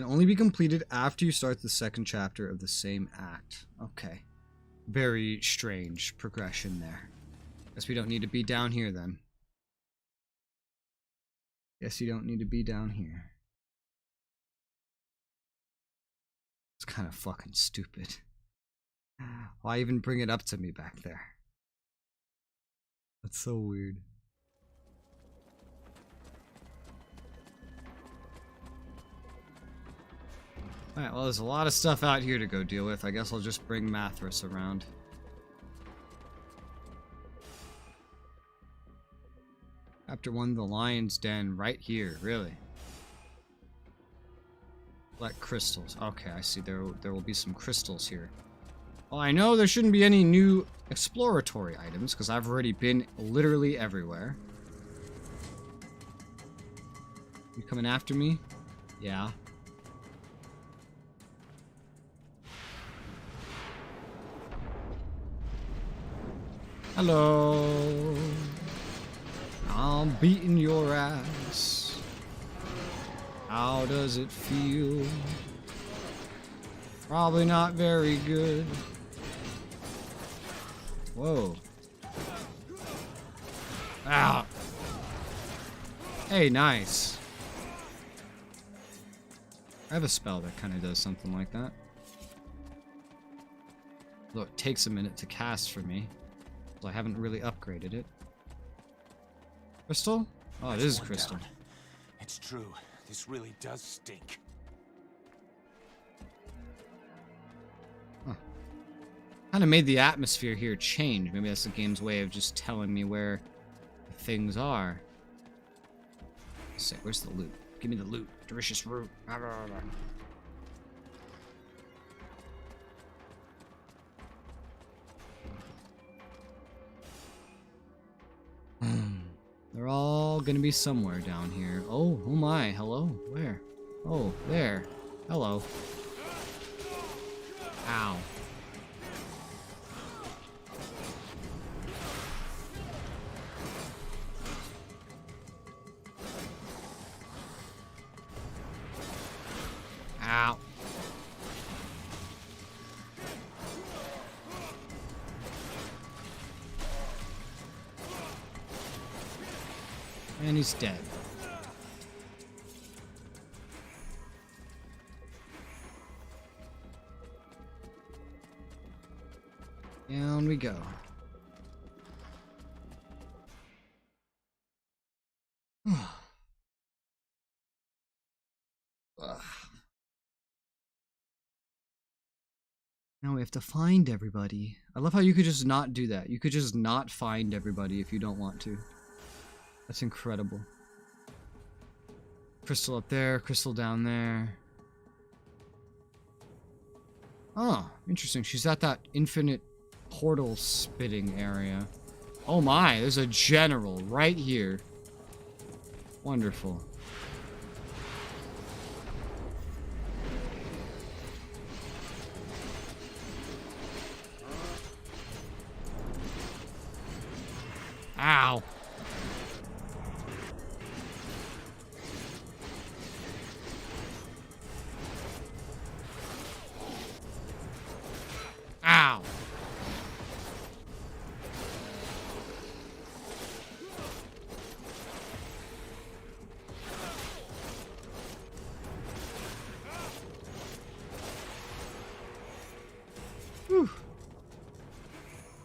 only be completed after you start the second chapter of the same act. Okay. Very strange progression there. Guess we don't need to be down here then. Guess you don't need to be down here. It's kind of fucking stupid. Why even bring it up to me back there? That's so weird. Alright, well there's a lot of stuff out here to go deal with. I guess I'll just bring Mathras around. Chapter 1, the Lion's Den, right here, really. Collect crystals. Okay, I see there will be some crystals here. Well, I know there shouldn't be any new exploratory items, because I've already been literally everywhere. You coming after me? Yeah. Hello. I'm beating your ass. How does it feel? Probably not very good. Whoa. Ow. Hey, nice. I have a spell that kind of does something like that. Look, it takes a minute to cast for me. So I haven't really upgraded it. Crystal? Oh, it is crystal. Down. It's true. This really does stink. Huh. Kind of made the atmosphere here change. Maybe that's the game's way of just telling me where things are. Let's see, where's the loot? Give me the loot. Delicious root. They're all gonna be somewhere down here. Oh, oh my, hello? Where? Oh, there. Hello. Ow. Ow. And he's dead. Down we go. Now we have to find everybody. I love how you could just not do that. You could just not find everybody if you don't want to. That's incredible. Crystal up there, crystal down there. Oh, interesting. She's at that infinite portal spitting area. Oh my, there's a general right here. Wonderful. Ow. Ow. Whew.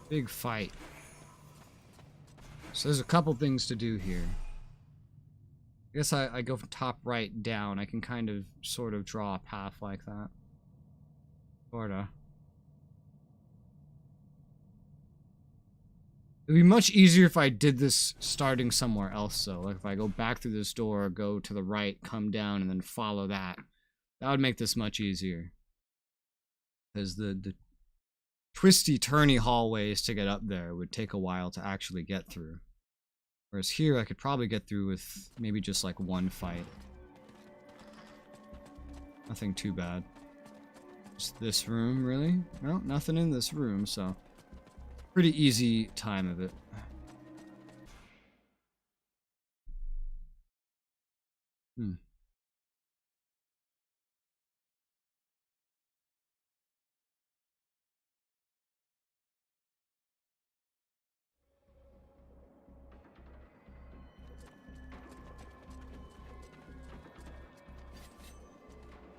Big fight. So there's a couple things to do here. I guess I go from top right down. I can kind of, sort of draw a path like that. Sorta. It'd be much easier if I did this starting somewhere else, though. Like if I go back through this door, go to the right, come down, and then follow that. That would make this much easier. Because the twisty, turny hallways to get up there would take a while to actually get through. Whereas here, I could probably get through with maybe just like one fight. Nothing too bad. Just this room, really? No, nothing in this room, so... Pretty easy time of it.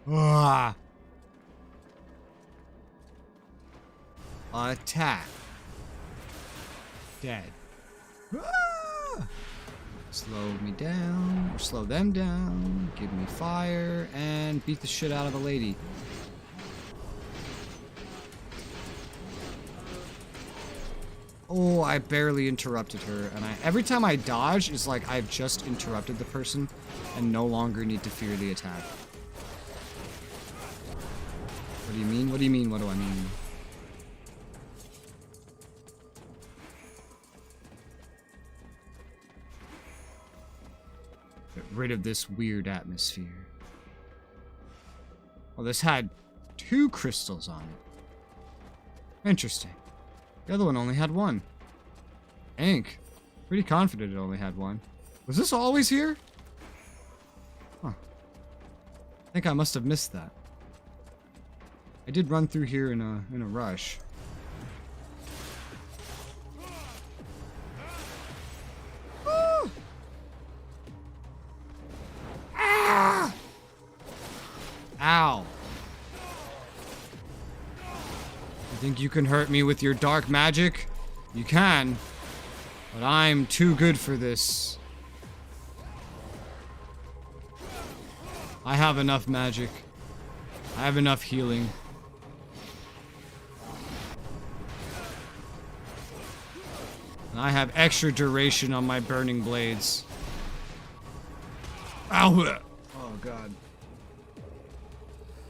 Ah. Attack. Dead. Ah! Slow me down, or slow them down, give me fire, and beat the shit out of a lady. Oh, I barely interrupted her, and every time I dodge, it's like I've just interrupted the person and no longer need to fear the attack. What do you mean? What do you mean? What do I mean? Get rid of this weird atmosphere. Well, this had 2 crystals on it. Interesting. The other one only had 1. Ink. Pretty confident it only had 1. Was this always here? Huh. I think I must have missed that. I did run through here in a rush. Woo! Ah! Ow. You think you can hurt me with your dark magic? You can. But I'm too good for this. I have enough magic. I have enough healing. And I have extra duration on my burning blades. Ow! Oh god.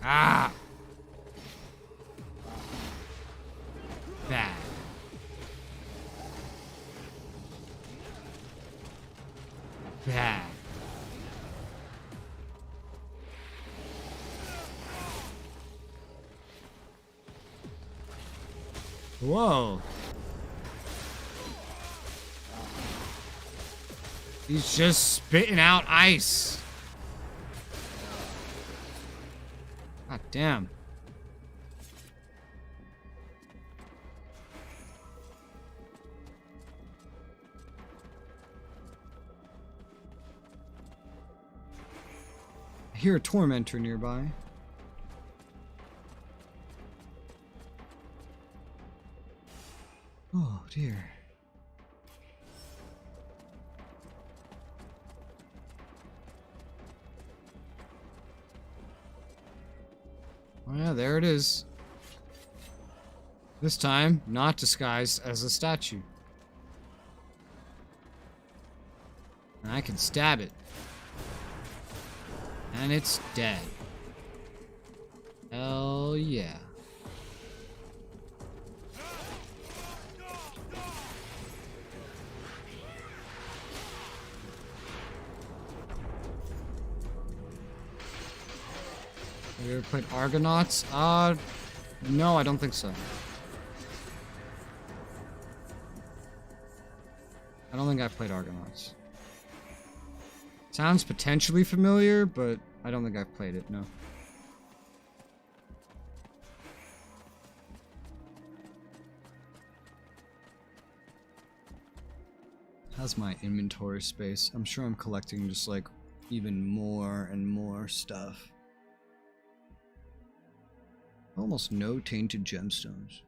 Ah! Bad. Bad. Whoa. He's just spitting out ice. God damn. I hear a tormentor nearby. Oh dear. Oh yeah, there it is. This time, not disguised as a statue. And I can stab it. And it's dead. Hell yeah. Have you ever played Argonauts? No, I don't think so. I don't think I've played Argonauts. Sounds potentially familiar, but I don't think I've played it, no. How's my inventory space? I'm sure I'm collecting just like even more and more stuff. Almost no tainted gemstones.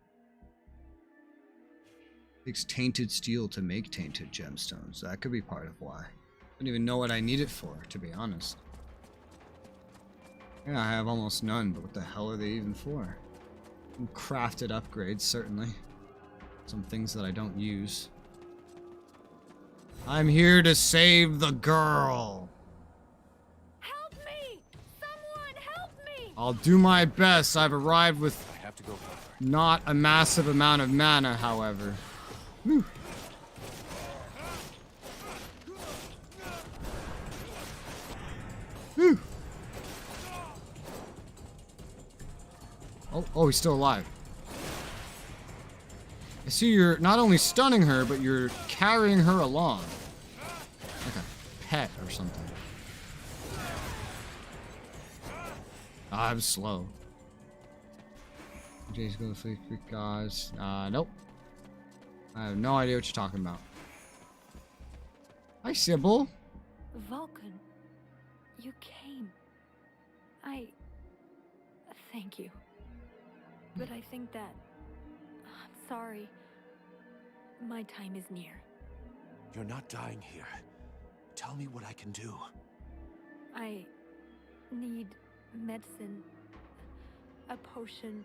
Takes tainted steel to make tainted gemstones. That could be part of why. I don't even know what I need it for, to be honest. Yeah, I have almost none, but what the hell are they even for? Some crafted upgrades, certainly. Some things that I don't use. I'm here to save the girl. Help me! Someone help me! I'll do my best. I've arrived with I have to go further. not a massive amount of mana, however. Whew. Whew. Oh, he's still alive. I see you're not only stunning her, but you're carrying her along. Like a pet or something. I'm slow. Jay's gonna sleep, quick guys. Nope. I have no idea what you're talking about. Hi, Sybil. Vulcan, you came. Thank you. But I think that... I'm sorry. My time is near. You're not dying here. Tell me what I can do. I need medicine, a potion,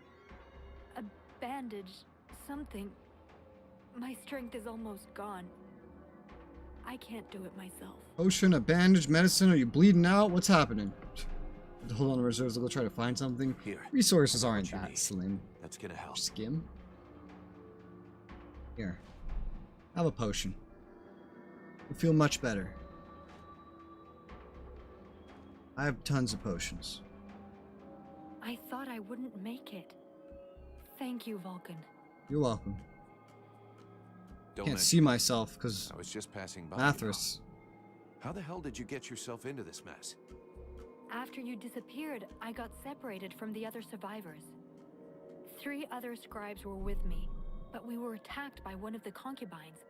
a bandage, something. My strength is almost gone. I can't do it myself. Potion, a bandage, medicine. Are you bleeding out? What's happening? Hold on to reserves. I'll go try to find something. Here. Resources aren't that slim. That's gonna help. Skim. Here. Have a potion. You'll feel much better. I have tons of potions. I thought I wouldn't make it. Thank you, Vulcan. You're welcome. Don't Can't mention see myself because I was just passing by. Mathras. How the hell did you get yourself into this mess? After you disappeared, I got separated from the other survivors. 3 other scribes were with me, but we were attacked by one of the concubines.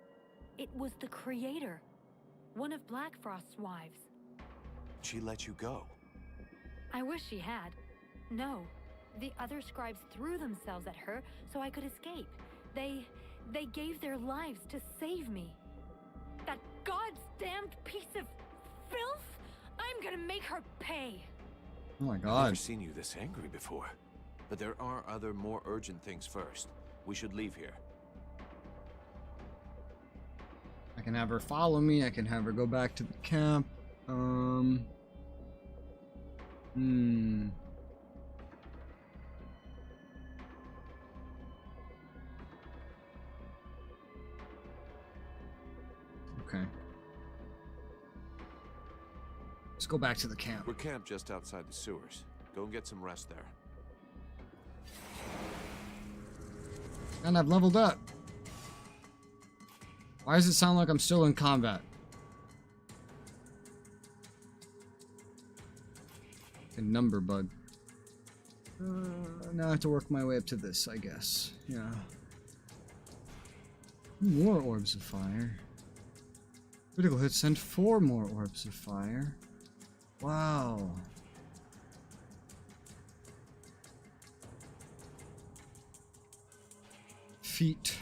It was the Creator, one of Blackfrost's wives. She let you go. I wish she had. No, the other scribes threw themselves at her so I could escape. They gave their lives to save me. That goddamned piece of filth! I'm gonna make her pay! Oh my I've god. never seen you this angry before. But there are other, more urgent things first. We should leave here. I can have her follow me. I can have her go back to the camp. Okay. Let's go back to the camp. We're camped just outside the sewers. Go and get some rest there. And I've leveled up. Why does it sound like I'm still in combat? A number bug. Now I have to work my way up to this, I guess. Yeah. More orbs of fire. Critical hits send 4 more orbs of fire. Wow. Feet.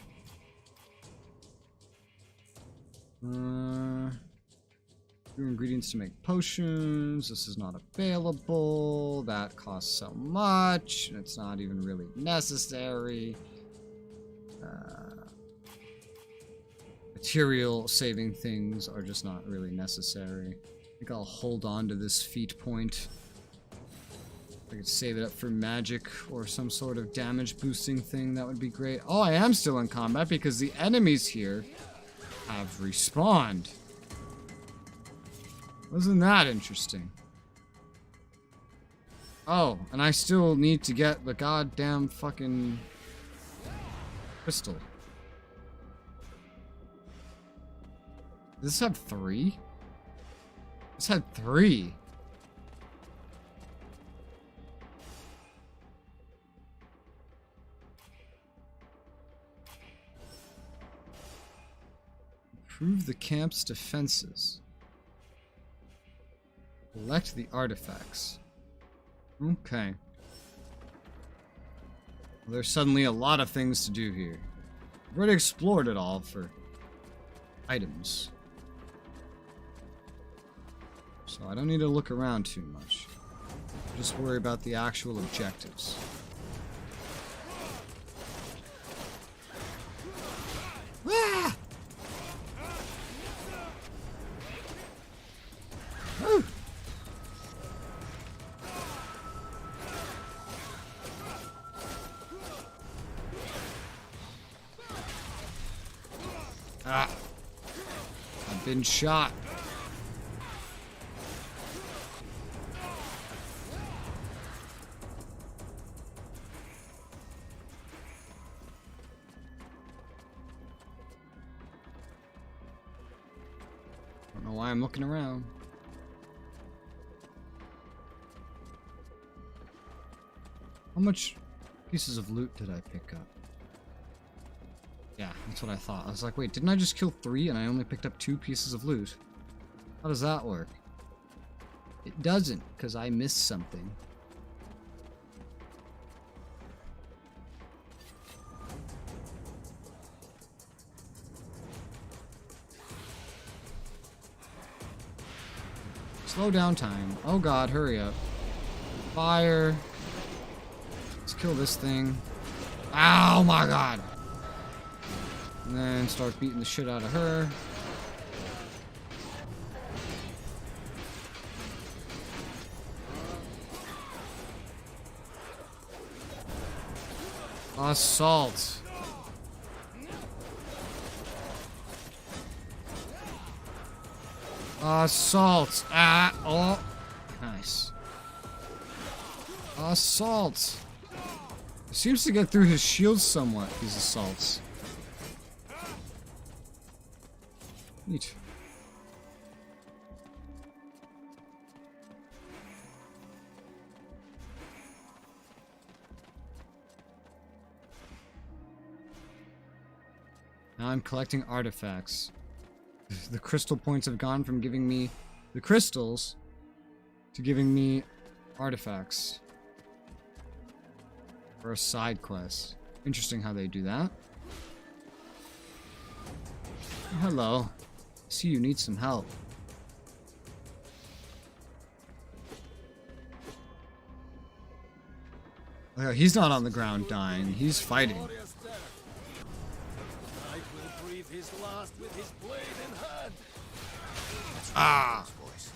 Few ingredients to make potions. This is not available. That costs so much. It's not even really necessary. Material saving things are just not really necessary. I think I'll hold on to this feat point. If I could save it up for magic or some sort of damage boosting thing, that would be great. Oh, I am still in combat because the enemies here have respawned. Wasn't that interesting? Oh, and I still need to get the goddamn fucking crystal. Does this have 3? This had 3. Improve the camp's defenses. Collect the artifacts. Okay. Well, there's suddenly a lot of things to do here. I've already explored it all for items. So I don't need to look around too much. Just worry about the actual objectives. Ah! Ah. I've been shot. Don't know why I'm looking around. How much pieces of loot did I pick up? Yeah, that's what I thought. I was like, wait, didn't I just kill 3 and I only picked up 2 pieces of loot? How does that work? It doesn't, because I missed something. Slow down time. Oh god, hurry up. Fire. Let's kill this thing. Oh my god! And then start beating the shit out of her. Assault. Assault. Ah, oh. Nice. Assault. Seems to get through his shield somewhat, these assaults. Neat. Now I'm collecting artifacts. The crystal points have gone from giving me the crystals to giving me artifacts for a side quest. Interesting how they do that. Oh, hello. See, you need some help. Oh, he's not on the ground dying. He's fighting. Ah! Voice.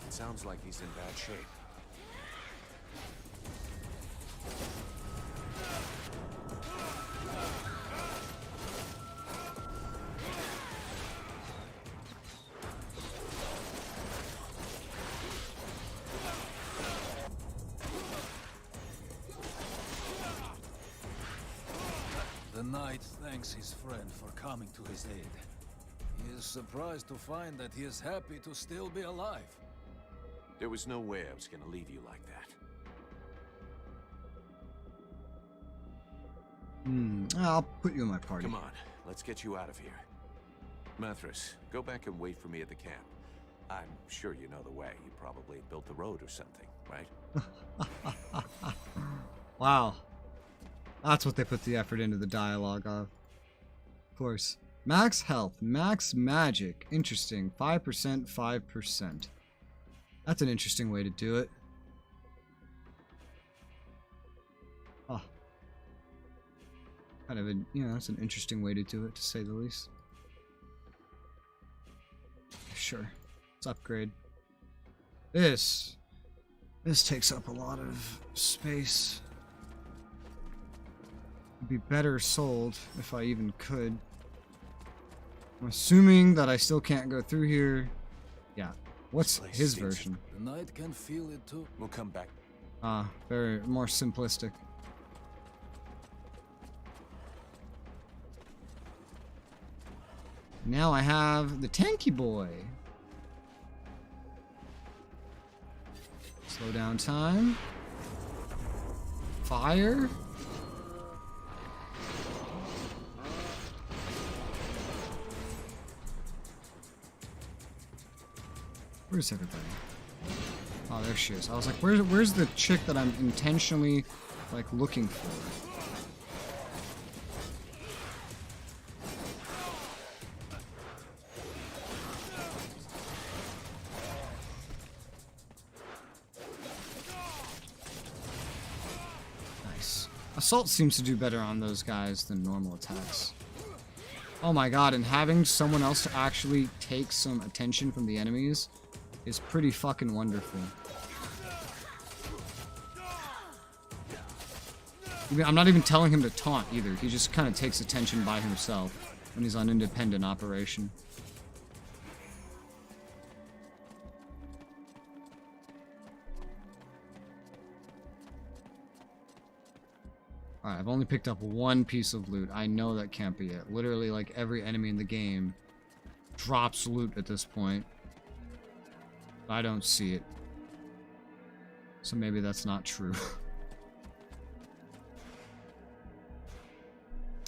It sounds like he's in bad shape. The knight thanks his friend for coming to his aid. He is surprised to find that he is happy to still be alive. There was no way I was going to leave you like that. I'll put you in my party. Come on, let's get you out of here. Mathras, go back and wait for me at the camp. I'm sure you know the way. You probably built the road or something, right? Wow. That's what they put the effort into the dialogue of. Of course. Max health, max magic. Interesting. 5%, 5%. That's an interesting way to do it. Oh. Kind of a, that's an interesting way to do it, to say the least. Sure. Let's upgrade. This takes up a lot of space. It'd be better sold if I even could. I'm assuming that I still can't go through here. Yeah. What's his version? The knight can feel it too. We'll come back. Very more simplistic. Now I have the tanky boy. Slow down time. Fire. Where's everybody? Oh, there she is. I was like, where's the chick that I'm intentionally, like, looking for? Nice. Assault seems to do better on those guys than normal attacks. Oh my god, and having someone else to actually take some attention from the enemies is pretty fucking wonderful. I'm not even telling him to taunt either. He just kind of takes attention by himself. when he's on independent operation. Alright, I've only picked up one piece of loot. I know that can't be it. Literally, like, every enemy in the game drops loot at this point. I don't see it. So maybe that's not true.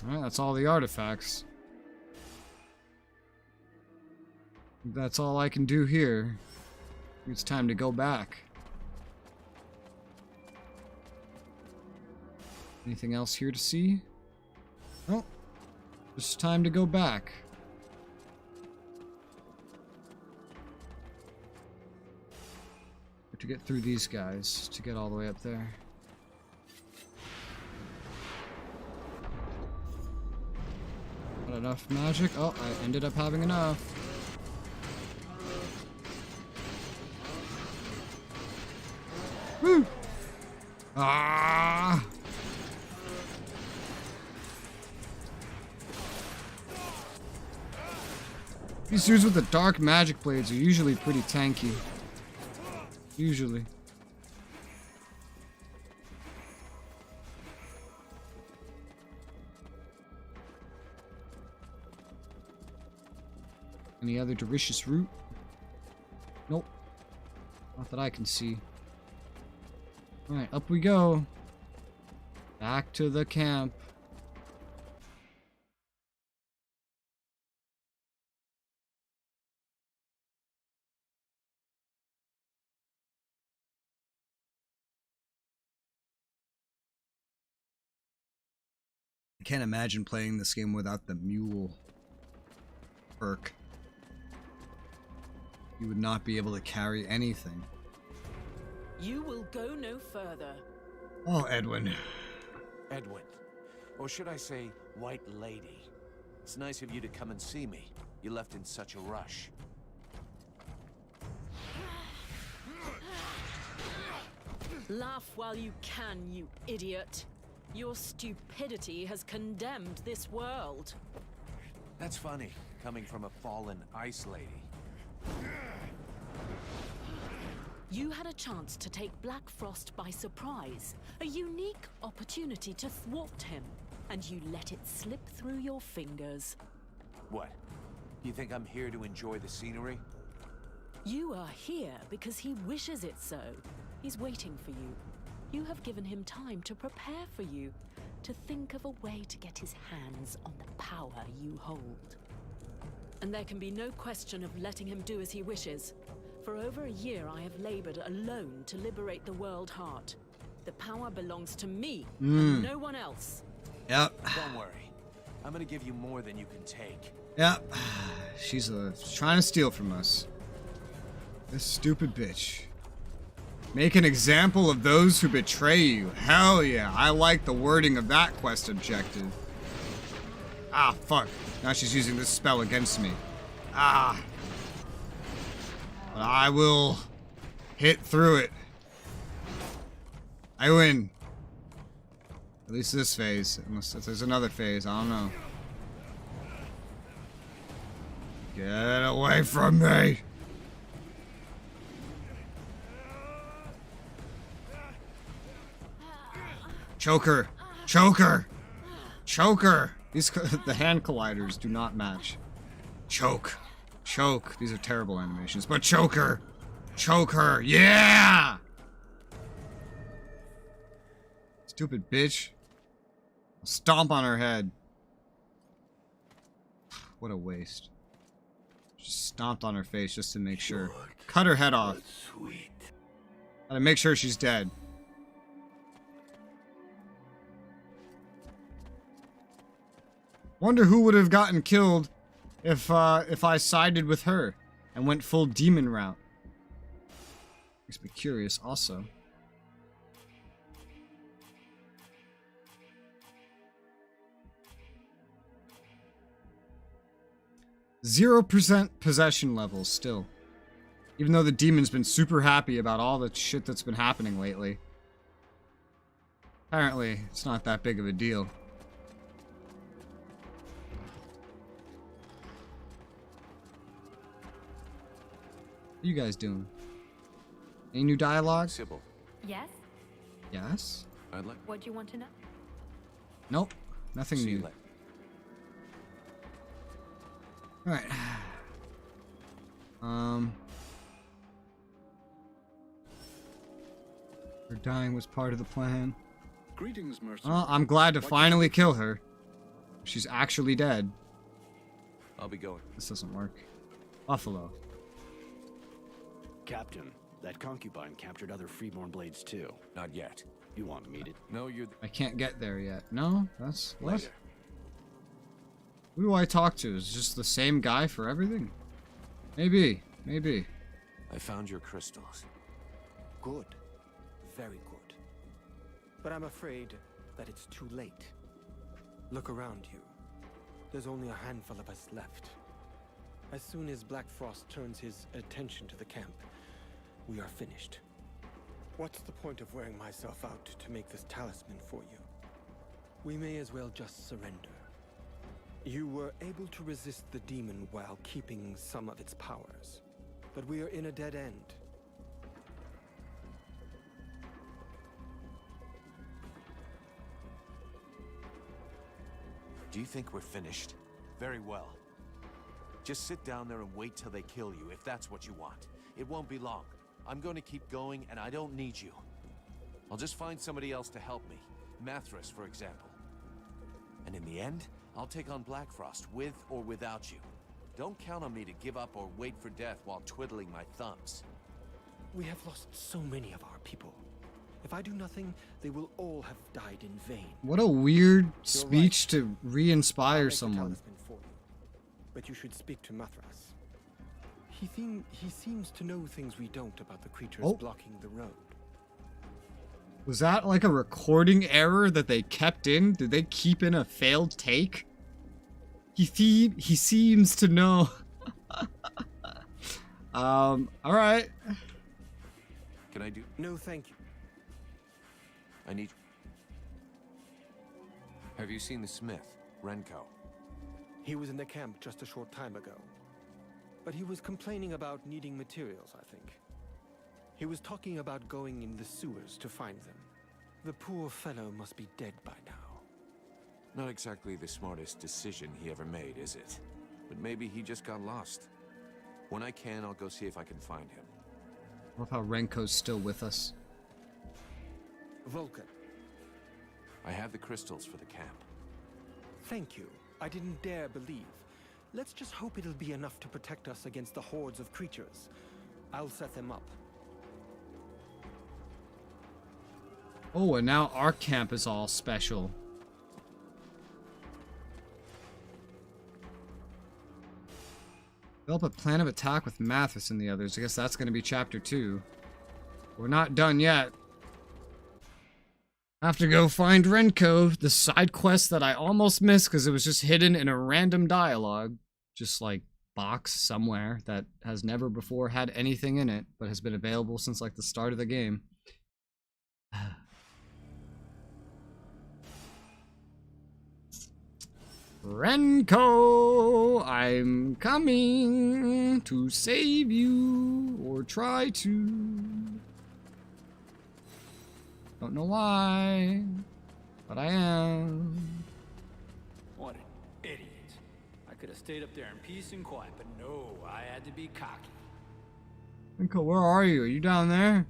Alright, that's all the artifacts. That's all I can do here. It's time to go back. Anything else here to see? Oh, just time to go back. To get through these guys, to get all the way up there. Not enough magic? Oh, I ended up having enough. Woo! Ah! These dudes with the dark magic blades are usually pretty tanky. Usually. Any other delicious root? Nope. Not that I can see. Alright, up we go. Back to the camp. I can't imagine playing this game without the mule perk. You would not be able to carry anything. You will go no further. Oh, Edwin. Edwin. Or should I say, White Lady. It's nice of you to come and see me. You left in such a rush. Laugh while you can, you idiot. Your stupidity has condemned this world. That's funny, coming from a fallen ice lady. You had a chance to take Black Frost by surprise, a unique opportunity to thwart him, and you let it slip through your fingers. What? You think I'm here to enjoy the scenery? You are here because he wishes it so. He's waiting for you. You have given him time to prepare for you, to think of a way to get his hands on the power you hold. And there can be no question of letting him do as he wishes. For over a year I have labored alone to liberate the world heart. The power belongs to me, and no one else. Yep. Don't worry. I'm gonna give you more than you can take. Yep. She's trying to steal from us. This stupid bitch. Make an example of those who betray you. Hell yeah, I like the wording of that quest objective. Ah, fuck. Now she's using this spell against me. Ah. But I will hit through it. I win. At least this phase. Unless there's another phase, I don't know. Get away from me! Choker! Choker! Choker! These the hand colliders do not match. Choke. Choke. These are terrible animations, but choker! Choker! Yeah! Stupid bitch. Stomp on her head. What a waste. Just stomped on her face just to make sure. Cut her head off. Gotta make sure she's dead. Wonder who would have gotten killed if I sided with her and went full demon route. Makes me curious also. %0 possession levels still. Even though the demon's been super happy about all the shit that's been happening lately. Apparently, it's not that big of a deal. What you guys doing? Any new dialogue? Sybil. Yes? Yes? I'd like... What do you want to know? Nope. Nothing See you new. later. Alright. Her dying was part of the plan. Greetings, mercenary. Well, I'm glad to finally kill her. She's actually dead. I'll be going. This doesn't work. Buffalo. Captain, that concubine captured other freeborn blades too. Not yet. You want me to? No, you're... I can't get there yet. No? That's... What? Later. Who do I talk to? Is it just the same guy for everything? Maybe. Maybe. I found your crystals. Good. Very good. But I'm afraid that it's too late. Look around you. There's only a handful of us left. As soon as Black Frost turns his attention to the camp, we are finished. What's the point of wearing myself out to make this talisman for you? We may as well just surrender. You were able to resist the demon while keeping some of its powers. But we are in a dead end. Do you think we're finished? Very well. Just sit down there and wait till they kill you, if that's what you want. It won't be long. I'm going to keep going, and I don't need you. I'll just find somebody else to help me. Mathras, for example. And in the end, I'll take on Black Frost, with or without you. Don't count on me to give up or wait for death while twiddling my thumbs. We have lost so many of our people. If I do nothing, they will all have died in vain. What a weird speech to re-inspire someone. For you, but you should speak to Mathras. He seems to know things we don't about the creatures blocking the road. Was that like a recording error that they kept in? Did they keep in a failed take? He seems to know. Alright. Can I do? No, thank you. I need... Have you seen the smith, Renko? He was in the camp just a short time ago. But he was complaining about needing materials, I think. He was talking about going in the sewers to find them. The poor fellow must be dead by now. Not exactly the smartest decision he ever made, is it? But maybe he just got lost. When I can, I'll go see if I can find him. I love how Renko's still with us. Vulcan. I have the crystals for the camp. Thank you. I didn't dare believe. Let's just hope it'll be enough to protect us against the hordes of creatures. I'll set them up. Oh, and now our camp is all special. Develop a plan of attack with Mathras and the others. I guess that's going to be chapter 2. We're not done yet. I have to go find Renko, the side quest that I almost missed because it was just hidden in a random dialogue. Just like box somewhere that has never before had anything in it, but has been available since like the start of the game. Renko, I'm coming to save you, or try to. Don't know why, but I am. What an idiot. I could have stayed up there in peace and quiet, but no, I had to be cocky. Renko, where are you? Are you down there?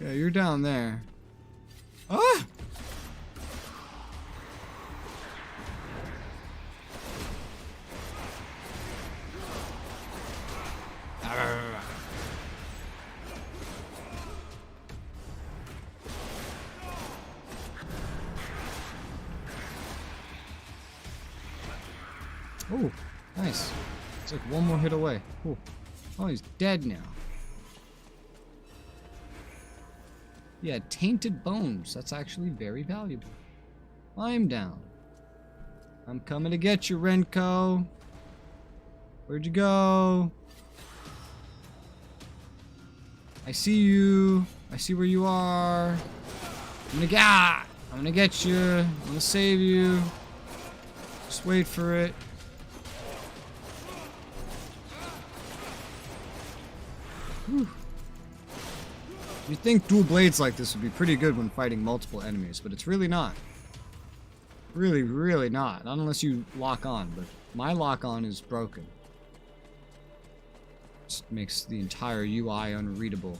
Yeah, you're down there. Ah! Oh, nice. It's like one more hit away. Cool. Oh, he's dead now. Yeah, tainted bones. That's actually very valuable. I'm down. I'm coming to get you, Renko. Where'd you go? I see you. I see where you are. I'm gonna get you. I'm gonna save you. Just wait for it. Whew. You'd think dual blades like this would be pretty good when fighting multiple enemies, but it's really not. Really, really not. Not unless you lock on, but my lock on is broken. Just makes the entire UI unreadable.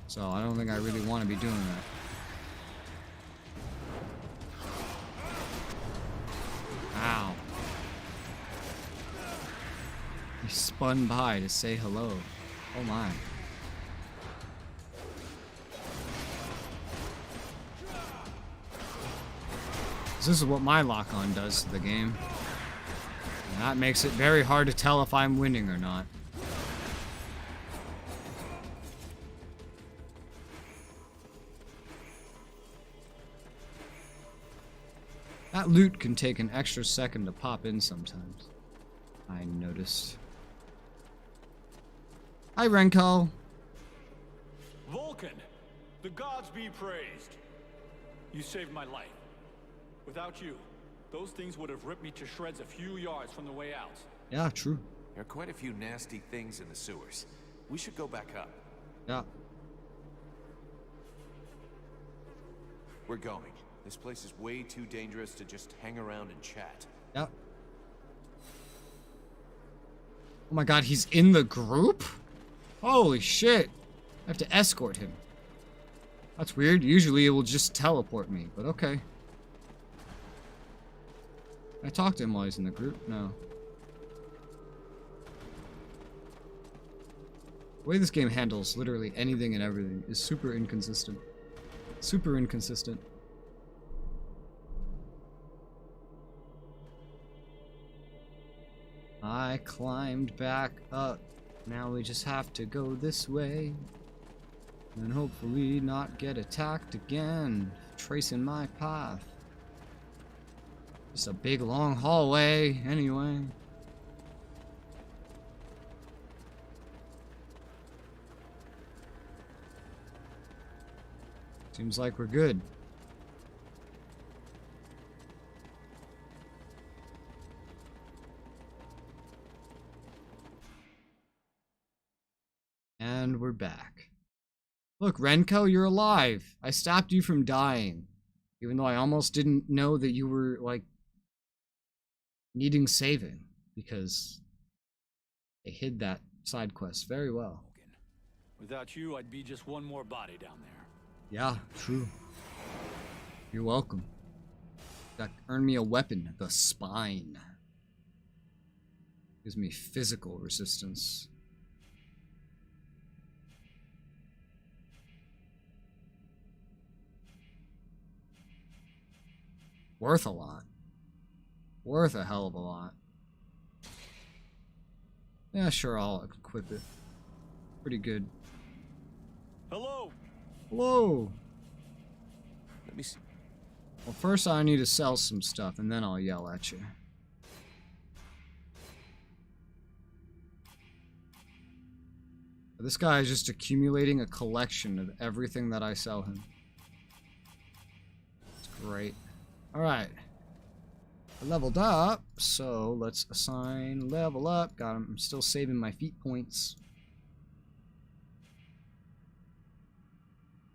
So I don't think I really want to be doing that. Ow. He spun by to say hello. Oh my. This is what my lock-on does to the game. And that makes it very hard to tell if I'm winning or not. That loot can take an extra second to pop in sometimes. I noticed. Hi, Renko. Vulcan, the gods be praised. You saved my life. Without you, those things would have ripped me to shreds a few yards from the way out. Yeah, true. There are quite a few nasty things in the sewers. We should go back up. Yeah. We're going. This place is way too dangerous to just hang around and chat. Yeah. Oh my god, he's in the group? Holy shit. I have to escort him. That's weird. Usually it will just teleport me, but okay. I talked to him while he's in the group? No. The way this game handles literally anything and everything is super inconsistent. Super inconsistent. I climbed back up. Now we just have to go this way. And hopefully not get attacked again. Tracing my path. Just a big long hallway, anyway. Seems like we're good. And we're back. Look, Renko, you're alive. I stopped you from dying. Even though I almost didn't know that you were, like, needing saving. Because they hid that side quest very well. Without you, I'd be just one more body down there. Yeah, true. You're welcome. That earned me a weapon, the spine. Gives me physical resistance. Worth a lot. Worth a hell of a lot. Yeah, sure, I'll equip it. Pretty good. Hello. Hello. Let me see. Well, first I need to sell some stuff, and then I'll yell at you. This guy is just accumulating a collection of everything that I sell him. It's great. Alright. I leveled up, so let's assign level up. Got him. I'm still saving my feat points.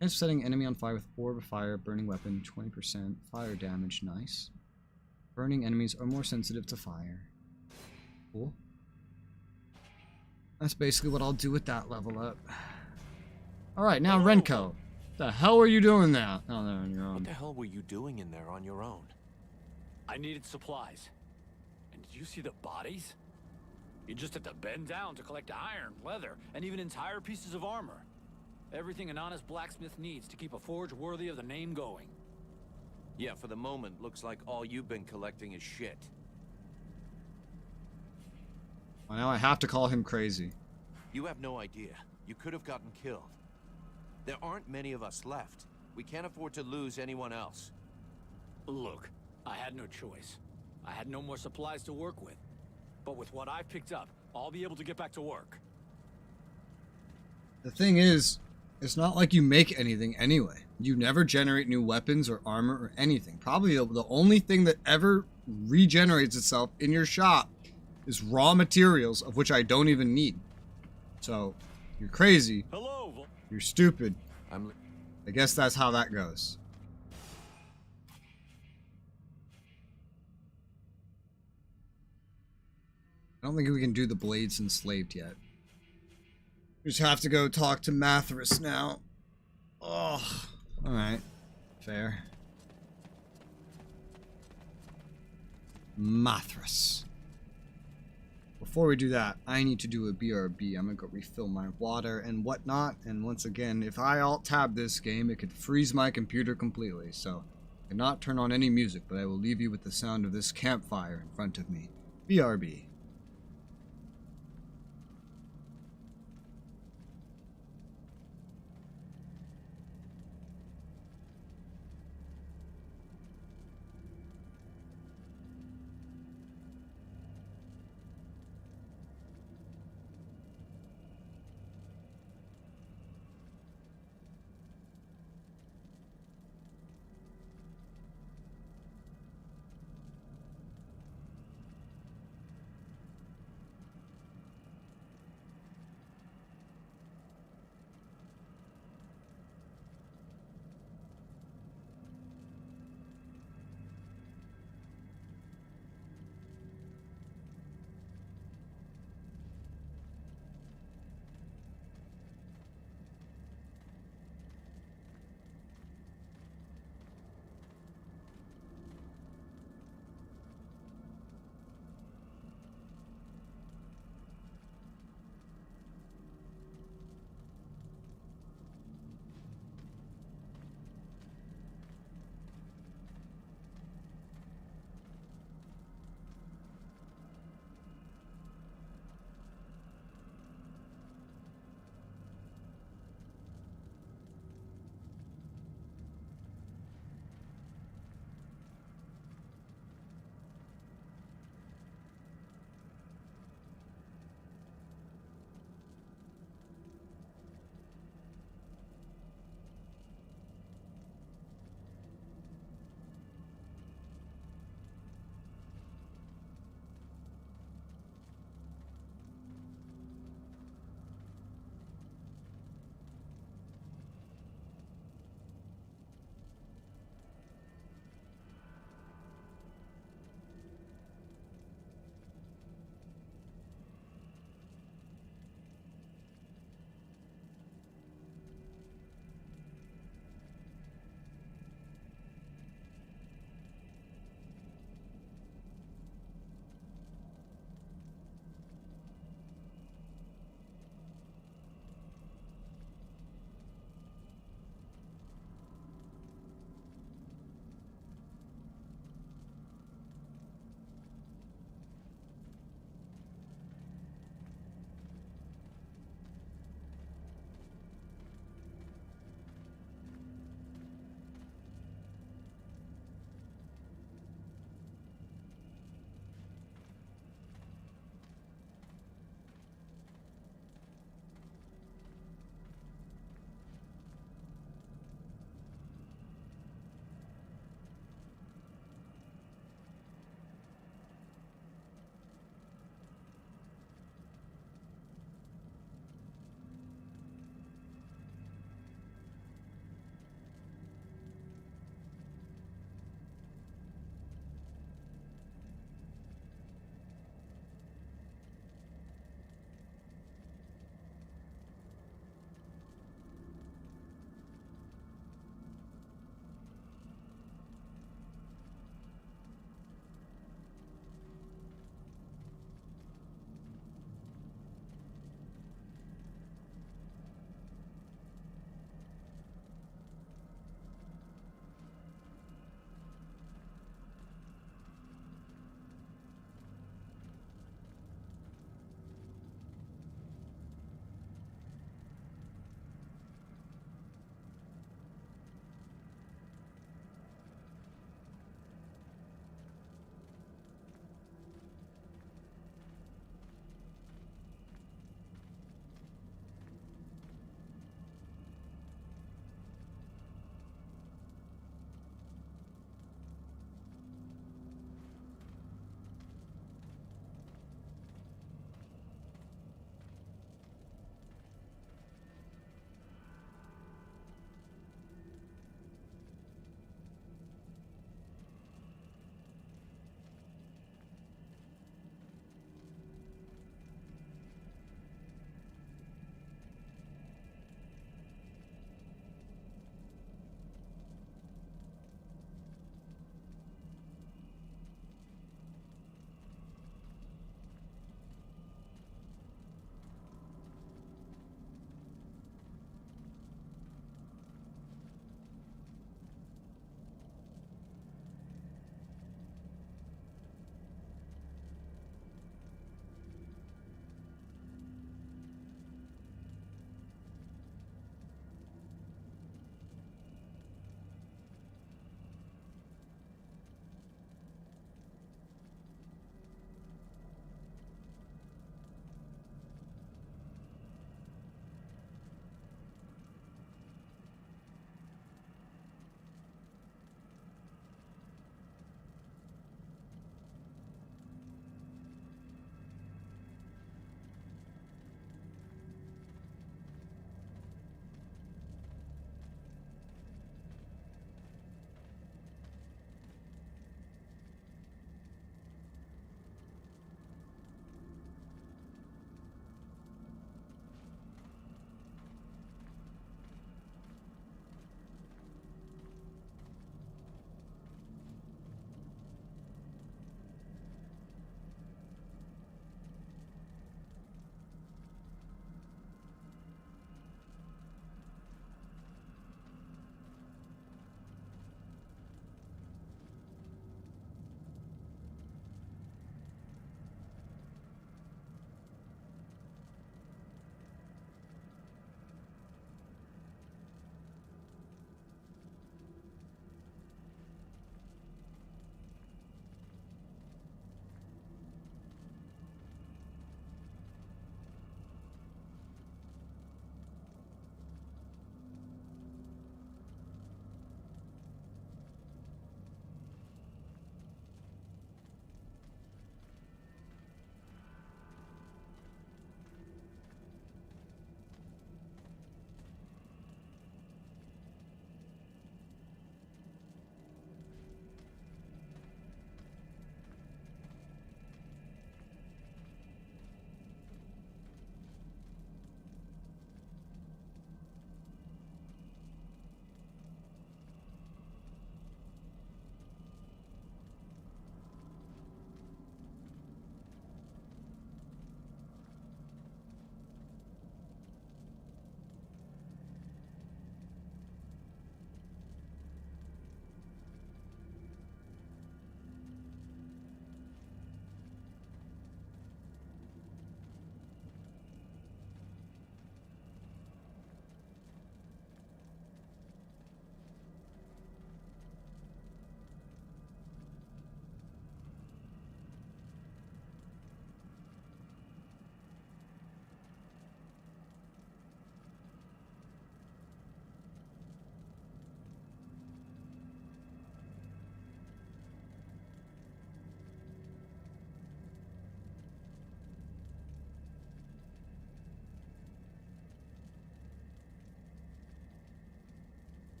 And setting enemy on fire with orb of fire, burning weapon, 20% fire damage. Nice. Burning enemies are more sensitive to fire. Cool. That's basically what I'll do with that level up. Alright, now Renko. The hell are you doing now? Oh, there on your own. What the hell were you doing in there on your own? I needed supplies. And did you see the bodies? You just had to bend down to collect iron, leather, and even entire pieces of armor. Everything an honest blacksmith needs to keep a forge worthy of the name going. Yeah, for the moment, looks like all you've been collecting is shit. Well, now I have to call him crazy. You have no idea. You could have gotten killed. There aren't many of us left. We can't afford to lose anyone else. Look, I had no choice. I had no more supplies to work with. But with what I've picked up, I'll be able to get back to work. The thing is, it's not like you make anything anyway. You never generate new weapons or armor or anything. Probably the only thing that ever regenerates itself in your shop is raw materials, of which I don't even need. So, You're crazy. Hello. You're stupid. I guess that's how that goes. I don't think we can do the Blades Enslaved yet. We just have to go talk to Mathras now. Oh, alright. Fair. Mathras. Before we do that, I need to do a BRB. I'm gonna go refill my water and whatnot. And once again, if I alt-tab this game, it could freeze my computer completely. So, I cannot turn on any music, but I will leave you with the sound of this campfire in front of me. BRB.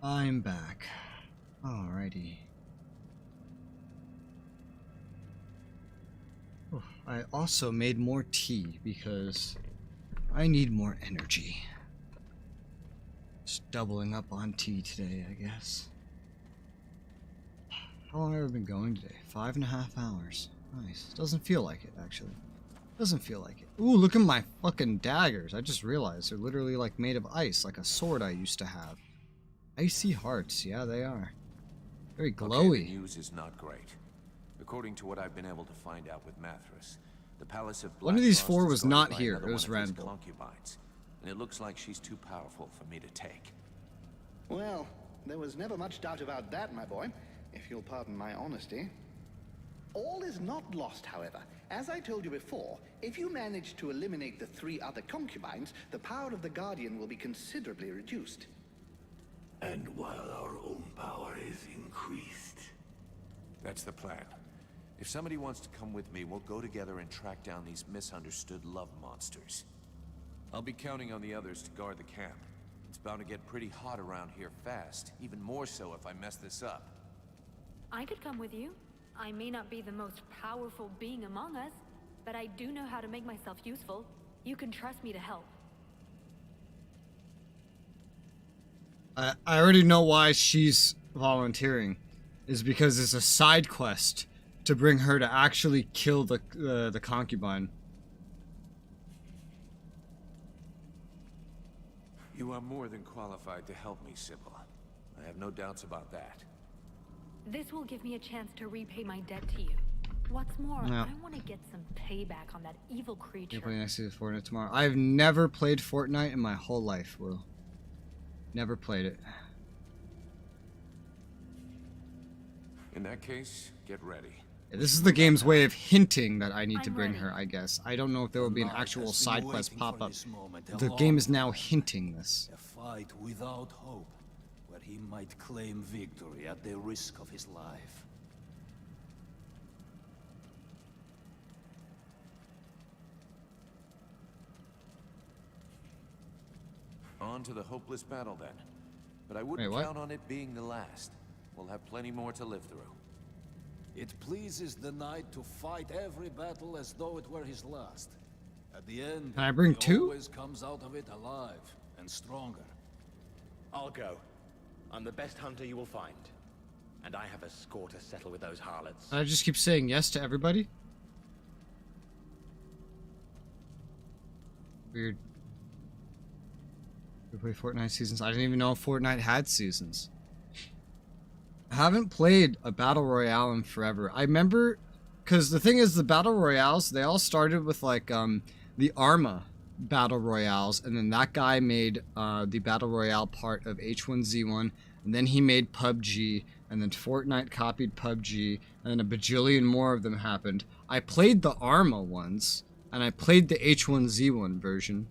I'm back. Alrighty. Oh, I also made more tea because I need more energy. Just doubling up on tea today, I guess. How long have I been going today? 5.5 hours. Nice. Doesn't feel like it, actually. Doesn't feel like it. Ooh, look at my fucking daggers. I just realized they're literally like made of ice, like a sword I used to have. Icy hearts, yeah, they are. Very glowy. Okay, the news is not great. According to what I've been able to find out with Mathras, the Palace of Black One of these Frost four is was guarded not by here. another It was one of his Randall. concubines, and it looks like she's too powerful for me to take. Well, there was never much doubt about that, my boy, if you'll pardon my honesty. All is not lost, however. As I told you before, if you manage to eliminate the 3 other concubines, the power of the Guardian will be considerably reduced. And while our own power is increased. That's the plan. If somebody wants to come with me, we'll go together and track down these misunderstood love monsters. I'll be counting on the others to guard the camp. It's bound to get pretty hot around here fast, even more so if I mess this up. I could come with you. I may not be the most powerful being among us, but I do know how to make myself useful. You can trust me to help. I already know why she's volunteering. Is because it's a side quest to bring her to actually kill the concubine. You are more than qualified to help me, Sybil. I have no doubts about that. This will give me a chance to repay my debt to you. What's more, Yeah. I want to get some payback on that evil creature. You're playing next to Fortnite tomorrow. I've never played Fortnite in my whole life, Will. Never played it. In that case, get ready. Yeah, this is the game's way of hinting that I need to bring her, I guess. I don't know if there will be an actual side quest pop up. The game is now hinting this. A fight without hope, where he might claim victory at the risk of his life. On to the hopeless battle then. But I wouldn't count on it being the last. We'll have plenty more to live through. It pleases the knight to fight every battle as though it were his last. At the end, Can I bring he 2? always comes out of it alive and stronger. I'll go. I'm the best hunter you will find. And I have a score to settle with those harlots. I just keep saying yes to everybody? Weird. We play Fortnite seasons. I didn't even know Fortnite had seasons. I haven't played a battle royale in forever. I remember, because the thing is, the battle royales, they all started with like the Arma battle royales, and then that guy made the battle royale part of H1Z1, and then he made PUBG, and then Fortnite copied PUBG, and then a bajillion more of them happened. I played the Arma ones, and I played the H1Z1 version,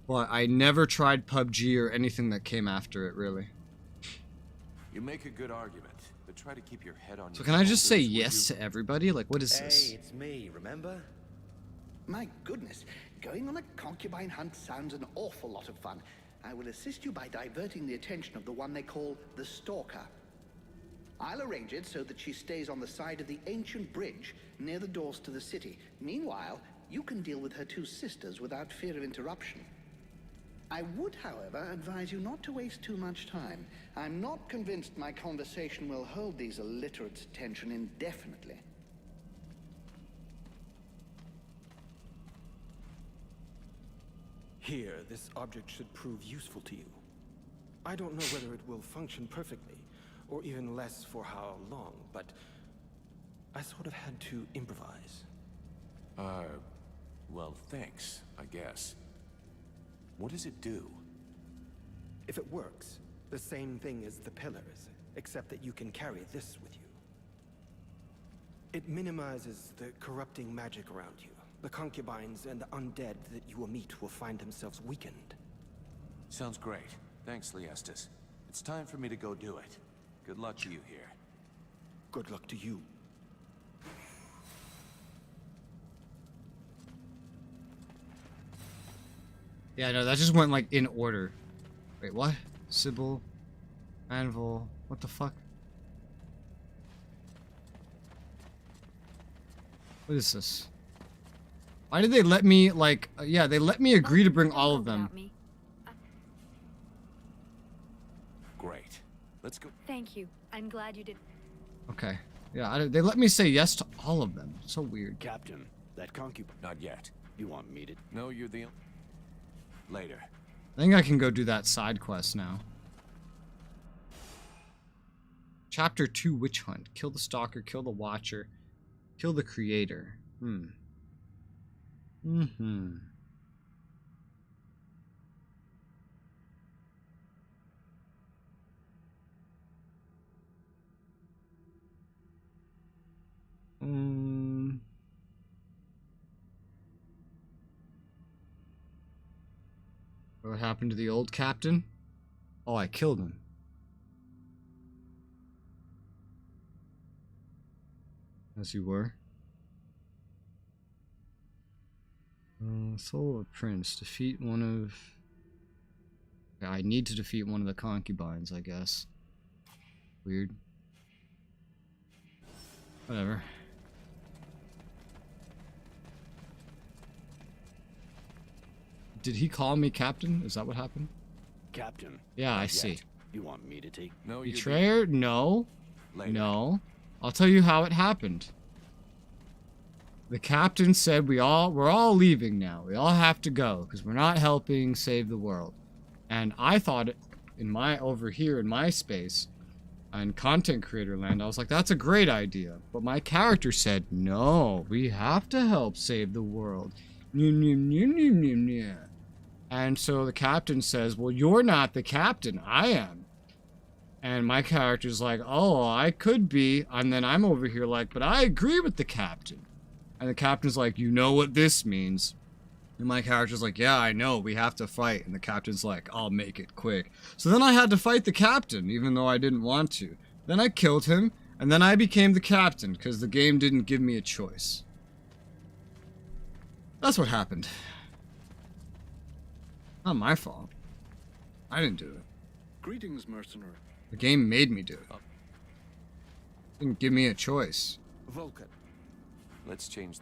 but I never tried PUBG or anything that came after it, really. You make a good argument, but try to keep your head on So your can I just say shoulders, will yes you? to everybody? Like, what is this? Hey, it's me, remember? My goodness, going on a concubine hunt sounds an awful lot of fun. I will assist you by diverting the attention of the one they call the Stalker. I'll arrange it so that she stays on the side of the ancient bridge near the doors to the city. Meanwhile, you can deal with her 2 sisters without fear of interruption. I would, however, advise you not to waste too much time. I'm not convinced my conversation will hold these illiterates' attention indefinitely. Here, this object should prove useful to you. I don't know whether it will function perfectly, or even less for how long, but I sort of had to improvise. Well, thanks, I guess. What does it do? If it works, the same thing as the pillars, except that you can carry this with you. It minimizes the corrupting magic around you. The concubines and the undead that you will meet will find themselves weakened. Sounds great. Thanks, Leestis. It's time for me to go do it. Good luck to you here. Good luck to you. Yeah, no, that just went like in order. Wait, what? Sybil. Anvil. What the fuck? What is this? Why did they let me, like, yeah, they let me agree to bring all of them. Great. Let's go. Thank you. I'm glad you did. Okay. Yeah, they let me say yes to all of them. So weird. Captain, that concubine. Not yet. You want me to? No, you're the... Later. I think I can go do that side quest now. Chapter 2, Witch Hunt. Kill the Stalker, kill the Watcher, kill the Creator. What happened to the old captain? Oh, I killed him. As you were. Soul of Prince. Defeat one of... Yeah, I need to defeat one of the concubines, I guess. Weird. Whatever. Did he call me captain? Is that what happened? Captain. Yeah, I see. You want me to take? No, Betrayer? No. Later. No. I'll tell you how it happened. The captain said we're all leaving now. We all have to go because we're not helping save the world. And I thought over here in my space, in content creator land, I was like, that's a great idea. But my character said, no, we have to help save the world. And so the captain says, well, you're not the captain. I am. And my character's like, oh, I could be. And then I'm over here like, but I agree with the captain. And the captain's like, you know what this means. And my character's like, yeah, I know, we have to fight. And the captain's like, I'll make it quick. So then I had to fight the captain, even though I didn't want to. Then I killed him, and then I became the captain, because the game didn't give me a choice. That's what happened. Not my fault. I didn't do it. Greetings, mercenary. The game made me do it. Didn't give me a choice. Vulcan. Let's change.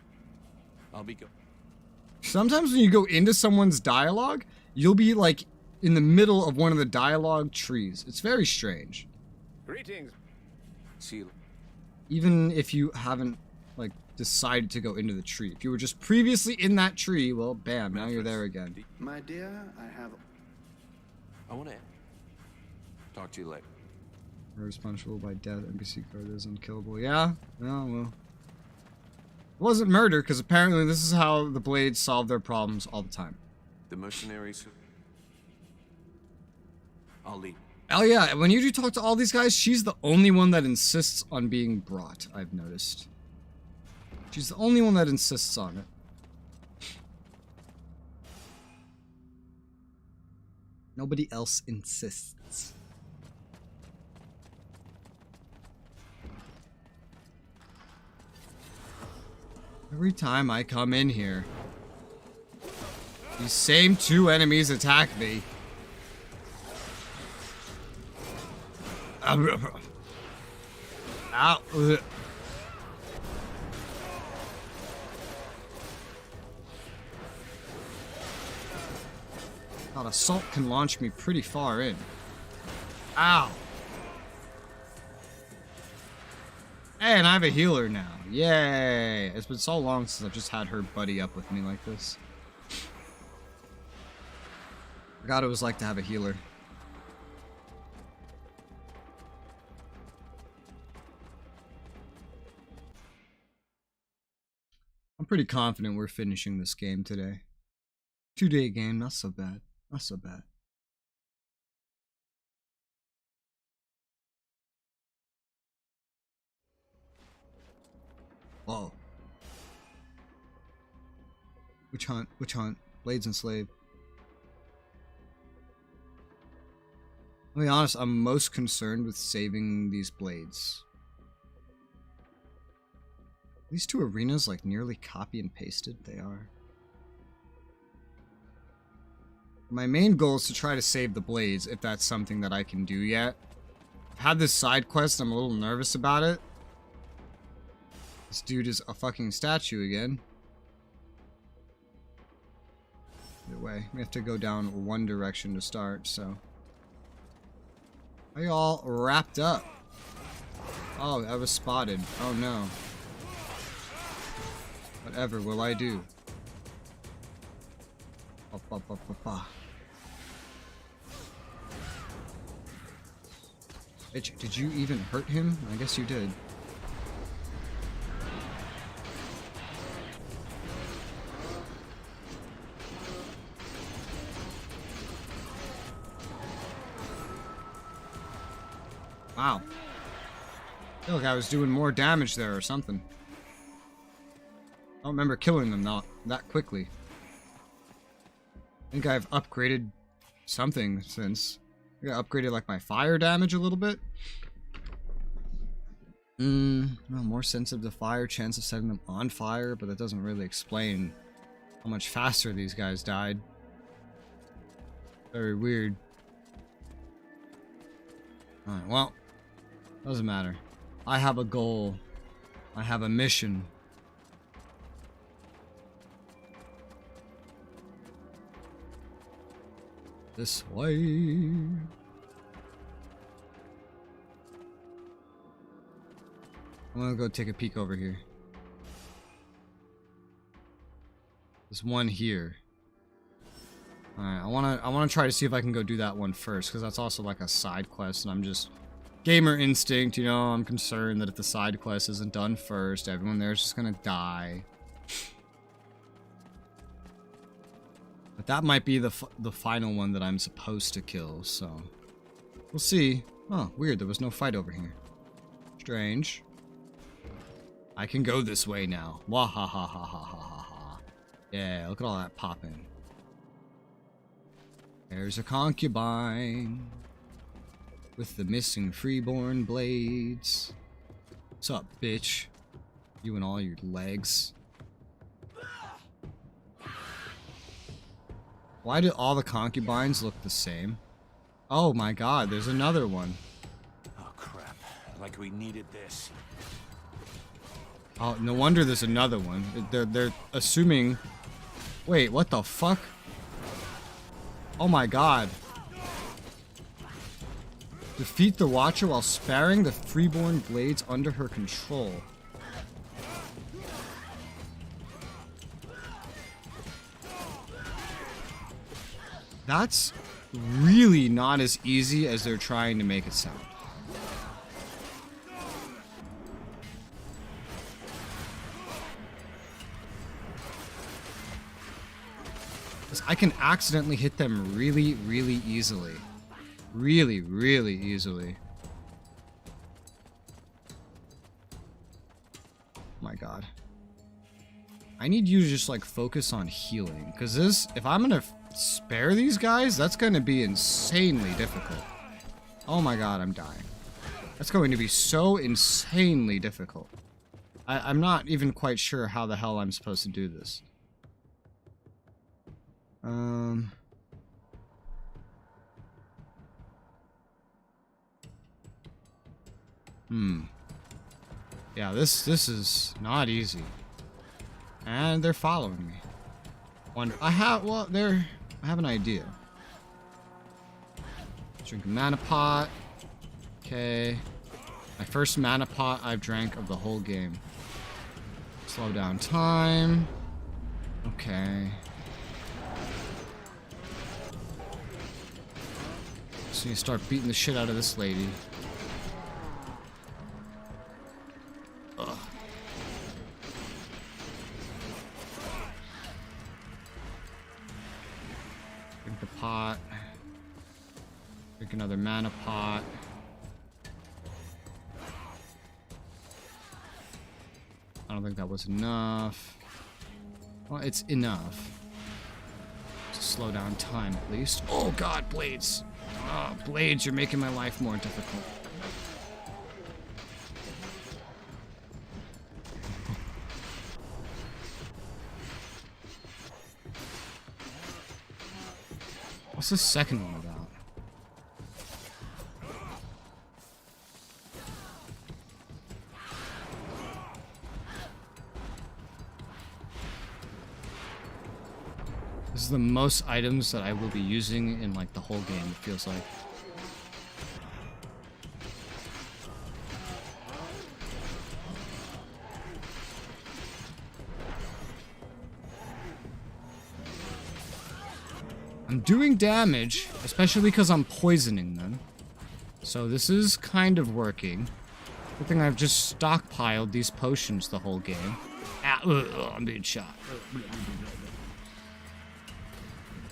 I'll be go. Sometimes when you go into someone's dialogue, you'll be like in the middle of one of the dialogue trees. It's very strange. Greetings. See you. Even if you haven't like decided to go into the tree. If you were just previously in that tree, well, bam, now you're there again. My dear, I want to talk to you later. Responsible by death, NPC card is unkillable. Yeah? Oh, well. It wasn't murder, because apparently this is how the Blades solve their problems all the time. The mercenaries. I'll leave. Oh yeah, when you do talk to all these guys, she's the only one that insists on being brought, I've noticed. She's the only one that insists on it. Nobody else insists. Every time I come in here, these same two enemies attack me. Ow. God, assault can launch me pretty far in. Ow. Hey, and I have a healer now. Yay! It's been so long since I've just had her buddy up with me like this. Forgot what it was like to have a healer. I'm pretty confident we're finishing this game today. 2-day game, not so bad. Not so bad. Whoa. Witch hunt, witch hunt. Blades enslaved. I'll be honest, I'm most concerned with saving these blades. These two arenas like nearly copy and pasted? They are. My main goal is to try to save the blades, if that's something that I can do yet. had this side quest. I'm a little nervous about it. This dude is a fucking statue again. Either way, we have to go down one direction to start, so. Are you all wrapped up? Oh, I was spotted. Oh no. Whatever will I do? Bitch, did you even hurt him? I guess you did. Wow. I feel like I was doing more damage there or something. I don't remember killing them not that quickly. I think I've upgraded something since. I got upgraded like my fire damage a little bit. Well, more sensitive to fire, chance of setting them on fire, but that doesn't really explain how much faster these guys died. Very weird. Alright, well, doesn't matter. I have a goal. I have a mission. This way. I'm gonna go take a peek over here. There's one here. Alright, I wanna try to see if I can go do that one first, because that's also like a side quest, and I'm just gamer instinct, you know, I'm concerned that if the side quest isn't done first, everyone there's just gonna die. But that might be the final one that I'm supposed to kill, so we'll see. Oh, weird, there was no fight over here. Strange. I can go this way now. Wah ha ha ha ha ha ha ha. Yeah, look at all that popping. There's a concubine with the missing freeborn blades. What's up, bitch? You and all your legs. Why do all the concubines look the same? Oh my god, there's another one. Oh crap, like we needed this. Oh, no wonder there's another one. They're assuming... Wait, what the fuck? Oh my god. Defeat the Watcher while sparing the freeborn blades under her control. That's really not as easy as they're trying to make it sound. Because I can accidentally hit them really, really easily. Really, really easily. Oh my god. I need you to just like focus on healing. Because this, if I'm gonna spare these guys, that's gonna be insanely difficult. Oh my god, I'm dying. That's going to be so insanely difficult. I'm not even quite sure how the hell I'm supposed to do this. Yeah, this is not easy. And they're following me. I have an idea. Drink a mana pot. Okay. My first mana pot I've drank of the whole game. Slow down time. Okay. So you start beating the shit out of this lady. Ugh. Drink the pot. Drink another mana pot. I don't think that was enough. Well, it's enough. To slow down time at least. Oh god, blades! Oh, blades, you're making my life more difficult. What's the second one about? This is the most items that I will be using in like the whole game, it feels like. I'm doing damage, especially because I'm poisoning them. So this is kind of working. Good thing I've just stockpiled these potions the whole game. Ah, I'm being shot.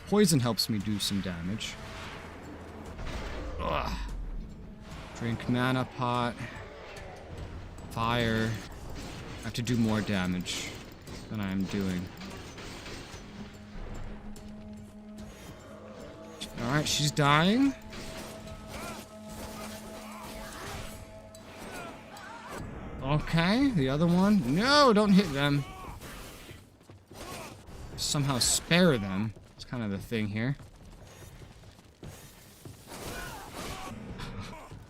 Poison helps me do some damage. Ugh. Drink mana pot. Fire. I have to do more damage than I'm doing. Alright, she's dying. Okay, the other one. No, don't hit them. Somehow spare them. It's kind of the thing here.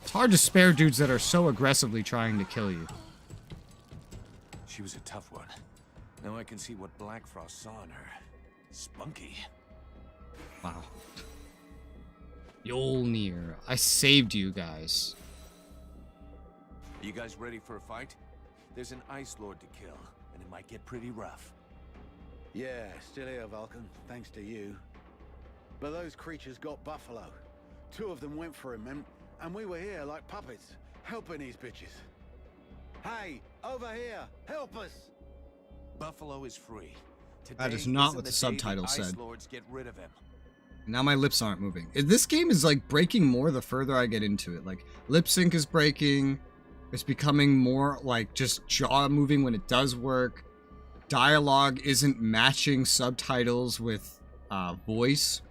It's hard to spare dudes that are so aggressively trying to kill you. She was a tough one. Now I can see what Black Frost saw in her. Spunky. Wow. Mjolnir. I saved you guys. Are you guys ready for a fight? There's an Ice Lord to kill, and it might get pretty rough. Yeah, still here, Vulcan, thanks to you. But those creatures got Buffalo. 2 of them went for him, and we were here like puppets, helping these bitches. Hey, over here, help us! Buffalo is free. That is not what the subtitle said. Ice Lords get rid of him. Now my lips aren't moving. This game is like breaking more the further I get into it. Like lip sync is breaking. It's becoming more like just jaw moving when it does work. Dialogue isn't matching subtitles with voice.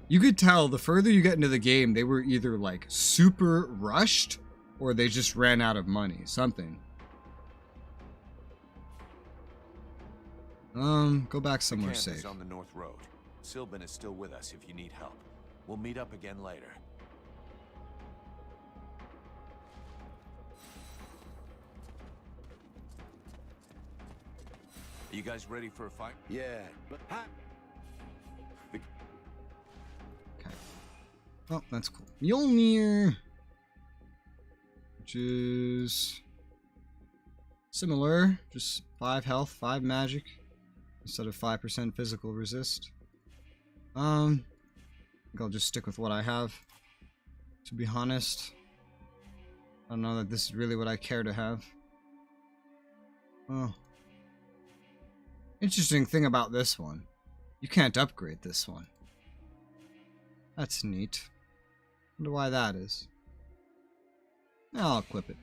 You could tell the further you get into the game, they were either like super rushed or they just ran out of money. Something. Go back somewhere The camp safe. is on the North Road. Sylvan is still with us if you need help. We'll meet up again later. Are you guys ready for a fight? Yeah, but... Okay. Oh, that's cool. Mjolnir. Which is... similar. Just 5 health, 5 magic. Instead of 5% physical resist. I think I'll just stick with what I have. To be honest. I don't know that this is really what I care to have. Oh. Interesting thing about this one. You can't upgrade this one. That's neat. Wonder why that is. I'll equip it.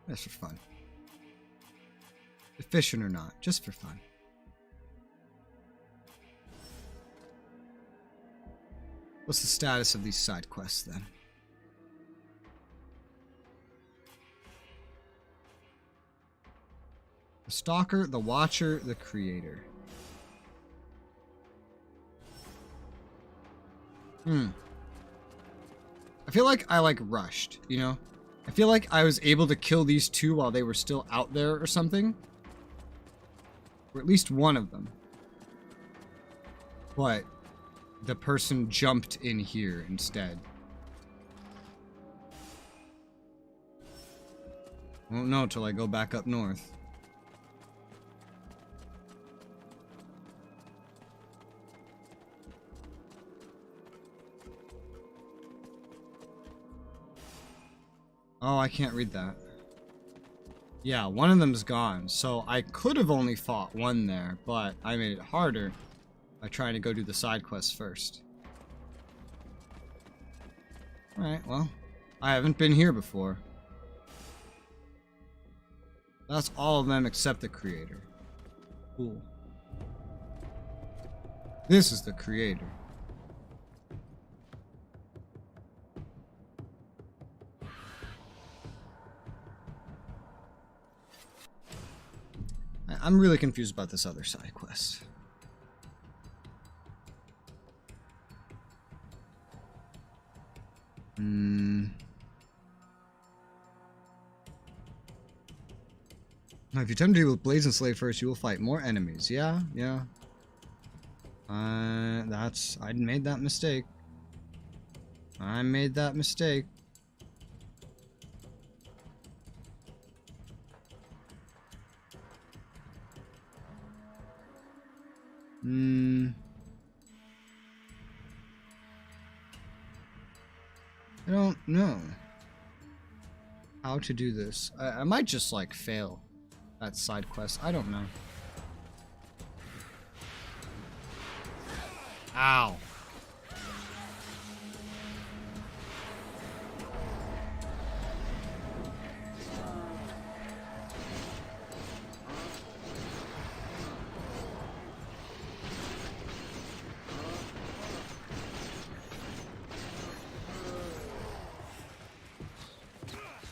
Just for fun. Efficient or not, just for fun. What's the status of these side quests then? The Stalker, the Watcher, the Creator. I feel like I rushed, you know? I feel like I was able to kill these 2 while they were still out there or something. Or at least one of them. But the person jumped in here instead. I won't know till I go back up north. Oh, I can't read that. Yeah, one of them's gone, so I could have only fought one there, but I made it harder by trying to go do the side quests first. Alright, well, I haven't been here before. That's all of them except the Creator. Cool. This is the Creator. I'm really confused about this other side quest. If you attempt to deal with Blades and Slave first, you will fight more enemies. Yeah, yeah. I made that mistake. I made that mistake. I don't know how to do this. I might just like fail that side quest. I don't know. Ow.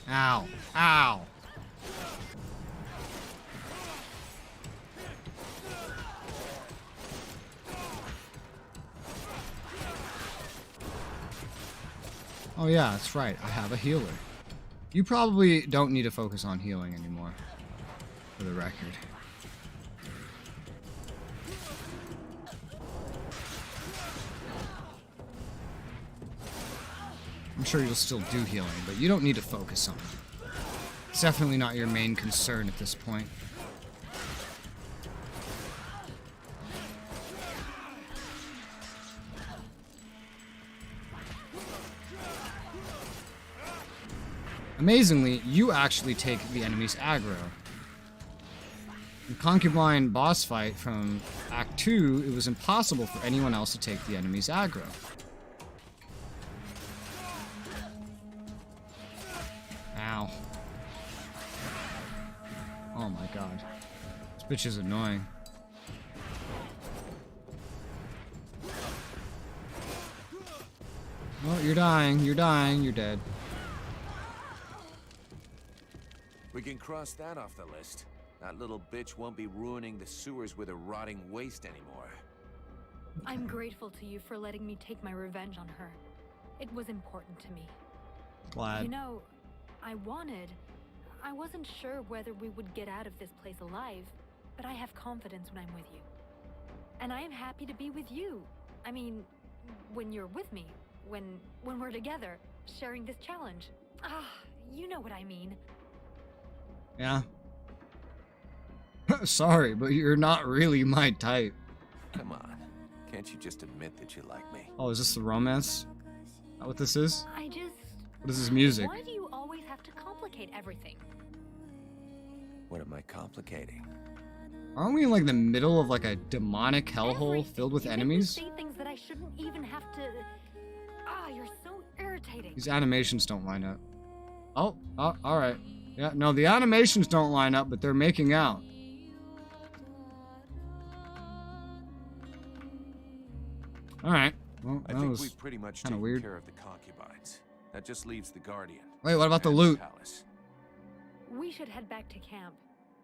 Ow. Ow. Oh yeah, that's right. I have a healer. You probably don't need to focus on healing anymore, for the record. I'm sure you'll still do healing, but you don't need to focus on it. It's definitely not your main concern at this point. Amazingly, you actually take the enemy's aggro. In Concubine boss fight from Act 2, it was impossible for anyone else to take the enemy's aggro. Ow. Oh my god. This bitch is annoying. Oh, you're dying, you're dying, you're dead. We can cross that off the list. That little bitch won't be ruining the sewers with a rotting waste anymore. I'm grateful to you for letting me take my revenge on her. It was important to me. Glad. You know, I wasn't sure whether we would get out of this place alive, but I have confidence when I'm with you. And I am happy to be with you. I mean, when you're with me, when we're together, sharing this challenge. Ah, you know what I mean. Yeah. Sorry, but you're not really my type. Come on. Can't you just admit that you like me? Oh, is this the romance? Is that what this is? What is this music? Why do you always have to complicate everything? What am I complicating? Aren't we in like the middle of like a demonic hellhole filled with enemies? You say things that I shouldn't even have to. Ah, you're so irritating. These animations don't line up. Oh, alright. Yeah, no, the animations don't line up, but they're making out. Alright. Well, I think we pretty much taken weird. care of the concubines. That just leaves the Guardian. Wait, what about the and loot? Palace. We should head back to camp.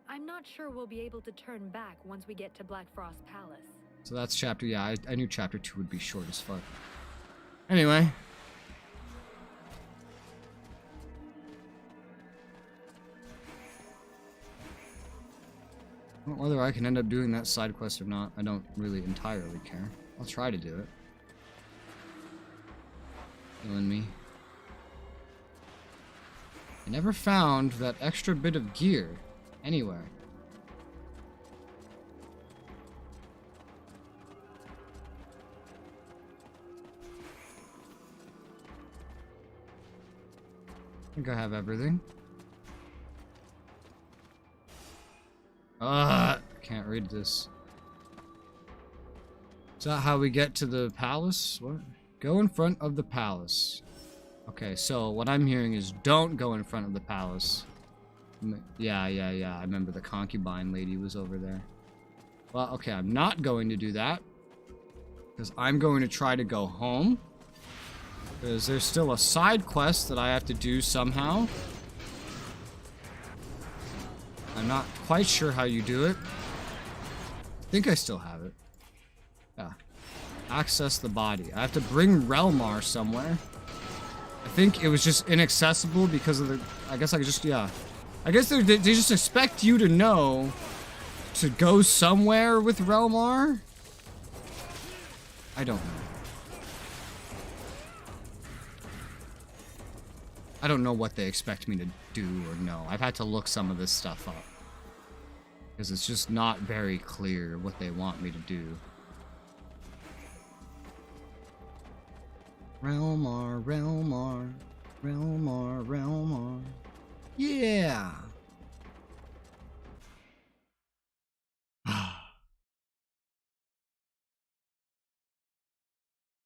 I'm not sure we'll be able to turn back once we get to Black Frost Palace. So that's chapter, yeah, I knew chapter 2 would be short as fuck. Anyway. Well, whether I can end up doing that side quest or not, I don't really entirely care. I'll try to do it. Killing me. I never found that extra bit of gear anywhere. I think I have everything. Can't read this. Is that how we get to the palace? What? Go in front of the palace. Okay, so what I'm hearing is don't go in front of the palace. Yeah. I remember the concubine lady was over there. Well, okay, I'm not going to do that. Because I'm going to try to go home. Because there's still a side quest that I have to do somehow. I'm not quite sure how you do it. I think I still have it. Yeah. Access the body. I have to bring Relmar somewhere. I think it was just inaccessible because of the... I guess I could just... Yeah. I guess they just expect you to know to go somewhere with Relmar. I don't know. I don't know what they expect me to do or know. I've had to look some of this stuff up. Because it's just not very clear what they want me to do. Realmar, Realmar, Realmar, Realmar. Yeah!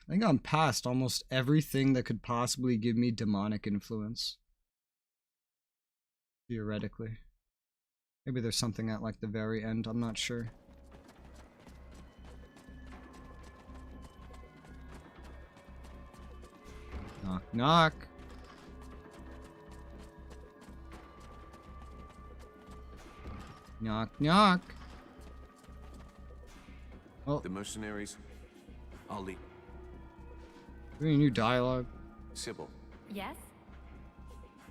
I think I'm past almost everything that could possibly give me demonic influence. Theoretically. Maybe there's something at like the very end, I'm not sure. Knock, knock. Knock, knock. Oh. The mercenaries, I'll lead. Any new dialogue? Sybil, Yes?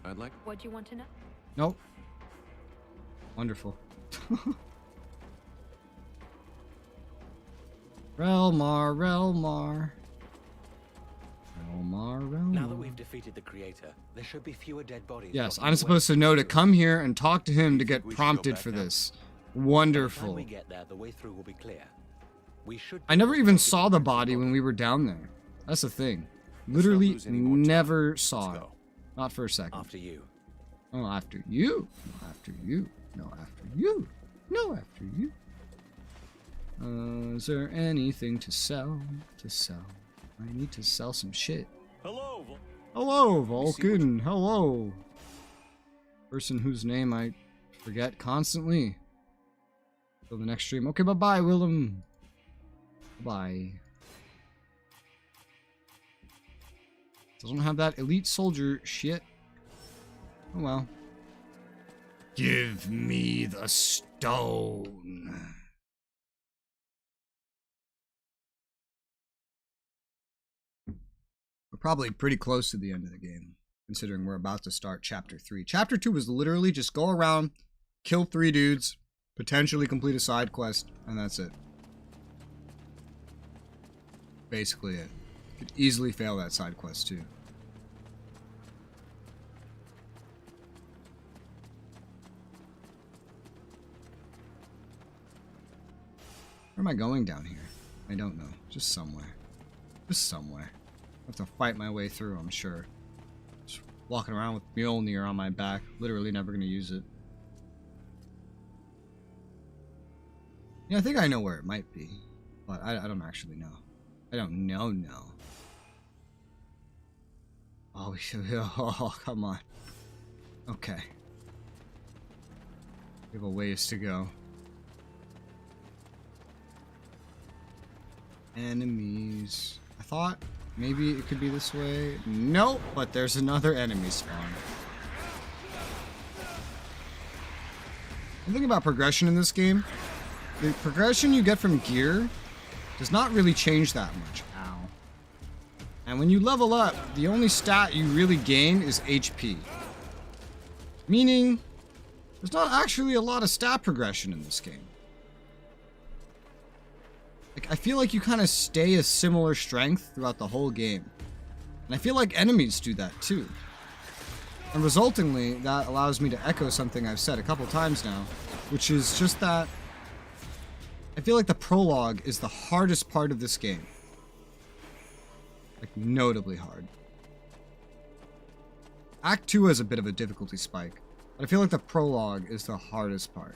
I'd like... What do you want to know? Nope. Wonderful. Realmar, Realmar. Realmar, Realmar. Now that we've defeated the creator, there should be fewer dead bodies. Yes, rotting I'm away. supposed to know to come here and talk to him to get we should go prompted back for now? this. By the time Wonderful. we get there, the way through will be clear. We should. I never even saw the body when we were down there. That's the thing. Literally lose any more time. never saw Let's it. go. Not for a second. After you. Oh, after you. No, after you. No, after you. No, after you. Is there anything to sell? I need to sell some shit. Hello. Hello, Vulcan. Hello. Person whose name I forget constantly. Till the next stream. Okay, bye-bye, Willem. Bye. Doesn't have that elite soldier shit. Oh well. Give me the stone. We're probably pretty close to the end of the game, considering we're about to start Chapter 3. Chapter 2 was literally just go around, kill 3 dudes, potentially complete a side quest, and that's it. Basically it. Could easily fail that side quest too. Where am I going down here? I don't know. Just somewhere. Just somewhere. I have to fight my way through, I'm sure. Just walking around with Mjolnir on my back. Literally never going to use it. Yeah, I think I know where it might be. But I don't actually know. I don't know. Oh, come on. Okay. We have a ways to go. Enemies. I thought maybe it could be this way. Nope, but there's another enemy spawn. The thing about progression in this game, the progression you get from gear does not really change that much. Ow. And when you level up, the only stat you really gain is HP. Meaning, there's not actually a lot of stat progression in this game. Like, I feel like you kind of stay a similar strength throughout the whole game. And I feel like enemies do that too. And resultingly, that allows me to echo something I've said a couple times now, which is just that I feel like the prologue is the hardest part of this game. Like, notably hard. Act 2 has a bit of a difficulty spike, but I feel like the prologue is the hardest part.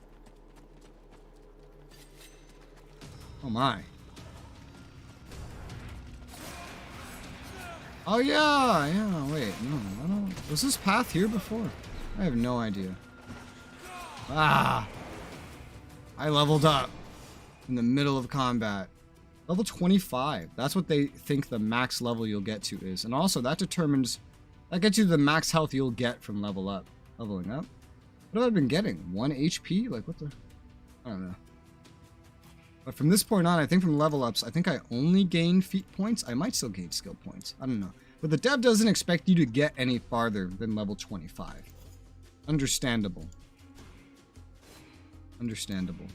Oh my. Oh yeah, wait, no, I don't... Was this path here before? I have no idea. Ah! I leveled up in the middle of combat. Level 25. That's what they think the max level you'll get to is. And also, that determines... That gets you the max health you'll get from leveling up. What have I been getting? 1 HP? Like, what the... I don't know. But from this point on, I think from level ups, I think I only gain feat points. I might still gain skill points. I don't know. But the dev doesn't expect you to get any farther than level 25. Understandable. Understandable.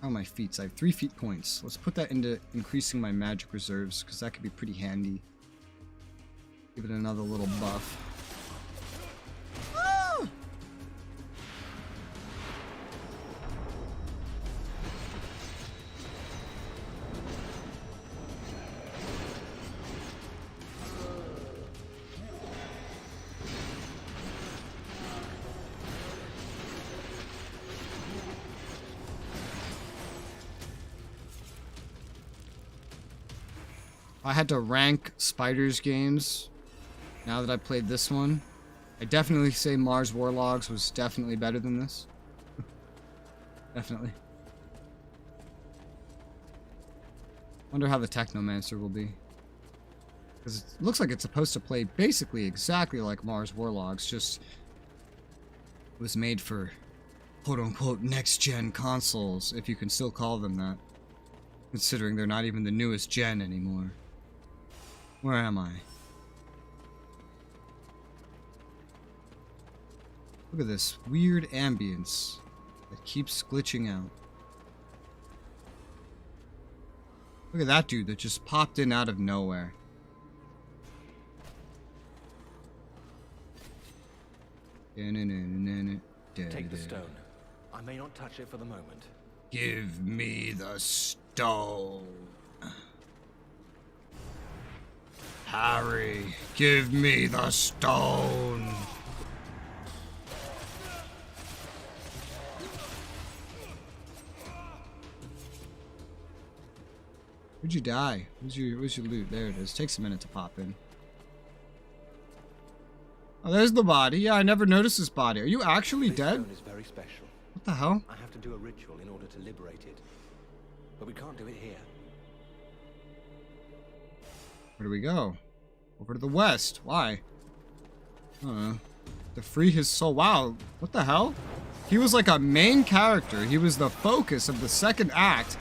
How are my feats? I have 3 feat points. Let's put that into increasing my magic reserves, because that could be pretty handy. Give it another little buff. Ah! I had to rank Spiders games now that I played this one. I definitely say Mars Warlogs was definitely better than this. Definitely. Wonder how the Technomancer will be. Because it looks like it's supposed to play basically exactly like Mars Warlogs, just was made for quote-unquote next-gen consoles, if you can still call them that. Considering they're not even the newest gen anymore. Where am I? Look at this weird ambience that keeps glitching out. Look at that dude that just popped in out of nowhere. Take the stone. I may not touch it for the moment. Give me the stone. Harry, give me the stone. Where'd you die? Where's your loot? There it is. Takes a minute to pop in. Oh, there's the body. Yeah, I never noticed this body. Are you actually dead? This stone is very special. What the hell? I have to do a ritual in order to liberate it. But we can't do it here. Where do we go? Over to the west. Why? To free his soul. Wow. What the hell? He was like a main character. He was the focus of the second act.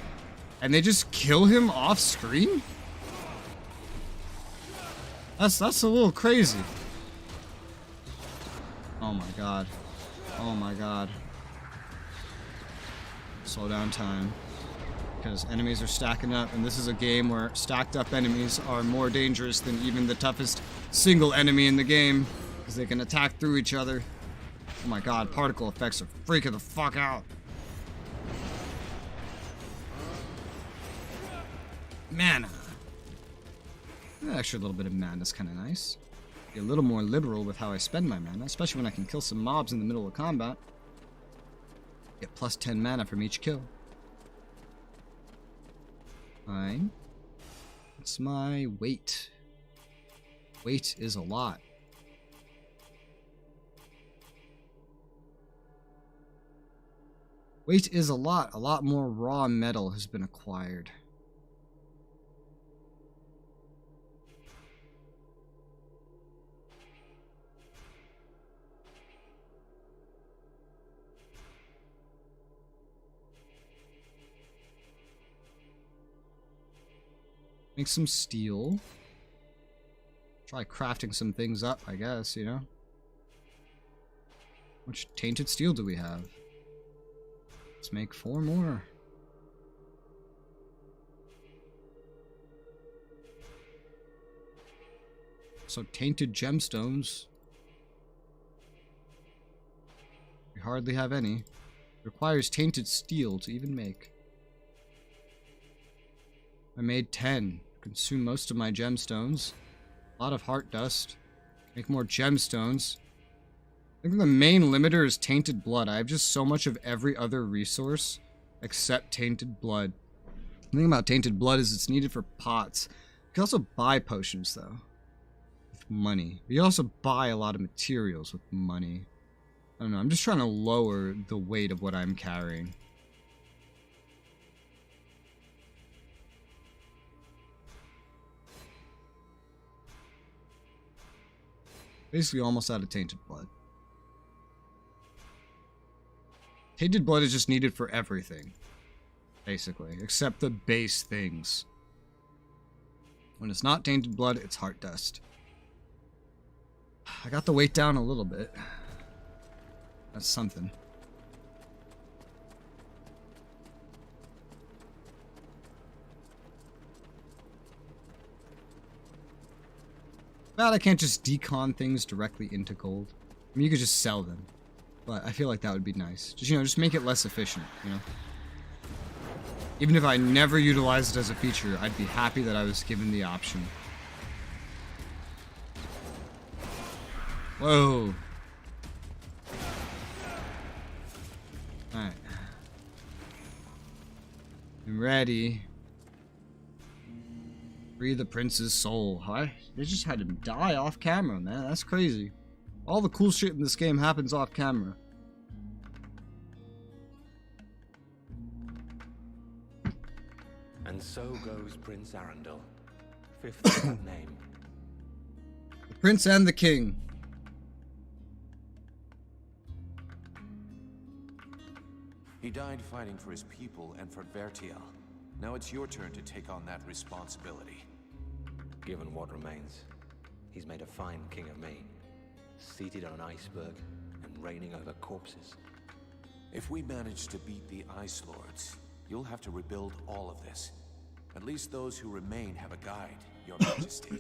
And they just kill him off screen? That's a little crazy. Oh my god. Oh my god. Slow down time. Because enemies are stacking up, and this is a game where stacked up enemies are more dangerous than even the toughest single enemy in the game, because they can attack through each other. Oh my god, particle effects are freaking the fuck out. Mana. An extra little bit of mana is kind of nice. Be a little more liberal with how I spend my mana, especially when I can kill some mobs in the middle of combat. Get plus 10 mana from each kill. Fine. What's my weight? Weight is a lot. Weight is a lot. A lot more raw metal has been acquired. Make some steel. Try crafting some things up, I guess, you know? How much tainted steel do we have? Let's make 4 more. So tainted gemstones. We hardly have any. Requires tainted steel to even make. I made 10. Consume most of my gemstones. A lot of heart dust. Make more gemstones. I think the main limiter is tainted blood. I have just so much of every other resource except tainted blood. The thing about tainted blood is it's needed for pots. You can also buy potions though. With money. You also buy a lot of materials with money. I don't know. I'm just trying to lower the weight of what I'm carrying. Basically almost out of tainted blood. Tainted blood is just needed for everything. Basically. Except the base things. When it's not tainted blood, it's heart dust. I got the weight down a little bit. That's something. Bad I can't just decon things directly into gold. I mean, you could just sell them. But I feel like that would be nice. Just, you know, just make it less efficient, you know? Even if I never utilized it as a feature, I'd be happy that I was given the option. Whoa. Alright. I'm ready. Free the prince's soul. They just had him die off camera, man. That's crazy. All the cool shit in this game happens off camera. And so goes Prince Arundel, fifth in that name. The prince and the king. He died fighting for his people and for Vertiel. Now it's your turn to take on that responsibility. Given what remains, he's made a fine king of me, seated on an iceberg and reigning over corpses. If we manage to beat the Ice Lords, you'll have to rebuild all of this. At least those who remain have a guide, Your Majesty.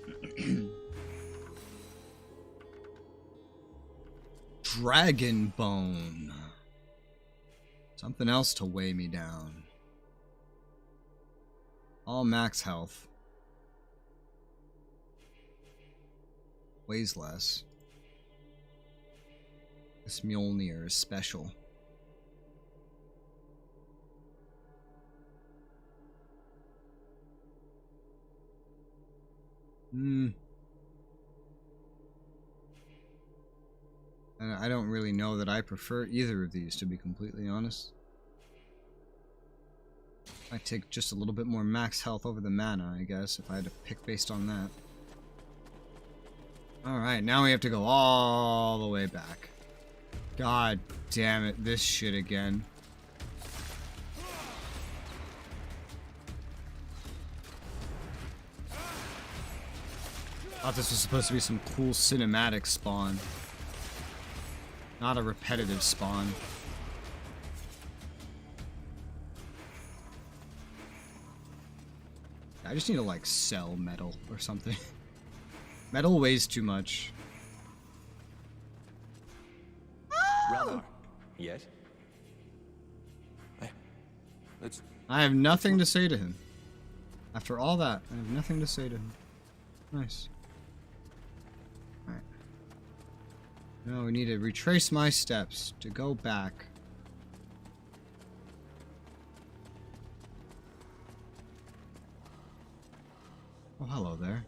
Dragon bone. Something else to weigh me down. All max health. Weighs less. This Mjolnir is special. And I don't really know that I prefer either of these, to be completely honest. I take just a little bit more max health over the mana, I guess, if I had to pick based on that. Alright, now we have to go all the way back. God damn it, this shit again. Thought this was supposed to be some cool cinematic spawn. Not a repetitive spawn. I just need to, like, sell metal or something. Metal weighs too much. Relar, yes? I have nothing to say to him. After all that, I have nothing to say to him. Nice. Alright. Now we need to retrace my steps to go back. Oh, hello there.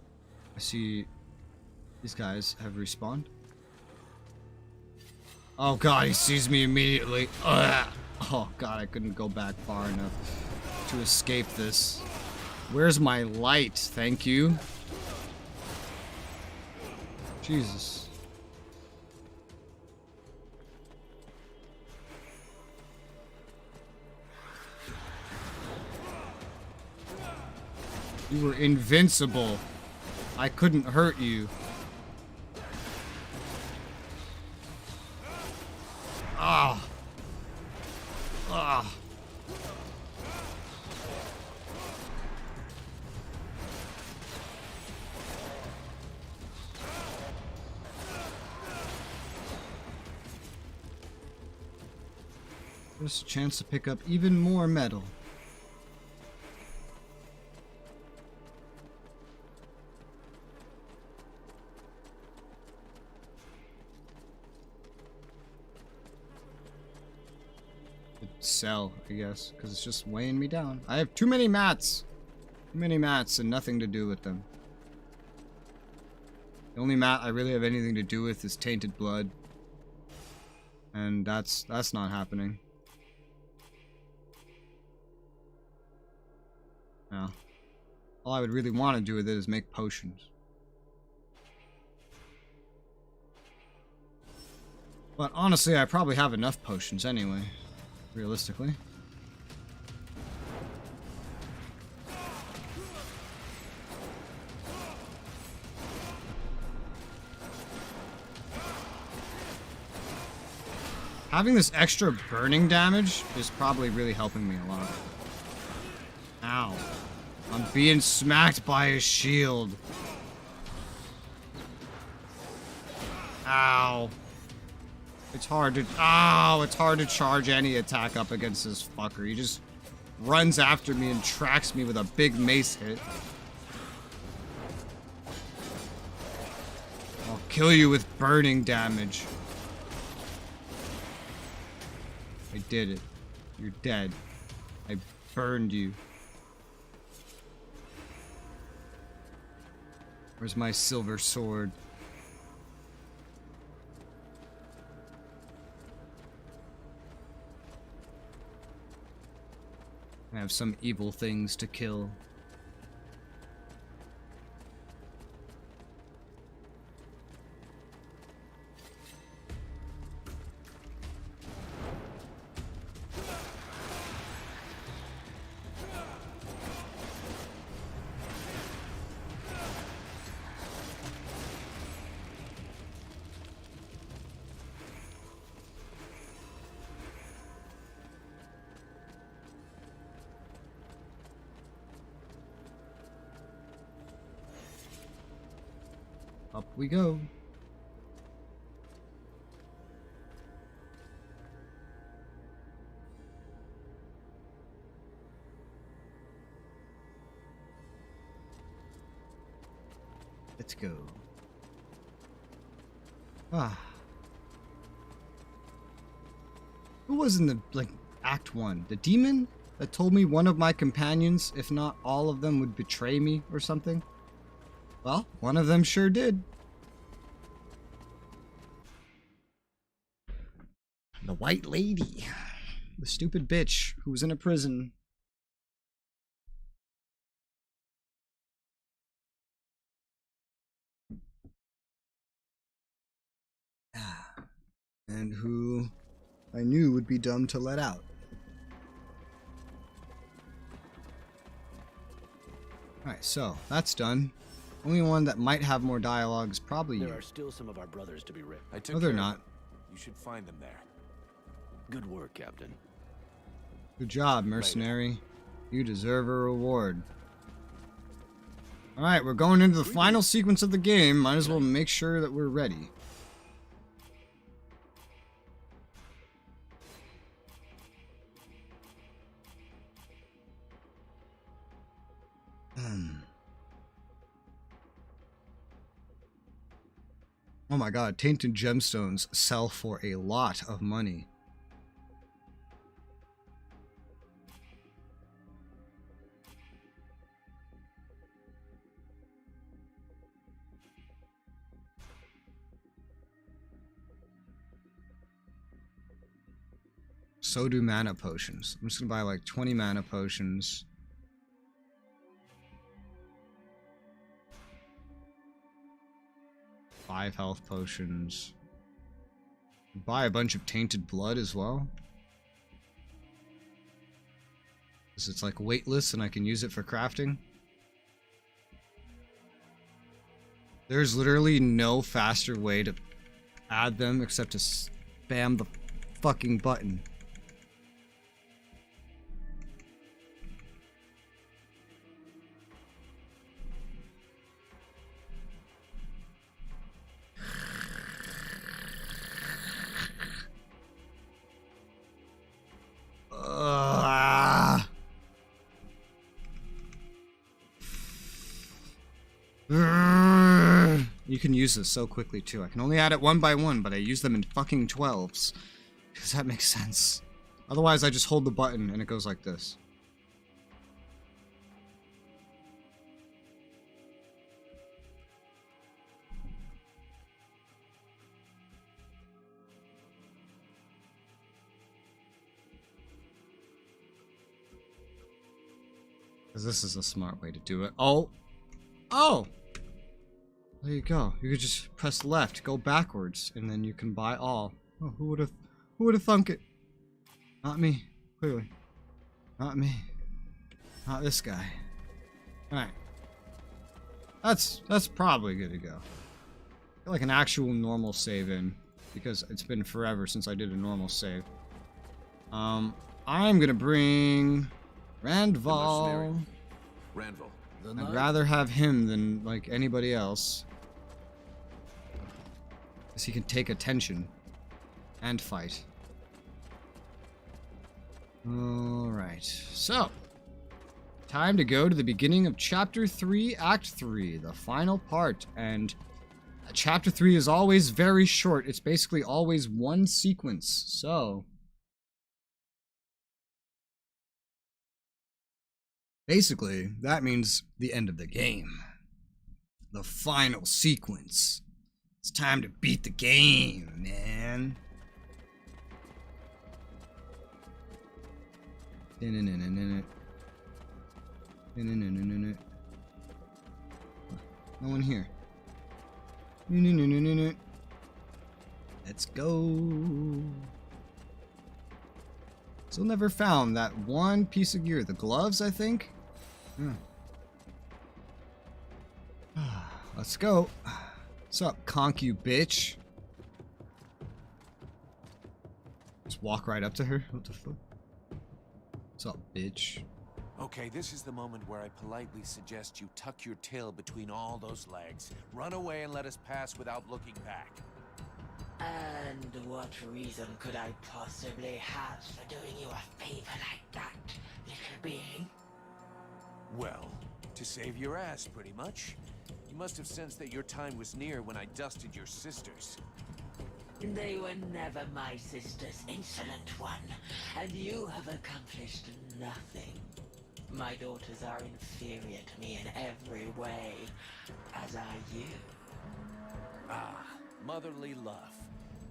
I see these guys have respawned. Oh god, he sees me immediately. Ugh. Oh god, I couldn't go back far enough to escape this. Where's my light? Thank you. Jesus. You were invincible. I couldn't hurt you. Ah. Ah. There's a chance to pick up even more metal. Sell, I guess, because it's just weighing me down. I have too many mats. Too many mats and nothing to do with them. The only mat I really have anything to do with is Tainted Blood. And that's not happening. No. All I would really want to do with it is make potions. But honestly, I probably have enough potions anyway. Realistically. Having this extra burning damage is probably really helping me a lot. Ow. I'm being smacked by a shield. Ow. It's hard to... Oh, it's hard to charge any attack up against this fucker. He just runs after me and tracks me with a big mace hit. I'll kill you with burning damage. I did it. You're dead. I burned you. Where's my silver sword? I have some evil things to kill. Up we go. Let's go. Ah. Who was in the, like, Act 1? The demon that told me one of my companions, if not all of them, would betray me or something? Well, one of them sure did. The White Lady. The stupid bitch who was in a prison. And who I knew would be dumb to let out. Alright, so that's done. Only one that might have more dialogue is probably you. There are still some of our brothers to be ripped. No, they're not. You should find them there. Good work, Captain. Good job, mercenary. You deserve a reward. Alright, we're going into the final sequence of the game. Might as well make sure that we're ready. Oh my god, tainted gemstones sell for a lot of money. So do mana potions. I'm just gonna buy like 20 mana potions. Five health potions. Buy a bunch of tainted blood as well. Because it's like weightless and I can use it for crafting. There's literally no faster way to add them except to spam the fucking button. You can use this so quickly too. I can only add it one by one, but I use them in fucking 12s. Because that makes sense. Otherwise, I just hold the button and it goes like this. Because this is a smart way to do it. Oh! Oh! There you go. You could just press left, go backwards, and then you can buy all. Oh, who would have thunk it? Not me, clearly. Not me. Not this guy. Alright. That's probably good to go. Get like an actual normal save in, because it's been forever since I did a normal save. I'm gonna bring Randval. Randval. I'd rather have him than like anybody else. Because he can take attention and fight. Alright, so time to go to the beginning of Chapter 3, Act 3, the final part. And Chapter 3 is always very short. It's basically always one sequence. So basically, that means the end of the game. The final sequence. It's time to beat the game, man. No one here. Let's go. Still never found that one piece of gear. The gloves, I think? Let's go. What's up, conky bitch? Just walk right up to her? What the fuck? What's up, bitch? Okay, this is the moment where I politely suggest you tuck your tail between all those legs. Run away and let us pass without looking back. And what reason could I possibly have for doing you a favor like that, little being? Well, to save your ass, pretty much. You must have sensed that your time was near when I dusted your sisters. They were never my sisters, insolent one, and you have accomplished nothing. My daughters are inferior to me in every way, as are you. Ah, motherly love.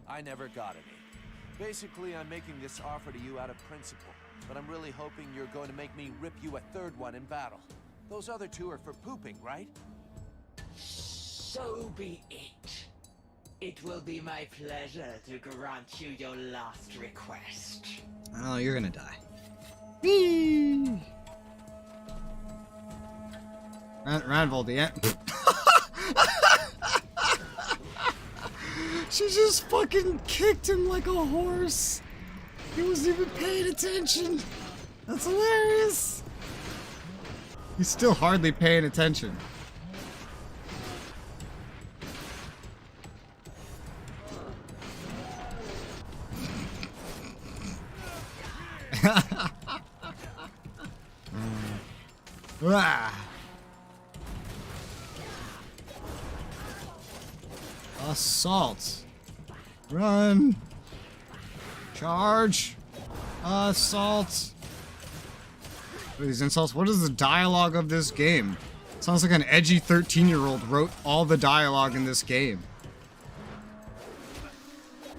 I never got any. Basically, I'm making this offer to you out of principle, but I'm really hoping you're going to make me rip you a third one in battle. Those other two are for pooping, right? So be it. It will be my pleasure to grant you your last request. Oh, you're gonna die. Whee! Ranvold, the ant. She just fucking kicked him like a horse. He wasn't even paying attention. That's hilarious. He's still hardly paying attention. Assault. Run. Charge. Assault. What are these insults? What is the dialogue of this game? Sounds like an edgy 13-year-old wrote all the dialogue in this game.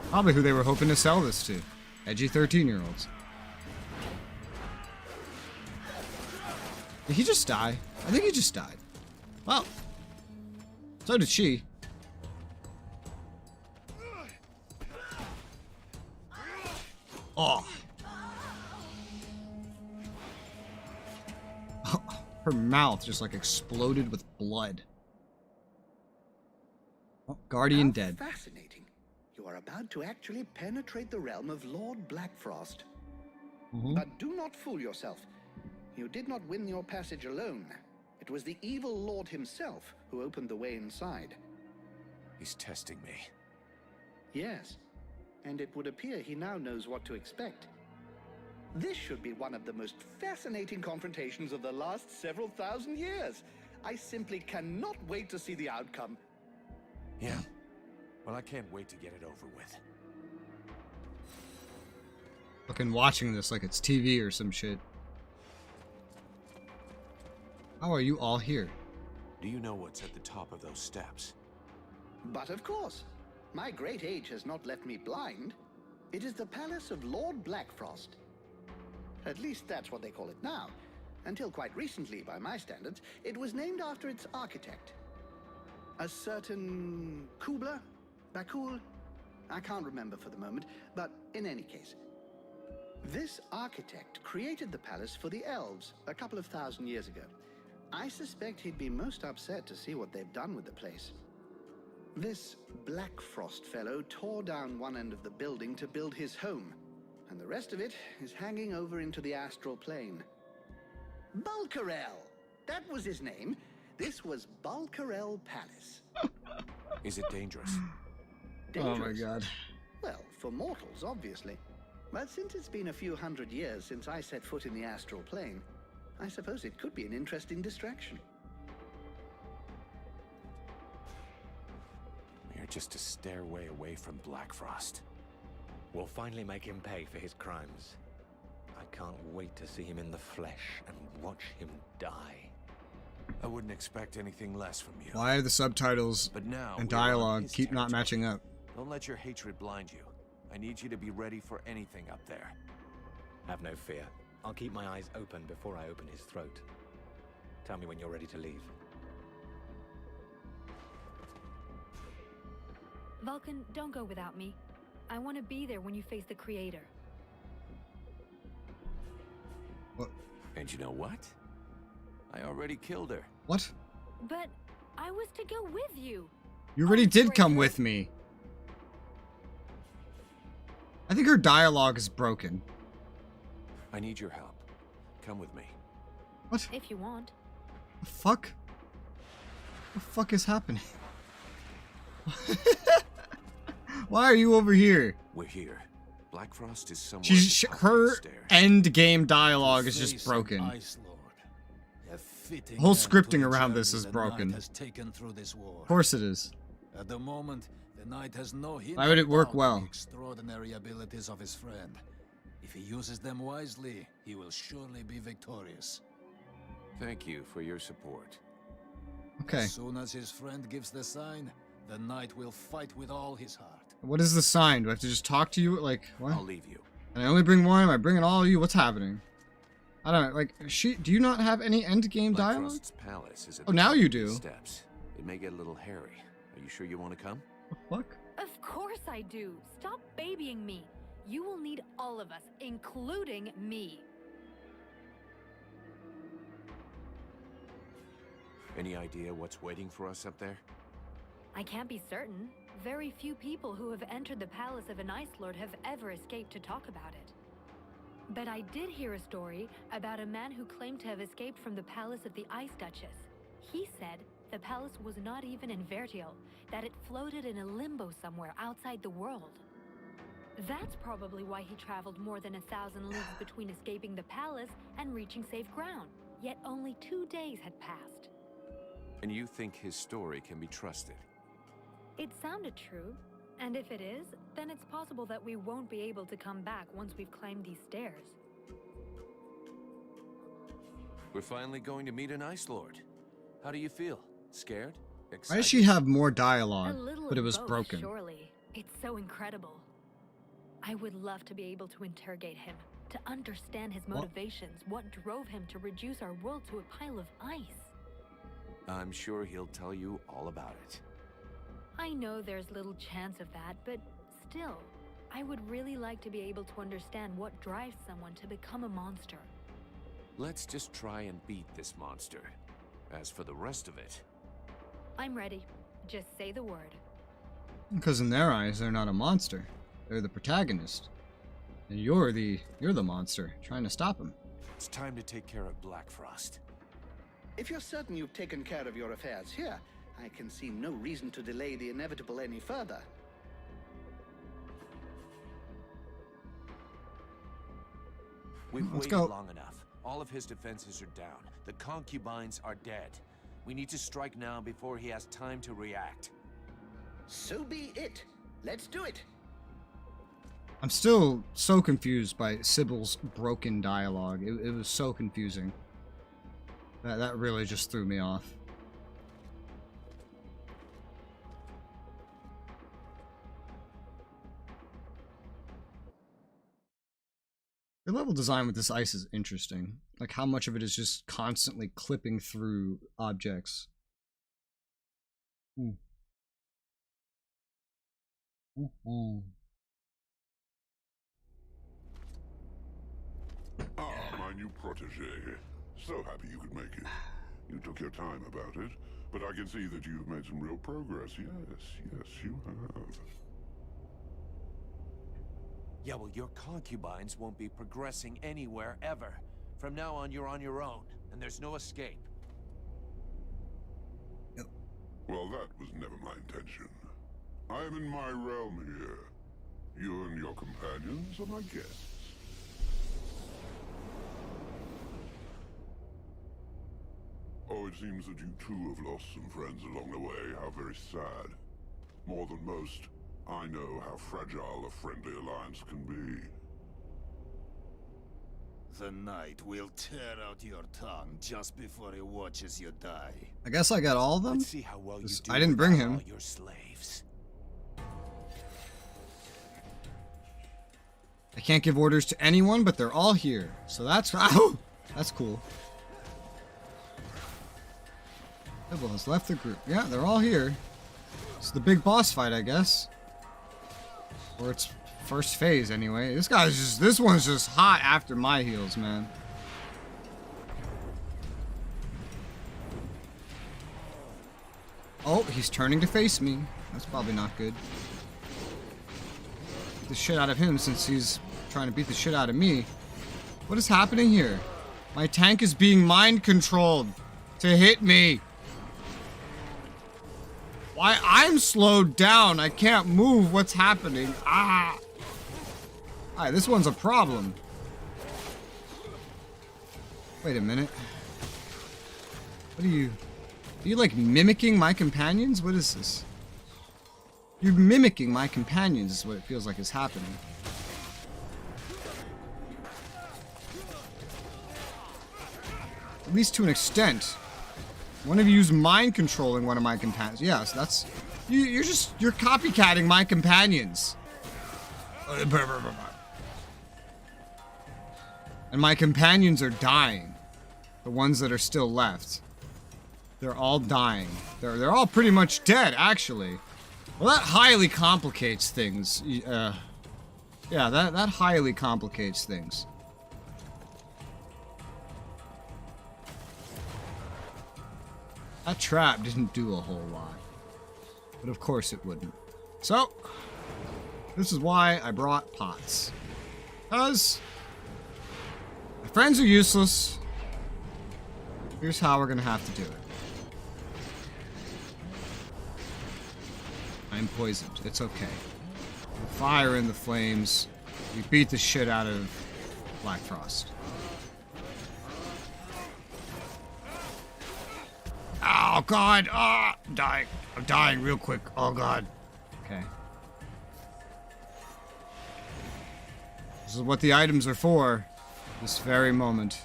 Probably who they were hoping to sell this to. Edgy 13-year-olds. Did he just die? I think he just died. Well, so did she. Oh. Her mouth just like exploded with blood. Oh, Guardian dead. Fascinating. You are about to actually penetrate the realm of Lord Blackfrost. But do not fool yourself. You did not win your passage alone. It was the evil Lord himself who opened the way inside. He's testing me. Yes, and it would appear he now knows what to expect. This should be one of the most fascinating confrontations of the last several thousand years. I simply cannot wait to see the outcome. Yeah. Well, I can't wait to get it over with. Fucking watching this like it's TV or some shit. How are you all here? Do you know what's at the top of those steps? But of course. My great age has not left me blind. It is the palace of Lord Blackfrost. At least that's what they call it now. Until quite recently, by my standards, it was named after its architect. A certain Kubla? Bakul? I can't remember for the moment, but in any case. This architect created the palace for the elves a couple of thousand years ago. I suspect he'd be most upset to see what they've done with the place. This Blackfrost fellow tore down one end of the building to build his home, and the rest of it is hanging over into the astral plane. Bulkarel! That was his name. This was Bulkarel Palace. Is it dangerous? Dangerous. Oh my god. Well, for mortals, obviously. But since it's been a few hundred years since I set foot in the astral plane, I suppose it could be an interesting distraction. We're just a stairway away from Blackfrost. We'll finally make him pay for his crimes. I can't wait to see him in the flesh and watch him die. I wouldn't expect anything less from you. Why are the subtitles But now and we're on dialogue his keep not territory. matching up? Don't let your hatred blind you. I need you to be ready for anything up there. Have no fear. I'll keep my eyes open before I open his throat. Tell me when you're ready to leave. Vulcan, don't go without me. I want to be there when you face the Creator. What? And you know what? I already killed her. What? But I was to go with you. You already did come with me. I think her dialogue is broken. I need your help. Come with me. What? If you want. The fuck? What the fuck is happening? Why are you over here? We're here. Blackfrost is somewhere. Her end game dialogue is just broken. The whole scripting around this is broken. Of course it is. At the moment, the knight has no hint. Why would it work about well? The extraordinary abilities of his friend. If he uses them wisely, he will surely be victorious. Thank you for your support. Okay. As soon as his friend gives the sign, the knight will fight with all his heart. What is the sign? Do I have to just talk to you? Like, what? I'll leave you. And I only bring one? Am I bringing all of you? What's happening? I don't know. Like, do you not have any end game dialogue? Blackfrost's palace is at Oh, the now top you of these do. Steps. It may get a little hairy. Are you sure you want to come? The fuck? Of course I do. Stop babying me. You will need all of us, including me. Any idea what's waiting for us up there? I can't be certain. Very few people who have entered the palace of an Ice Lord have ever escaped to talk about it. But I did hear a story about a man who claimed to have escaped from the palace of the Ice Duchess. He said the palace was not even in Vertial, that it floated in a limbo somewhere outside the world. That's probably why he traveled more than 1,000 leagues between escaping the palace and reaching safe ground. Yet only 2 days had passed. And you think his story can be trusted? It sounded true, and if it is, then it's possible that we won't be able to come back once we've climbed these stairs. We're finally going to meet an Ice Lord. How do you feel? Scared? Excited? Why does she have more A dialogue? little But it of was both, broken. Surely. It's so incredible. I would love to be able to interrogate him, to understand his motivations, what drove him to reduce our world to a pile of ice. I'm sure he'll tell you all about it. I know there's little chance of that, but still, I would really like to be able to understand what drives someone to become a monster. Let's just try and beat this monster. As for the rest of it... I'm ready. Just say the word. Because in their eyes, they're not a monster. They're the protagonist. And you're the monster, trying to stop him. It's time to take care of Blackfrost. If you're certain you've taken care of your affairs here, I can see no reason to delay the inevitable any further. We've Let's waited go. long enough. All of his defenses are down. The concubines are dead. We need to strike now before he has time to react. So be it. Let's do it. I'm still so confused by Sybil's broken dialogue. It was so confusing. That really just threw me off. The level design with this ice is interesting. Like how much of it is just constantly clipping through objects. Ah, my new protege. So happy you could make it. You took your time about it, but I can see that you've made some real progress. Yes, you have. Yeah, well, your concubines won't be progressing anywhere ever. From now on, you're on your own, and there's no escape. Well, that was never my intention. I am in my realm here. You and your companions are my guests. Oh, it seems that you too have lost some friends along the way. How very sad. More than most, I know how fragile a friendly alliance can be. The knight will tear out your tongue just before he watches you die. I guess I got all of them? Let's see how well you do I didn't bring without him. all your slaves. I can't give orders to anyone, but they're all here. So that's ow! That's cool. Sybil has left the group. Yeah, they're all here. It's the big boss fight, I guess. Or it's first phase anyway. This one's just hot after my heels, man. Oh, he's turning to face me. That's probably not good. Beat the shit out of him since he's trying to beat the shit out of me. What is happening here? My tank is being mind controlled to hit me. Why? I'm slowed down. I can't move. What's happening? Ah. Alright, this one's a problem. Wait a minute. What are you like mimicking my companions? What is this? You're mimicking my companions is what it feels like is happening. At least to an extent. One of you's mind controlling one of my companions. Yes, that's you're copycatting my companions. And my companions are dying. The ones that are still left. They're all dying. They're all pretty much dead, actually. Well, that highly complicates things. Yeah, that highly complicates things. That trap didn't do a whole lot. But of course it wouldn't. So, this is why I brought pots. Because my friends are useless. Here's how we're gonna have to do it. I'm poisoned. It's okay. The fire in the flames. We beat the shit out of Black Frost. Oh god! Ah! I'm dying. I'm dying real quick. Oh god. Okay. This is what the items are for. This very moment.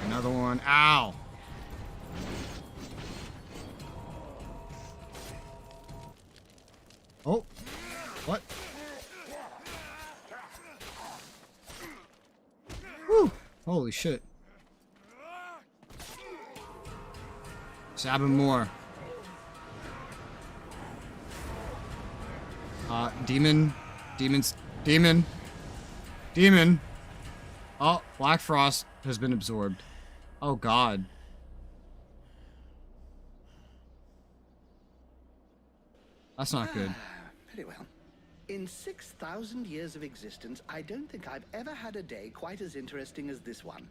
Another one. Ow! Oh! What? Woo! Holy shit. Stab him more. Demon. Oh, Black Frost has been absorbed. Oh god. That's not good. Very well. In 6,000 years of existence, I don't think I've ever had a day quite as interesting as this one.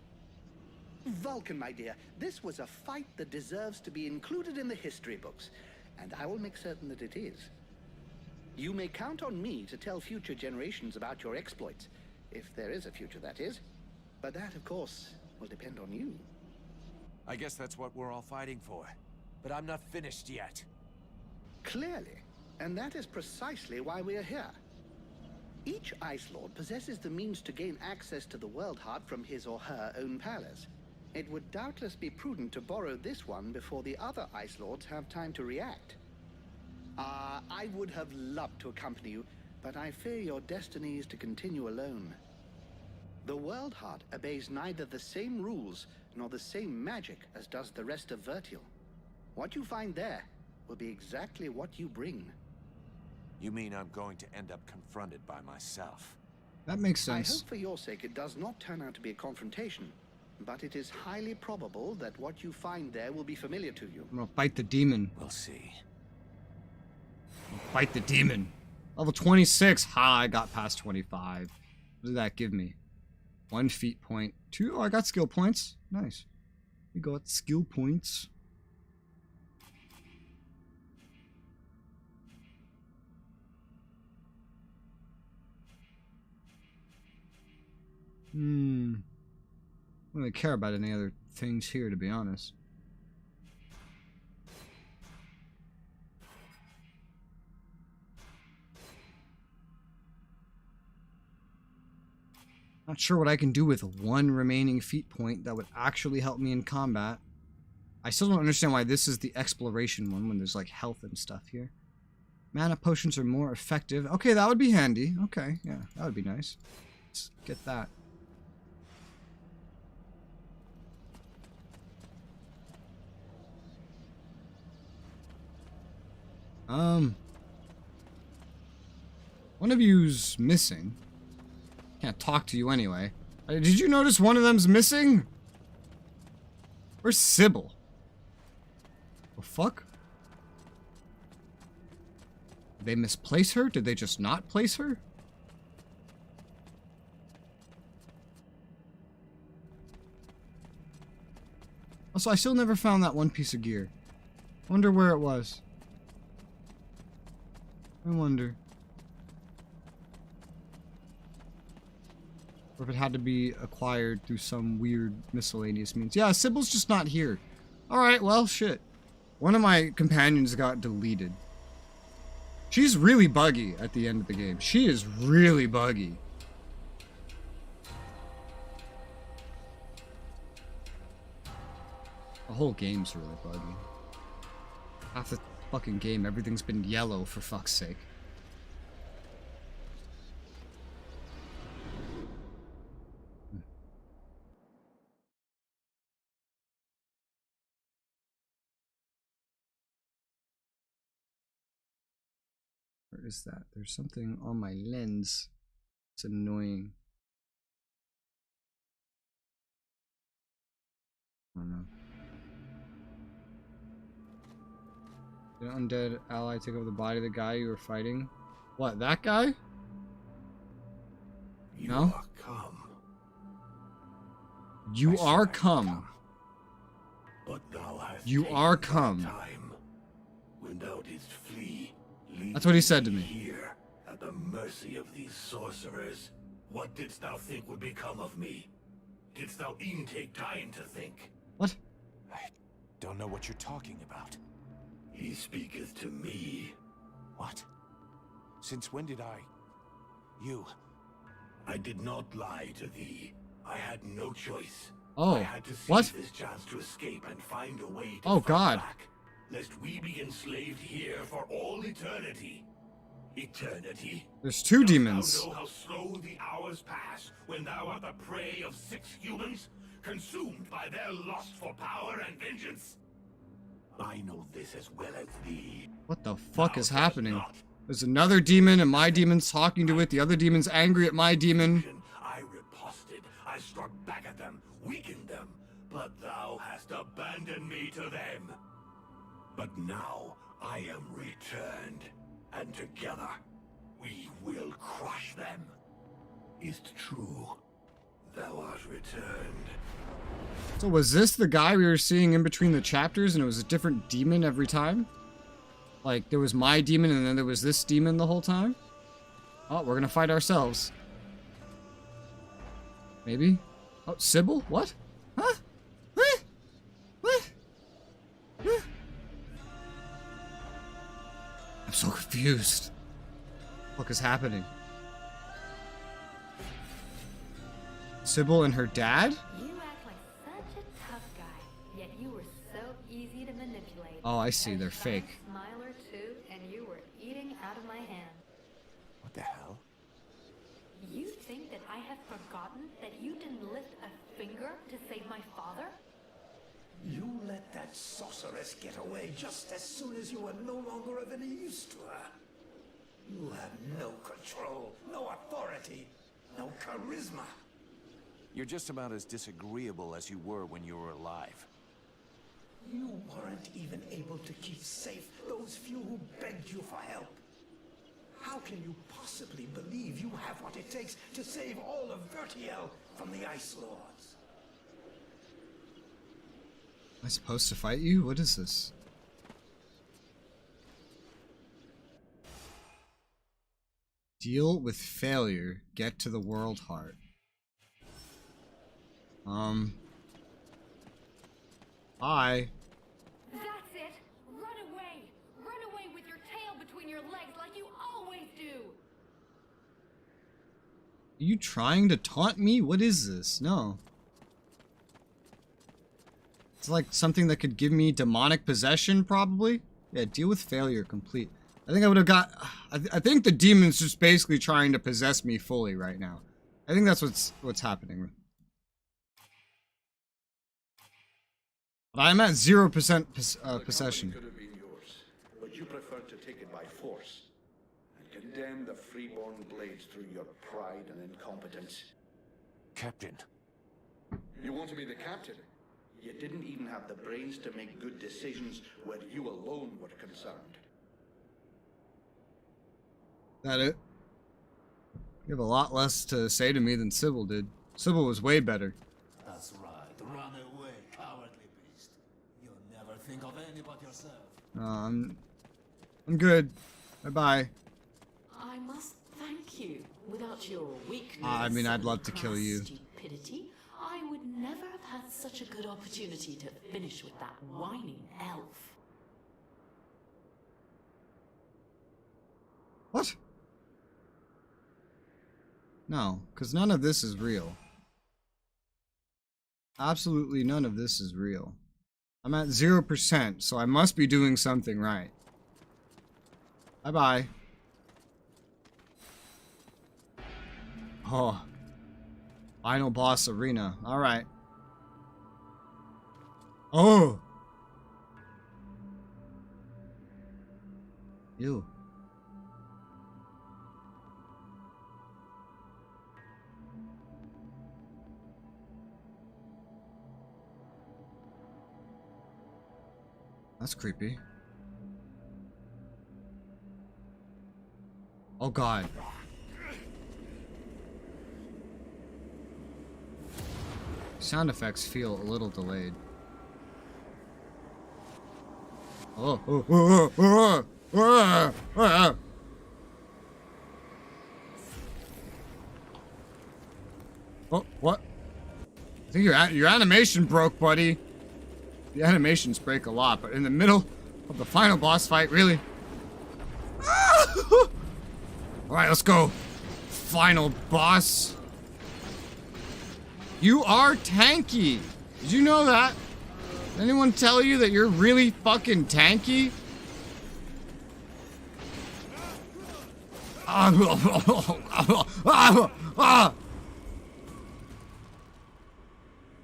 Vulcan, my dear, this was a fight that deserves to be included in the history books, and I will make certain that it is. You may count on me to tell future generations about your exploits, if there is a future, that is. But that, of course, will depend on you. I guess that's what we're all fighting for. But I'm not finished yet. Clearly. And that is precisely why we are here. Each Ice Lord possesses the means to gain access to the World Heart from his or her own palace. It would doubtless be prudent to borrow this one before the other Ice Lords have time to react. I would have loved to accompany you, but I fear your destiny is to continue alone. The World Heart obeys neither the same rules nor the same magic as does the rest of Vertial. What you find there will be exactly what you bring. You mean I'm going to end up confronted by myself? That makes sense. I hope for your sake it does not turn out to be a confrontation, but it is highly probable that what you find there will be familiar to you. I'm gonna fight the demon. We'll see. Fight the demon. Level 26. Ha, I got past 25. What did that give me? 1 feat point. 2. Oh, I got skill points. Nice. We got skill points. I don't really care about any other things here, to be honest. Not sure what I can do with 1 remaining feat point that would actually help me in combat. I still don't understand why this is the exploration one when there's like health and stuff here. Mana potions are more effective. Okay, that would be handy. Okay, yeah, that would be nice. Let's get that. One of you's missing. Can't talk to you anyway. Did you notice one of them's missing? Where's Sybil? The fuck? Did they misplace her? Did they just not place her? Also, I still never found that one piece of gear. Wonder where it was. I wonder. Or if it had to be acquired through some weird miscellaneous means. Yeah, Sybil's just not here. Alright, well, shit. One of my companions got deleted. She's really buggy at the end of the game. She is really buggy. The whole game's really buggy. Half the fucking game, everything's been yellow, for fuck's sake. Where is that? There's something on my lens. It's annoying. I don't know. Did an undead ally take over the body of the guy you were fighting? What, that guy? No? You are come. But thou hast You are come. time when thou didst flee. That's what he said to me. Here, at the mercy of these sorcerers, what didst thou think would become of me? Didst thou even take time to think? What? I don't know what you're talking about. He speaketh to me. What? Since when did I... You... I did not lie to thee. I had no choice. Oh, I had to seize what? this chance to escape and find a way to Oh, fight God. back, lest we be enslaved here for all eternity. Eternity. There's 2 demons. Dost thou know how slow the hours pass when thou art the prey of 6 humans, consumed by their lust for power and vengeance? I know this as well as thee. What the fuck is happening? There's another demon and my demon's talking to it. The other demon's angry at my demon. I riposted. I struck back at them, weakened them, but thou hast abandoned me to them. But now I am returned, and together we will crush them. Is't true? Thou art returned. So was this the guy we were seeing in between the chapters and it was a different demon every time? Like, there was my demon and then there was this demon the whole time? Oh, we're gonna fight ourselves. Maybe? Oh, Sybil? What? Huh? What? What? Huh? I'm so confused. What is happening? Sybil and her dad? You act like such a tough guy, yet you were so easy to manipulate. Oh, I see. They're fake. Smiler too, and you were eating out of my hand. What the hell? You think that I have forgotten that you didn't lift a finger to save my father? You let that sorceress get away just as soon as you were no longer of any use to her. You have no control, no authority, no charisma. You're just about as disagreeable as you were when you were alive. You weren't even able to keep safe those few who begged you for help. How can you possibly believe you have what it takes to save all of Vertiel from the Ice Lords. Am I supposed to fight you? What is this? Deal with failure. Get to the world heart. Hi. That's it! Run away! Run away with your tail between your legs like you always do! Are you trying to taunt me? What is this? No. It's like something that could give me demonic possession, probably? Yeah, deal with failure complete. I think I would have got... I think the demon's just basically trying to possess me fully right now. I think that's what's happening. But I'm at 0% possession. Could have been yours, but you preferred to take it by force and condemn the freeborn blades through your pride and incompetence. Captain. You want to be the captain? You didn't even have the brains to make good decisions where you alone were concerned. That it? You have a lot less to say to me than Sybil did. Sybil was way better. That's right. Run away, cowardly beast. You'll never think of any but yourself. I'm good. Bye-bye. I must thank you. Without your weakness, I mean, I'd love to kill you. Stupidity, I would never have had such a good opportunity to finish with that whining elf. What? No, because none of this is real. Absolutely none of this is real. I'm at 0%, so I must be doing something right. Bye-bye. Oh. Final boss arena. Alright. Oh! Ew. That's creepy. Oh god. Sound effects feel a little delayed. Oh, oh, what? I think your animation broke, buddy. The animations break a lot, but in the middle of the final boss fight, really? Alright, let's go. Final boss. You are tanky. Did you know that? Did anyone tell you that you're really fucking tanky?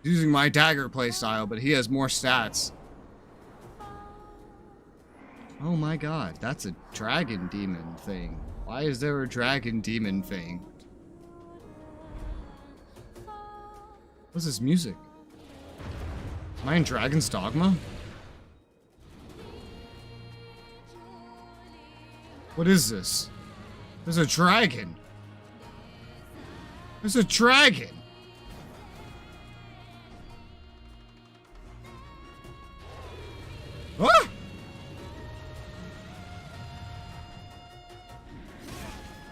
Using my dagger playstyle, but he has more stats. Oh my god, that's a dragon demon thing. Why is there a dragon demon thing? What's this music? Am I in Dragon's Dogma? What is this? There's a dragon. There's a dragon. Ah!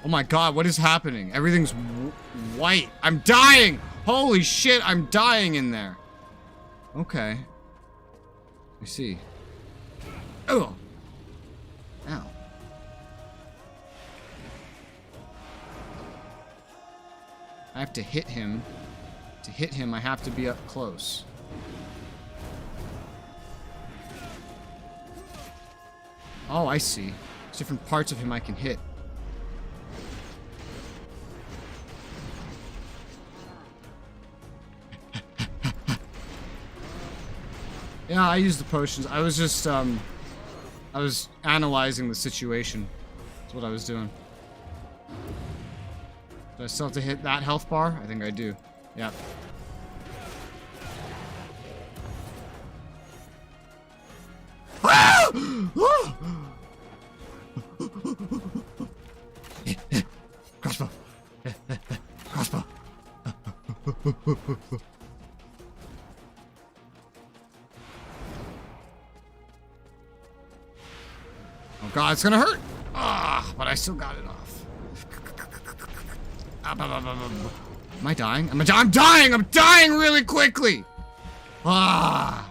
Oh my god, what is happening? Everything's white. I'm dying! Holy shit, I'm dying in there. Okay. I see. Oh! Ow. I have to hit him. To hit him, I have to be up close. Oh, I see. There's different parts of him I can hit. Yeah, I used the potions. I was just, I was analyzing the situation. That's what I was doing. Do I still have to hit that health bar? I think I do. Yeah. Crossbow. Crossbow. Oh god, it's gonna hurt! Ah, but I still got it off. Am I dying? I'm dying! I'm dying really quickly! Ah!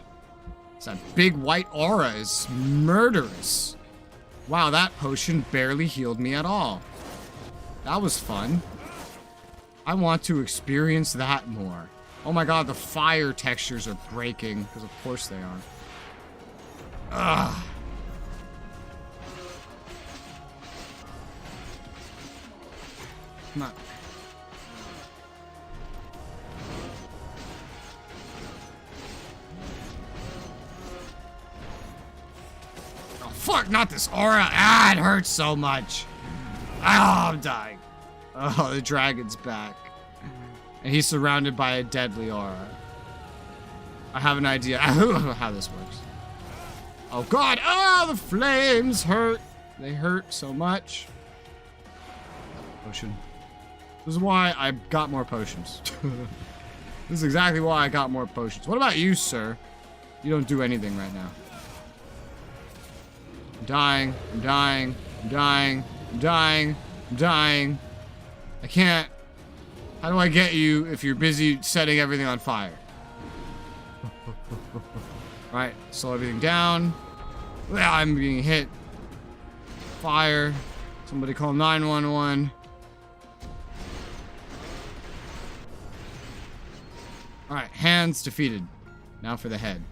That big white aura is murderous. Wow, that potion barely healed me at all. That was fun. I want to experience that more. Oh my god, the fire textures are breaking, because of course they are. Ugh. Come on. Oh, fuck, not this aura. Ah, it hurts so much. Ah, I'm dying. Oh, the dragon's back. And he's surrounded by a deadly aura. I have an idea how this works. Oh, God. Oh, the flames hurt. They hurt so much. Potion. This is why I got more potions. This is exactly why I got more potions. What about you, sir? You don't do anything right now. I'm dying. I'm dying. I'm dying. I'm dying. I'm dying. I can't. How do I get you if you're busy setting everything on fire? Alright, slow everything down. I'm being hit. Fire. Somebody call 911. Alright, hands defeated. Now for the head.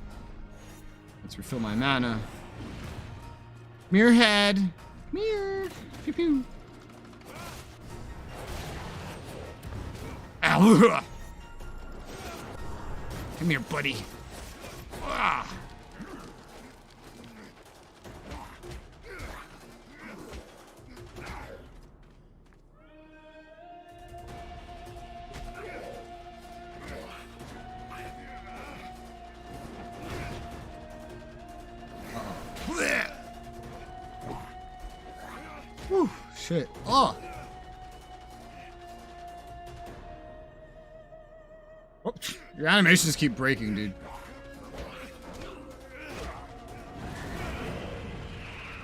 Let's refill my mana. Mirror head. Mirror. Pew pew. Ow. Come here, buddy. Ah. Whew, shit. Oh. Oh, your animations keep breaking, dude.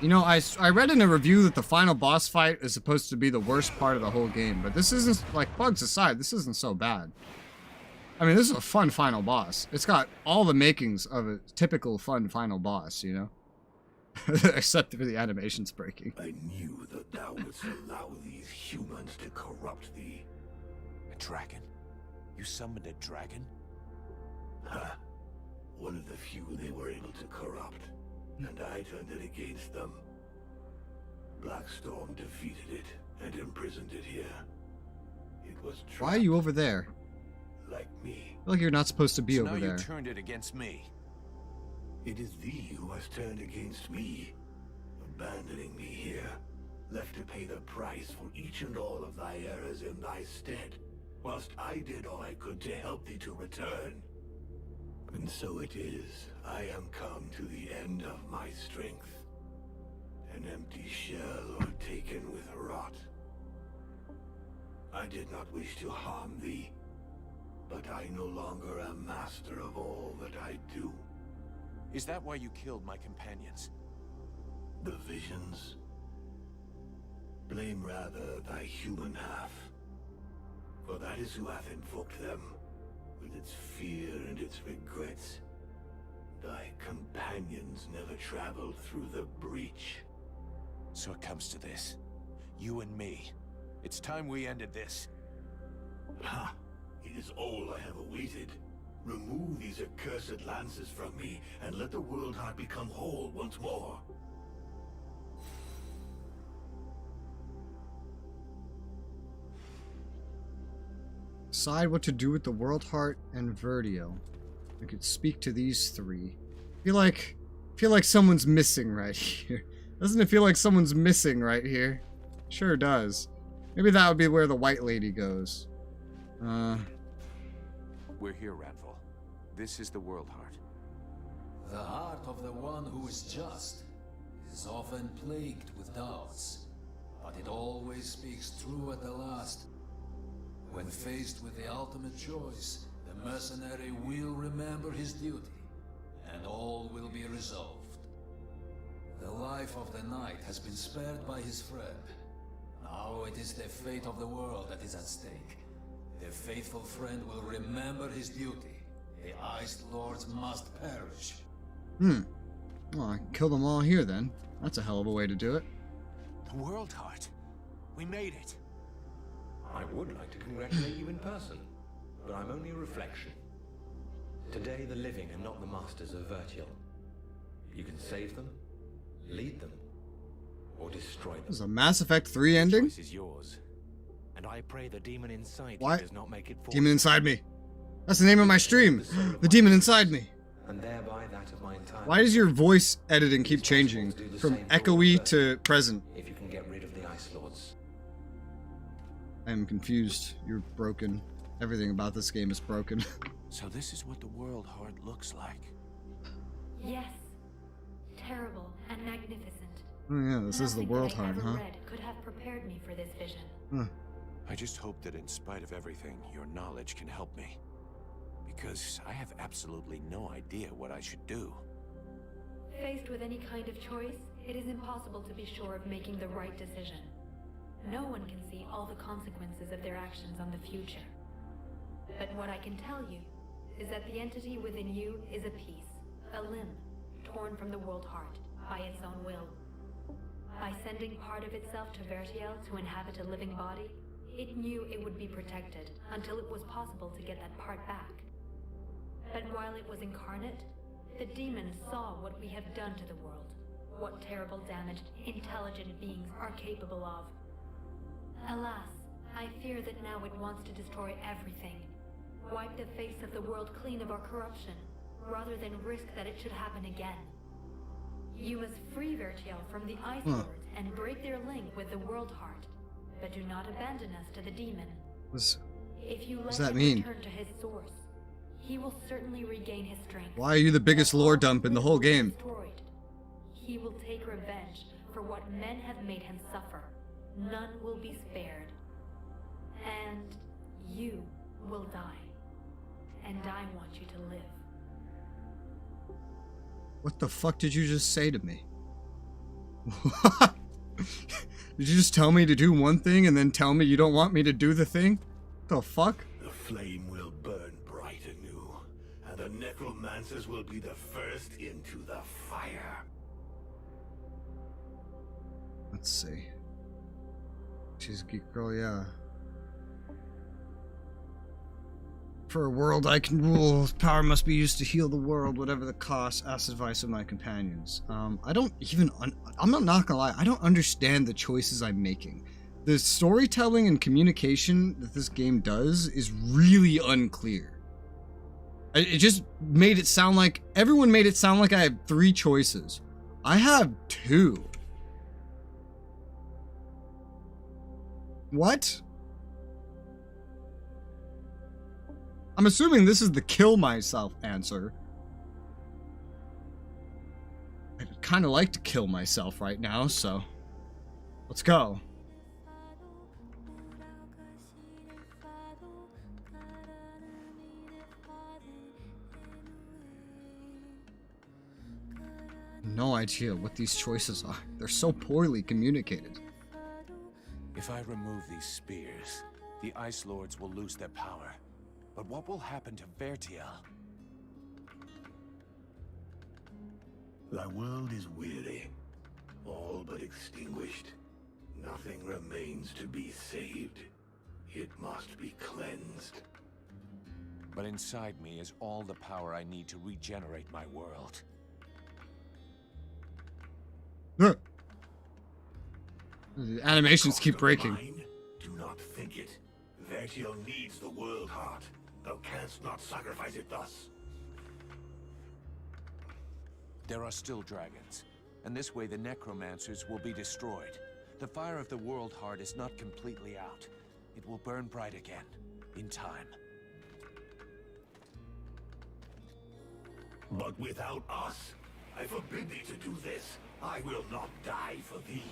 You know, I read in a review that the final boss fight is supposed to be the worst part of the whole game, but this isn't, like, bugs aside, this isn't so bad. I mean, this is a fun final boss. It's got all the makings of a typical fun final boss, you know? Except for the animations breaking. I knew that thou wouldst allow these humans to corrupt thee. A dragon? You summoned a dragon? Huh. One of the few they were able to corrupt. And I turned it against them. Blackstorm defeated it and imprisoned it here. It was trapped. Why are you over there? Like me. I feel like you're not supposed to be So over now there. you turned it against me. It is thee who has turned against me, abandoning me here, left to pay the price for each and all of thy errors in thy stead, whilst I did all I could to help thee to return. And so it is, I am come to the end of my strength, an empty shell overtaken with rot. I did not wish to harm thee, but I no longer am master of all that I do. Is that why you killed my companions? The visions? Blame rather thy human half, for that is who hath invoked them, with its fear and its regrets. Thy companions never traveled through the breach. So it comes to this. You and me. It's time we ended this. Ha! It is all I have awaited. Remove these accursed lances from me, and let the world heart become whole once more. Decide what to do with the World Heart and Vertio. I could speak to these three. Feel like someone's missing right here. Doesn't it feel like someone's missing right here? Sure does. Maybe that would be where the white lady goes. We're here, Ranvil. This is the World Heart. The heart of the one who is just is often plagued with doubts, but it always speaks true at the last. When faced with the ultimate choice, the mercenary will remember his duty, and all will be resolved. The life of the knight has been spared by his friend. Now it is the fate of the world that is at stake. The faithful friend will remember his duty. The Ice Lords must perish. Well, I can kill them all here then. That's a hell of a way to do it. The World Heart. We made it. I would like to congratulate you in person, but I'm only a reflection. Today the living are not the masters of Vertial. You can save them, lead them, or destroy them. This is a Mass Effect 3 ending? The choice is yours. And I pray the demon inside Why? you does not make it force. Demon inside me. That's the name of my stream. The demon inside me. And thereby that of my entire. Why does your voice editing keep changing from echoey to present? If you can get rid of the Ice Lords. I am confused. You're broken. Everything about this game is broken. So this is what the World Heart looks like. Yes. Terrible and magnificent. Oh yeah, this is the World Heart, Nothing that I huh? ever read could have prepared me for this vision. Huh. I just hope that in spite of everything, your knowledge can help me. Because I have absolutely no idea what I should do. Faced with any kind of choice, it is impossible to be sure of making the right decision. No one can see all the consequences of their actions on the future. But what I can tell you is that the entity within you is a piece, a limb, torn from the World Heart by its own will. By sending part of itself to Vertiel to inhabit a living body, it knew it would be protected until it was possible to get that part back. But while it was incarnate, the demon saw what we have done to the world, what terrible damage intelligent beings are capable of. Alas, I fear that now it wants to destroy everything, wipe the face of the world clean of our corruption, rather than risk that it should happen again. You must free Vertiel from the Ice Lords and break their link with the World Heart, but do not abandon us to the demon. What If you let does that him mean? return to his source, he will certainly regain his strength. Why are you the biggest lore dump in the whole game? Destroyed. He will take revenge for what men have made him suffer. None will be spared. And you will die. And I want you to live. What the fuck did you just say to me? Did you just tell me to do one thing and then tell me you don't want me to do the thing? The fuck? The flame will burn bright anew, and the necromancers will be the first into the fire. Let's see. She's a geek girl, yeah. For a world I can rule, power must be used to heal the world, whatever the cost. Ask advice of my companions. I don't even, I'm not gonna lie, I don't understand the choices I'm making. The storytelling and communication that this game does is really unclear. It just made it sound like, everyone made it sound like I have 3 choices. I have 2. What? I'm assuming this is the kill myself answer. I'd kind of like to kill myself right now, so let's go. No idea what these choices are. They're so poorly communicated. If I remove these spears, the Ice Lords will lose their power. But what will happen to Vertiel? Thy world is weary, all but extinguished. Nothing remains to be saved. It must be cleansed. But inside me is all the power I need to regenerate my world. The animations keep breaking. Mine? Do not think it. Vertiel needs the World Heart. Thou canst not sacrifice it thus. There are still dragons, and this way the necromancers will be destroyed. The fire of the World Heart is not completely out. It will burn bright again, in time. But without us, I forbid thee to do this. I will not die for thee.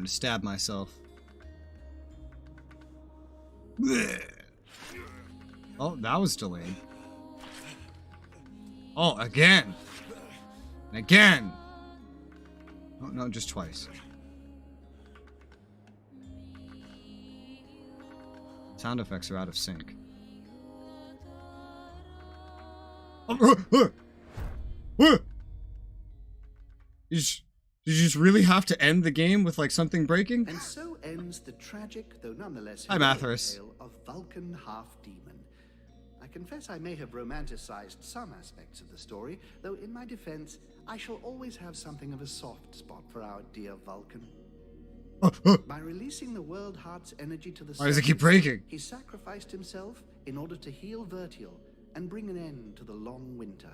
trying to stab myself. Blech. Oh, that was delayed. Oh, again. And again. Oh, no, just twice. Sound effects are out of sync. Did you just really have to end the game with like something breaking? And so ends the tragic, though nonetheless Hi, Mathras. tale of Vulcan half-demon. I confess I may have romanticized some aspects of the story, though in my defense, I shall always have something of a soft spot for our dear Vulcan. By releasing the World Heart's energy to the Why does it keep surface, breaking? he sacrificed himself in order to heal Vertial and bring an end to the long winter.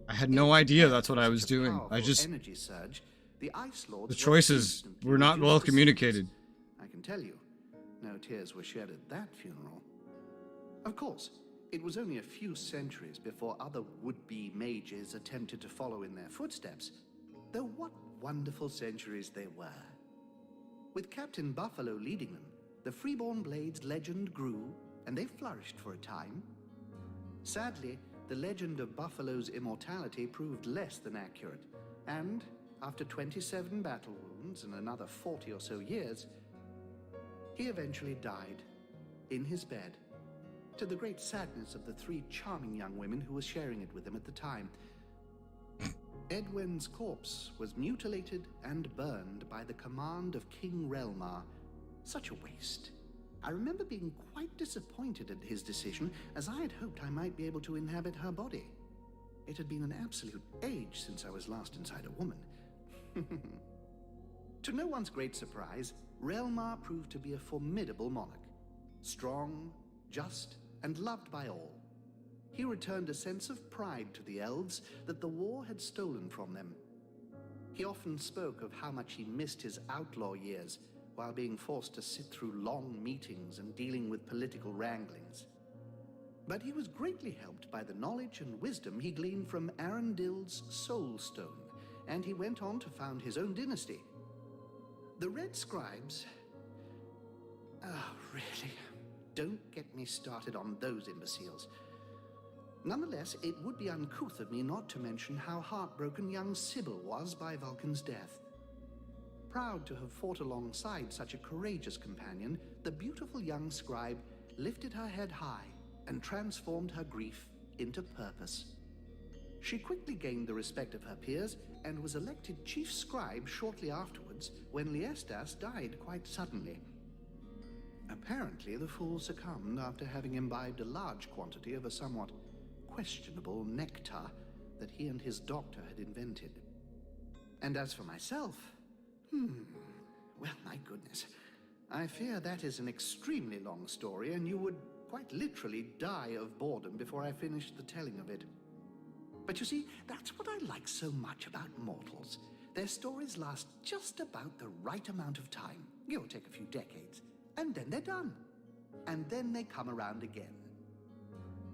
I had no idea that's what I was doing. I just... Energy surge, the Ice Lords The choices were not well communicated. I can tell you, no tears were shed at that funeral. Of course, it was only a few centuries before other would-be mages attempted to follow in their footsteps, though what wonderful centuries they were. With Captain Buffalo leading them, the Freeborn Blades legend grew, and they flourished for a time. Sadly, the legend of Buffalo's immortality proved less than accurate, and after 27 battle wounds and another 40 or so years, he eventually died in his bed, to the great sadness of the 3 charming young women who were sharing it with him at the time. Edwin's corpse was mutilated and burned by the command of King Relmar. Such a waste. I remember being quite disappointed at his decision, as I had hoped I might be able to inhabit her body. It had been an absolute age since I was last inside a woman. To no one's great surprise, Relmar proved to be a formidable monarch. Strong, just, and loved by all. He returned a sense of pride to the elves that the war had stolen from them. He often spoke of how much he missed his outlaw years while being forced to sit through long meetings and dealing with political wranglings. But he was greatly helped by the knowledge and wisdom he gleaned from Arundel's Soul Stone, and he went on to found his own dynasty. The Red Scribes... Oh, really? Don't get me started on those imbeciles. Nonetheless, it would be uncouth of me not to mention how heartbroken young Sybil was by Vulcan's death. Proud to have fought alongside such a courageous companion, the beautiful young scribe lifted her head high and transformed her grief into purpose. She quickly gained the respect of her peers and was elected chief scribe shortly afterwards when Liestas died quite suddenly. Apparently, the fool succumbed after having imbibed a large quantity of a somewhat questionable nectar that he and his doctor had invented. And as for myself, well, my goodness, I fear that is an extremely long story, and you would quite literally die of boredom before I finished the telling of it. But you see, that's what I like so much about mortals. Their stories last just about the right amount of time, give or take a few decades, and then they're done. And then they come around again.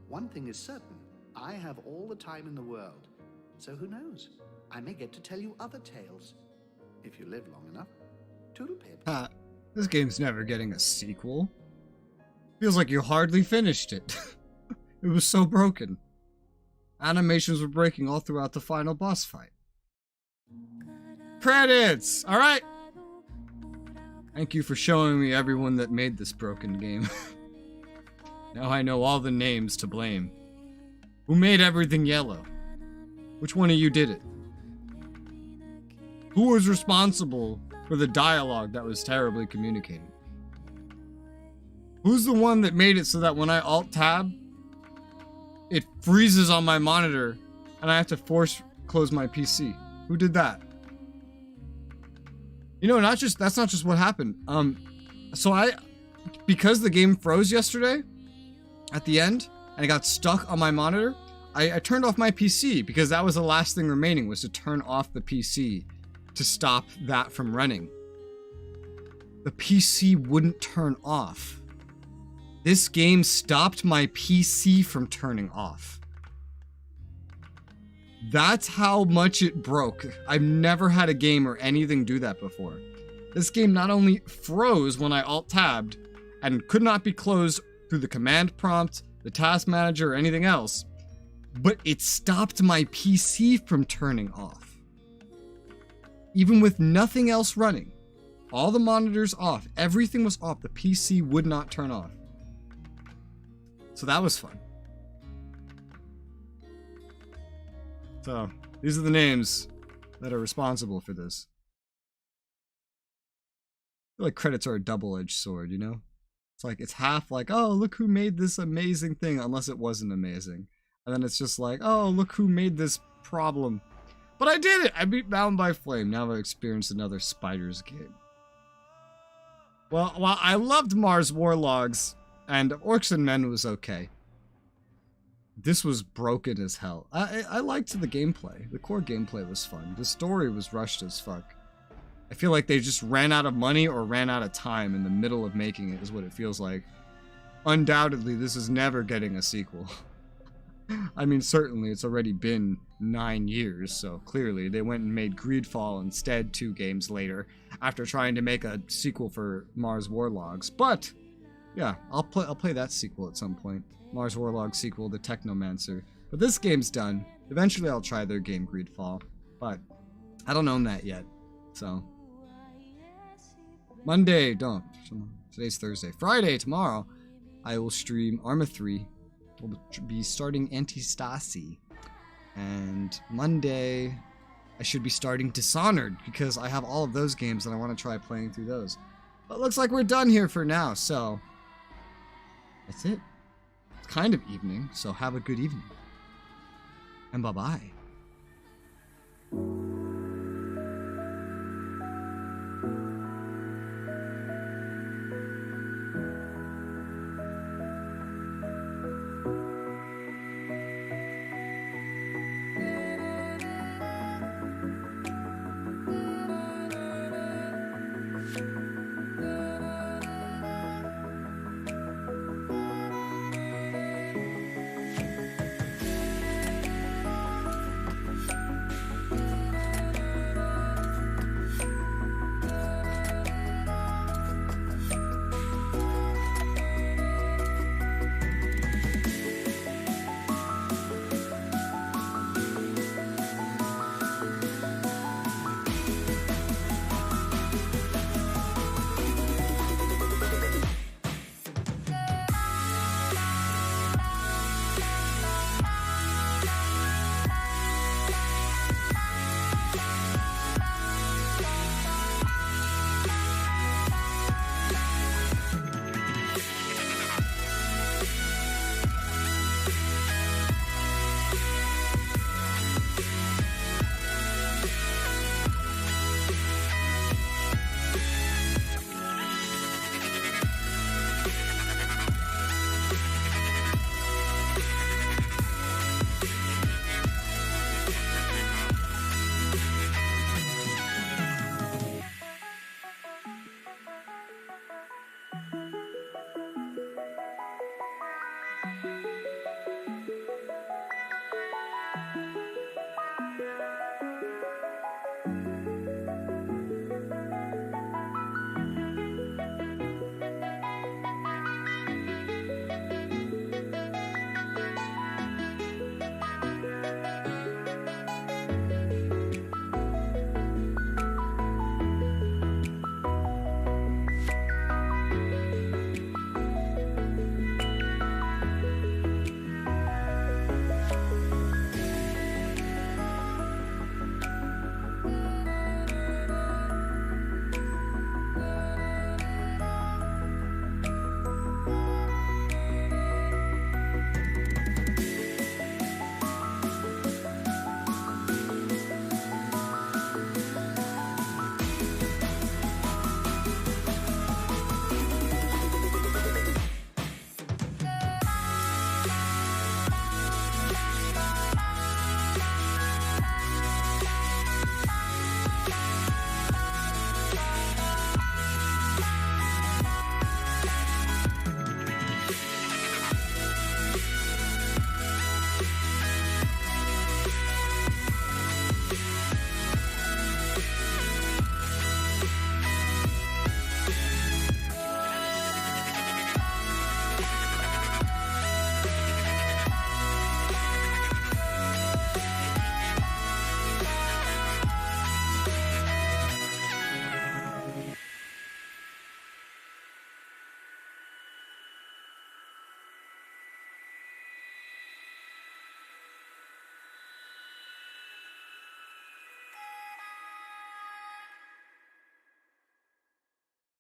One thing is certain, I have all the time in the world, so who knows? I may get to tell you other tales, if you live long enough. Toodlepip. This game's never getting a sequel. Feels like you hardly finished it. It was so broken. Animations were breaking all throughout the final boss fight. Credits! Alright! Thank you for showing me everyone that made this broken game. Now I know all the names to blame. Who made everything yellow? Which one of you did it? Who was responsible for the dialogue that was terribly communicated? Who's the one that made it so that when I alt-tab, it freezes on my monitor and I have to force close my PC? Who did that? You know, that's not just what happened. Because the game froze yesterday at the end and it got stuck on my monitor, I turned off my PC because that was the last thing remaining, was to turn off the PC to stop that from running. The PC wouldn't turn off. This game stopped my PC from turning off. That's how much it broke. I've never had a game or anything do that before. This game not only froze when I alt-tabbed and could not be closed through the command prompt, the task manager, or anything else, but it stopped my PC from turning off. Even with nothing else running, all the monitors off, everything was off, the PC would not turn off. So that was fun. So, these are the names that are responsible for this. I feel like credits are a double-edged sword, you know? It's like, it's half like, oh, look who made this amazing thing, unless it wasn't amazing. And then it's just like, oh, look who made this problem. But I did it! I beat Bound by Flame. Now I've experienced another Spiders game. Well, while I loved Mars Warlogs, and Orcs and Men was okay, this was broken as hell. I liked the gameplay. The core gameplay was fun. The story was rushed as fuck. I feel like they just ran out of money or ran out of time in the middle of making it, is what it feels like. Undoubtedly, this is never getting a sequel. I mean, certainly, it's already been 9 years, so clearly they went and made Greedfall instead 2 games later, after trying to make a sequel for Mars Warlogs. But, yeah, I'll play that sequel at some point. Mars Warlog sequel, The Technomancer. But this game's done. Eventually I'll try their game Greedfall, but I don't own that yet, so... Monday, don't. Today's Thursday. Friday, tomorrow, I will stream Arma 3. We'll be starting Antistasi. And Monday, I should be starting Dishonored, because I have all of those games and I want to try playing through those. But it looks like we're done here for now, so... That's it. It's kind of evening, so have a good evening. And bye-bye.